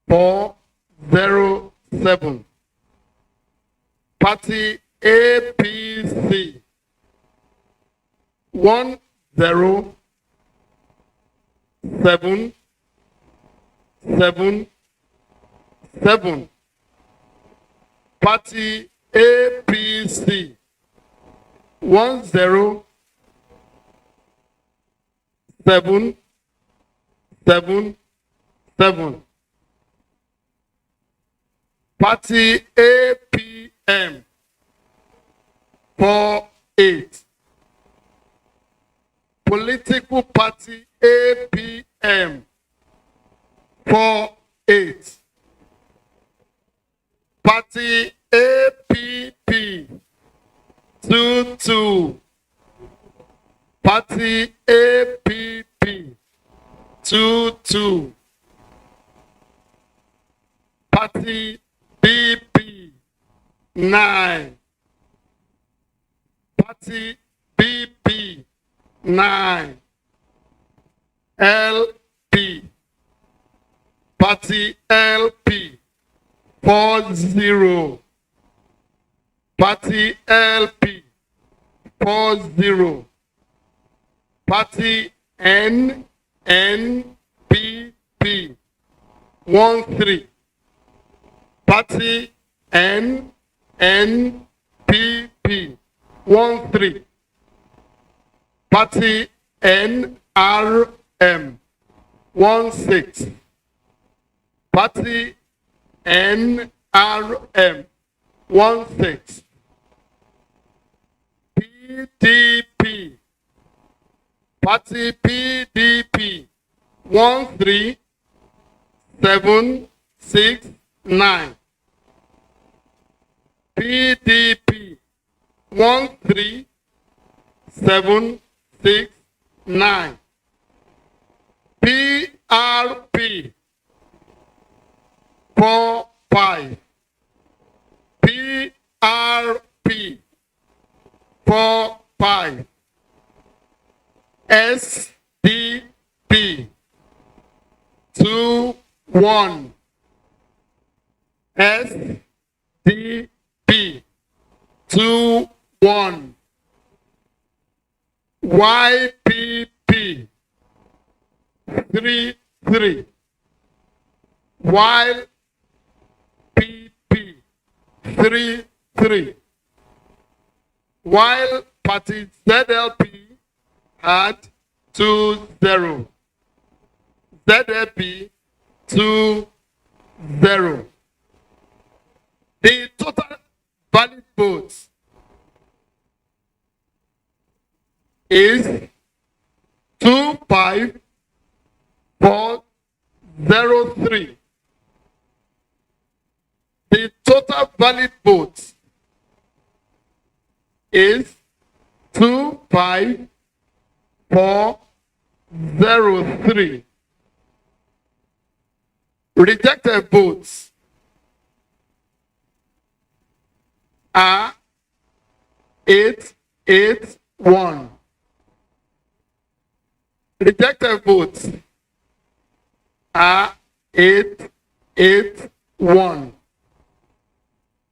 407. Party APC, 10777. Party APC, 10777. Party APM, 48. Political party APM, 48. Party APP, 22. Party APP, 22. Party BP, 9. Party BP, 9. LP, Party LP, 40. Party LP, 40. Party NNPP, 13. Party NNPP, 13. Party NRM, 16. Party NRM, 16. PDP, Party PDP, 13769. PDP, 13769. PRP, 45. PRP, 45. SDP, 21. SDP, 21. YPP, 33. While PP, 33. While party ZLP had 20. ZLP, 20. The total valid votes is 2543 03. The total valid votes is 25403. Rejected votes are 881. Rejected votes are 881.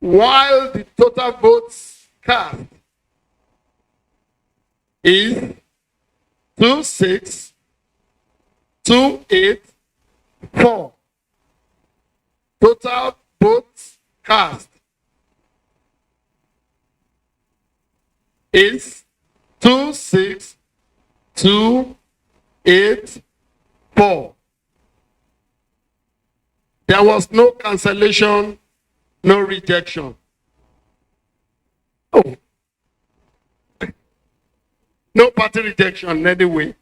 While the total votes cast is 26284. Total votes cast is 26284. There was no cancellation, no rejection. Oh. No party rejection anyway,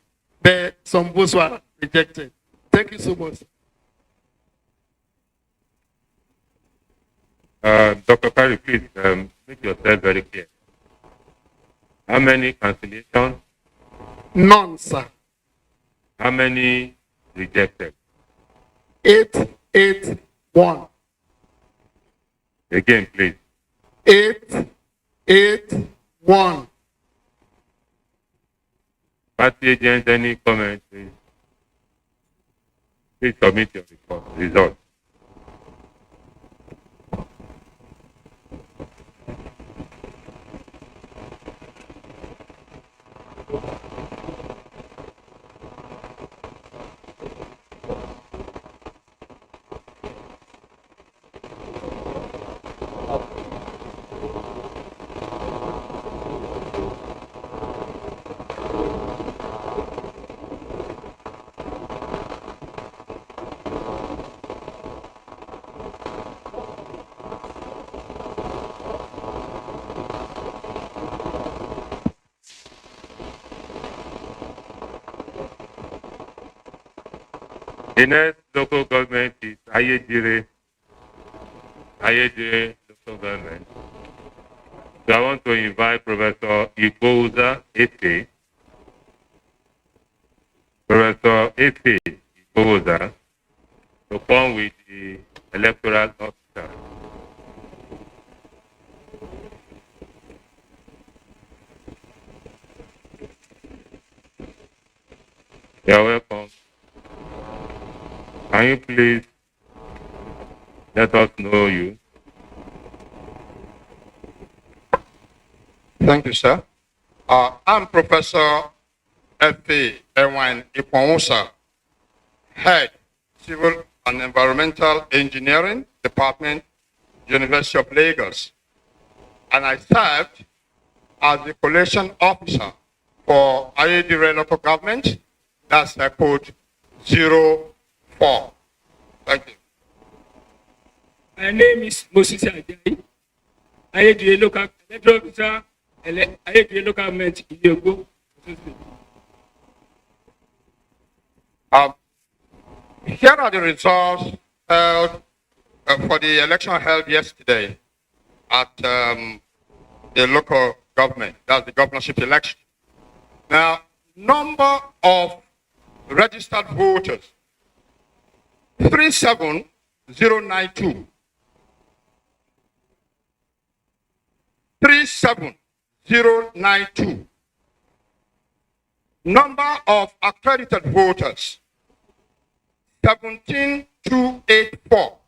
but some votes were rejected. Thank you so much. Dr. Perry, please make yourself very clear. How many cancellations? None, sir. How many rejected? 881. Again, please. 881. Party agent, any comment, please? Please submit your result. The next local government is Ayedire local government. So I want to invite Professor Igoza Efe. Professor Efe Igoza to come with the electoral officer. You're welcome. Can you please let us know you? Thank you, sir. I'm Professor F.A. Ewan Ikwonwosa, Head, Civil and Environmental Engineering Department, University of Lagos. And I served as the collation officer for Ayedire local government. That's the code 04. Thank you. My name is Moses Ajayi. Ayedire local electoral officer, Ayedire local government in Yogo. Here are the results for the election held yesterday at the local government. That's the governorship election. Now, number of registered voters, 37092. 37092. Number of accredited voters, 17284.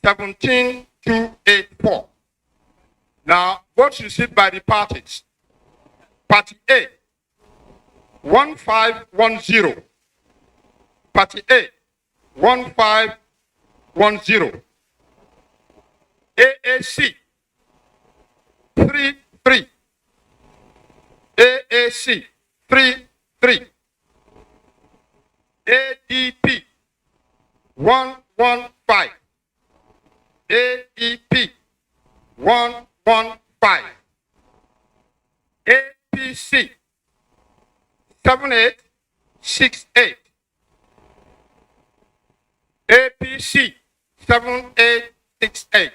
17284. Now, votes received by the parties. Party A, 1510. Party A, 1510. AAC, 33. AAC, 33. ADP, 115. ADP, 115. APC, 7868. APC 7868,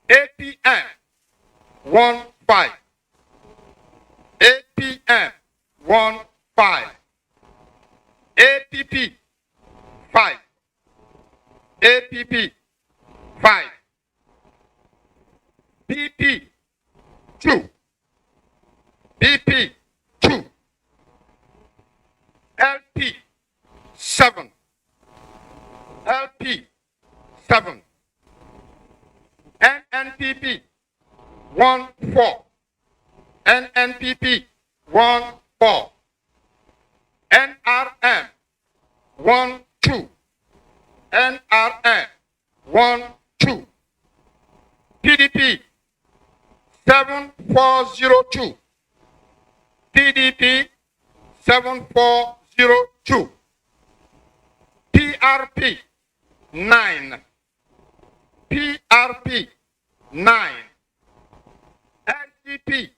APM 15, APM 15, APP 5, APP 5, BP 2, BP 2, LP 7, LP 7, NNPP 14, NNPP 14, NRM 12, NRM 12, PDP 7402, PDP 7402, PRP 9, PRP 9, SDP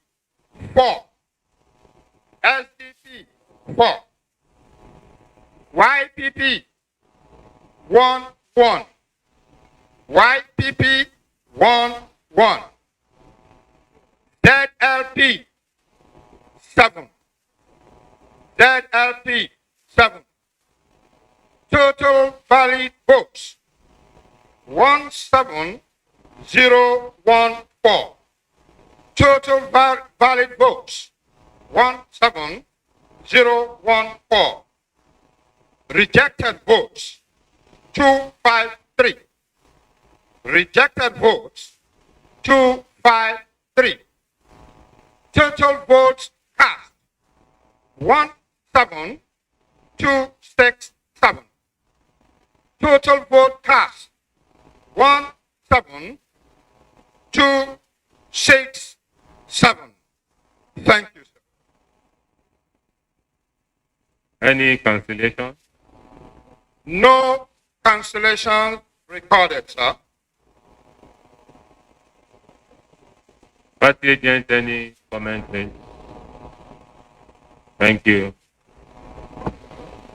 4, SDP 4, YPP 1, YPP 1, ZLP 7, ZLP 7. Total valid votes 17014. Total valid votes 17014. Rejected votes 253. Rejected votes 253. Total votes cast 17267. Total vote cast 17267. Thank you, sir. Any cancellation? No cancellation recorded, sir. Party agent, any comment, please? Thank you.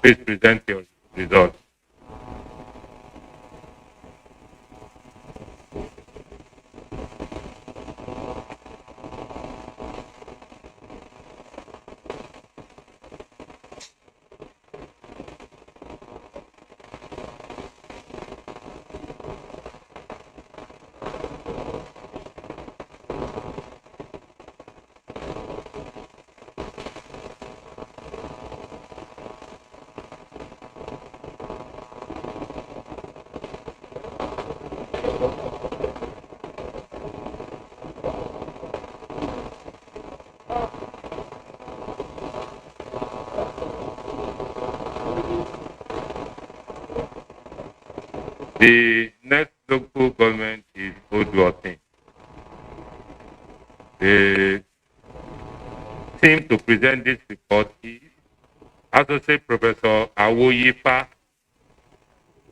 Please present your results. The next local government is Osun. The team to present this report is Associate Professor Awoyifa,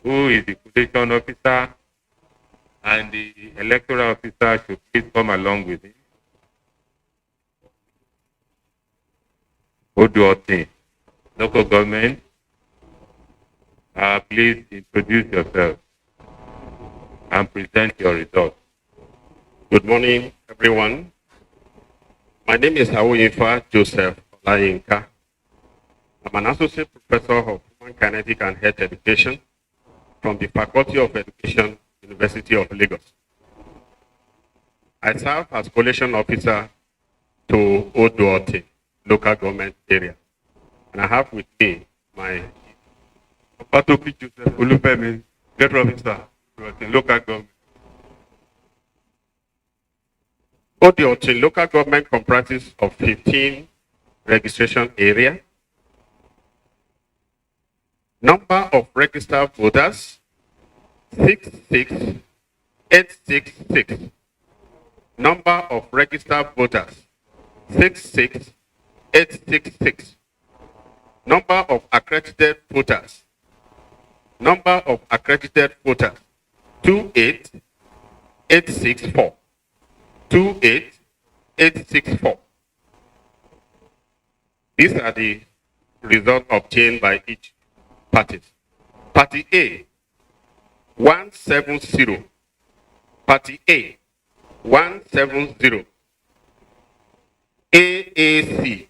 who is the collation officer, and the electoral officer should please come along with him. Osun, local government, please introduce yourself and present your results. Good morning, everyone. My name is Awoyifa Joseph Olayinka. I'm an associate professor of human kinetic and health education from the Faculty of Education, University of Lagos. I serve as collation officer to Oduote local government area. And I have with me my Topography Joseph Olufemi, electoral officer in local government. Oduote local government comprises of 15 registration area. Number of registered voters, 66866. Number of registered voters, 66866. Number of accredited voters. Number of accredited voters, 28864. 28864. These are the results obtained by each party. Party A, 170. Party A, 170. AAC,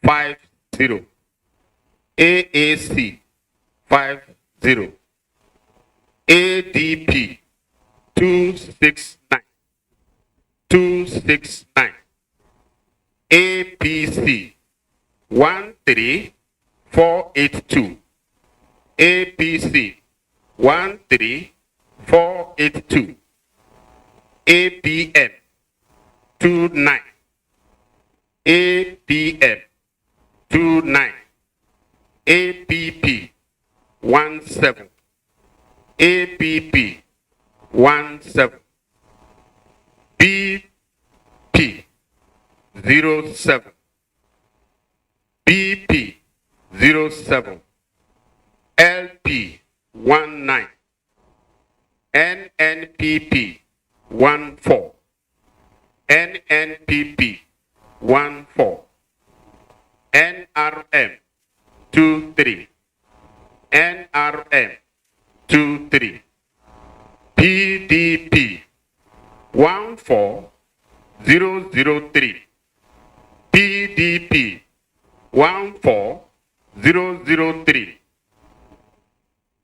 50. AAC, 50. ADP, 269. 269. APC, 13482. APC, 13482. APM, 29. APM, 29. APP, 17. APP, 17. BP, 07. BP, 07. LP, 19. NNPP, 14. NNPP, 14. NRM, 23. NRM, 23. PDP, 14003. PDP, 14003.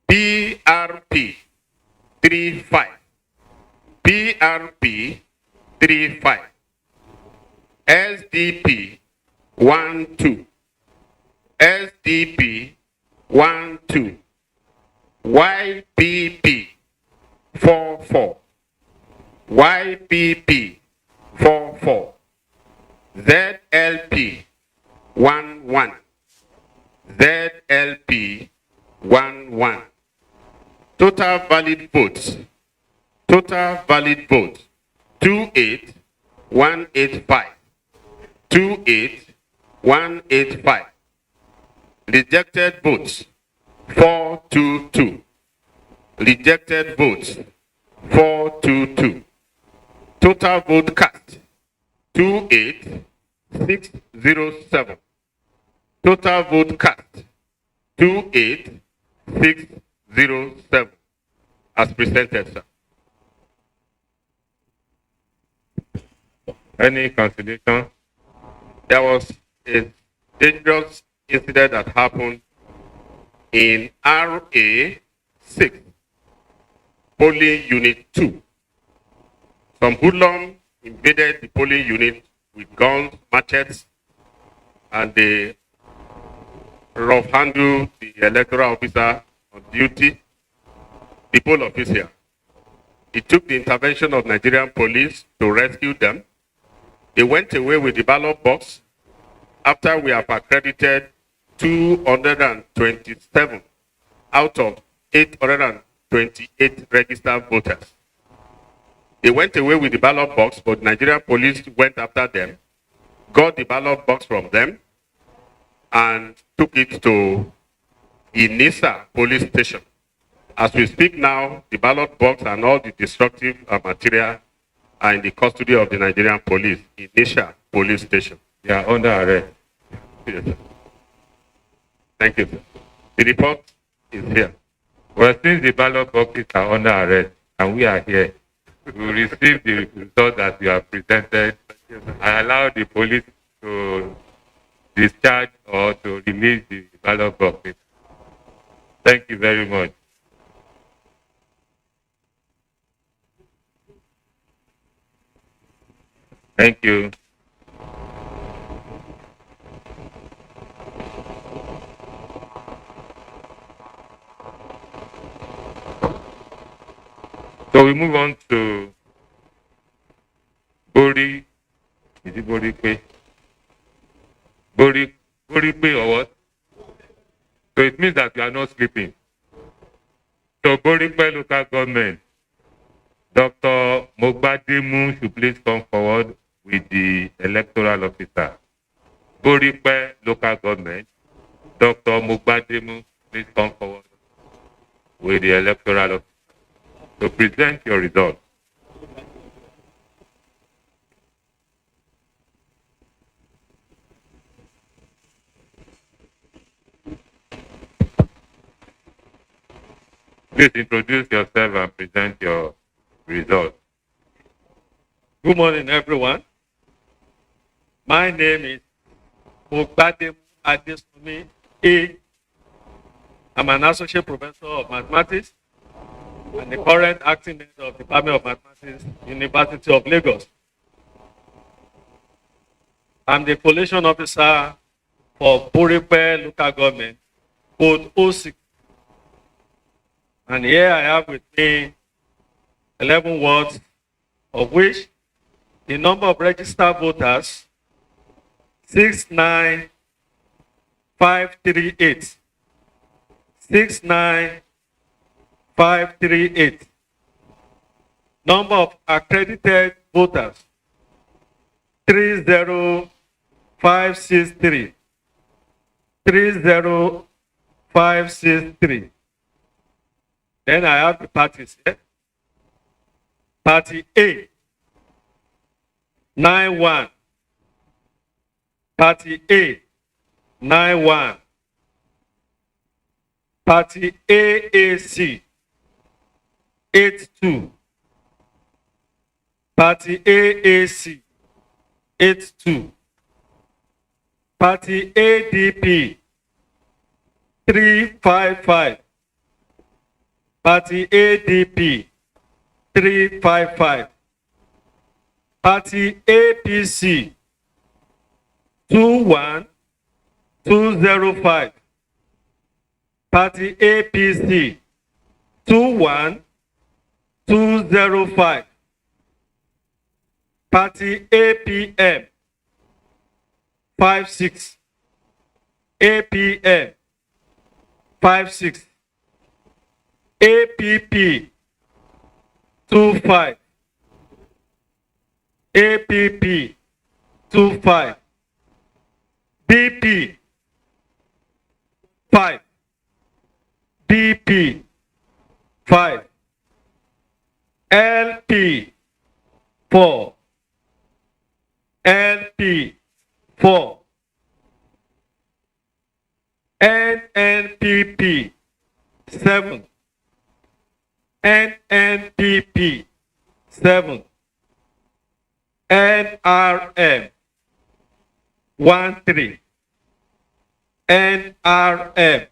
PRP, 35. PRP, 35. SDP, 12. SDP, 12. YPP, 44. YPP, 44. ZLP, 11. ZLP, 11. Total valid votes. Total valid votes, 28185. 28185. Rejected votes, 422. Rejected votes, 422. Total vote cast, 28607. Total vote cast, 28607. As presented, sir. Any consideration? There was a dangerous incident that happened in RA6, polling unit 2. Some hoodlums invaded the polling unit with guns, machetes, and they rough handled the electoral officer on duty, the poll officer. It took the intervention of Nigerian police to rescue them. They went away with the ballot box after we have accredited 227 out of 828 registered voters. They went away with the ballot box, but Nigerian police went after them, got the ballot box from them, and took it to Inisa police station. As we speak now, the ballot box and all the destructive material are in the custody of the Nigerian police, Inisa police station. They are under arrest. Yes, sir. Thank you, sir. The report is here. Well, since the ballot boxes are under arrest and we are here, we will receive the result that you have presented and allow the police to discharge or to release the ballot boxes. Thank you very much. Thank you. So we move on to Bori. Is it Bori Pe? Bori Pe or what? So it means that you are not sleeping. So Bori Pe local government, Dr. Mogbademu should please come forward with the electoral officer. Bori Pe local government, Dr. Mogbademu, please come forward with the electoral officer. So present your results. Please introduce yourself and present your results. Good morning, everyone. My name is Ogbadem Adesumi A. I'm an associate professor of mathematics and the current acting head of the Department of Mathematics, University of Lagos. I'm the collation officer for Buripe local government, code 06. And here I have with me 11 wards, of which the number of registered voters 69538. 69538. Number of accredited voters 30563. 30563. Then I have the parties here. Party A 91. Party A 91. Party AAC 82. Party AAC 82. Party ADP 355. Party ADP 355. Party APC 21205. Party APC 21205. Party APM 56. APM 56. APP 25. APP 25. BP 5. BP 5. LP 4. LP 4. NNPP 7. NNPP 7. NRM 13. NRM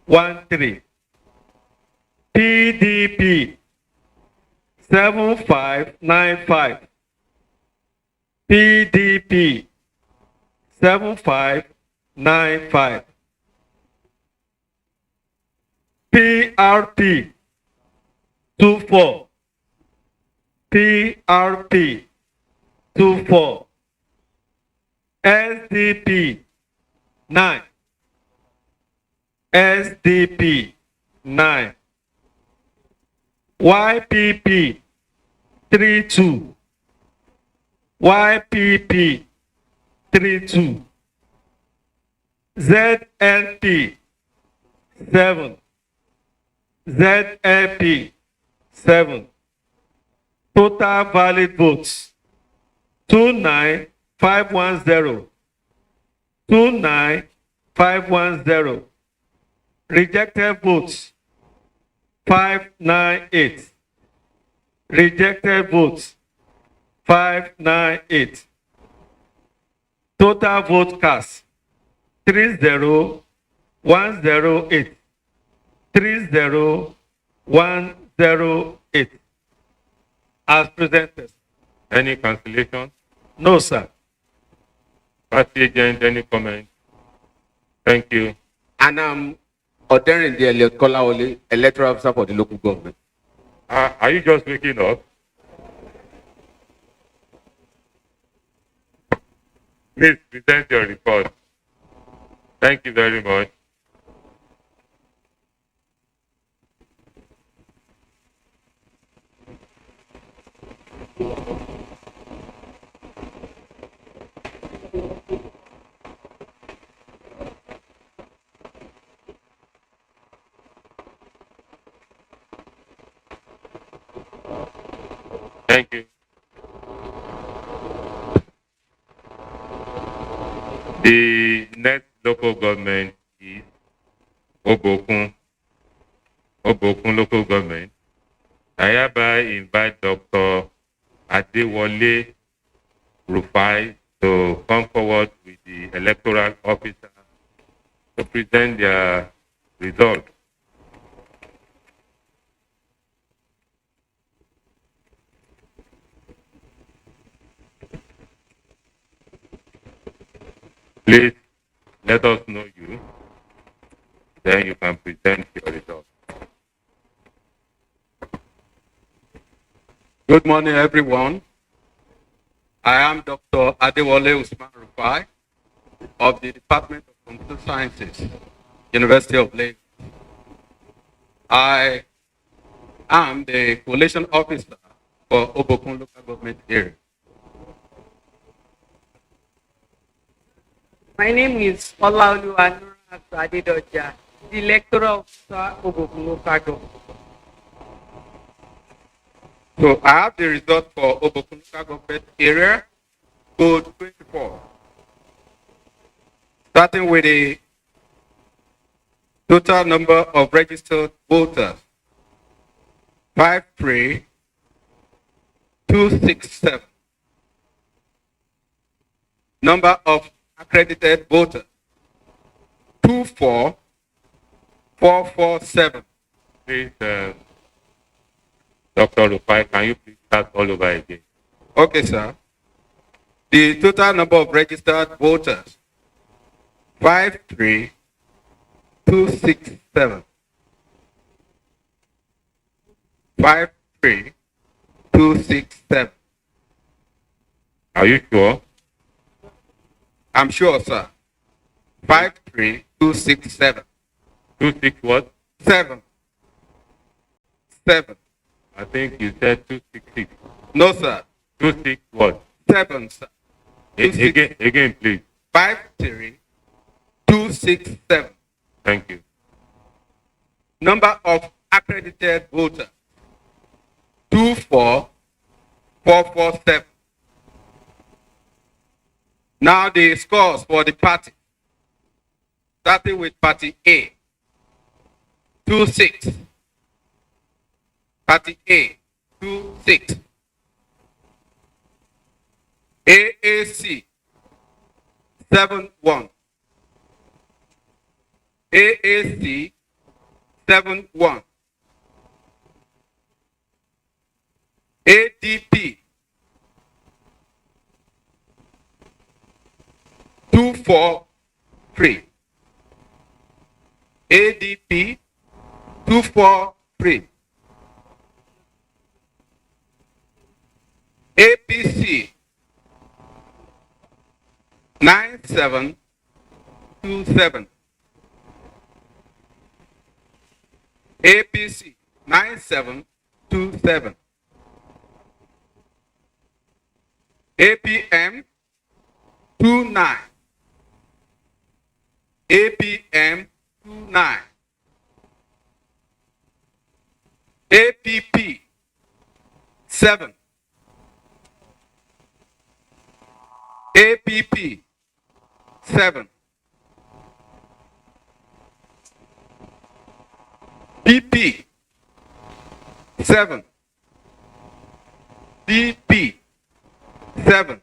13. PDP 7595. PDP 7595. PRP 24. PRP 24. SDP 9. SDP 9. YPP 32. YPP 32. ZLP 7. ZLP 7. Total valid votes 29510. 29510. Rejected votes 598. Rejected votes 598. Total vote cast 30108. 30108. As presented. Any cancellation? No, sir. Party agent, any comment? Thank you. And I'm ordering the electoral officer for the local government. Are you just waking up? Please present your report. Thank you very much. Thank you. The next local government is Obokun. Obokun local government, I hereby invite Dr. Adewale Rufai to come forward with the electoral officer to present their result. Please let us know you, then you can present your result. Good morning, everyone. I am Dr. Adewale Usman Rufai of the Department of Computer Sciences, University of Lagos. I am the collation officer for Obokun local government area. My name is Olaolu Anura Adedoja, the electoral officer of Obokun local government. So I have the result for Obokun local government area, code 24. Starting with the total number of registered voters, 53,267. Number of accredited voters, 24,447. Please, Dr. Rufai, can you please start all over again? Okay, sir. The total number of registered voters, 53,267. 53,267. Are you sure? I'm sure, sir. 53,267. 26 what? 7. 7. I think you said 266. No, sir. 26 what? 7, sir. Again, please. 53,267. Thank you. Number of accredited voters, 24,447. Now the scores for the party. Starting with party A, 26. Party A, 26. AAC, 7-1. AAC, 7-1. ADP, 243. ADP, 243. APC, 9727. APC, 9727. APM, 29. APM, 29. APP, 7. APP, 7. BP, 7. BP, 7.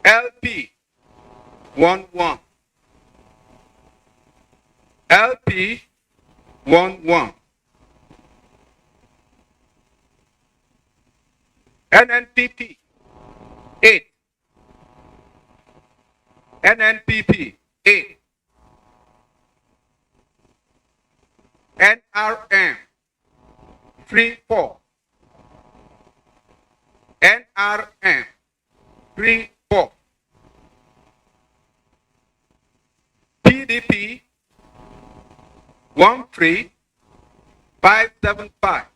LP, 1-1. LP, 1-1. NNPP, 8. NNPP, 8. NRM, 3-4. NRM, 3-4. PDP, 13575.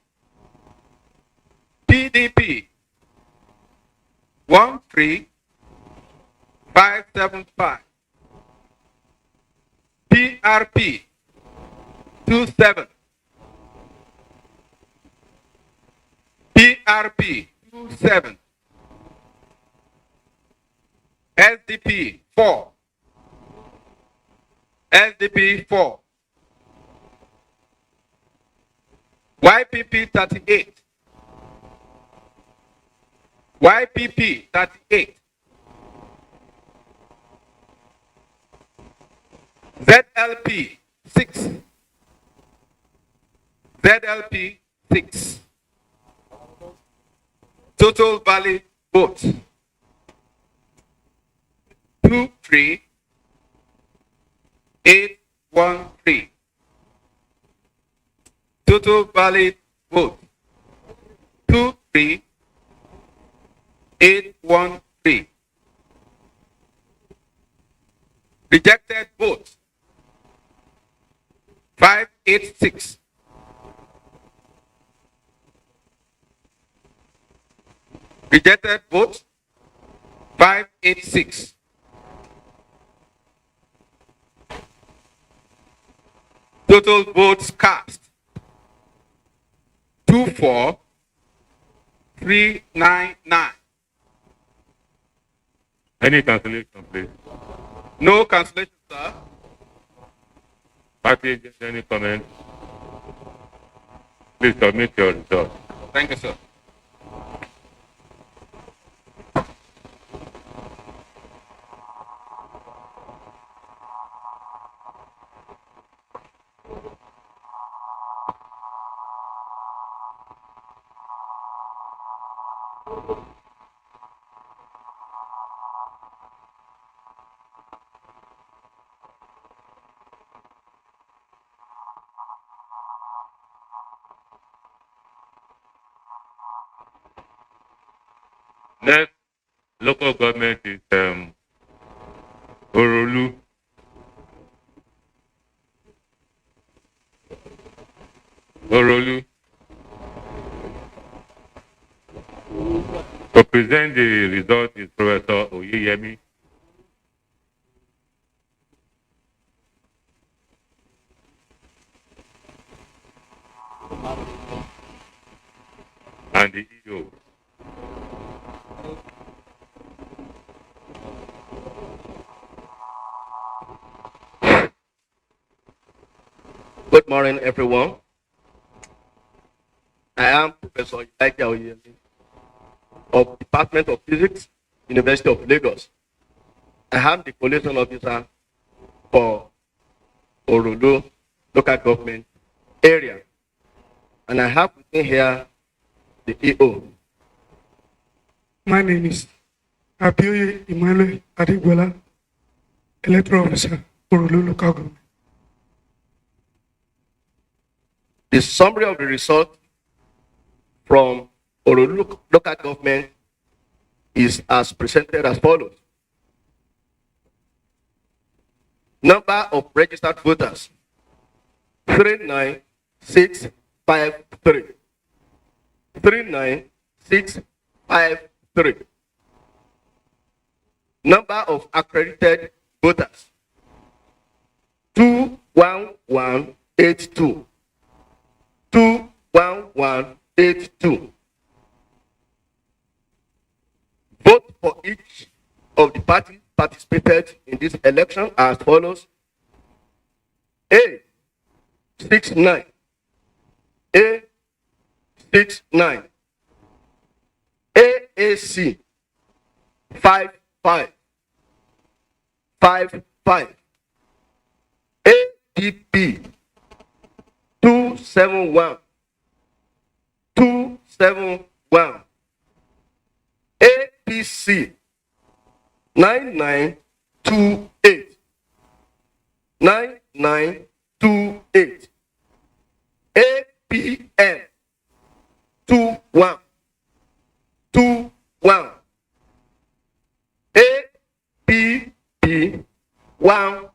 PDP, 13575. PRP, 27. PRP, 27. SDP, 4. SDP, 4. YPP 38. YPP 38. ZLP 6. ZLP 6. Total valid votes 23813. Total valid vote 23813. Rejected votes 586. Rejected votes 586. Total votes cast 24399. Any cancellation, please? No cancellation, sir. Party agent, any comment? Please submit your result. Thank you, sir. Next local government is Orolu. Orolu. To present the result is Professor Oyeyemi. And the EO. Good morning, everyone. I am Professor Elijah Oyemi of Department of Physics, University of Lagos. I am the collation officer for Orolu local government area. And I have within here the EO. My name is Abioye Emmanuel Adigbola, electoral officer, Orolu local government. The summary of the result from Orolu local government is as presented as follows. Number of registered voters, 39653. 39653. Number of accredited voters, 21182. 21182. Vote for each of the parties participated in this election as follows. A 69. A 69. AAC 55. 55. ADP 271. 271. APC 9928. 9928. APM 21. 21. APP 14.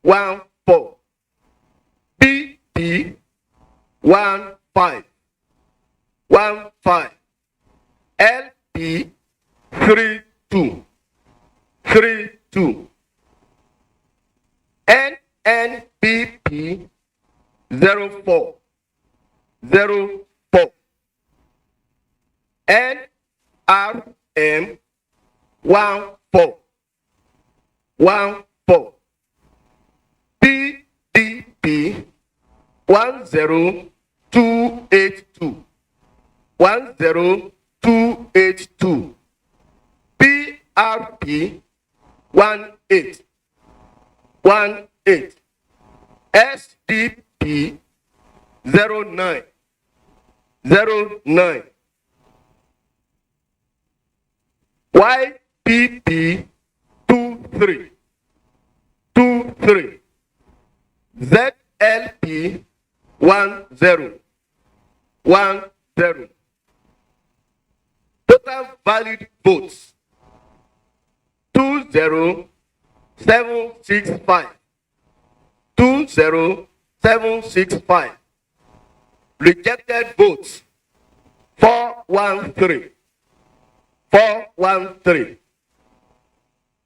14. BP 15. 15. LP 32. 32. NNBP 04. 04. NRM 14. 14. PDP 10282. 10282. PRP 1818. SDP 0909. YPP 2323. ZLP 1010. Total valid votes 20765. 20765. Rejected votes 413. 413.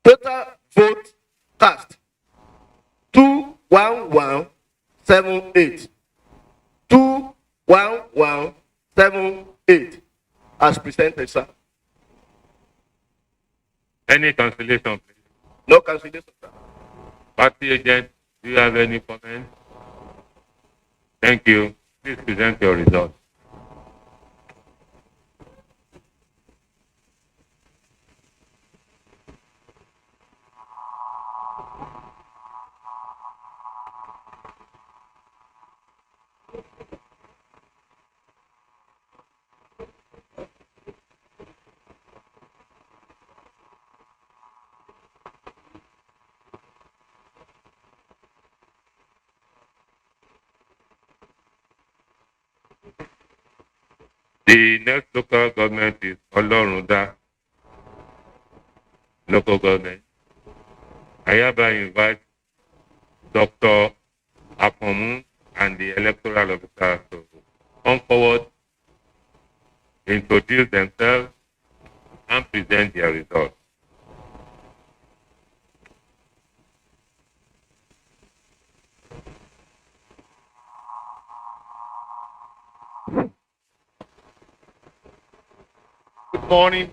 Total vote cast 21178. 21178. As presented, sir. Any cancellation, please? No cancellation, sir. Party agent, do you have any comment? Thank you. Please present your results. The next local government is Olorunda local government. I hereby invite Dr. Apomu and the electoral officer to come forward, introduce themselves, and present their results. Good morning,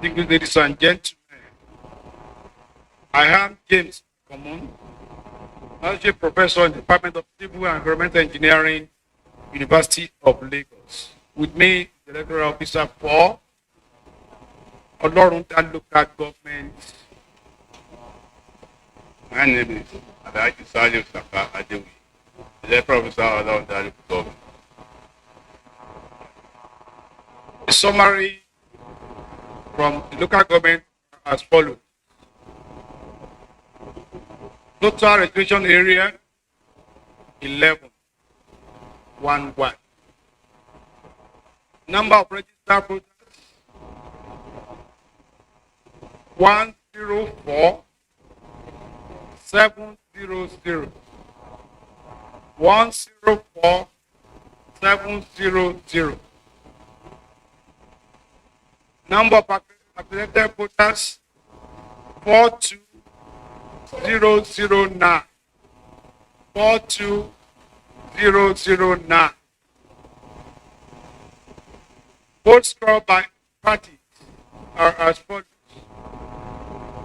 distinguished ladies and gentlemen. I am James Common, Associate Professor in the Department of Civil and Environmental Engineering, University of Lagos. With me, the electoral officer for Olorunda local government. My name is Alhaji Salim Saka Adewi, electoral officer of Olorunda local government. A summary from the local government as follows. Total registration area 11. Number of registered voters 104 700. 104 700. Number of accredited voters 42009. 42009. Votes scored by parties are as follows.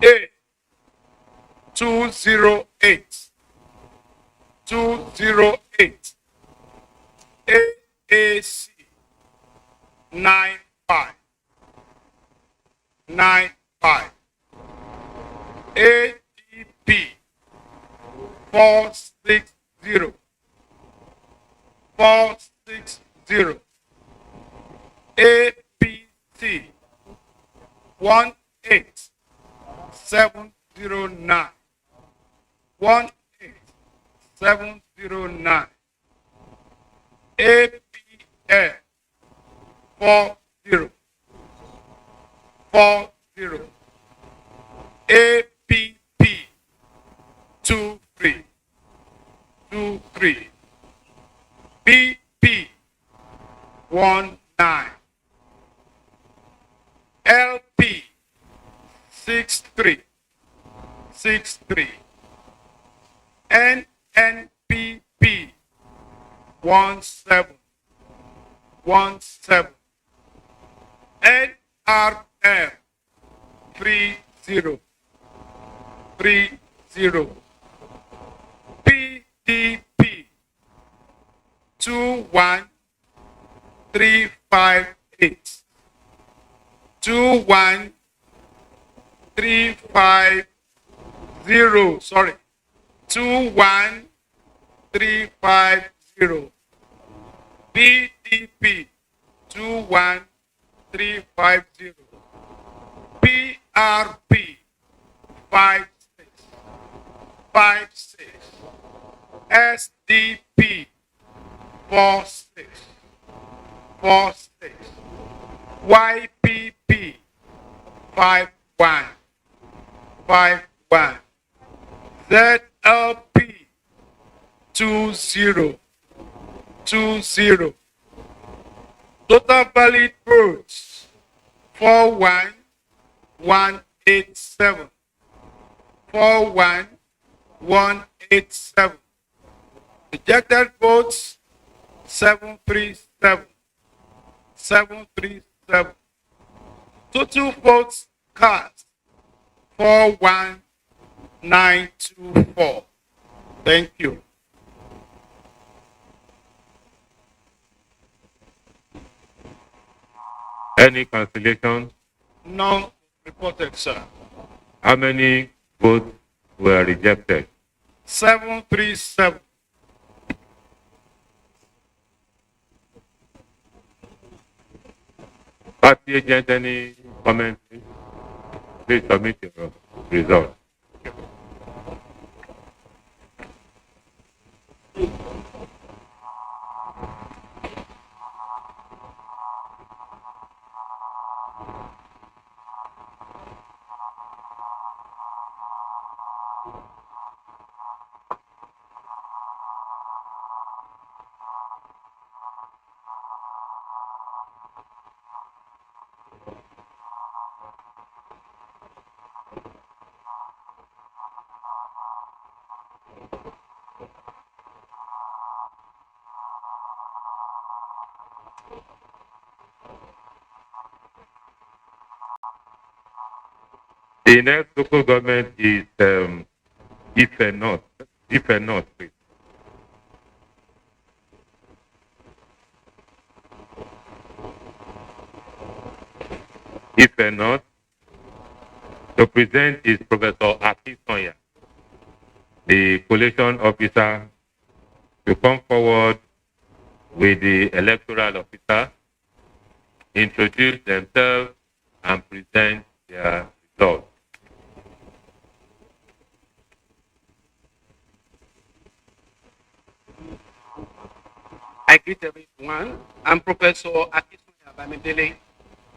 A 208. 208. AAC 95. 95. ADP 460. 460. APC 18709. 18709. APL 40. 40. APP 23. 23. BP 19. LP 63. 63. NNPP 17. 17. NRL 30. 30. PDP 21358. 21350. Sorry. 21350. BDP 21350. PRP 5656. SDP 4646. YPP 5151. ZLP 2020. Total valid votes 41187. 41187. Rejected votes 737. 737. Total votes cast 41924. Thank you. Any cancellation? None reported, sir. How many votes were rejected? 737. Party agent, any comment? Please submit your result. The next local government is Ife North. Ife North, please. Ife North. To present is Professor Akisonya, the collation officer, to come forward with the electoral officer, introduce themselves, and present their results. I greet everyone. I'm Professor Akisonya Bamidele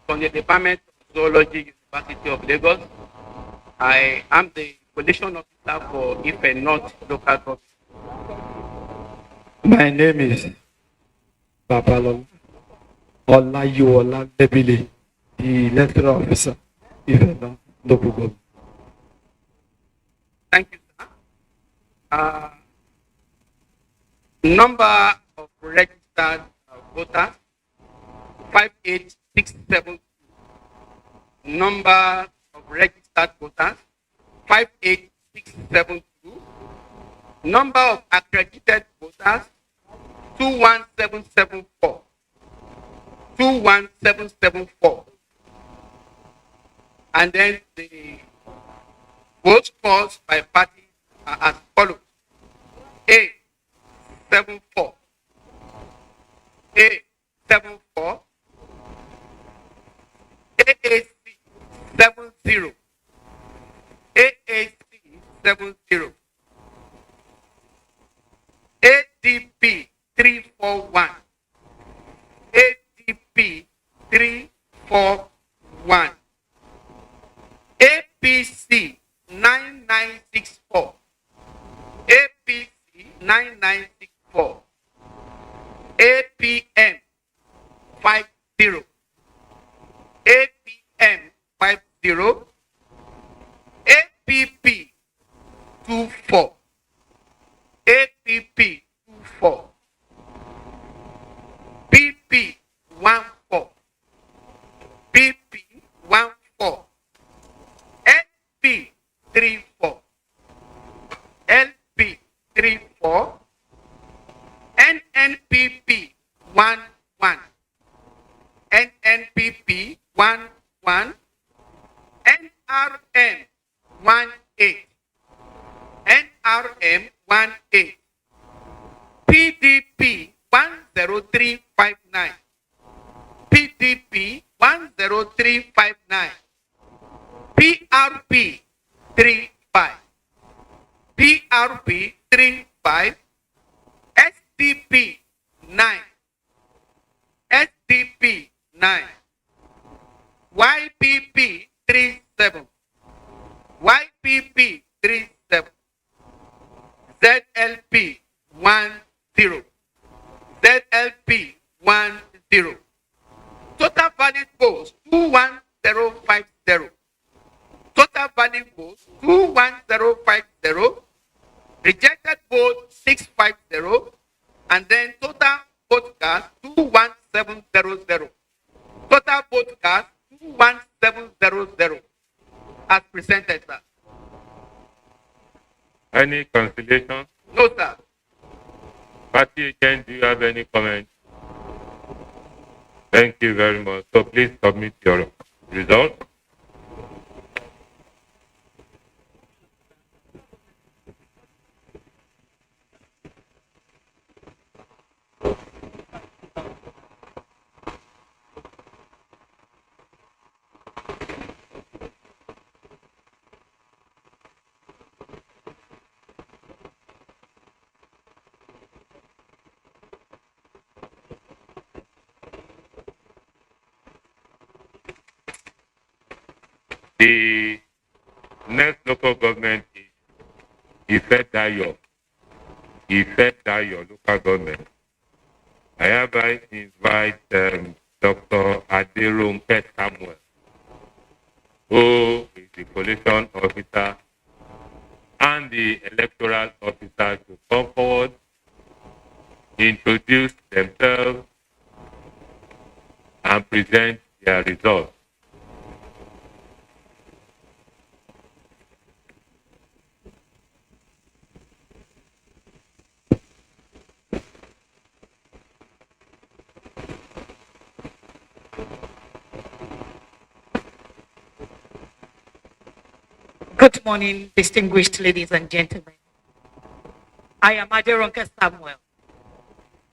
from the Department of Zoology, University of Lagos. I am the collation officer for Ife North local government. My name is Babalon Olayiwola Debile, the electoral officer, Ife North local government. Thank you, sir. Number of registered voters 58672. Number of registered voters 58672. Number of accredited voters 21774. 21774. And then the votes cast by parties are as follows: A 74, A 74, AAC 70, AAC 70, ADP 341, ADP 341, APC 9964, APC 9964, APM 50, APM 50, APP 24, APP 24, PP 14, PP 14, LP 34, LP 34, NNPP NRM 18. NRM 18. PDP 10359. PDP 10359. PRP 35. PRP 35. SDP 9. SDP 9. YPP 37. YPP 37. ZLP 10. ZLP 10. Total valid votes 21050. Total valid votes 21050. Rejected vote 650. And then total vote cast 21700. Total vote cast 21700. As presented, sir. Any conciliation? No, sir. Party agent, do you have any comment? Thank you very much. So please submit your result. The next local government is Ifedayo local government. I hereby invite Dr. Aderunke Samuel, who is the collation officer and the electoral officer, to come forward, introduce themselves, and present their results. Good morning, distinguished ladies and gentlemen. I am Aderonke Samuel,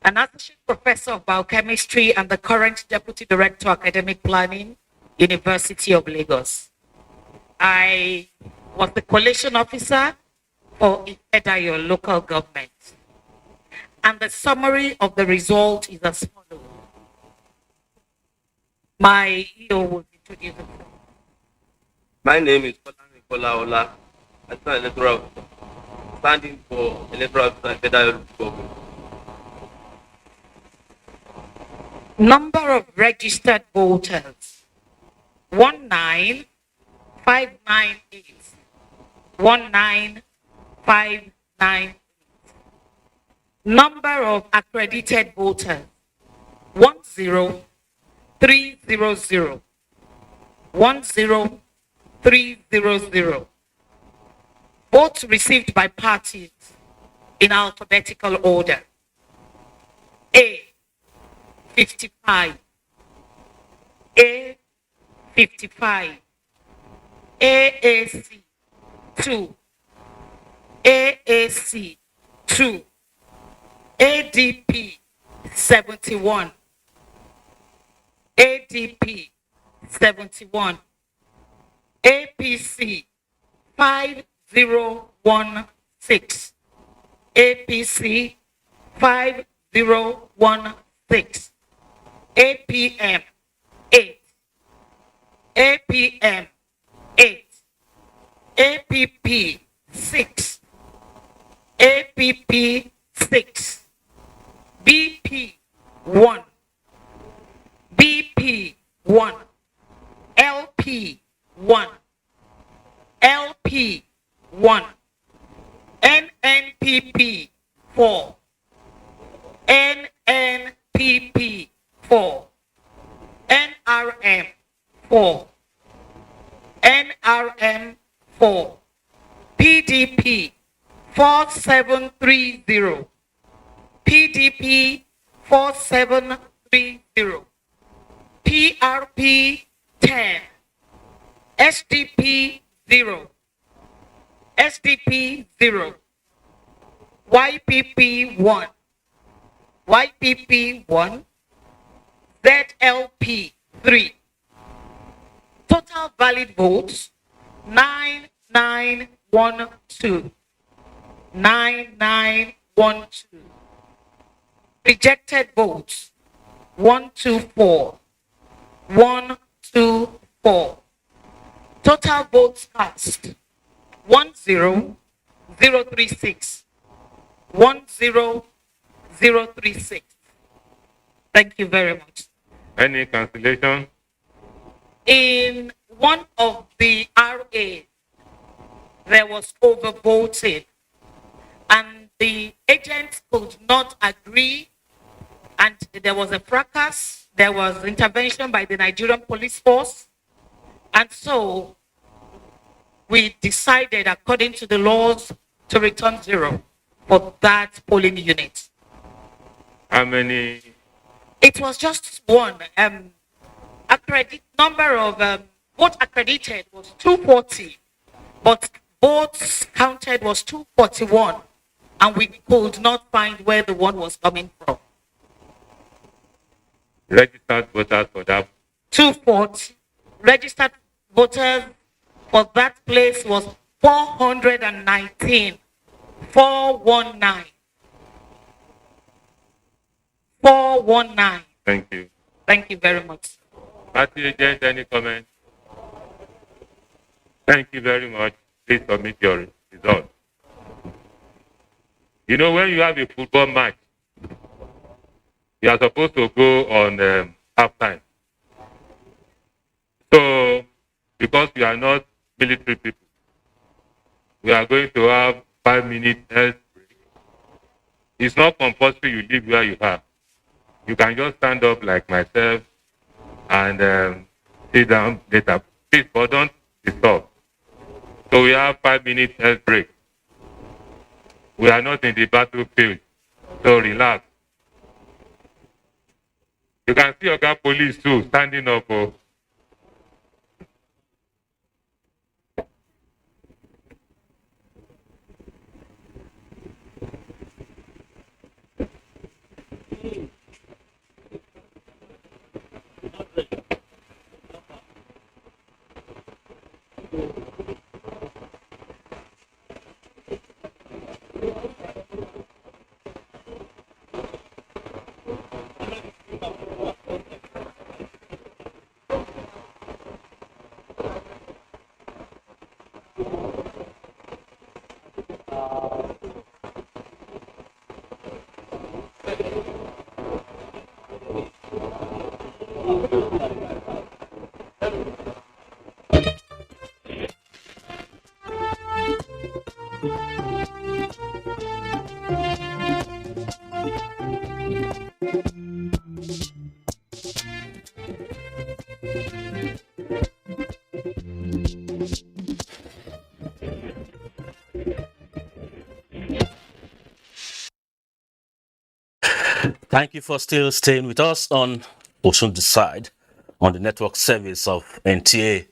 an associate professor of biochemistry and the current deputy director of academic planning, University of Lagos. I was the collation officer for Ifedayo local government. And the summary of the result is as follows. My EO will introduce himself. My name is Kola Ola, Assistant Electoral Officer, standing for Electoral Officer Federal Government. Number of registered voters 19598. 19598. Number of accredited voters 10300. 10300. Votes received by parties in alphabetical order. A 55. A 55. AAC 2. AAC 2. ADP 71. ADP 71. APC 5016. APC 5016. APM 8. APM 8. APP 6. APP 6. BP 1. BP 1. LP 1. LP 1. NNPP 4. NNPP 4. NRM 4. NRM 4. PDP 4730. PDP 4730. PRP 10. SDP 0, SDP 0, YPP 1, YPP 1, ZLP 3. Total valid votes 9912. 9912. Rejected votes 124. 124. Total votes cast 10036. 10036. Thank you very much. Any cancellation? In one of the RA, there was overvoting, and the agents could not agree, and there was a fracas. There was intervention by the Nigerian police force, and so we decided, according to the laws, to return 0 for that polling unit. How many? It was just one. Number of votes accredited was 240, but votes counted was 241, and we could not find where the one was coming from. Registered voters for that? 240. Registered voters for that place was 419. 419. 419. Thank you. Thank you very much. Party agent, any comment? Thank you very much. Please submit your result. You know, when you have a football match, you are supposed to go on halftime. So, because we are not military people, we are going to have 5-minute health break. It's not compulsory you leave where you are. You can just stand up like myself and sit down later. Please, but don't disturb. So we have 5-minute health break. We are not in the battlefield, so relax. You can see Oga Police too, standing up. Oh. Thank you for still staying with us on Osun Decide on the network service of NTA.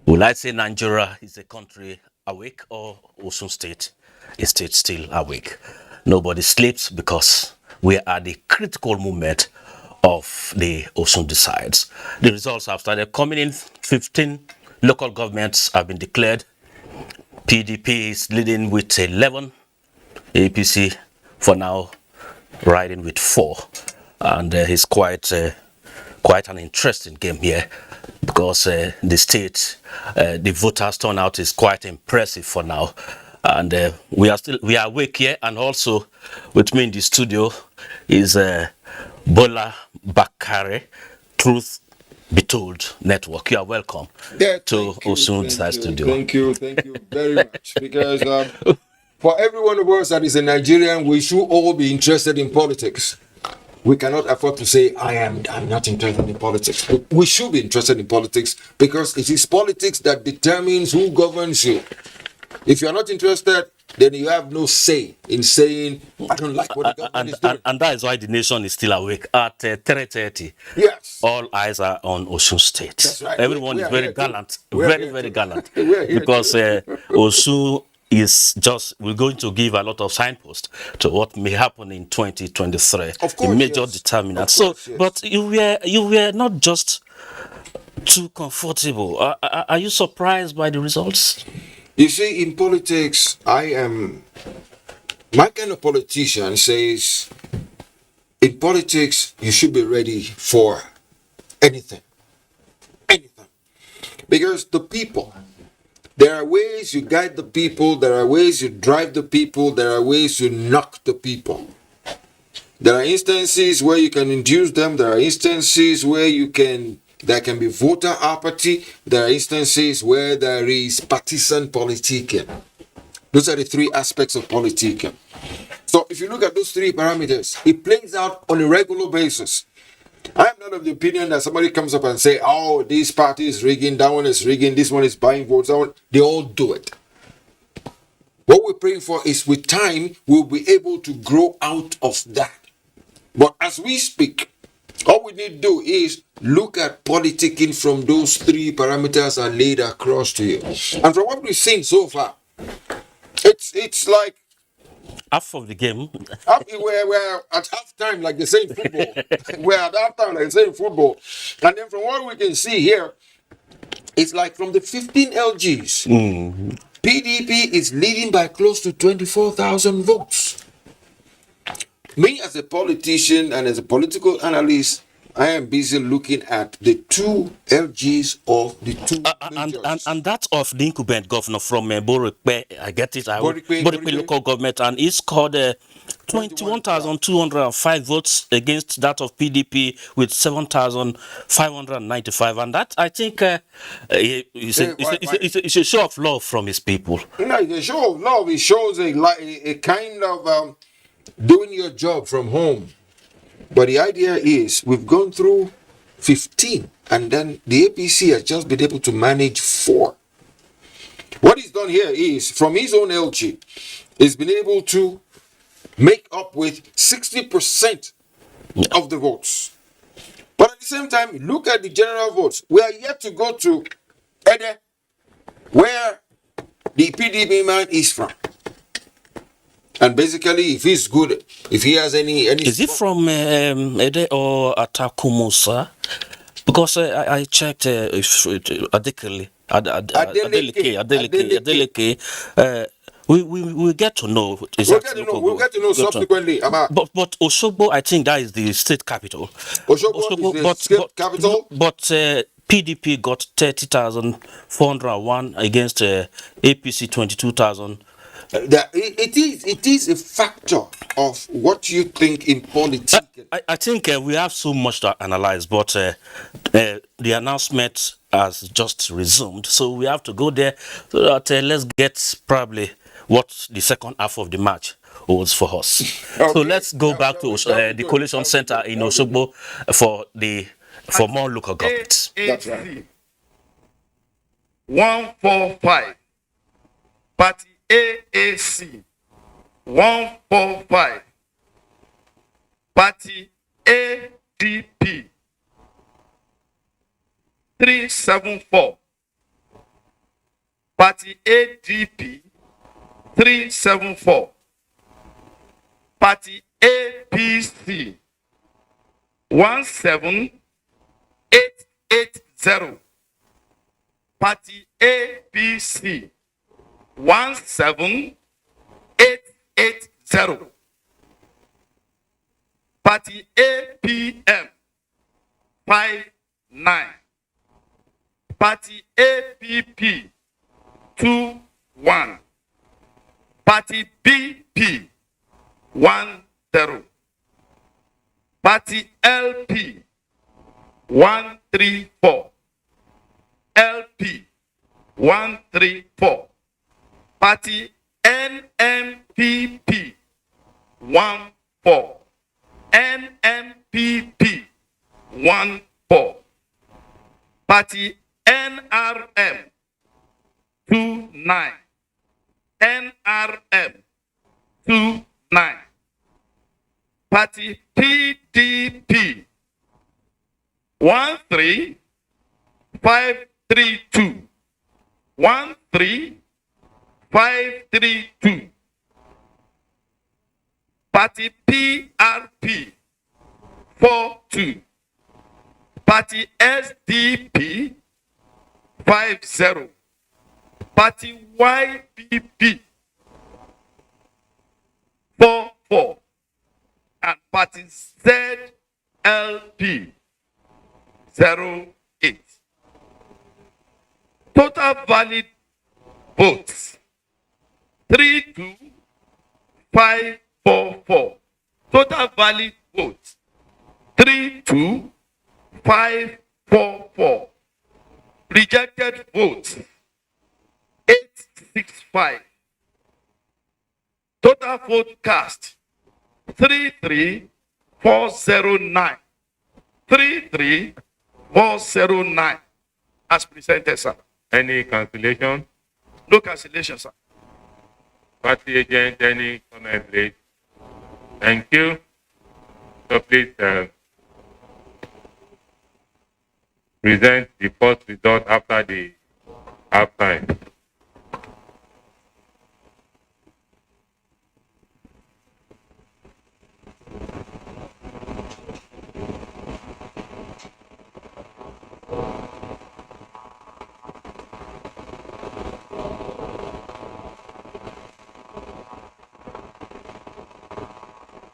Will I say Nigeria is a country awake, or Osun State is state still awake? Nobody sleeps because we are at the critical moment of the Osun Decides. The results have started coming in. 15 local governments have been declared. PDP is leading with 11. APC for now riding with 4, and it's quite an interesting game here, because the state, the voters turnout is quite impressive for now, and we are awake here. And also with me in the studio is Bola Bakare, Truth Be Told Network. You are welcome to Osun Studio. Thank you very much, because for every one of us that is a Nigerian, we should all be interested in politics. We cannot afford to say, I'm not interested in politics. We should be interested in politics, because it is politics that determines who governs you. If you're not interested, then you have no say in saying, I don't like what the government is doing. And that is why the nation is still awake. At 3:30, yes, all eyes are on Osun State. That's right. Everyone We is are very here gallant, too. We are very, here very too. gallant. We are here Because too. Osun is just, we're going to give a lot of signposts to what may happen in 2023. Of A course, major yes. determinant. Of course, yes. But you were not just too comfortable. Are you surprised by the results? You see, in politics, my kind of politician says, in politics, you should be ready for anything. Anything. Because the people, there are ways you guide the people, there are ways you drive the people, there are ways you knock the people. There are instances where you can induce them, there are instances where there can be voter apathy, there are instances where there is partisan politicking. Those are the three aspects of politicking. So if you look at those three parameters, it plays out on a regular basis. I am not of the opinion that somebody comes up and say, oh, this party is rigging, that one is rigging, this one is buying votes, that one. They all do it. What we're praying for is with time, we'll be able to grow out of that. But as we speak, all we need to do is look at politicking from those three parameters I laid across to you. And from what we've seen so far, it's like half of the game. We're at halftime, like they say in football. We're at halftime, like they say in football. And then from what we can see here, it's like from the 15 LGs, PDP is leading by close to 24,000 votes. Me as a politician and as a political analyst, I am busy looking at the two LGs of the two and that of the incumbent governor from Borikpe, I get it. Borikpe local government, and it's called 21,205 votes against that of PDP with 7,595, and that I think it's a show of love from his people. No, it's a show of love. It shows a kind of doing your job from home. But the idea is we've gone through 15 and then the APC has just been able to manage 4. What he's done here is from his own LG, he's been able to make up with 60% of the votes. But at the same time, look at the general votes. We are yet to go to Ede, where the PDP man is from. And basically, if he's good, if he has any is it from Ede or Atakumusa? Because I checked if Adeleke. We get to know exactly. We'll get to know subsequently. But Osogbo, I think that is the state capital. Osogbo is the state capital. But PDP got 30,401 against APC 22,000. It is a factor of what you think in politics. I think we have so much to analyze, but the announcement has just resumed, so we have to go there. So that, let's get probably what the second half of the match holds for us. Okay. So let's go back to the collation center in Osogbo for more local governments. That's right. 145. Party AAC 145. Party ADP 374. Party ADP 374. Party APC 17880. Party APC 17880. Party APM 59. Party APP 21. Party BP 10. Party LP 134. LP 134. Party NMPP 14. NMPP 14. Party NRM 29. NRM 29. Party PDP 13532. 13532. Party PRP 42. Party SDP 50. Party YPP 44. And party ZLP 08. Total valid votes 32544. Total valid votes 32544. Rejected votes 865. Total vote cast 33409. 33409 as presented, sir. Any cancellation? No cancellation, sir. Party agent, any comment, please? Thank you. So please present the first result after the halftime.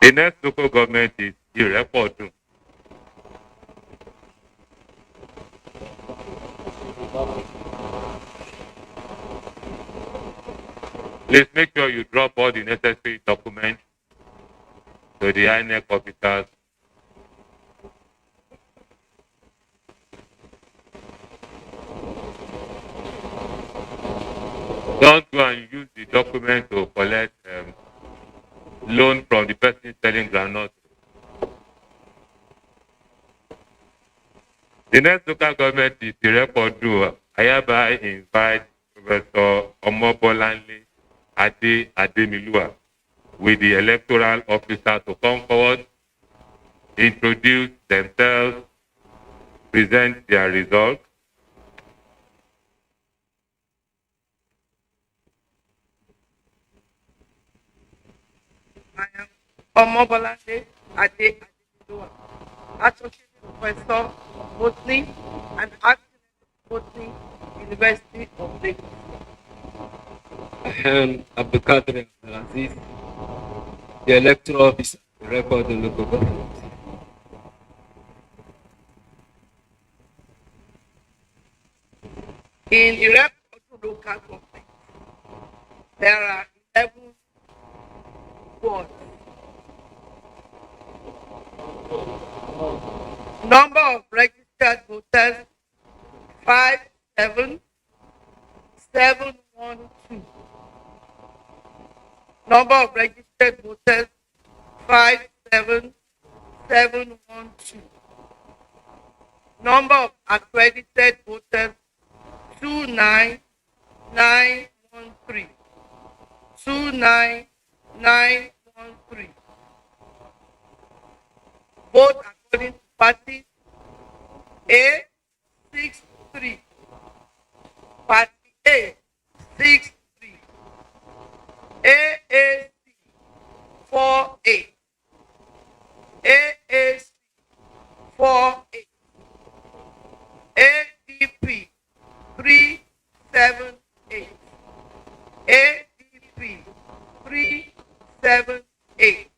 The next local government is irregularities. Please make sure you drop all the necessary documents to the INEC officers. Don't go and use the document to collect loan from the person selling groundnut. The next local government is the record due. I hereby invite Professor Omobolanle Ademilua with the electoral officer to come forward, introduce themselves, present their results. I am Omobolade Ademilua, Associate Professor, Botany and Acting Botany, University of Lagos. I am Abdulkadir Abdulaziz, the electoral officer, the record the local government. In Iraq local government, there are 11 wards. Number of registered voters 57712. Number of registered voters 57712. Number of accredited voters 29913. 29913. Vote according to party A 63. Party A 63. AAC 48. AAC 48. ADP 378. ADP 378.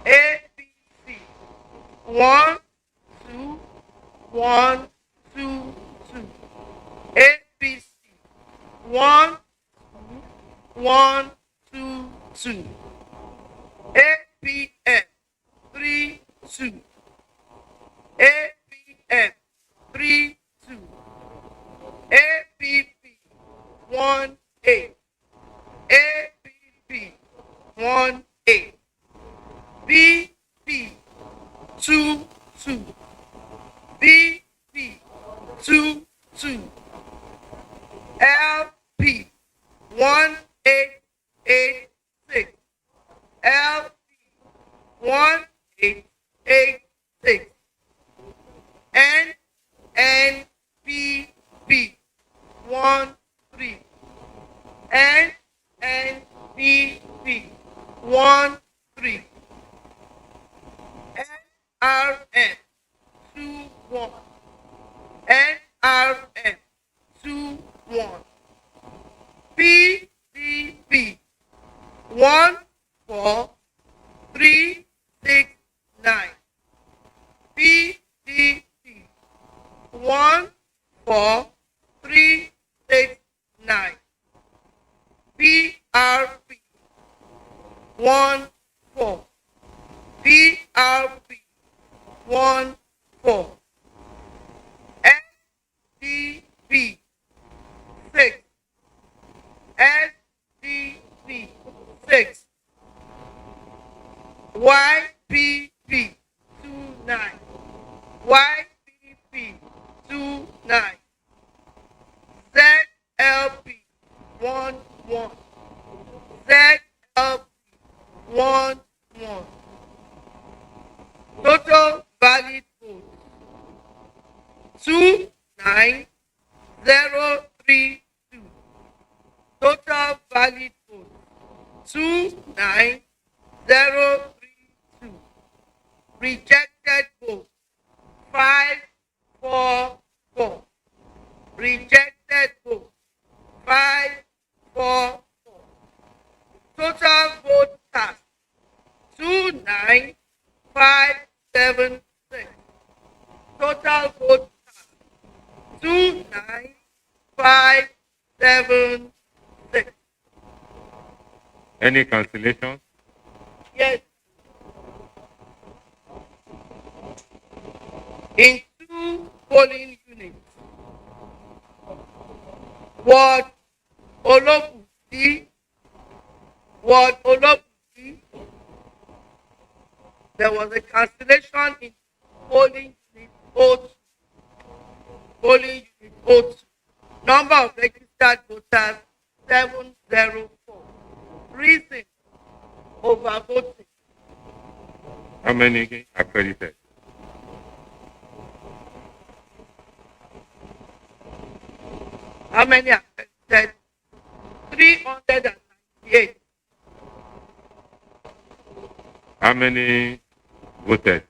ABC 1 2 1 2 2. ABC 1 1 2 2. APM 3 2. APM 3 2. APP 1 8. APP 1 8. BP 2 2. BP 2 2. LP 1 3. NNPP 1 3. NRM 2 1. NRM 2 1. PDP 1 4 3 6 9. PDP 1 4 3 6 9. PRP 1 4. PRP 1 4. SDP 6. SDP 6. YPP 29. YPP 29. ZLP 1 1. ZLP 1 1. Total valid votes 29032. Total valid votes 29032. Rejected votes 544. Rejected votes 544. Total vote cast 29576. Total vote cast 29576. Any cancellation? Yes. In 2 polling units, Ward Olobuti, there was a cancellation in polling unit O2. Polling unit O2. Number of registered voters 704. Reason overvoting. How many accredited? How many accredited? 398. How many voted?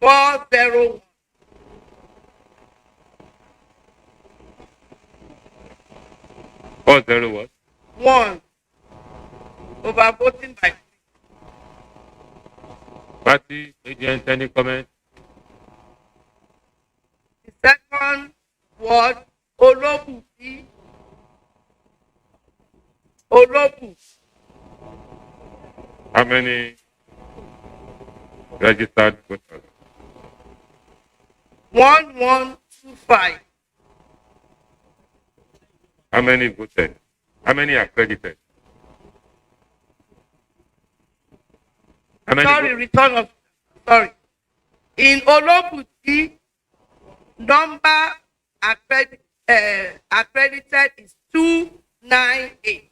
401. 40 what? 1. Overvoting by 3. Party agent, any comment? The second word, Olobuti. Olobu. How many registered voters? 1125. How many voted? How many accredited? How many Sorry, return of. Sorry. In Olobuti, number accredited is 298.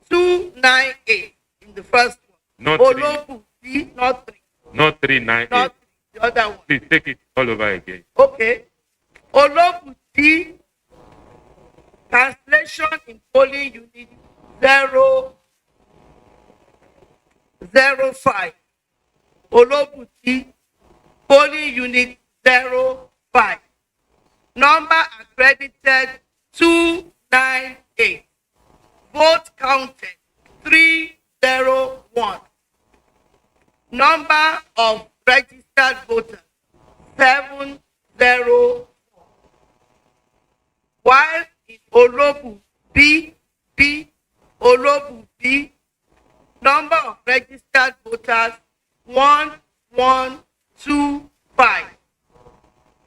298 in the first one. Not Olobuti, not 3. Not 398. Not 3, the other one. Please take it all over again. Okay. Olobuti, cancellation in polling unit 005. Olobuti, polling unit 05. Number accredited 298. Vote counted 301. Number of registered voters 704. While in Olobu B, Olobu B, number of registered voters 1125.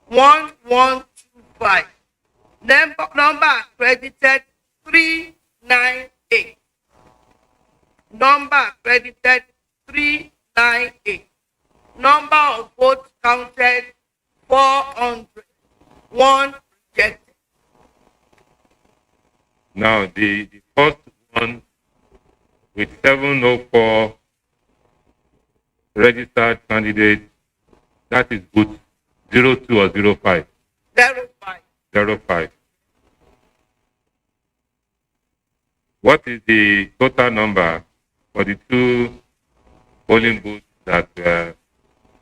1125. Number accredited 398. Number accredited 398. Number of votes counted 400. 1 rejected. Now, the first one with 704 registered candidates, that is booth 02 or 05? 05. 05. What is the total number for the 2 polling booths that were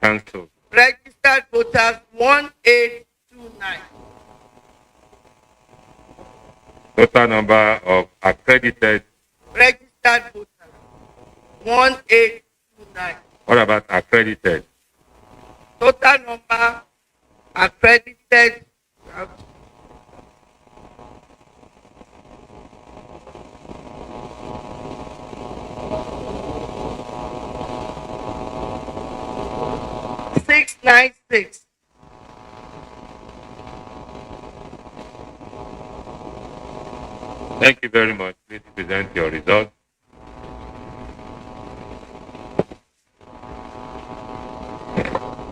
cancelled? Registered voters 1829. Total number of accredited. Registered voters 1829. What about accredited? Total number accredited. Six nine six. Thank you very much. Please present your results.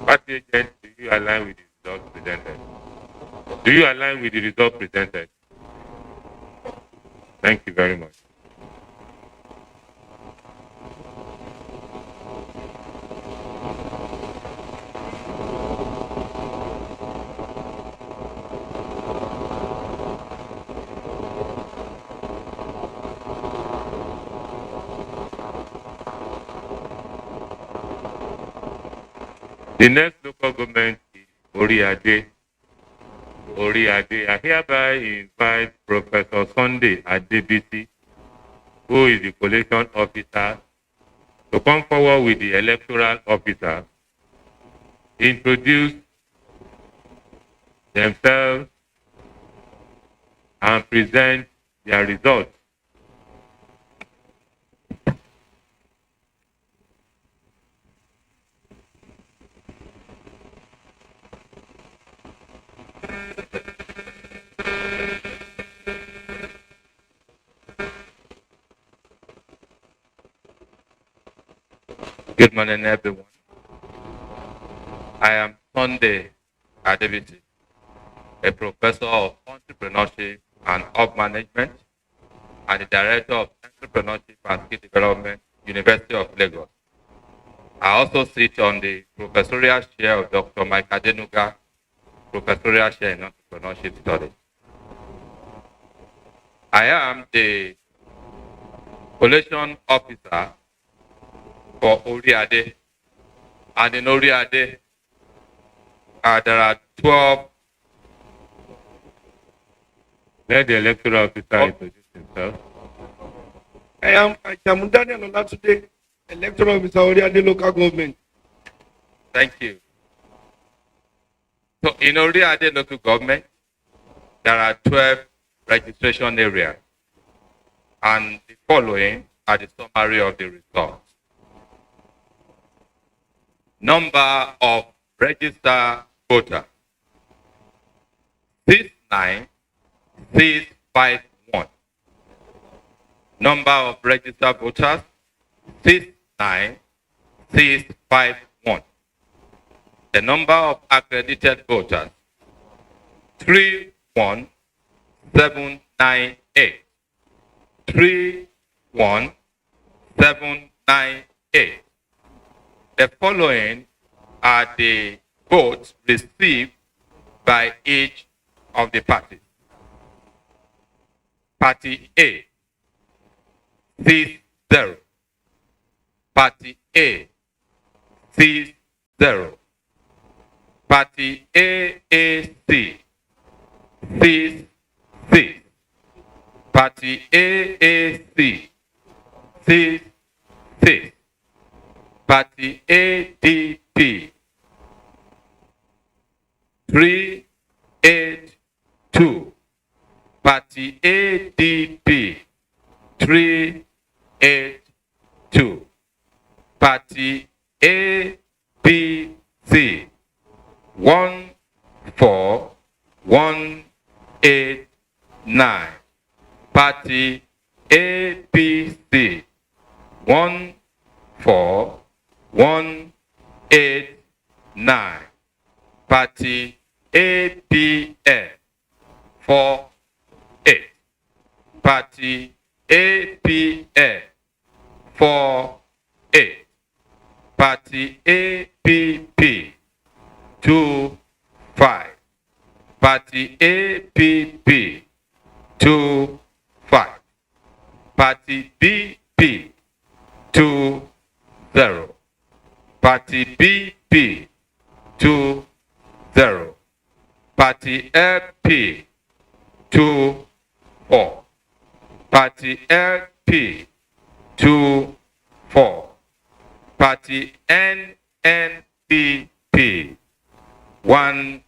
Party agent, do you align with the results presented? Do you align with the result presented? Thank you very much. The next local government is Oriade. Oriade. I hereby invite Professor Sunday Adebisi, who is the collation officer, to come forward with the electoral officer, introduce themselves, and present their results. Good morning, everyone. I am Sunday Adebisi, a professor of entrepreneurship and hub management, and the director of entrepreneurship and skill development, University of Lagos. I also sit on the professorial chair of Dr. Mike Adenuga, professorial chair in entrepreneurship studies. I am the collation officer for Oriade, and in Oriade, there are 12. Let the electoral officer introduce himself. I am Daniel Olatude, electoral officer Oriade local government. Thank you. So in Oriade local government, there are 12 registration areas, and the following are the summary of the results. Number of registered voters, 69651. Number of registered voters, 69651. The number of accredited voters, 31798. 31798. The following are the votes received by each of the parties. Party A, 60. Party A, 60. Party AAC, 66. Party AAC, 66. Party ADP, 382. Party ADP, 382. Party ABC, 14189. Party ABC, 14189. Party APN, 48. Party APN, 48. Party APP, 25. Party APP, 25. Party BP 2-0. Party BP 2-0. Party LP 2-4. Party LP 2-4. Party NNPP 1-9.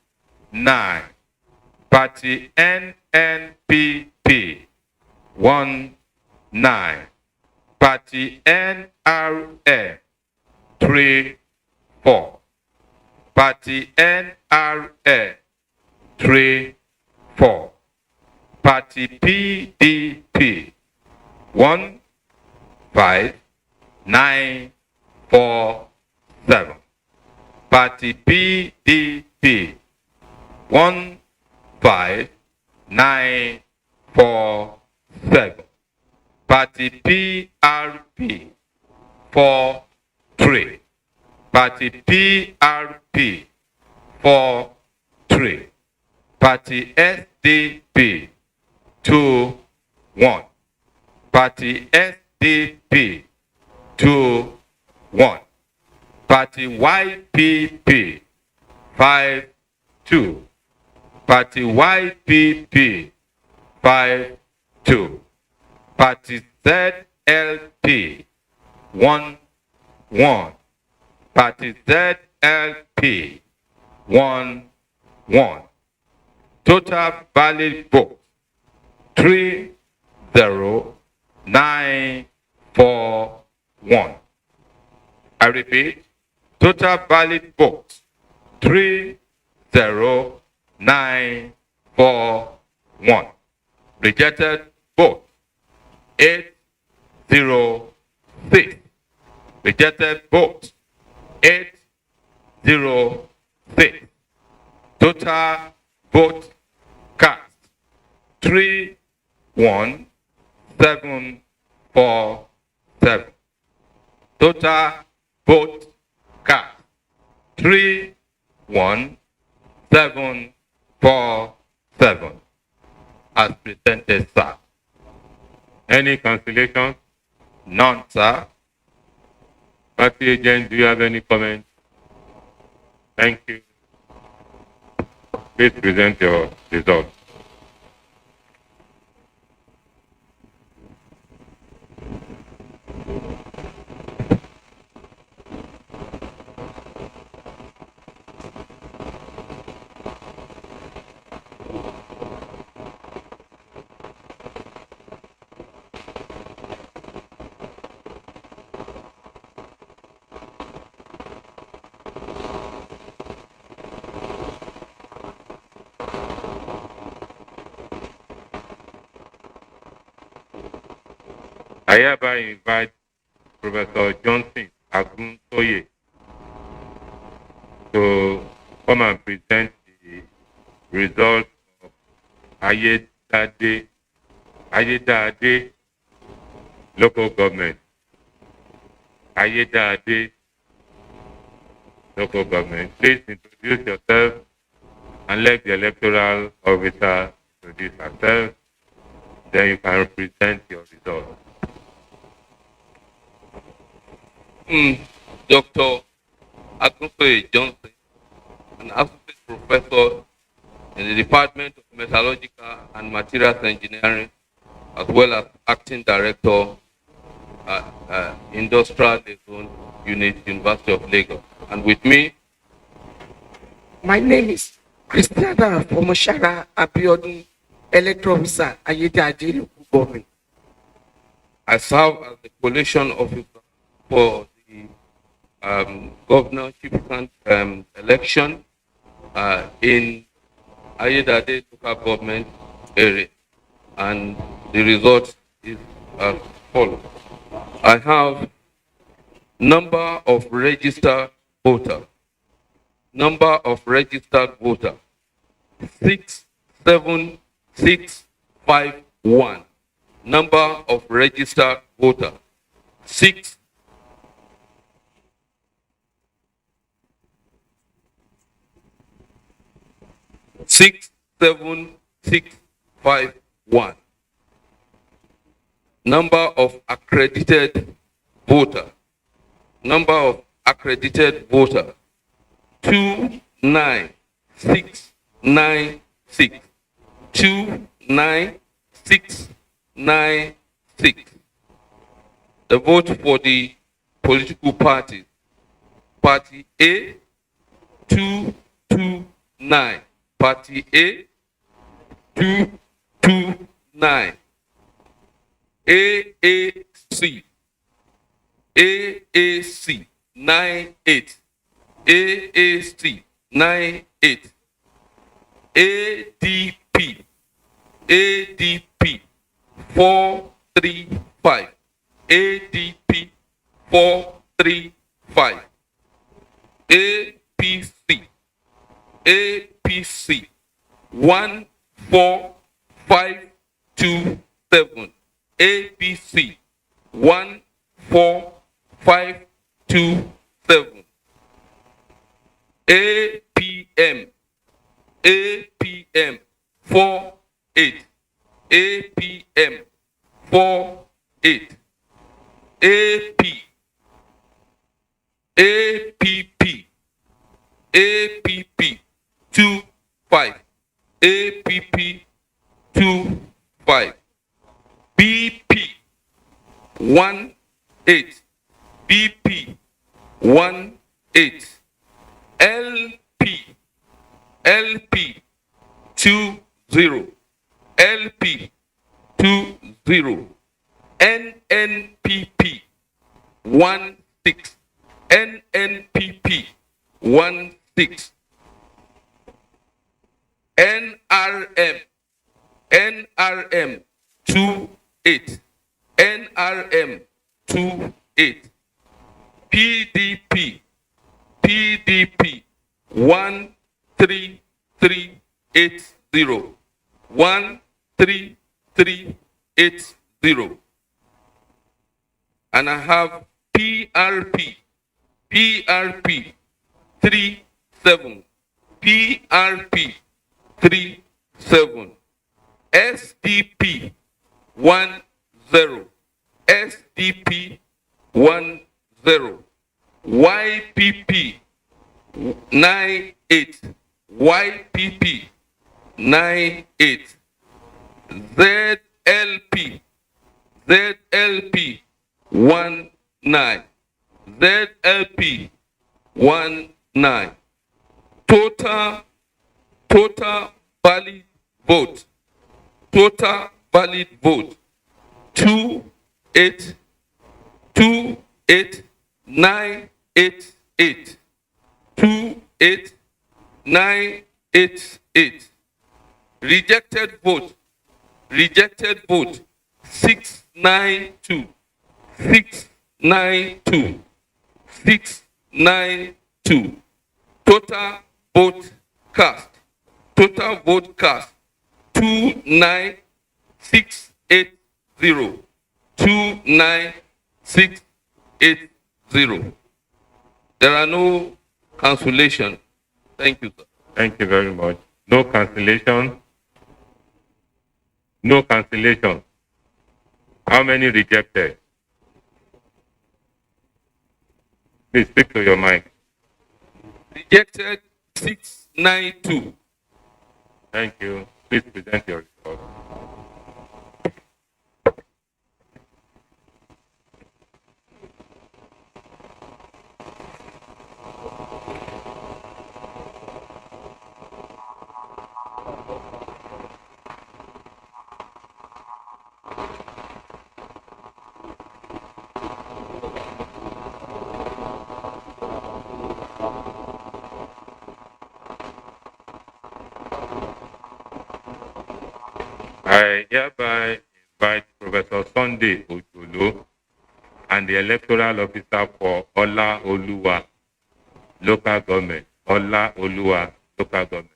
Party NNPP 1-9. Party NRA 3-4. Party NRA 3-4. Party PDP 1-5-9-4-7. Party PDP 1-5-9-4-7. Party PRP 4-3. Party PRP 4-3. Party SDP 2-1. Party SDP 2-1. Party YPP 5-2. Party YPP 5-2. Party ZLP 1-1. Party ZLP 1-1. Total valid vote 30941. I repeat, total valid vote 30941. Rejected vote 806. Rejected vote 806. Total vote cast 31747. Total vote cast 31747. As presented, sir. Any cancellation? None, sir. Party agent, do you have any comment? Thank you. Please present your results. I hereby invite Professor Johnson Aguntoye to come and present the results of Ayedade local government. Ayedade local government. Please introduce yourself and let the electoral officer introduce herself. Then you can present your results. Dr. Aguntoye Johnson, an associate professor in the Department of Metallurgical and Materials Engineering, as well as acting director at Industrial Zone Unit, University of Lagos. And with me, My name is Christiana Fomoshara Abiodun, electoral officer, Ayedade local government. I serve as the collation officer for the governorship election in Ayedade local government area, and the result is as follows. I have number of registered voter. Number of registered voter 67651. Number of registered voter 67651. Number of accredited voter. Number of accredited voter. 29696. 29696. The vote for the political parties. Party A, 229. Party A, 229. AAC, AAC, 98. AAC, 98. ADP, ADP, 435. ADP, 435. APC, APC, 14527. APC, 14527. APM, APM, 48. APM, 48. AP, APP, APP, 25. APP, 25. BP, 18. BP, 18. LP, LP, 20. LP, 20. NNPP, 16. NNPP, 16. NRM, NRM, 28. NRM, 28. PDP, PDP, 13380. 13380. And I have PRP, PRP, 37. PRP, 37. SDP, 10. SDP, 10. YPP, 98. YPP, 98. ZLP, ZLP, 19. ZLP, 19. Total valid vote. Total valid vote. 28988. 28988. Rejected vote. Rejected vote. 692. 692. 692. Total vote cast. Total vote cast. 29680. 29680. There are no cancellation. Thank you, sir. Thank you very much. No cancellation. No cancellation. How many rejected? Please speak to your mic. Rejected 692. Thank you. Please present your report. I hereby invite Professor Sunday Ojolo and the electoral officer for Ola Oluwa local government. Ola Oluwa local government.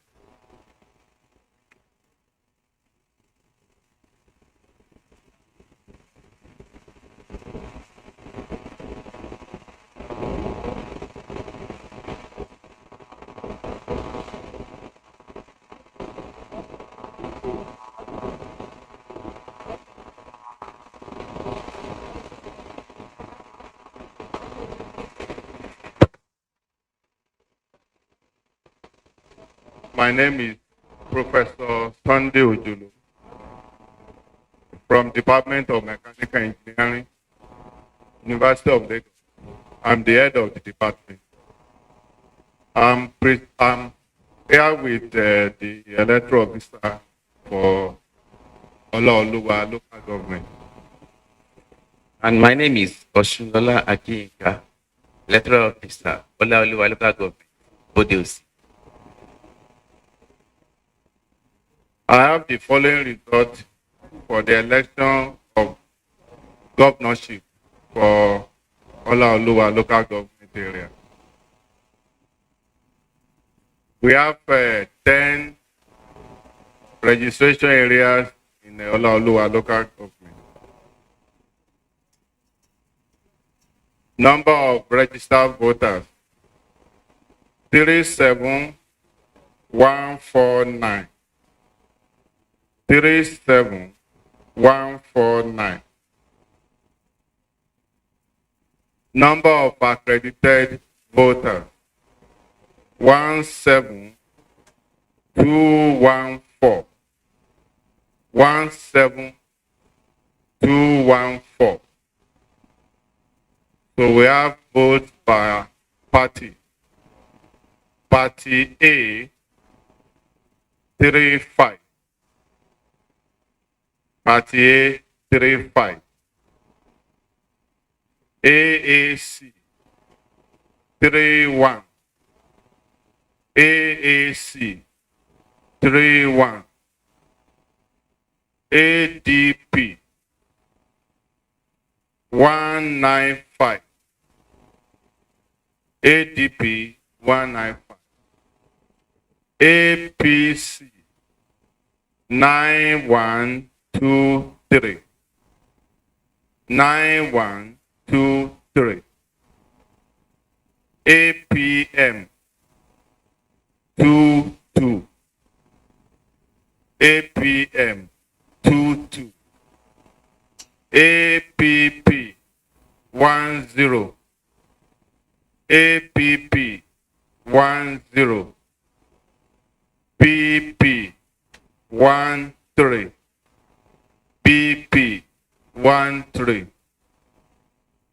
My name is Professor Sunday Ojulu from Department of Mechanical Engineering, University of Lagos. I'm the head of the department. I'm here with the electoral officer for Olaoluwa local government. And my name is Osun Akinka, electoral officer, Olaoluwa local government, Bodeosi. I have the following result for the election of governorship for Olaoluwa local government area. We have 10 registration areas in the Olaoluwa local government. Number of registered voters, 37149. 37149. Number of accredited voters, 17214. 17214. So we have votes by party. Party A, 35. Party A, 35. AAC, 31. AAC, 31. ADP, 195. ADP, 195. APC, 9123. 9123. APM, 22. APM, 22. APP, 10. APP, 10. BP, 13. BP, 13.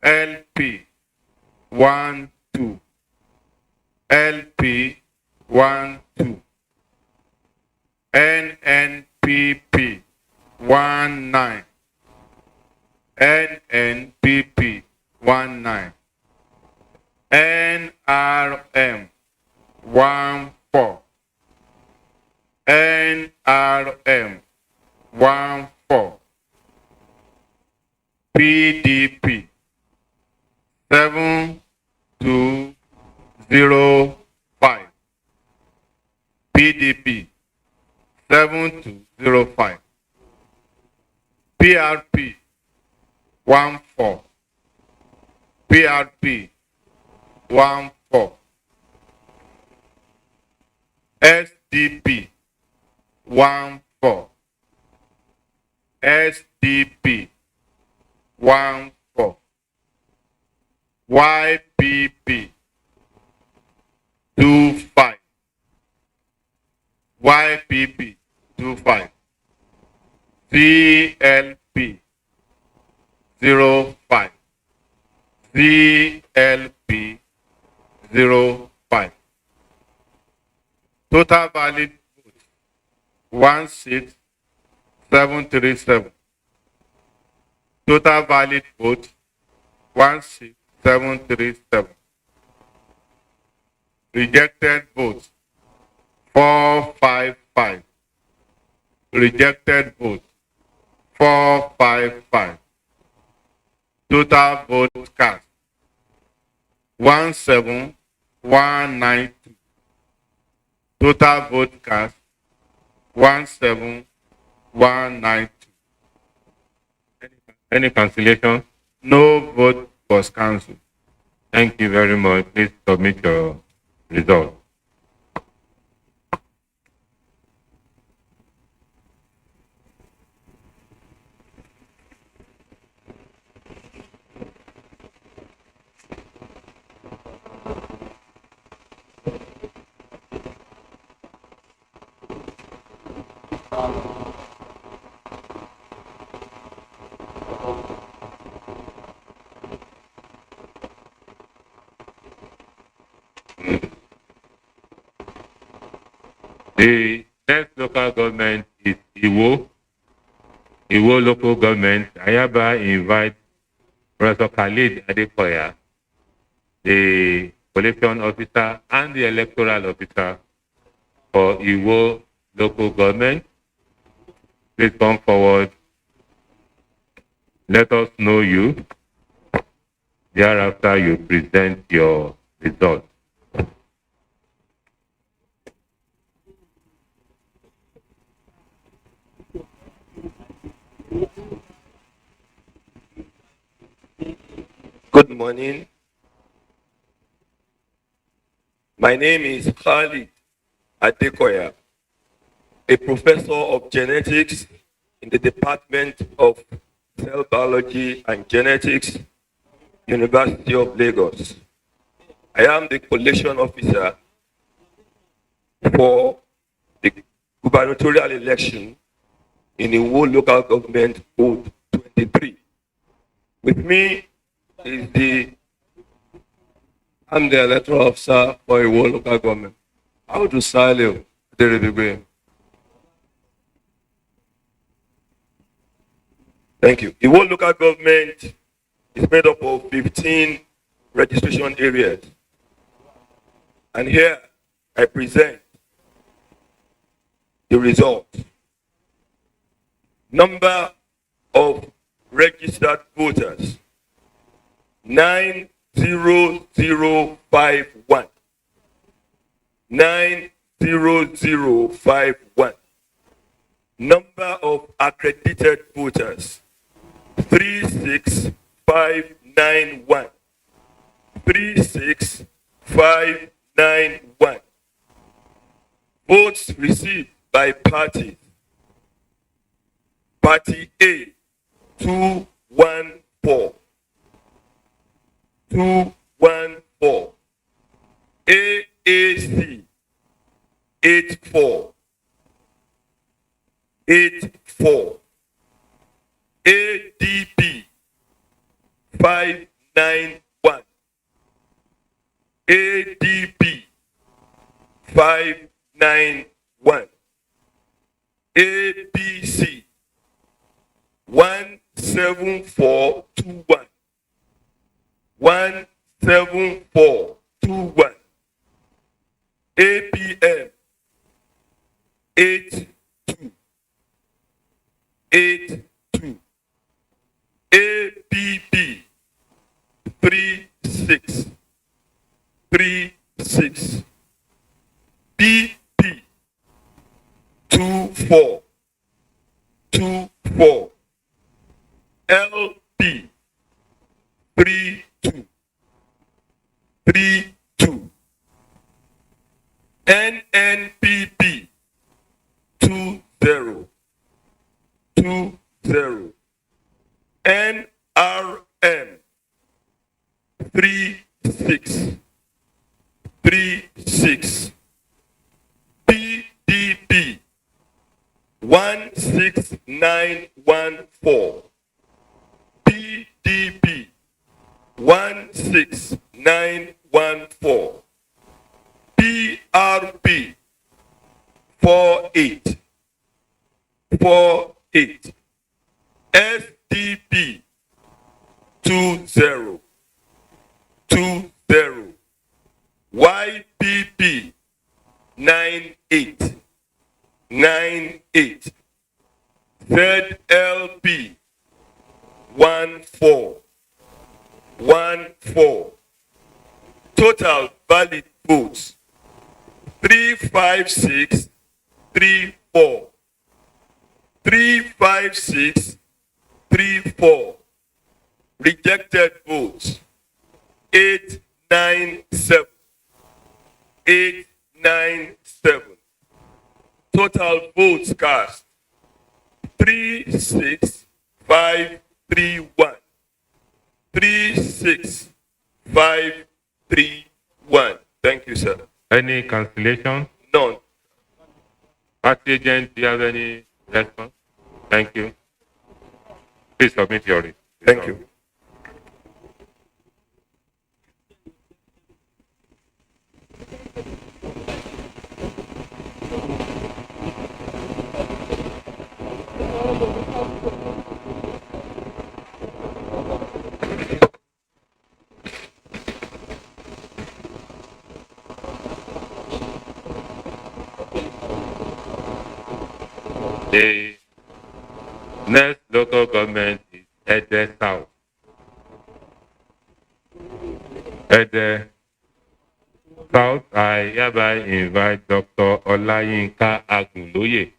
LP, 12. LP, 12. NNPP, 19. NNPP, 19. NRM, 14. NRM, 14. PDP, 7205. PDP, 7205. PRP, 14. PRP, 14. SDP, 14. SDP, 14. YPP, 25. YPP, 25. CLP, 05. CLP, 05. Total valid votes, 16737. Total valid votes, 16737. Rejected votes, 455. Rejected votes, 455. Total votes cast, 17192. Total vote cast, 17192. Any cancellation? No vote was cancelled. Thank you very much. Please submit your result. The next local government is Iwo local government. I hereby invite Professor Khalid Adekoya, the collation officer and the electoral officer for Iwo local government. Please come forward. Let us know you. Thereafter, you present your results. Good morning. My name is Khalid Adekoya, a professor of genetics in the Department of Cell Biology and Genetics, University of Lagos. I am the collation officer for the gubernatorial election in the whole local government code 23. With me is I'm the electoral officer for a whole local government. How to Salio, Thank you. The whole local government is made up of 15 registration areas. And here I present the result. Number of registered voters, 90051. 90051. Number of accredited voters, 36591. 36591. Votes received by parties. Party A, 214. 214. AAC, 84. 84. ADP, 591. ADP, 591. ABC, 17421. 17421. APM, 82. 82. APP, 36. 36. BP, 24. 24. LP, 32. 32. NNPP, 20. 20. NRM, 36. 36. PDP, 16914. PDP, 16914. PRP, 48. 48. SDP, 20. 20. YPP, 98. 98. ZLP, 14. 14. Total valid votes, 35634. 35634. Rejected votes, 897. 897. Total votes cast, 36531. 36531. Thank you, sir. Any cancellation? None. Party agent, do you have any response? Thank you. Please submit your result. Thank you. local government is Ede South. Ede South, I hereby invite Dr. Olayinka Agunloye,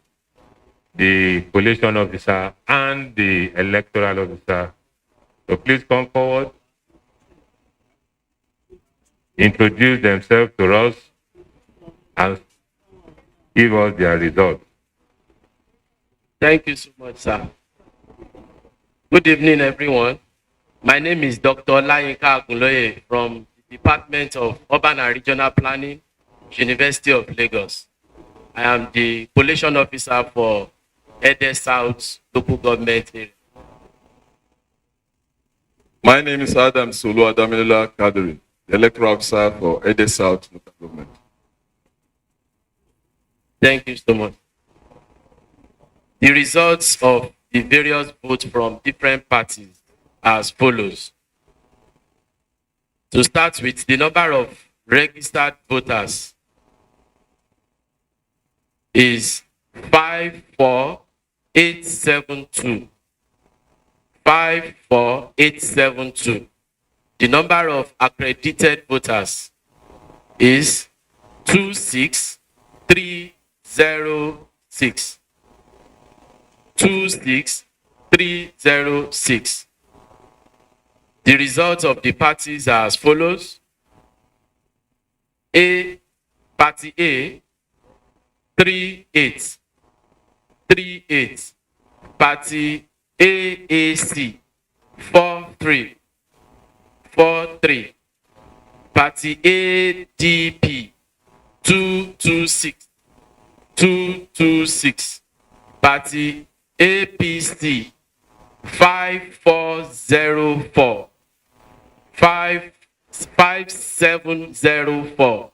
the collation officer and the electoral officer. So please come forward, introduce themselves to us, and give us their results. Thank you so much, sir. Good evening, everyone. My name is Dr. Olayinka Agunloye from the Department of Urban and Regional Planning, University of Lagos. I am the collation officer for Ede South local government area. My name is Adam Sulu Adamila Kadri, the electoral officer for Ede South local government. Thank you so much. The results of the various votes from different parties are as follows. To start with, the number of registered voters is 54872. 54872. The number of accredited voters is 26306. 26306. The results of the parties are as follows. Party A, 38. Party AAC, 43. Party ADP, 226. Party APC, 5404. 5704.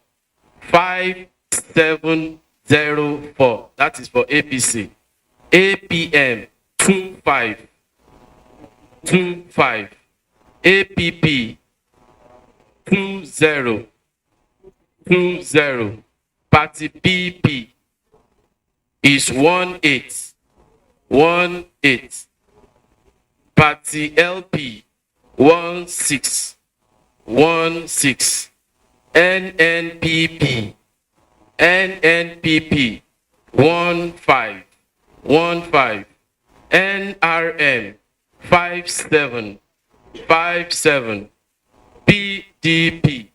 5704. That is for APC. APM, 25. APP, 20. Party PP is 18. Party LP, 16. NNPP, 15. NRM, 57. PDP,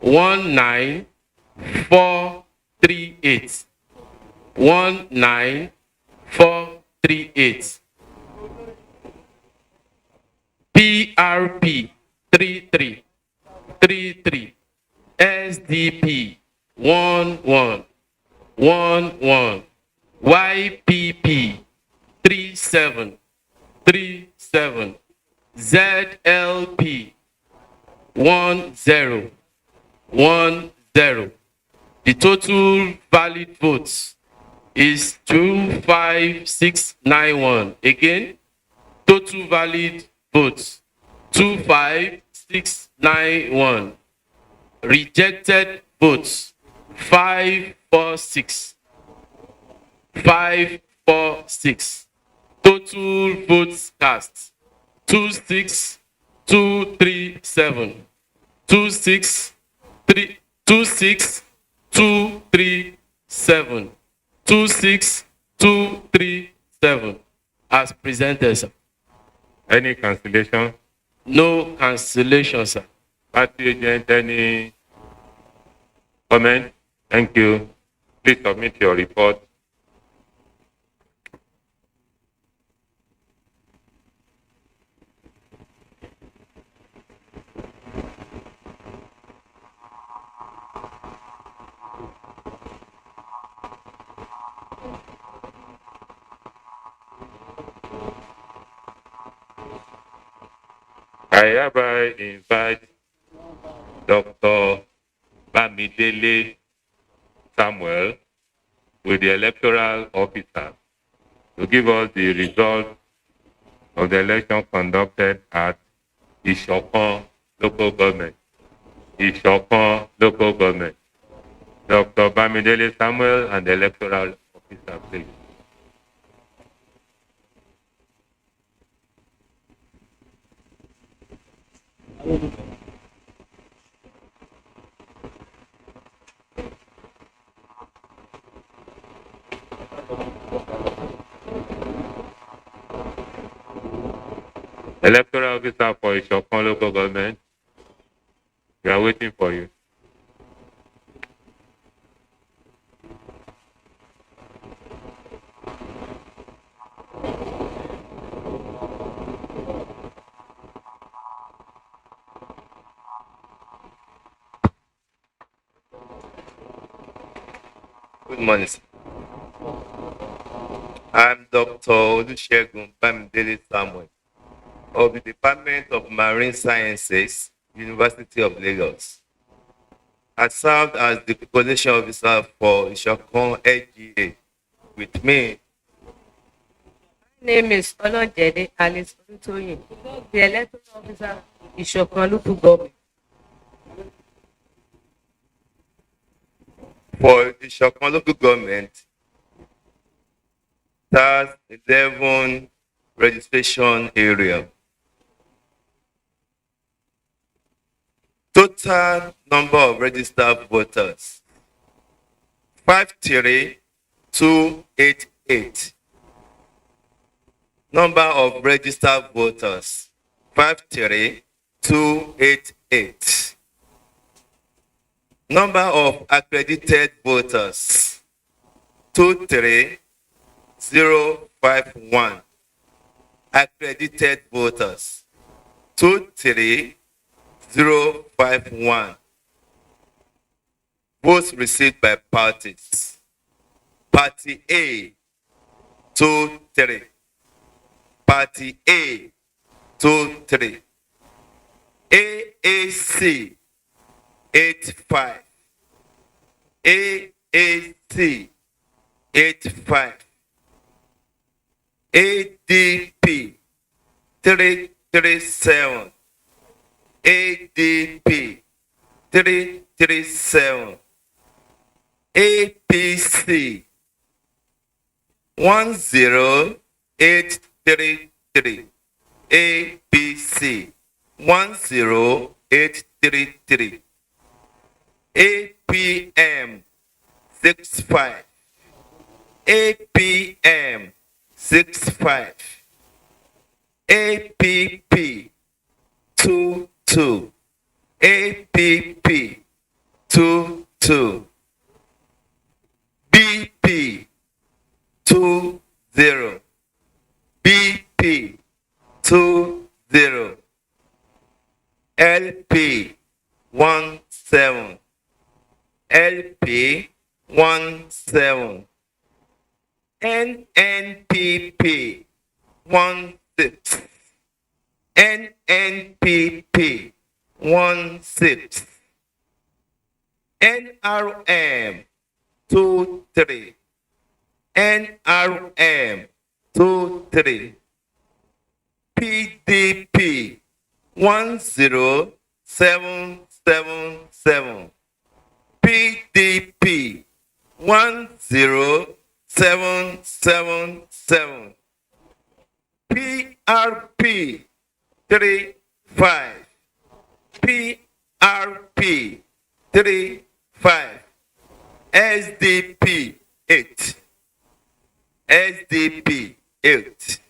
19438. 19438. PRP, 33. SDP, 11. YPP, 37. ZLP, 10. The total valid votes is 25691. Again, total valid votes 25691. Rejected votes 546. Total votes cast 26237. 26237. 26237. As presented, sir. Any cancellation? No cancellation, sir. Party agent, any comment? Thank you. Please submit your report. I hereby invite Dr. Bamidele Samuel with the electoral officer to give us the result of the election conducted at Ishokon local government. Ishokon local government. Dr. Bamidele Samuel and the electoral officer, please. Electoral officer for Ishokon local government. We are waiting for you. Good morning, sir. I'm Dr. Olusegun Bamidele Samuel of the Department of Marine Sciences, University of Lagos. I served as the collation officer for Ishokon LGA. With me, Name is Olonjede Alice Olutoyin, the electoral officer, Ishokon local government. for Ishokon local government, that's 11 registration area. Total number of registered voters, 53288. Number of registered voters, 53288. Number of accredited voters, 23051. Accredited voters, 23051. Votes received by parties. Party A, 23. Party A, 23. AAC, 85. AAC, 85. ADP, 337. ADP, 337. APC, 10833. APC, 10833. APM, 65. APM, 65. APP, 22. APP, 22. BP, 20. BP, 20. LP, 17. LP, 17. NNPP, 16. NNPP, 16. NRM, 23. NRM, 23. PDP, 10777. PDP, 10777. PRP, 35. PRP, 35. SDP, 8. SDP, 8.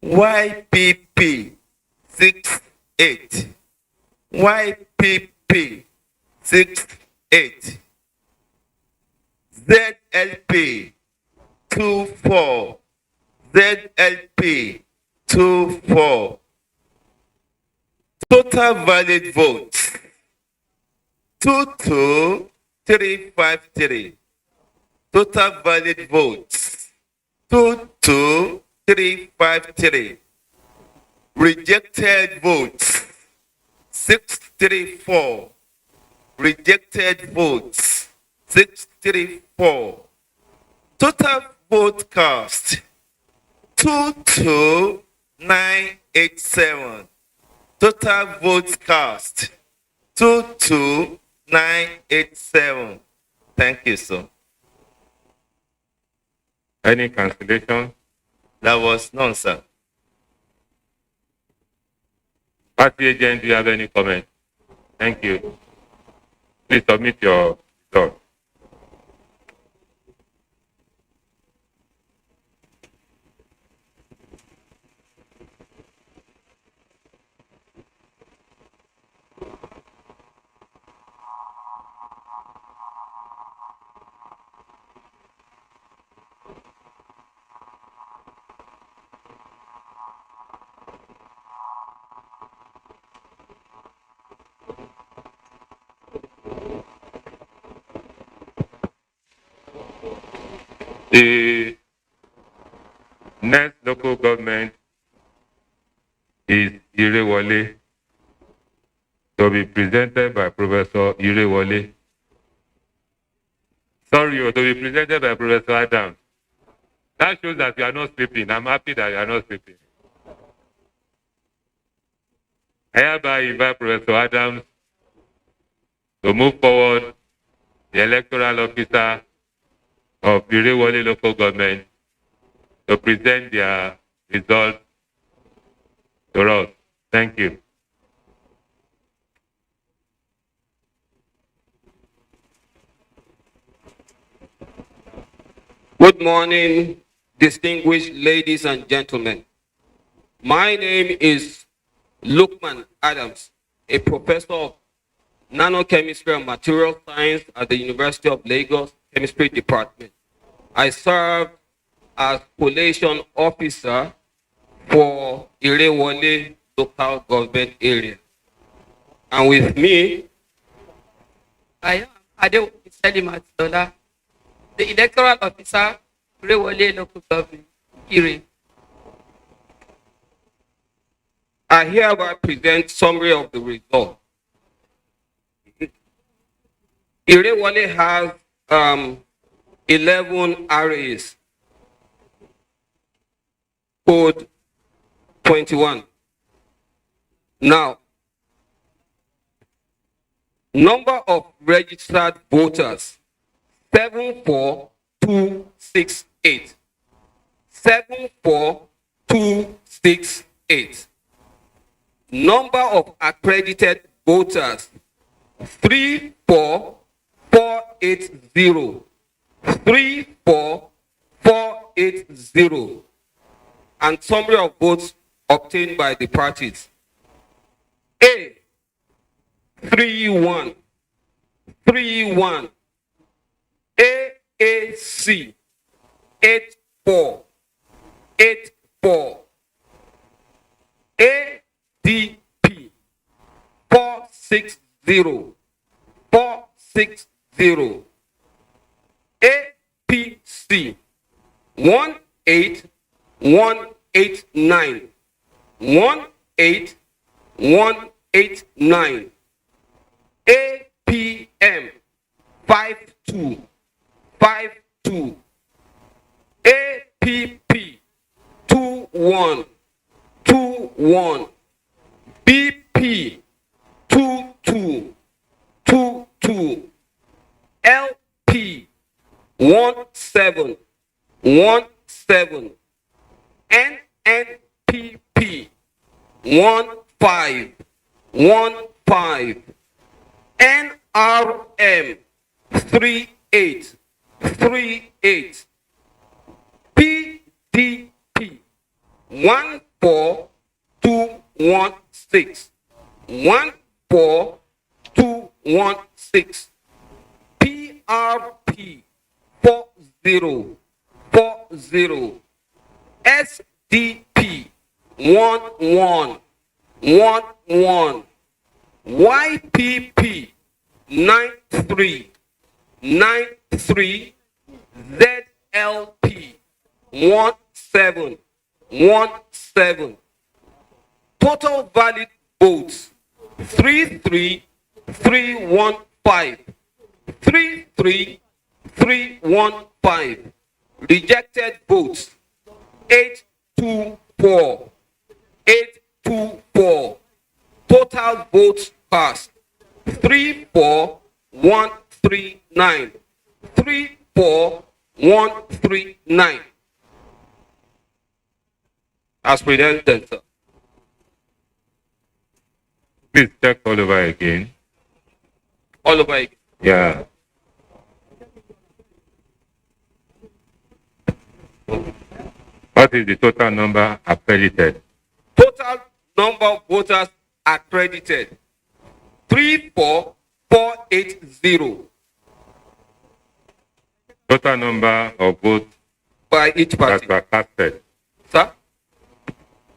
YPP, 68. YPP, 68. ZLP, 24. ZLP, 24. Total valid votes, 22353. Total valid votes, 22353. Rejected votes, 634. Rejected votes, 634. Total vote cast, 22987. Total votes cast, 22987. Thank you, sir. Any cancellation? That was none, sir. Party agent, do you have any comment? Thank you. Please submit your result. The next local government is Irewole, to be presented by Professor Irewole. Sorry, to be presented by Professor Adams. That shows that you are not sleeping. I'm happy that you are not sleeping. I hereby invite Professor Adams to move forward the electoral officer of Irewole local government to present their results to us. Thank you. Good morning, distinguished ladies and gentlemen. My name is Lukman Adams, a professor of nanochemistry and material science at the University of Lagos Chemistry Department. I serve as collation officer for Irewole local government area. And with me, I am Ade Matola, the electoral officer, Irewole local government, Ire. I hereby present summary of the result. Irewole has 11 RAs, code 21. Now, number of registered voters, 74268. 74268. Number of accredited voters, 34480. 34480. And summary of votes obtained by the parties. A 31. 31. AAC 84. 84. ADP 460. 460. APC 18189. 18189. APM 5252. APP 2121. BP 2222. LP 1717. NNPP 1515. NRM 3838. PDP 14216. 14216. PRP 4040. SDP 1111. YPP 9393. ZLP 1717. Total valid votes 33315. 33315. Rejected votes 824. 824. Total votes cast 34139. 34139. As presented, sir. Please check all over again. All over again. Yeah. What is the total number accredited? Total number of voters accredited 34480 Total number of votes by each party. that were casted. Sir?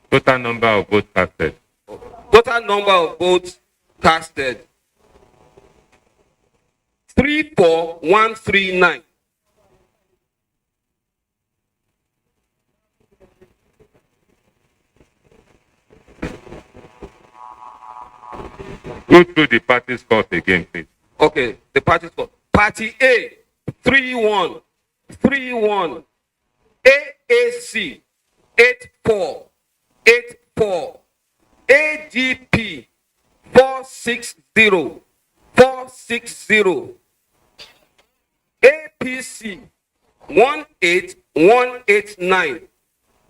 Total number of votes casted. Total number of votes casted 34139. Go through the party scores again, please. Okay, the party score. Party A 3-1, 3-1. AAC 8-4, 8-4. AGP 460, 460. APC 18189,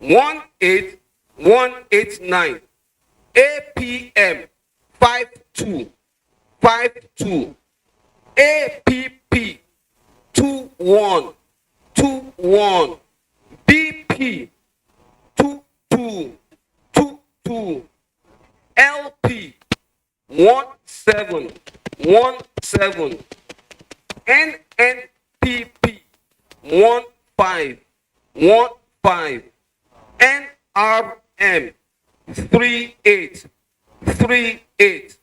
18189. APM 52, 52. APP 21, 21. BP 22, 22. LP 17, 17. NNPP 15, 15. NRM 38, 38.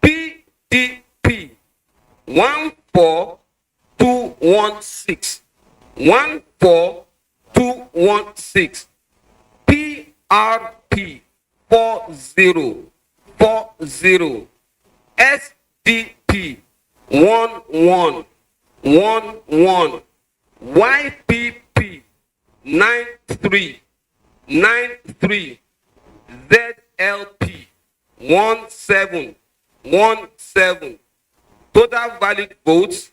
PDP 14216, 14216. PRP 40, 40. SDP 11, 11. YPP 93, 93. ZLP 17, 17. Total valid votes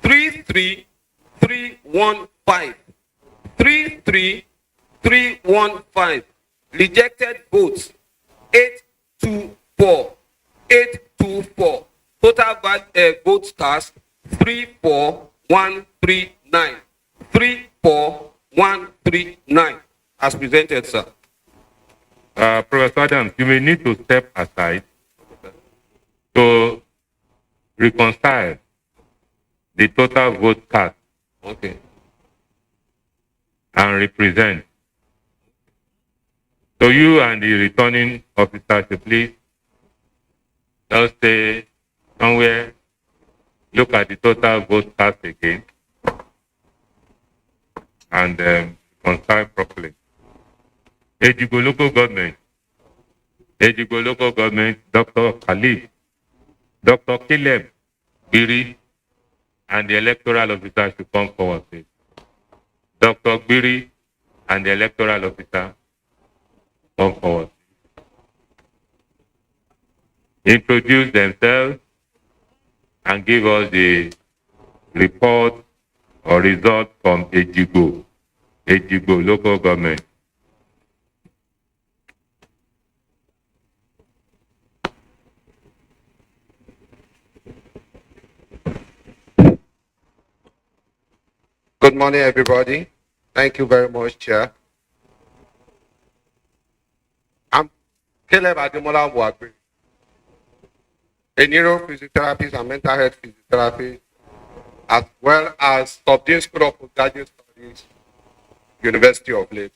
33315, 33315. Rejected votes 824, 824. Total votes cast 34139, 34139. As presented, sir. Professor Adams, you may need to step aside to reconcile the total vote cast. Okay. And represent. So you and the returning officer should please just stay somewhere, look at the total vote cast again, and reconcile properly. Ejigo local government, Ejigo local government, Dr. Khalid, Dr. Caleb Biri, and the electoral officer should come forward, please. Dr. Biri and the electoral officer come forward. Introduce themselves and give us the report or result from Ejigo local government. Good morning, everybody. Thank you very much, Chair. I'm Caleb Ademola Mwagbe, a neurophysiotherapist and mental health physiotherapist, as well as Top-Dean School of Postgraduate Studies, University of Lagos.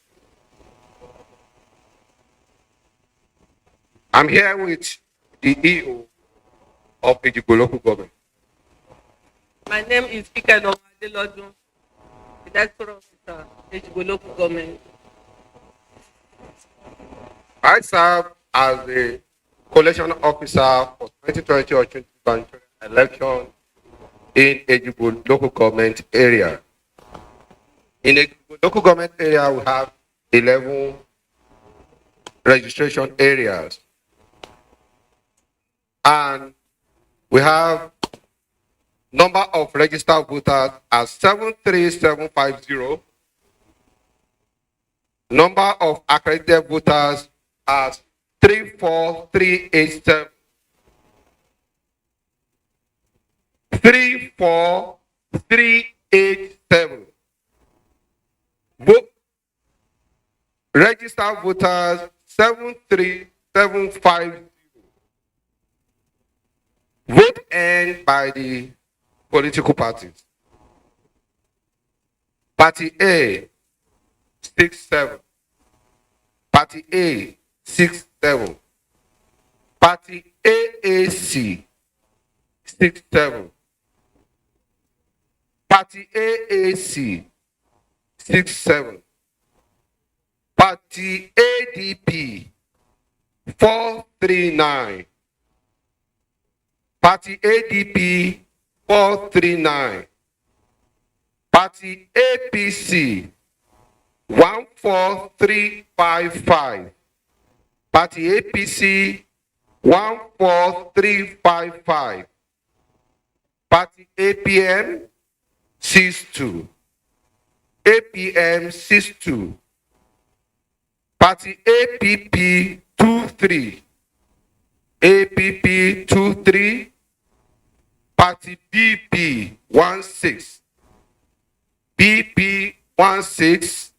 I'm here with the EO of Ejigo local government. My name is Ikeno Adelodun, electoral officer, Ejigo local government. I serve as the collation officer for 2020 or 2021 election in Ejigo local government area. In the local government area, we have 11 registration areas. And we have number of registered voters as 73750. Number of accredited voters as 34387. 34387. Vote registered voters 73750. Vote earned by the political parties. Party A 67. Party A 67. Party AAC 67. Party AAC 67. Party ADP 439. Party ADP 439. Party APC 14355. Party APC 14355. Party APM 62. APM 62. Party APP 23. APP 23. Party BP 16. BP 16.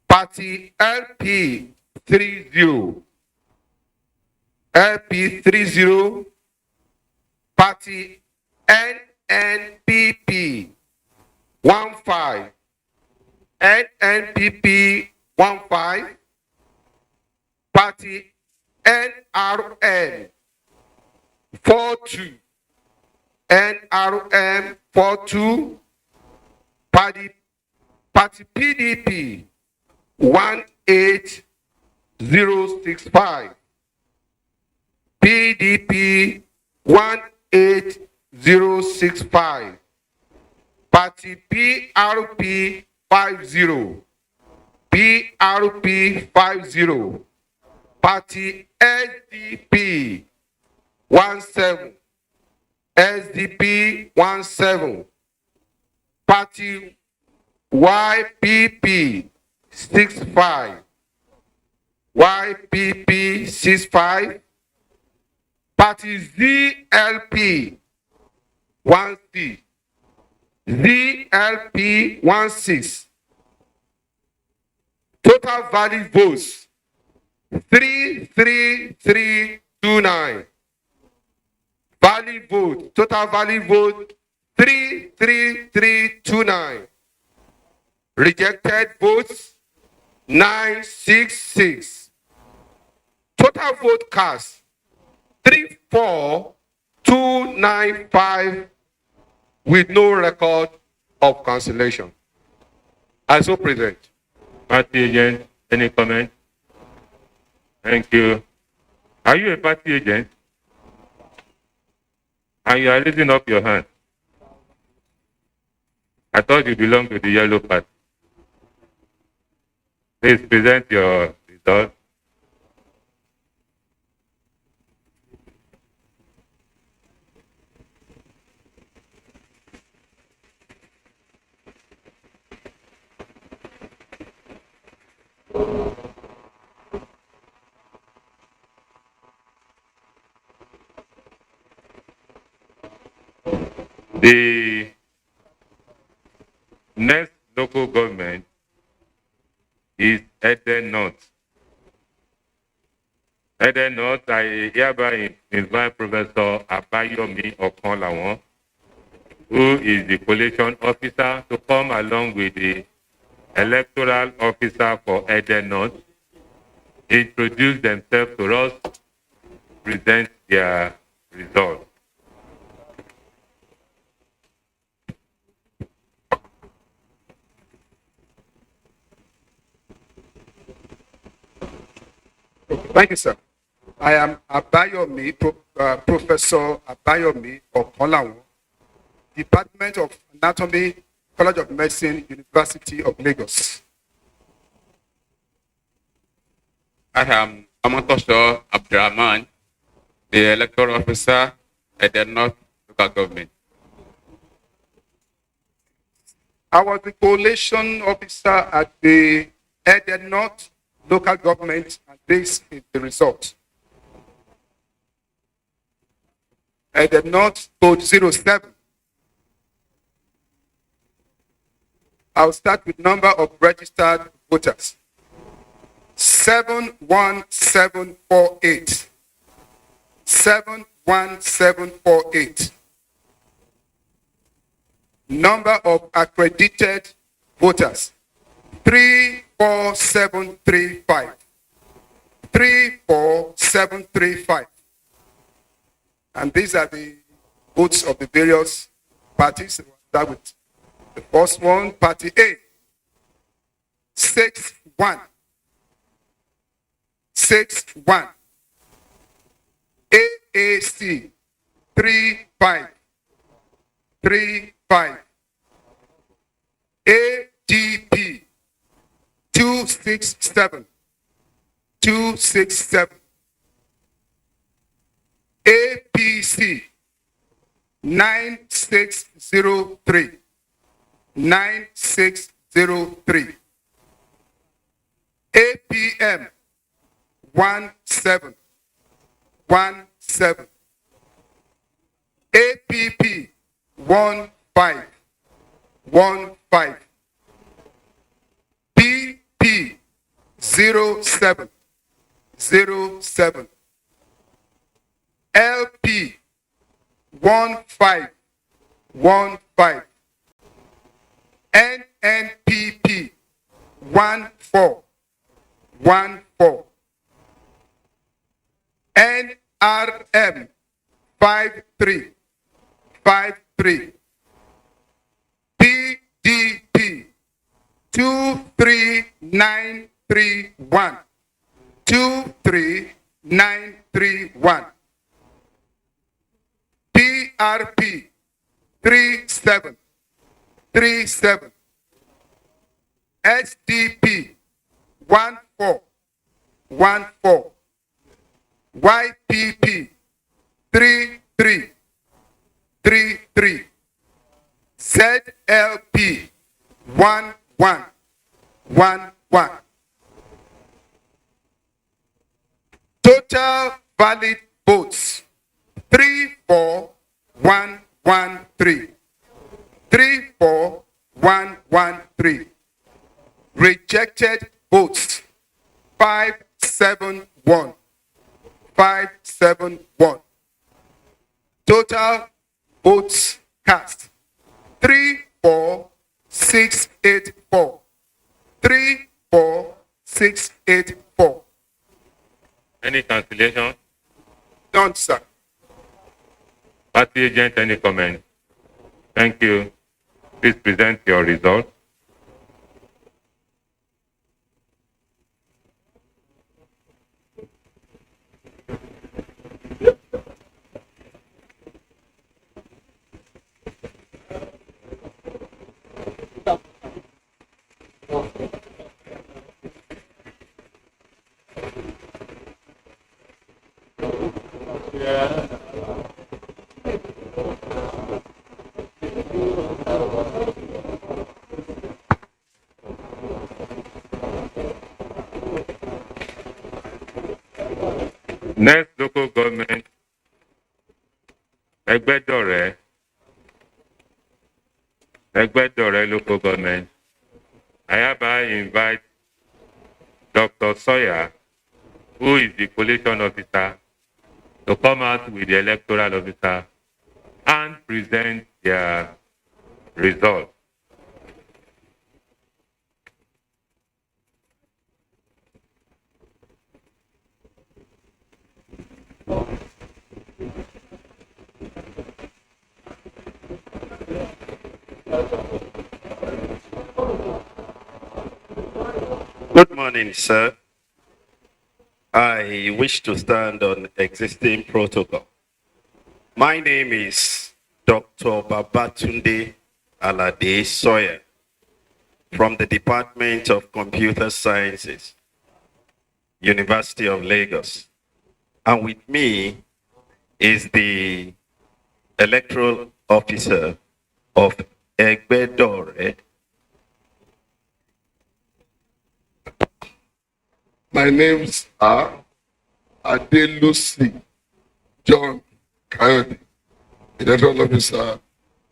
Party LP 30. LP 30. Party NNPP 15. NNPP 15. Party NRM 42. NRM 42. Party PDP 18065. PDP 18065. Party PRP 50. PRP 50. Party SDP 17. SDP 17. Party YPP 65. YPP 65. Party ZLP 16. ZLP 16. Total valid votes 33329. Valid vote. Total valid vote 33329. Rejected votes 966. Total vote cast 34295 with no record of cancellation. I so present. Party agent, any comment? Thank you. Are you a party agent? And you are raising up your hand. I thought you belonged to the yellow party. Please present your result. The next local government is Eden North. Eden North, I hereby invite Professor Abayomi Okonlawon, who is the collation officer, to come along with the electoral officer for Eden North, introduce themselves to us, present their results. Thank you, sir. I am Abayomi, Professor Abayomi Okonlawon, Department of Anatomy, College of Medicine, University of Lagos. I am Amatosho Abdurrahman, the electoral officer at the North Local Government. I was the collation officer at the Eden North Local Government, and this is the result. the North code 07. I'll start with number of registered voters. 71748. 71748. Number of accredited voters. 34735. 34735. And these are the votes of the various parties. We'll start with the first one, Party A. 61. 61. AAC 35. 35. ADP 267. 267. APC 9603. 9603. APM 17. 17. APP 15. 15. PP 07. 07. LP 15. 15. NNPP 14. 14. NRM 53. 53. PDP 23931. 23931. PRP 37. 37. SDP 14. 14. YPP 33. 33. ZLP 11. 11. Total valid votes 34113. 34113. Rejected votes 571. 571. Total votes cast 34684. 34684. Any cancellation? None, sir. Party agent, any comment? Thank you. Please present your result. Next local government, Egbedore local government. I hereby invite Dr. Sawyer, who is the collation officer, to come out with the electoral officer and present their result. Good morning, sir. I wish to stand on existing protocol. My name is Dr. Babatunde Alade Sawyer from the Department of Computer Sciences, University of Lagos. And with me is the electoral officer of Egbedore. My names are Adelusi John Coyote. electoral officer,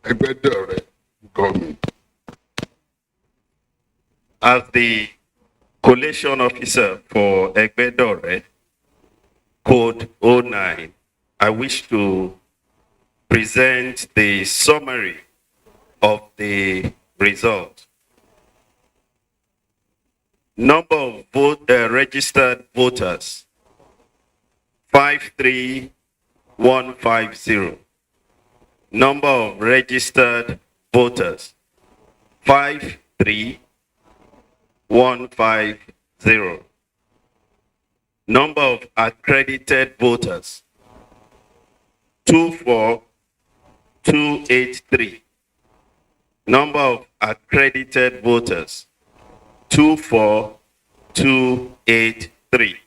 Egbedore, Gombe. As the collation officer for Egbedore, Code 09, I wish to present the summary of the result. Number of registered voters, 53150. Number of registered voters, 53150. Number of accredited voters, 24283. Number of accredited voters, 24283.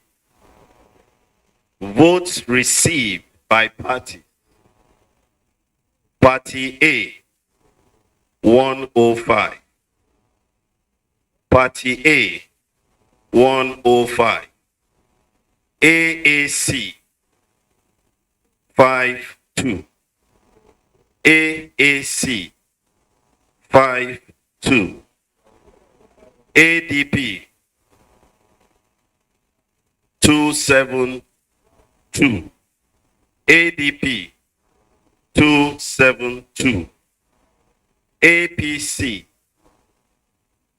Votes received by party. Party A, 105. Party A, 105. AAC, 52. AAC, 52. ADP, 272. ADP, 272. APC,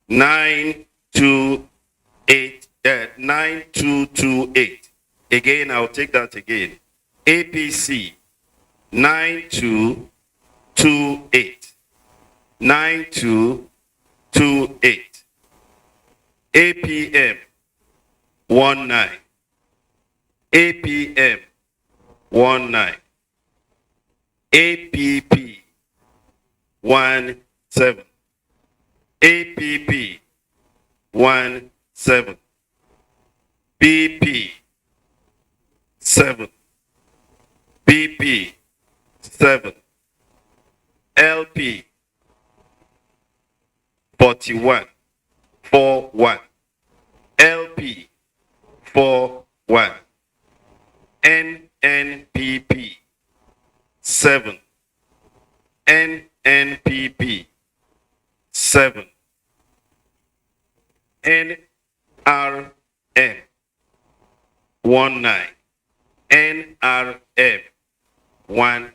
9228. Again, I'll take that again. APC, 9228. 9228. APM, 19. APM, 19. APP, 17. APP, 17. BP, 7. BP, 7. LP, 41. 41. LP, 41. NNPP, 7. NNPP, 7. NRM, 19. NRM, 19.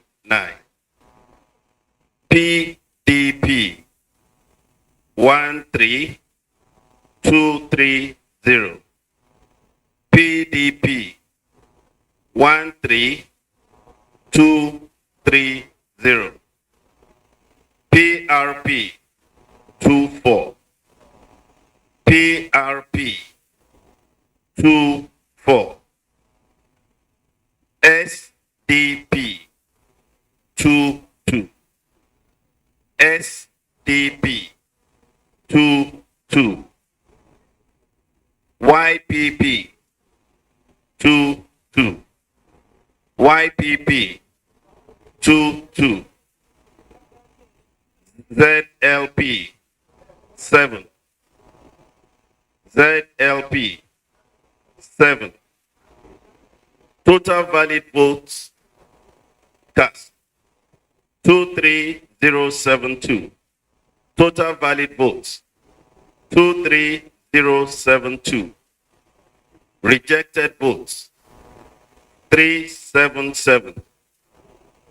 PDP, 13230. PDP, 13230. PRP, 24. PRP, 24. SDP, 22. SDP, 22. YPP, 22. YPP, 22. ZLP, 7. ZLP, 7. Total valid votes cast, 23072. Total valid votes, 23072. Rejected votes, 377.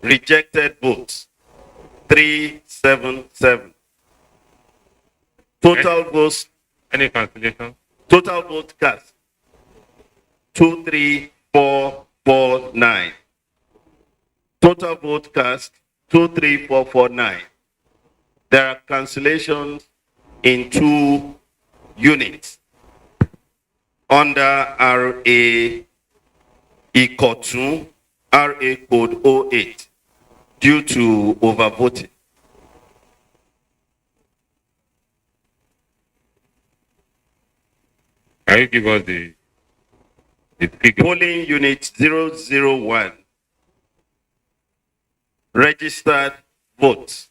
Rejected votes, 377. Total votes. Any cancellation? Total vote cast, 23449. Total vote cast, 23449. There are cancellations in 2 units under RA Ikotun, RA code 08, due to overvoting. Can you give us the figure? Polling unit 001. Registered voters,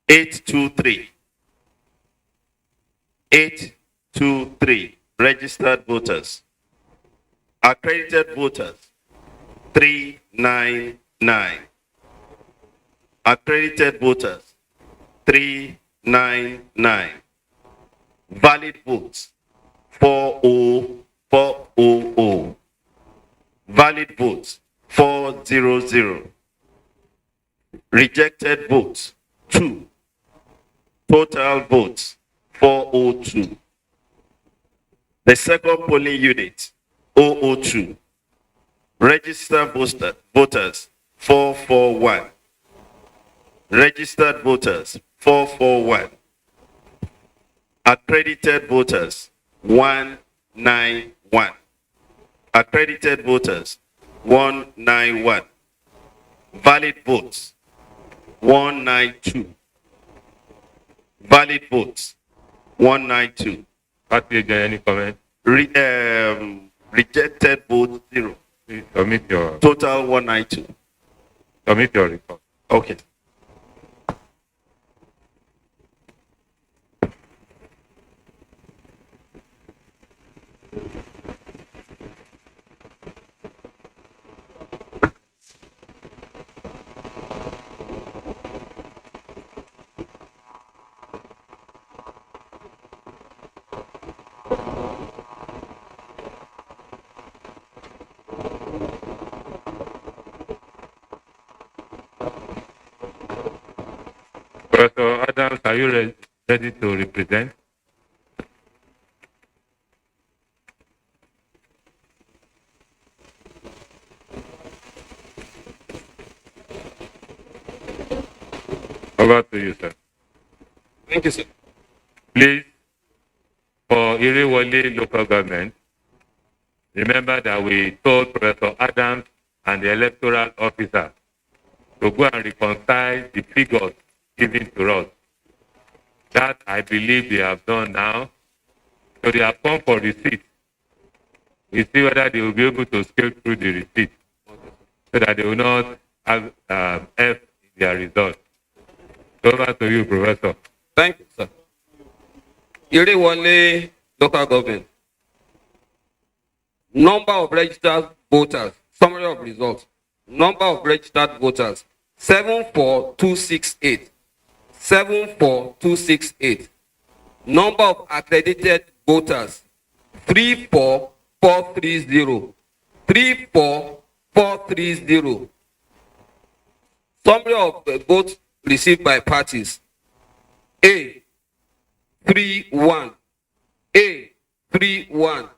823. 823 registered voters. Accredited voters, 399. Accredited voters, 399. Valid votes, 40400. Valid votes, 400. Rejected votes, 2. Total votes, 402. The second polling unit, 002. Registered voters, 441. Registered voters, 441. Accredited voters, 191. Accredited voters, 191. Valid votes, 192. Valid votes, 192. Any comment? Rejected votes, 0. Please submit your Total 192. Submit your report. Okay. Professor Adams, are you ready to represent? Over to you, sir. Thank you, sir. Please, for Iriwole local government, remember that we told Professor Adams and the electoral officer to go and reconcile the figures given to us. That I believe they have done now. So they have come for receipt. We see whether they will be able to scale through the receipt so that they will not have F in their result. Over to you, Professor. Thank you, sir. Irewole local government. Number of registered voters. Summary of results. Number of registered voters. 74268. 74268. Number of accredited voters. 34430. 34430. Summary of votes received by parties. A 31. A 31.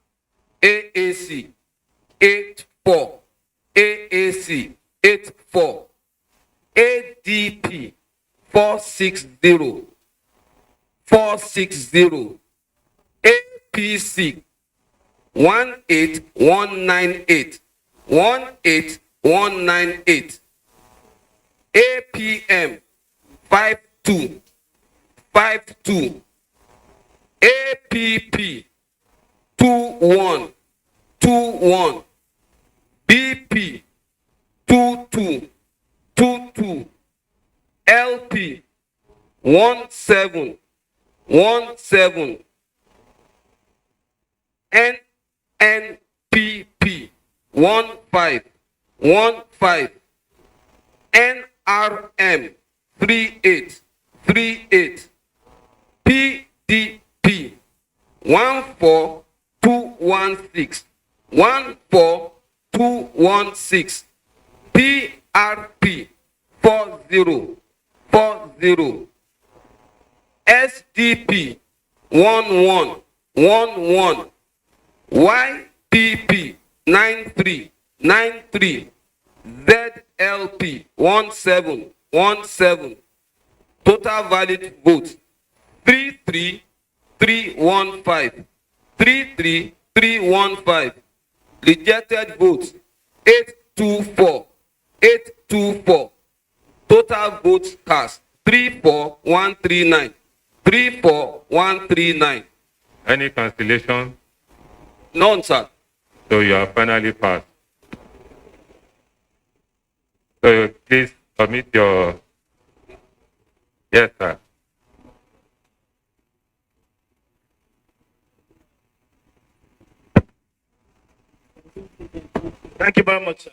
AAC 84. AAC 84. ADP 460. 460. APC 18198. 18198. APM 52. 52. APP 21. 21. BP 22. 22. LP 17. 17. NNPP 15. 15. NRM 38. 38. PDP 14216. 14216. PRP 40. 40. SDP 11. 11. YPP 93. 93. ZLP 17. 17. Total valid votes 33315. 33315. Rejected votes 824. 824. Total votes cast 34139. 34139. Any cancellation? None, sir. So you are finally passed. So please submit your... Yes, sir. Thank you very much, sir.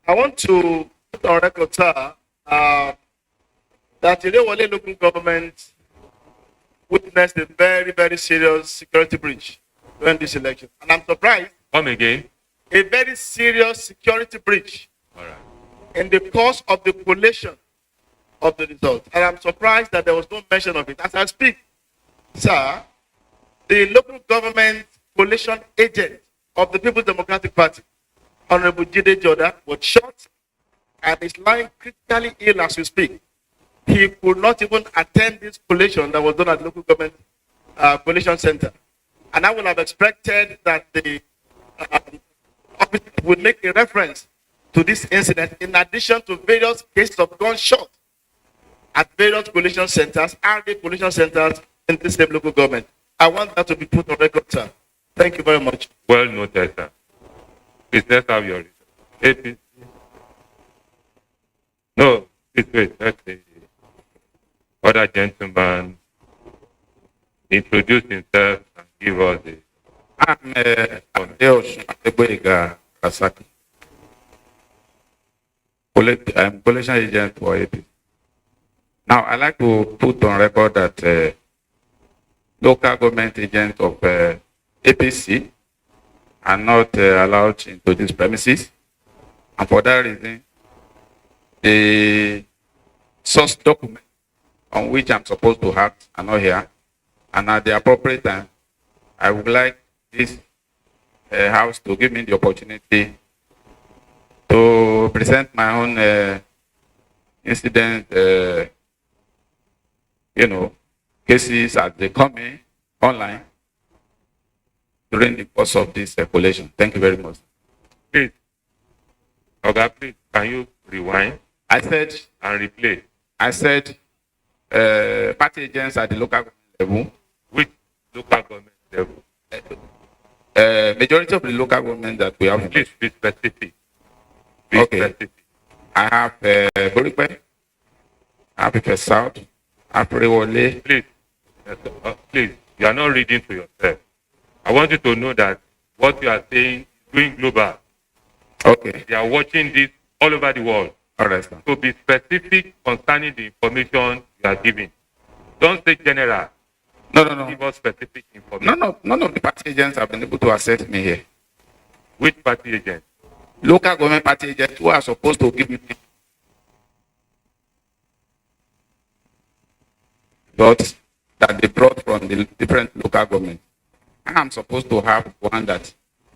I want to put on record, sir, that today Wale local government witnessed a very, very serious security breach during this election. And I'm surprised. Come again. A very serious security breach in the course of the collation of the results. And I'm surprised that there was no mention of it. As I speak, sir, the local government collation agent of the People's Democratic Party, Honorable Jide Joda, was shot and is lying critically ill as we speak. He could not even attend this collation that was done at the local government collation center. And I would have expected that the officer would make a reference to this incident in addition to various cases of gunshot at various collation centers, RD collation centers in this same local government. I want that to be put on record, sir. Thank you very much. Well noted, sir. Please, let's have your result. No, please wait. Let the other gentleman introduce himself and give us the. I'm Osun Rasaki. I'm collation agent for AP. Now, I'd like to put on record that local government agents of APC are not allowed into these premises. And for that reason, the source document on which I'm supposed to act are not here. And at the appropriate time, I would like this house to give me the opportunity to present my own incident, cases as they come in online during the course of this collation. Thank you very much. Please, Oga, please, can you rewind? I said, and replay. I said, party agents at the local government level. Which local government level? Majority of the local government that we have. Please be specific. Specific. I have Boripe, I have Ife South, I have Rewole. Please, please, you are not reading to yourself. I want you to know that what you are saying is going global. Okay. They are watching this all over the world. All right. So be specific concerning the information you are giving. Don't say general. No. Give us specific information. None of the party agents have been able to access me here. Which party agent? Local government party agents who are supposed to give me but that they brought from the different local government. I'm supposed to have one that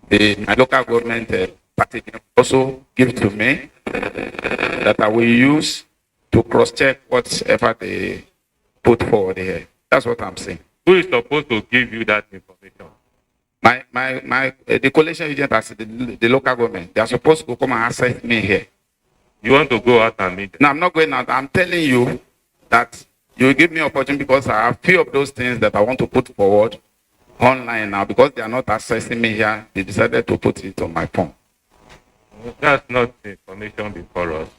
my local government party agent also give to me that I will use to cross-check whatever they put forward here. That's what I'm saying. Who is supposed to give you that information? The collation agent as the local government. They are supposed to come and access me here. You want to go out and meet them? No, I'm not going out. I'm telling you that you will give me opportunity because I have few of those things that I want to put forward online now because they are not accessing me here. They decided to put it on my phone. That's not the information before us.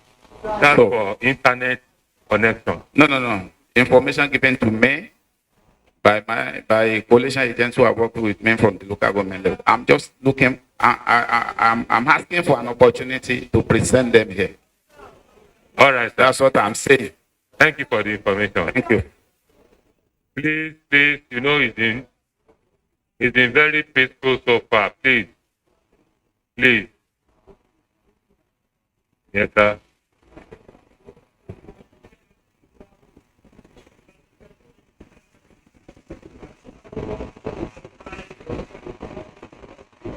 That's for internet connection. No. Information given to me by collation agents who are working with me from the local government level. I'm just looking. I'm asking for an opportunity to present them here. All right, sir. That's what I'm saying. Thank you for the information. Thank you. Please, it's been very peaceful so far. Please. Yes, sir.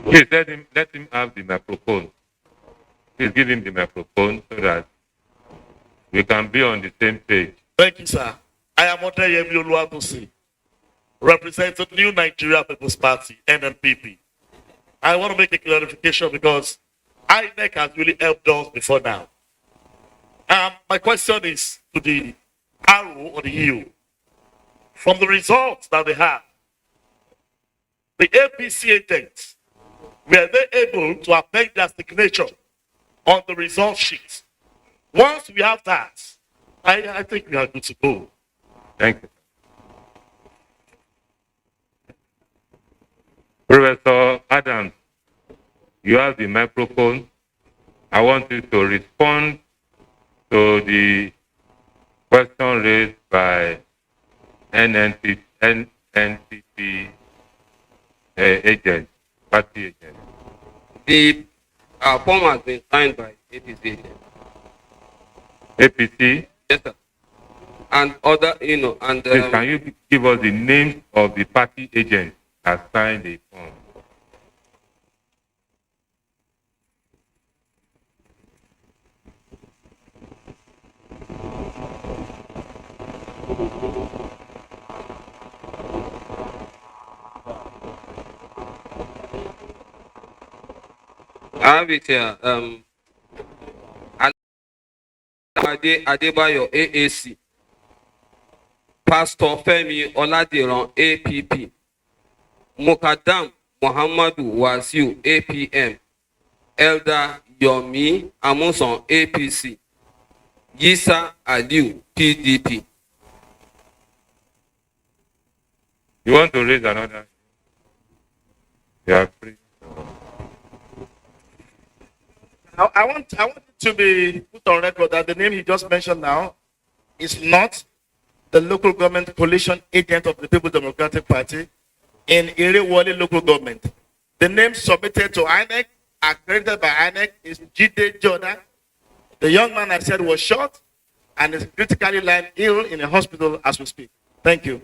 Please let him have the microphone. Please give him the microphone so that we can be on the same page. Thank you, sir. I am Oteyemi Oluwatosin, representing New Nigeria People's Party, NNPP. I want to make a clarification because INEC has really helped us before now. My question is to the RO or the EU. From the results that they have, the APC agents, were they able to append their signature on the result sheet? Once we have that, I think we are good to go. Thank you. Professor Adams, you have the microphone I want you to respond to the question raised by NNPP agent, party agent. The form has been signed by APC agent. APC? Yes, sir. And other, you know, and Please, can you give us the names of the party agents that signed the form? I have it here. Adebayo, AAC. Pastor Femi Oladiran, APP. Mukadam Muhammadu Wasiu, APM. Elder Yomi Amuson, APC. Yisa Aliu, PDP. You want to raise another? Yeah, free. Now, I want it to be put on record that the name he just mentioned now is not the local government coalition agent of the People's Democratic Party in Irewole local government. The name submitted to INEC, accredited by INEC, is Jide Jordan. The young man I said was shot and is critically lying ill in a hospital as we speak. Thank you.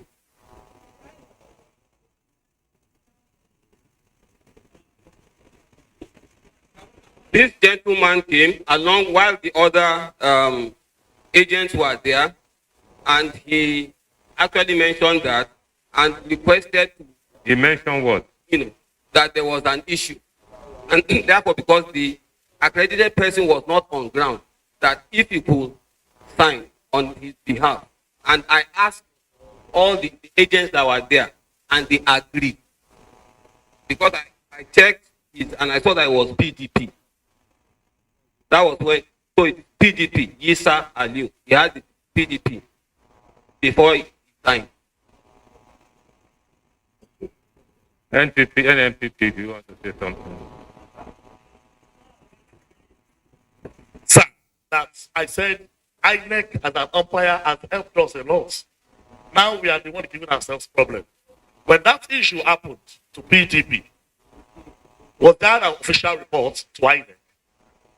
This gentleman came along while the other agents were there, and he actually mentioned that and requested. He mentioned what? You know, that there was an issue, and therefore, because the accredited person was not on ground, that if he could sign on his behalf, and I asked all the agents that were there, and they agreed, because I checked it and I saw that it was PDP. That was when, so it's PDP, Yisa Aliu. He had the PDP before he signed. NNPP, do you want to say something? Sir, that's, I said, INEC as an umpire has helped us a lot. Now we are the one giving ourselves problem. When that issue happened to PDP, was there an official report to INEC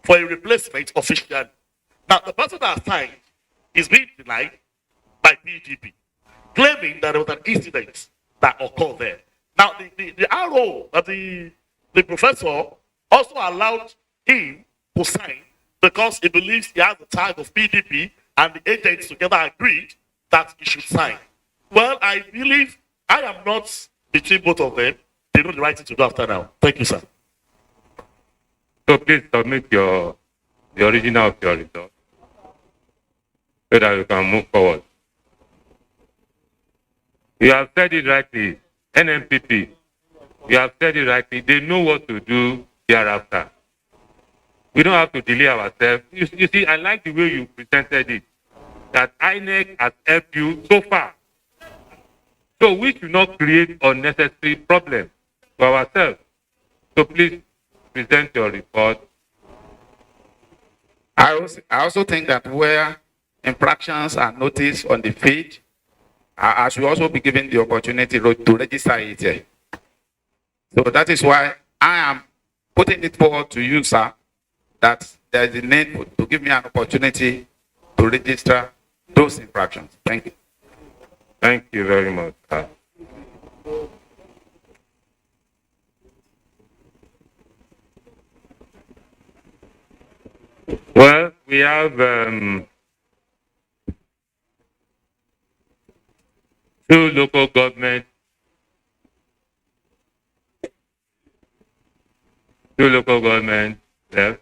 for a replacement officially? Now, the person that signed is being denied by PDP, claiming that there was an incident that occurred there. Now, the RO, the professor, also allowed him to sign because he believes he has the tag of PDP and the agents together agreed that he should sign. Well, I believe I am not between both of them. They know the right thing to do after now. Thank you, sir. So please submit the original of your result so that you can move forward. You have said it rightly, NNPP. You have said it rightly. They know what to do thereafter. We don't have to delay ourselves. You see, I like the way you presented it, that INEC has helped you so far. So we should not create unnecessary problems for ourselves. So please present your report. I also think that where infractions are noticed on the feed, I should also be given the opportunity to register it. So that is why I am putting it forward to you, sir, that there is a need to give me an opportunity to register those infractions. Thank you. Thank you very much. Well, we have two local governments. Two local governments left.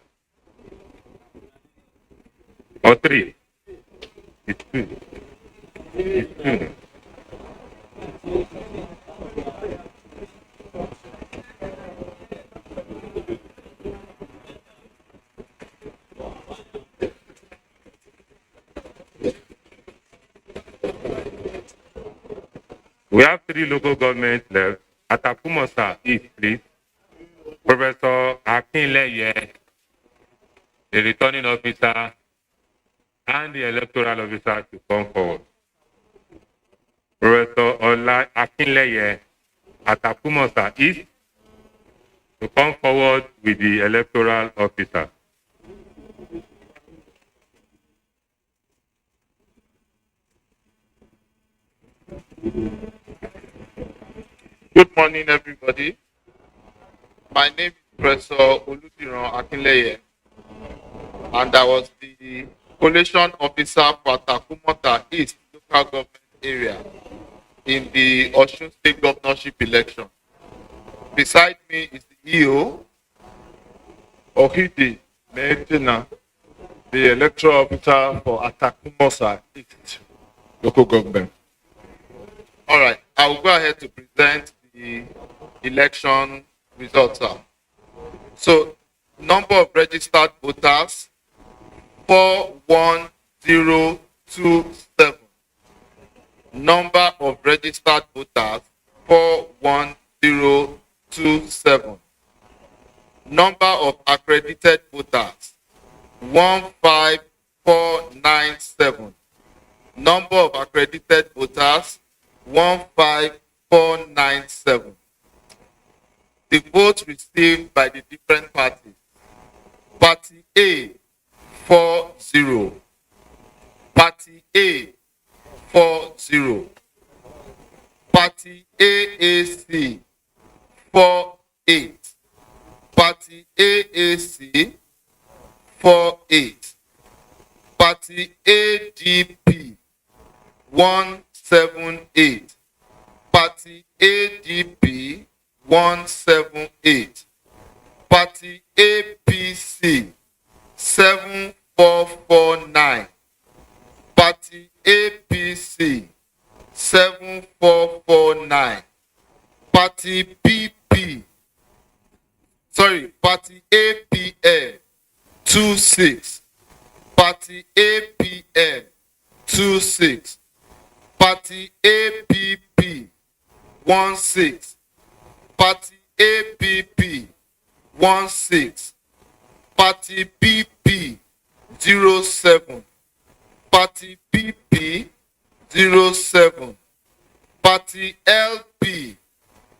Or three. It's two. It's two. We have three local governments left. Atakumosa East, please. Professor Akinleye, the returning officer, and the electoral officer to come forward. Professor Ola Akinleye Atakumosa East to come forward with the electoral officer. Good morning, everybody. My name is Professor Oludiran Akinleye, and I was the collation officer for Takumota East local government area in the Osun State governorship election. Beside me is the EO, Ohide Medina, the electoral officer for Atakumosa East local government. All right, I will go ahead to present the election results. So, number of registered voters 41027. Number of registered voters 41027. Number of accredited voters 15497. Number of accredited voters 15497. The votes received by the different parties. Party A 40. Party A 40. Party AAC 48. Party AAC 48. Party ADP 178. Party ADP 178. Party APC 7449. Party APC 7449. Party Party APL 26. Party APL 26. Party APP 16. Party APP 16. Party BP 07. Party BP 07. Party LP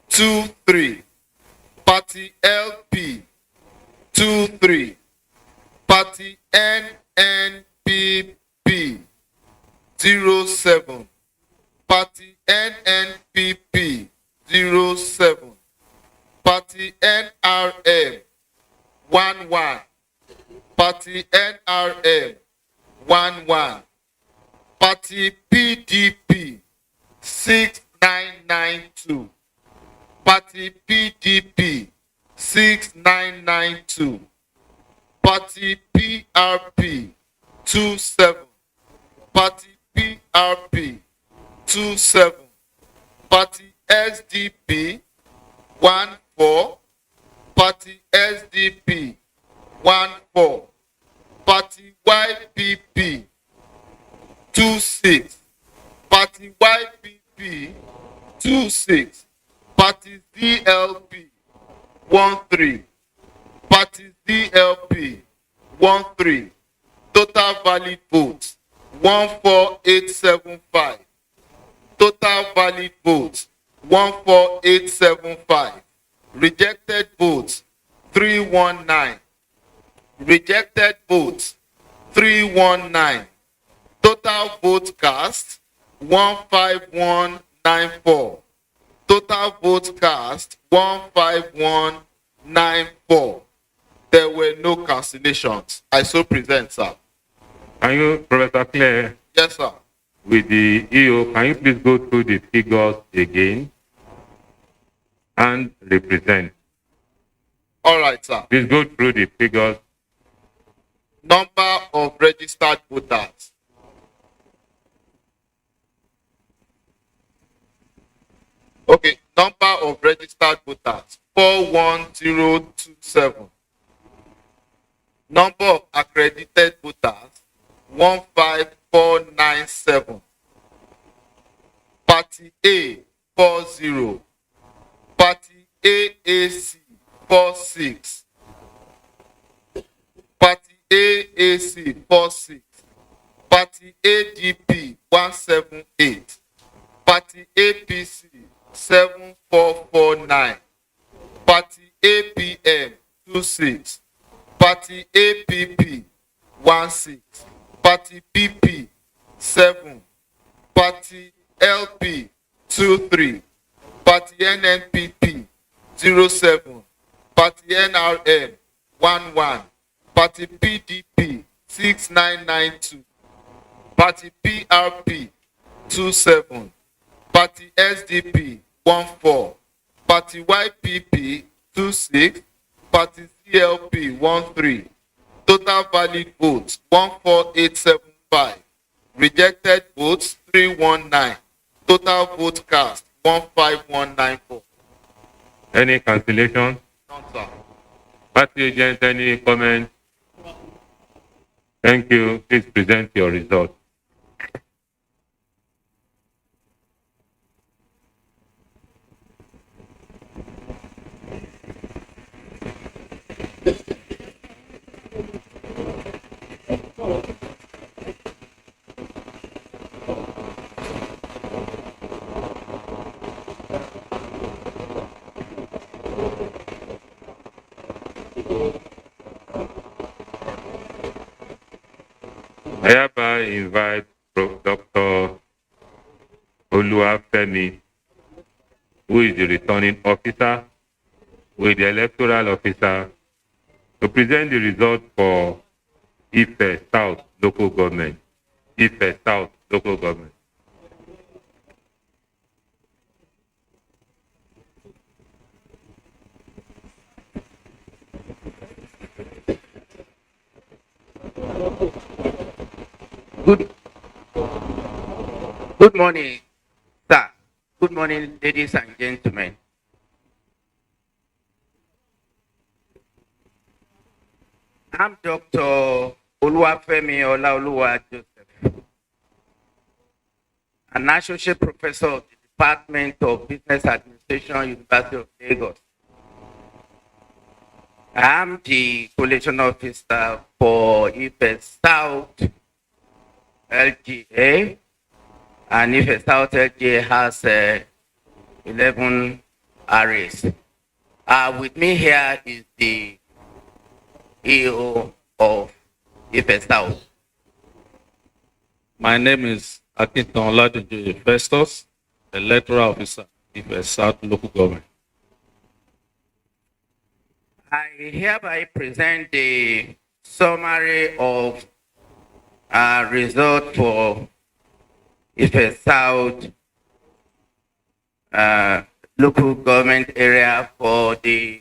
23. Party LP 23. Party NNPP 07. Party NNPP 07. Party NRM 11. Party NRM 11. Party PDP 6992. Party PDP 6992. Party PRP 27. Party PRP 27. Party SDP 14. Party SDP 14. Party YPP 26. Party YPP 26. Party DLP 13. Party DLP 13. Total valid votes 14875. Total valid votes 14875. Rejected votes 319. Rejected votes 319. Total votes cast 15194. Total votes cast 15194. There were no cancellations. I so present, sir. Can you, Professor Claire? Yes, sir. With the EO, can you please go through the figures again and represent? All right, sir. Please go through the figures. Number of registered voters. Okay, number of registered voters 41027. Number of accredited voters 15497. Party A 40. Party AAC 46. Party AAC 46, Party ADP 178, Party APC 7449, Party APM 26, Party APP 16, Party PP 7, Party LP 23, Party NNPP 07, Party NRM 11, Party PDP 6992, Party PRP 27, Party SDP 14, Party YPP 26, Party CLP 13. Total valid votes 14875. Rejected votes 319. Total vote cast 15194. Any cancellation? None, sir. Party agent, any comment? Thank you. Please present your result. I hereby invite Dr. Oluwafemi, who is the returning officer, with the electoral officer, to present the result for Ife South local government. Ife South local government. Good morning, sir. Good morning, ladies and gentlemen. I'm Dr. Oluwafemi Olaoluwa Joseph, an associate professor of the Department of Business Administration, University of Lagos. I'm the collation officer for Ife South LGA, and Ife South LGA has 11 areas. With me here is the EO of Ife South. My name is Akintan Oladejoye Festus, electoral officer, Ife South local government. I hereby present the summary of result for Ife South local government area for the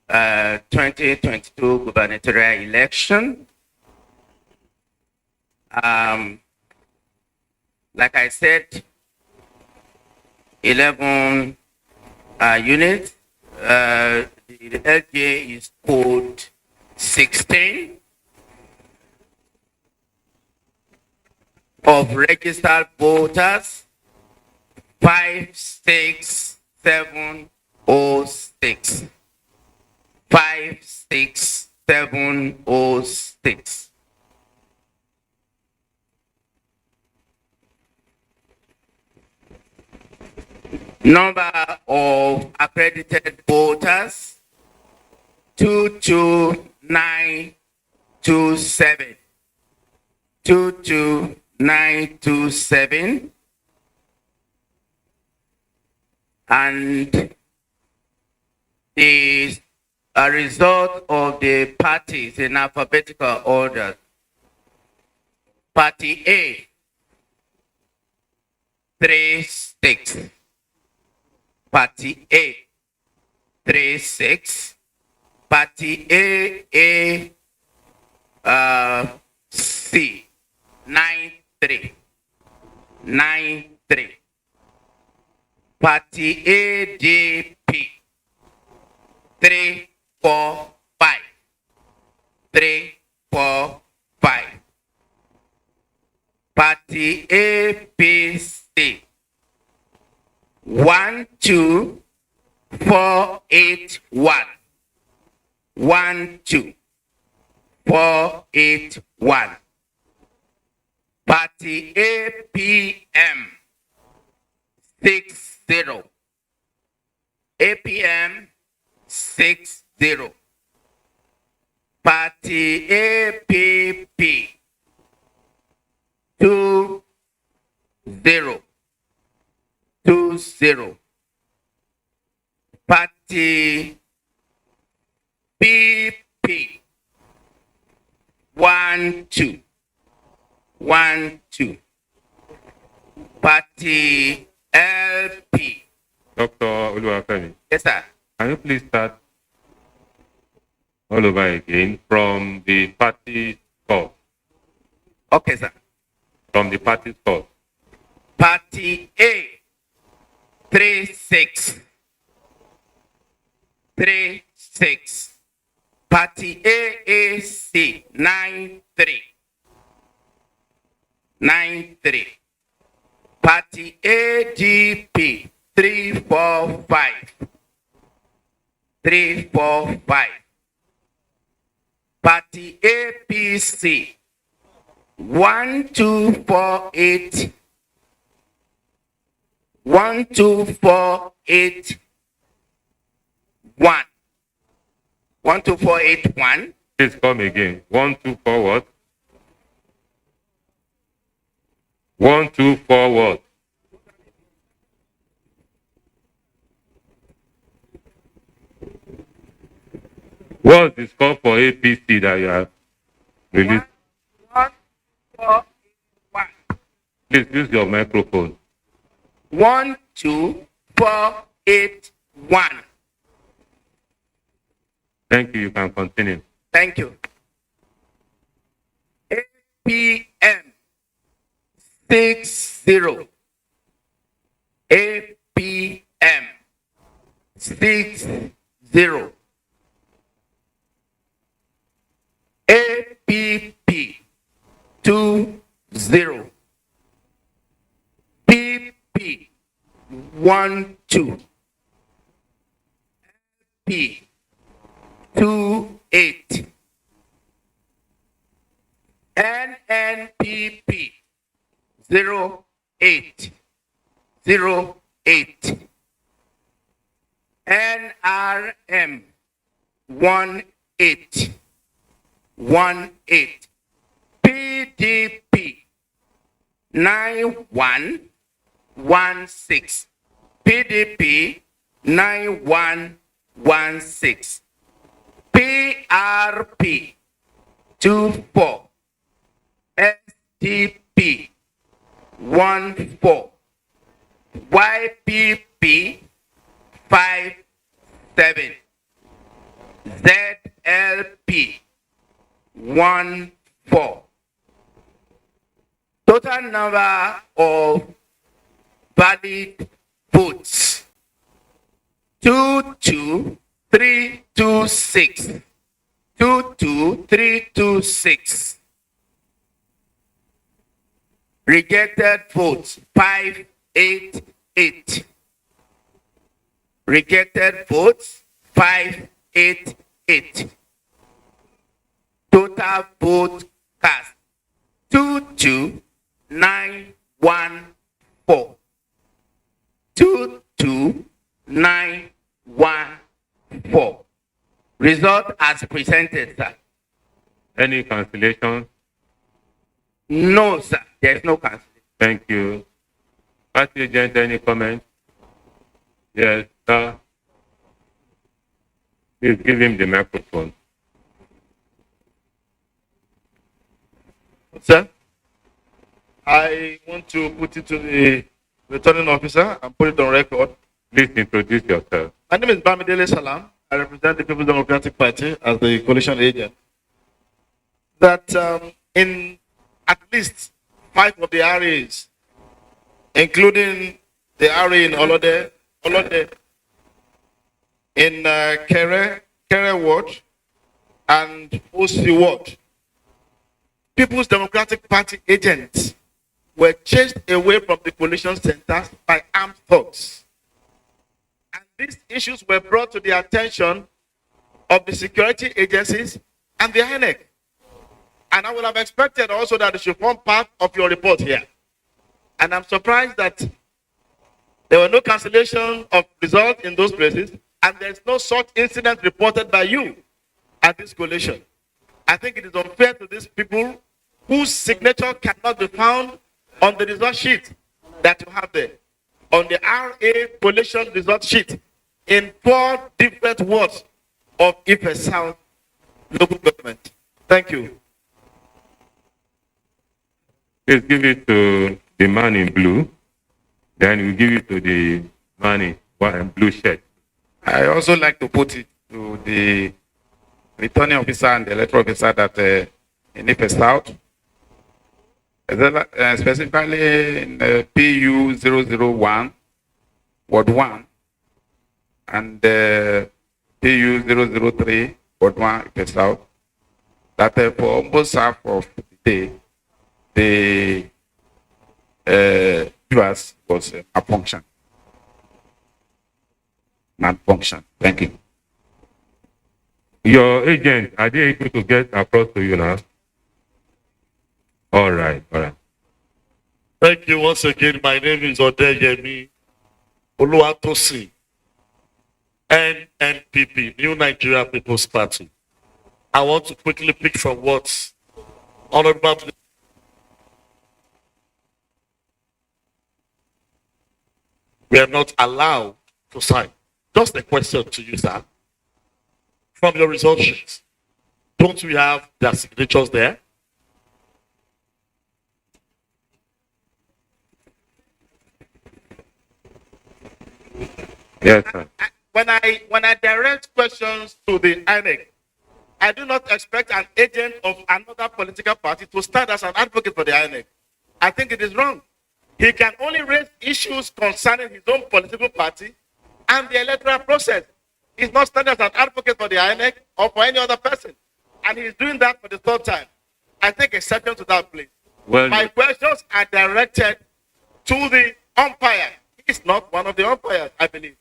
2022 gubernatorial election. Like I said, 11 units. The LGA is code 16 of registered voters 56706. 56706. Number of accredited voters 22927. 22927. And the result of the parties in alphabetical order. Party A, 36. Party A, 36. Party C, 93. 93. Party ADP, 345. 345. Party APC, 12481. 12481. 3481. Party APM 60. APM 60. Party APP 20. 20. Party PP 12. 12. Party LP. Dr. Oluwafemi. Yes, sir. Can you please start all over again from the party score? Okay, sir. From the party score. Party A 36. 36. Party AAC 93. 93. Party AGP 345. 345. Party APC 1248. 12481. 12481. Please come again. 124 what? 124 what? What's the score for APC that you have released? 12481. Please use your microphone. 12481. Thank you. You can continue. Thank you. APM 60. APM 60. APP 20. PP 12. P 28. NNPP 08. 08. NRM 18. 18. PDP 9116. PDP 9116. PRP 24. SDP 14. YPP 57. ZLP 14. Total number of valid votes 22326. 22326. Rejected votes 588. Rejected votes 588. Total vote cast 22914. 22914. Result as presented, sir. Any cancellation? No, sir. There's no cancellation. Thank you. Party agent, any comment? Yes, sir. Please give him the microphone. Sir, I want to put it to the returning officer and put it on record. Please introduce yourself. My name is Bamidele Salam. I represent the People's Democratic Party as the coalition agent. That in at least 5 of the areas, including the area in Olode, in Kere Ward, and Osi Ward, People's Democratic Party agents were chased away from the coalition centers by armed thugs. And these issues were brought to the attention of the security agencies and the INEC. And I would have expected also that it should form part of your report here. And I'm surprised that there were no cancellation of results in those places, and there's no such incident reported by you at this collation. I think it is unfair to these people whose signature cannot be found on the result sheet that you have there, on the RA collation result sheet, in 4 different wards of Ife South local government. Thank you. Please give it to the man in blue. Then we give it to the man in blue shirt. I also like to put it to the returning officer and the electoral officer that in Ife South, specifically in PU 001, Ward 1, and PU 003, Ward 1, Ife South, that for almost half of the day, the viewers was malfunction. Malfunction. Thank you. Your agent, are they able to get across to you now? All right, all right. Thank you once again. My name is Odeyemi Oluwatosin, NNPP, New Nigeria People's Party. I want to quickly pick from what Honorable we are not allowed to sign. Just a question to you, sir. From your result sheets, don't we have their signatures there? Yes, sir. When I direct questions to the INEC, I do not expect an agent of another political party to stand as an advocate for the INEC. I think it is wrong. He can only raise issues concerning his own political party and the electoral process. He's not standing as an advocate for the INEC or for any other person. And he's doing that for the 3rd time. I take exception to that, please. Well, my questions are directed to the umpire. He's not one of the umpires, I believe.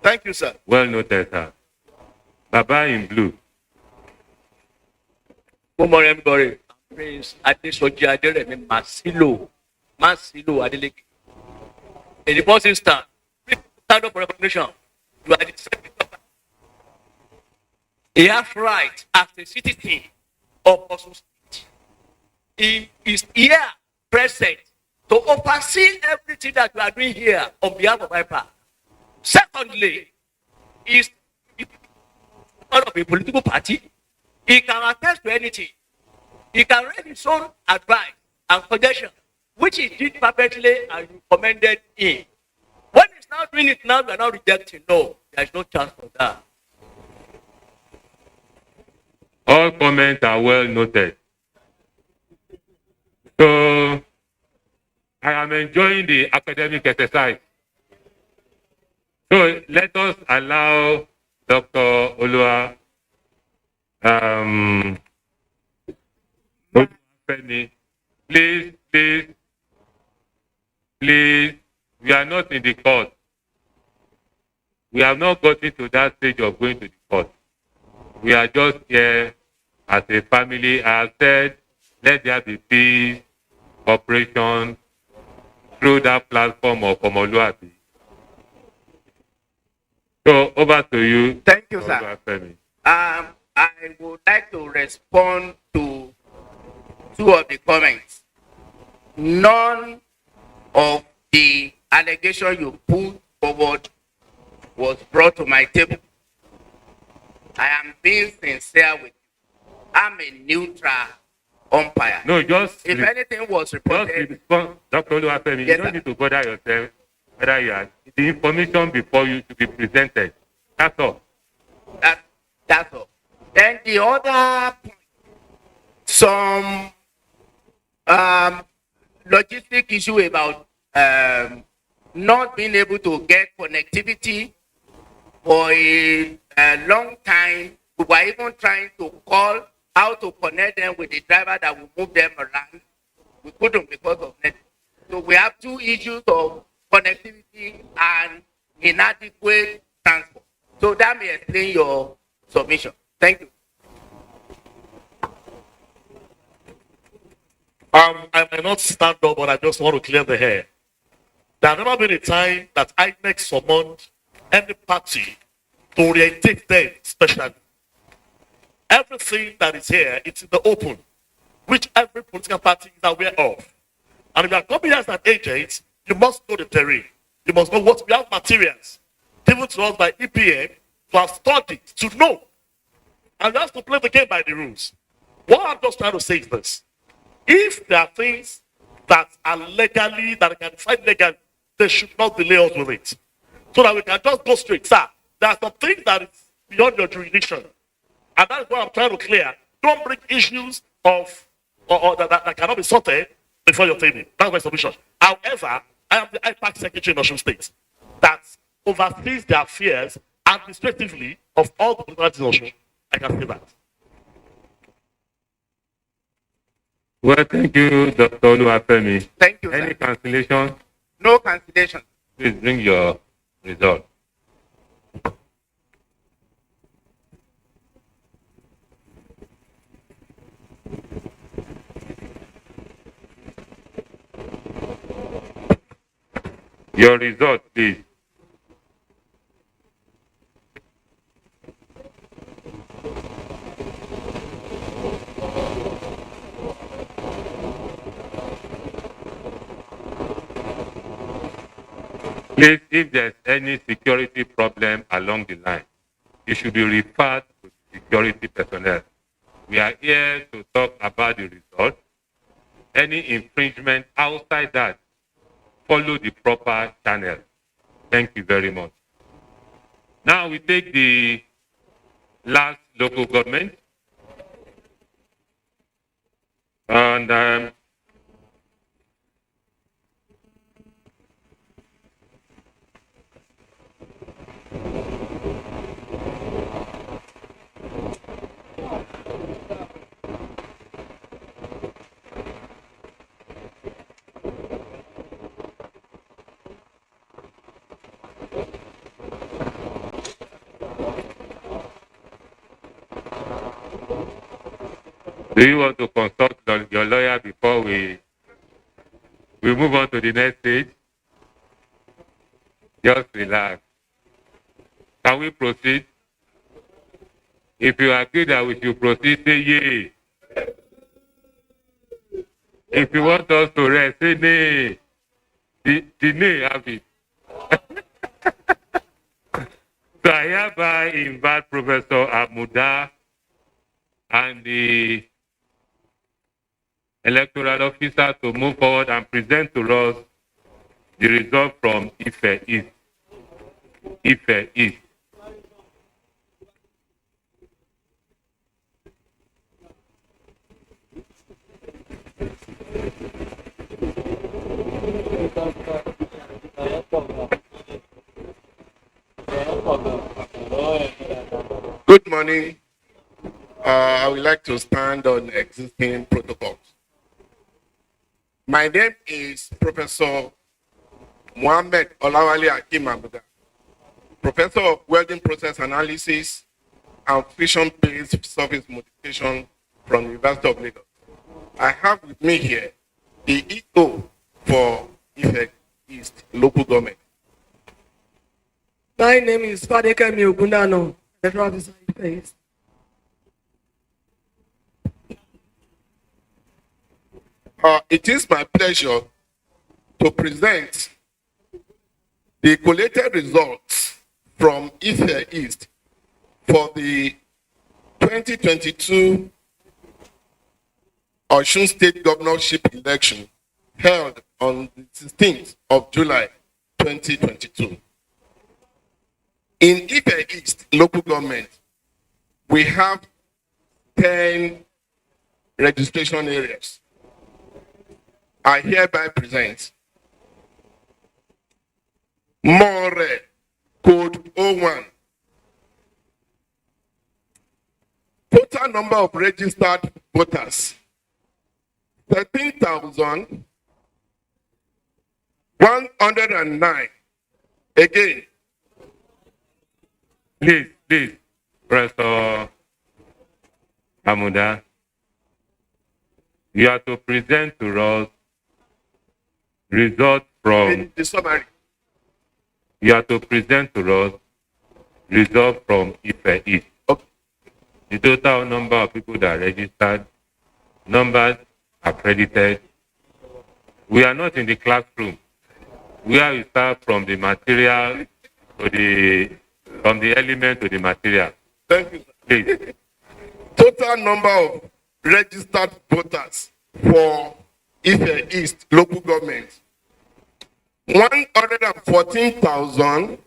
Thank you, sir. Well noted, sir. Baba in blue. Good morning, everybody. Prince Adesoji Aderemi Masilo Adeleke. In the first instance, please stand up for recognition. You are the second. He has right as a citizen of Osun State. He is here present to oversee everything that you are doing here on behalf of IPA. Secondly, he is part of a political party. He can attest to anything. He can raise his own advice and suggestion, which he did perfectly and you commended him. When he's now doing it now, we are not rejecting. No, there is no chance for that. All comments are well noted. So, I am enjoying the academic exercise. So, let us allow Dr. Olua please, we are not in the court. We have not gotten to that stage of going to the court. We are just here as a family. I have said, let there be peace, cooperation through that platform of Omoluabi. So over to you. Thank you, sir. I would like to respond to 2 of the comments. None of the allegation you put forward was brought to my table. I am being sincere with you. I'm a neutral umpire. No, just if anything was reported, Dr. Oluwafemi, you don't need to bother yourself whether you are the information before you to be presented. That's all. That's all. Then the other point, some logistic issue about not being able to get connectivity for a long time. We were even trying to call how to connect them with the driver that will move them around. We couldn't because of network. So we have 2 issues of connectivity and inadequate transport. So that may explain your submission. Thank you. I might not stand up, but I just want to clear the hair. There has never been a time that INEC summoned any party to orientate them specially. Everything that is here, it's in the open, which every political party is aware of. And if you are coming as an agent, you must know the terrain. You must know what we have materials given to us by EPA to have studied, to know. And you have to play the game by the rules. What I'm just trying to say is this. If there are things that are legally, that can find legally, they should not delay us with it. So that we can just go straight. Sir, there are some things that is beyond your jurisdiction. And that is what I'm trying to clear. Don't bring issues of or that cannot be sorted before your table. That's my submission. However, I am the IPAC secretary in Osun State that oversees the affairs administratively of all the political parties in Osun. I can say that. Well, thank you, Dr. Oluwafemi. Thank you, Any sir. cancellation? No cancellation. Please bring your result. Your result, please. Please, if there's any security problem along the line, you should be referred to security personnel. We are here to talk about the result. Any infringement outside that, follow the proper channel. Thank you very much. Now we take the last local government. And do you want to consult your lawyer before we move on to the next stage? Just relax. Can we proceed? If you agree that we should proceed, say yay. If you want us to rest, say nay. The nay have it. So I hereby invite Professor Amuda and the electoral officer to move forward and present to us the result from Ife East. Ife East. Good morning. I would like to stand on existing protocols. My name is Professor Mohammed Olawale Akim Abuja, Professor of Welding Process Analysis and Friction-Based Surface Modification from the University of Lagos. I have with me here the EO for Ife East Local Government. My name is Fadekemi Ogundano, Electoral Officer Ife East. It is my pleasure to present the collated results from Ife East for the 2022 Osun State Governorship election held on the 16th of July 2022. In Ife East local government, we have 10 registration areas. I hereby present More Code 01. Total number of registered voters 13,109. Again. Please, Professor Amuda. You are to present to us results from The summary. you are to present to us results from Ife East. Okay. The total number of people that registered, numbers accredited. We are not in the classroom where we start from the material to from the element to the material. Thank you. Please. Total number of registered voters for Ife East local government 114,000.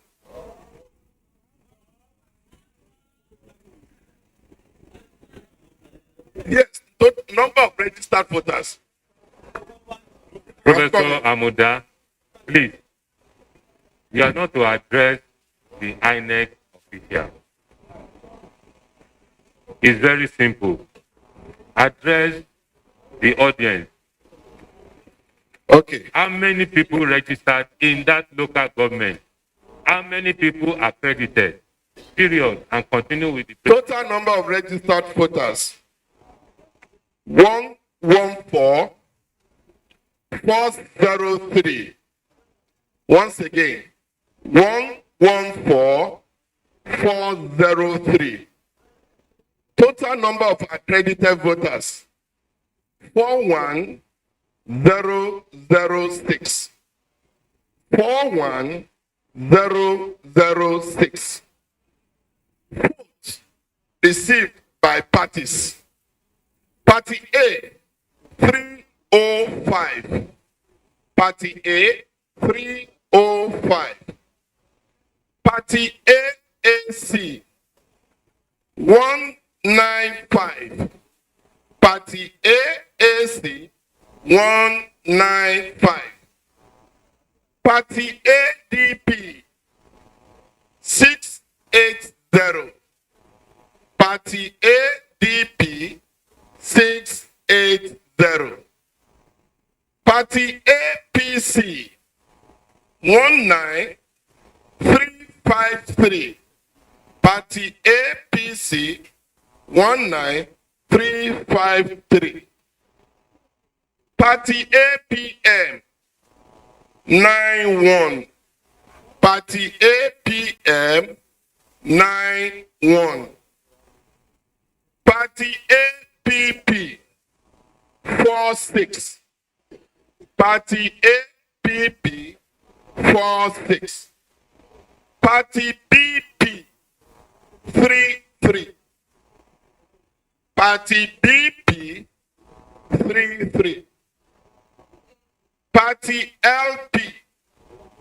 Yes, number of registered voters. Professor Amuda, please. You are not to address the INEC official. It's very simple. Address the audience. Okay. How many people registered in that local government? How many people accredited? Period. And continue with the total number of registered voters 114,403. Once again, 114,403. Total number of accredited voters 41006. 41006. Votes received by parties. Party A 305. Party A 305. Party AAC 195. Party AAC 195. Party ADP 680. Party ADP 680. Party APC 19353. Party APC 19353. Party APM 91. Party APM 91. Party APP 46. Party APP 46. Party BP 33. Party BP 33. Party LP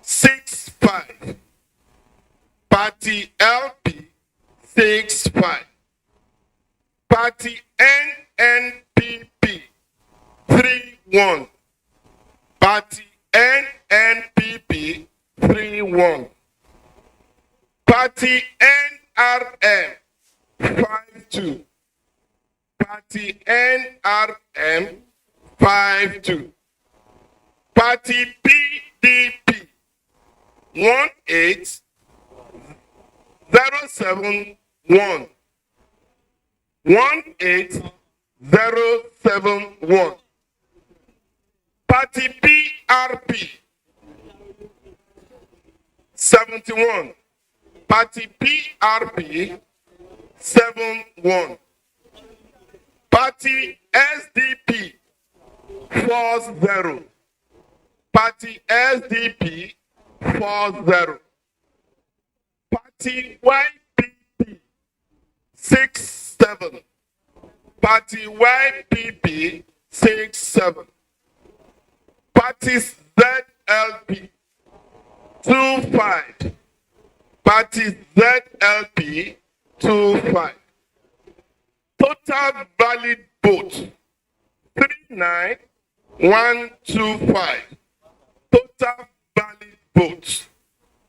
65. Party LP 65. Party NNPP 31. Party NNPP 31. Party NRM 52. Party NRM 52. Party PDP 18071. 18071. Party PRP 71. Party PRP 71. Party SDP 40. Party SDP 40. Party YPP 67. Party YPP 67. Party ZLP 25. Party ZLP 25. Total valid vote 39125. Total valid votes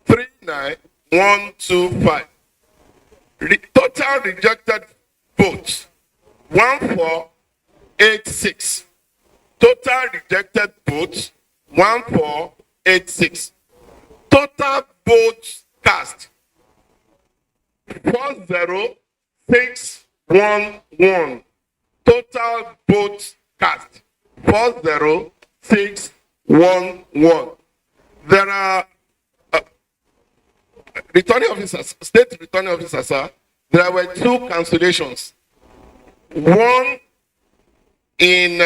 39125. Total rejected votes 1486. Total rejected votes 1486. Total votes cast 40611. Total votes cast 40611. There are returning officers, state returning officers, sir. There were 2 cancellations. One in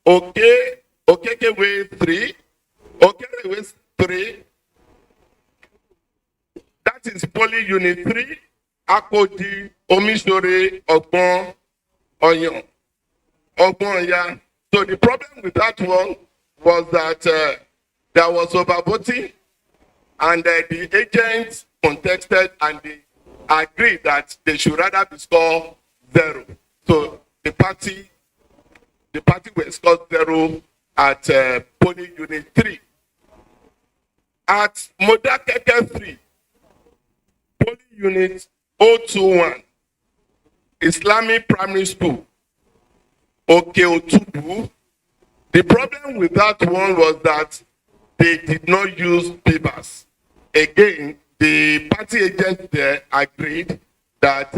Okeke Way 3, Okeke Way 3. That is Poly Unit 3, Akodi, Omisore, Ogbon, Oyon, Ogbon. So the problem with that one was that there was overvoting, and the agents contested and they agreed that they should rather be scored 0. So the party will score 0 at Poly Unit 3. At Modakeke 3, Poly Unit 021, Islamic Primary School, Okeotubu. The problem with that one was that they did not use papers. Again, the party agents there agreed that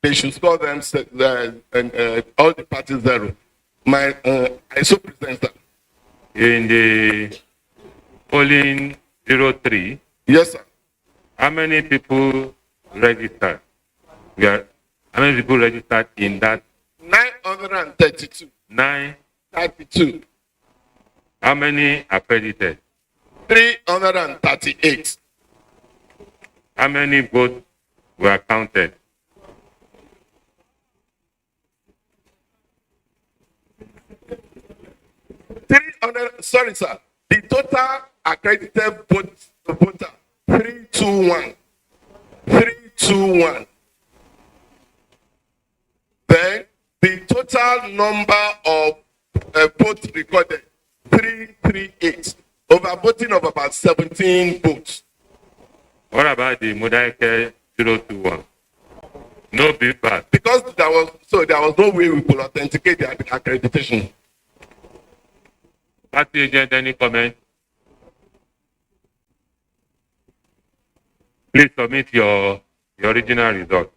they should score them all the parties 0. I so present that. In the polling 03. Yes, sir. How many people registered? How many people registered in that? 932. 932. How many accredited? 338. How many votes were counted? 300. Sorry, sir. The total accredited voter 321. 321. Then the total number of votes recorded 338. Overvoting of about 17 votes. What about the Modake 021? No paper. Because there was no way we could authenticate the accreditation. Party agent, any comment? Please submit your original result.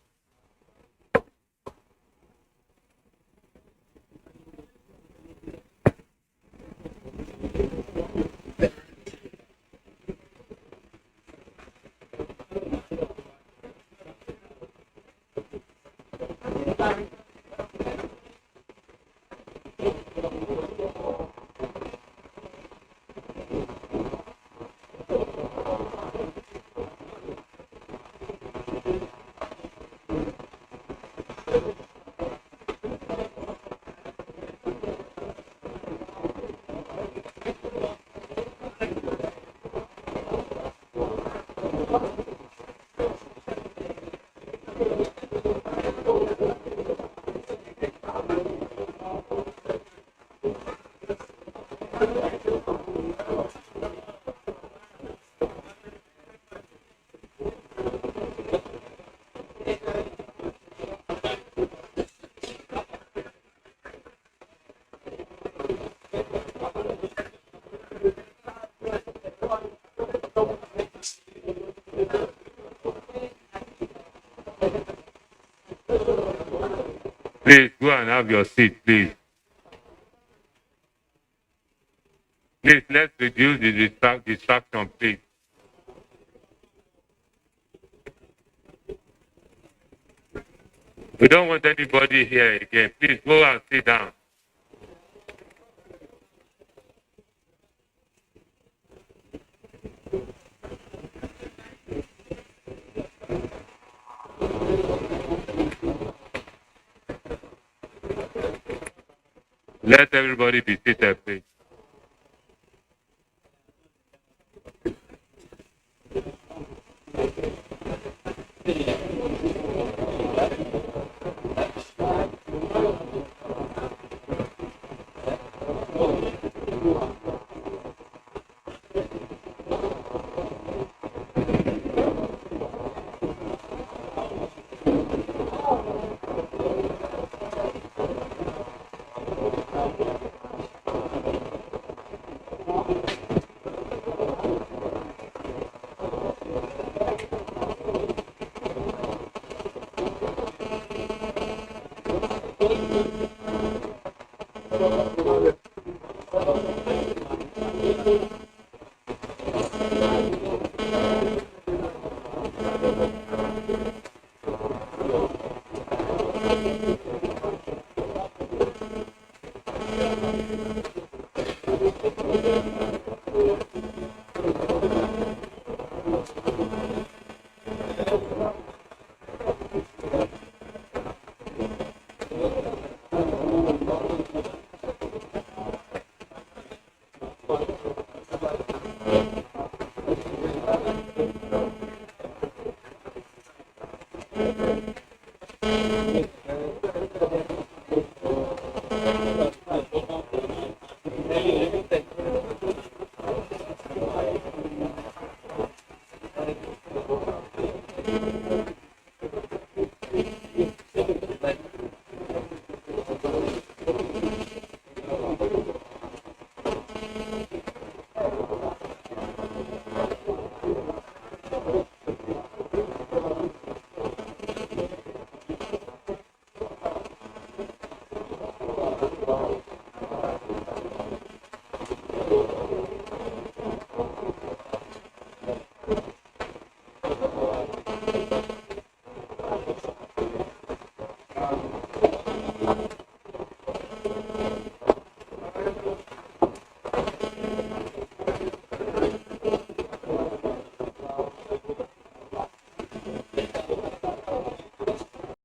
Please go and have your seat, please. Please, let's reduce the distraction, please. We don't want anybody here again. Please go and sit down. Let everybody be seated, please.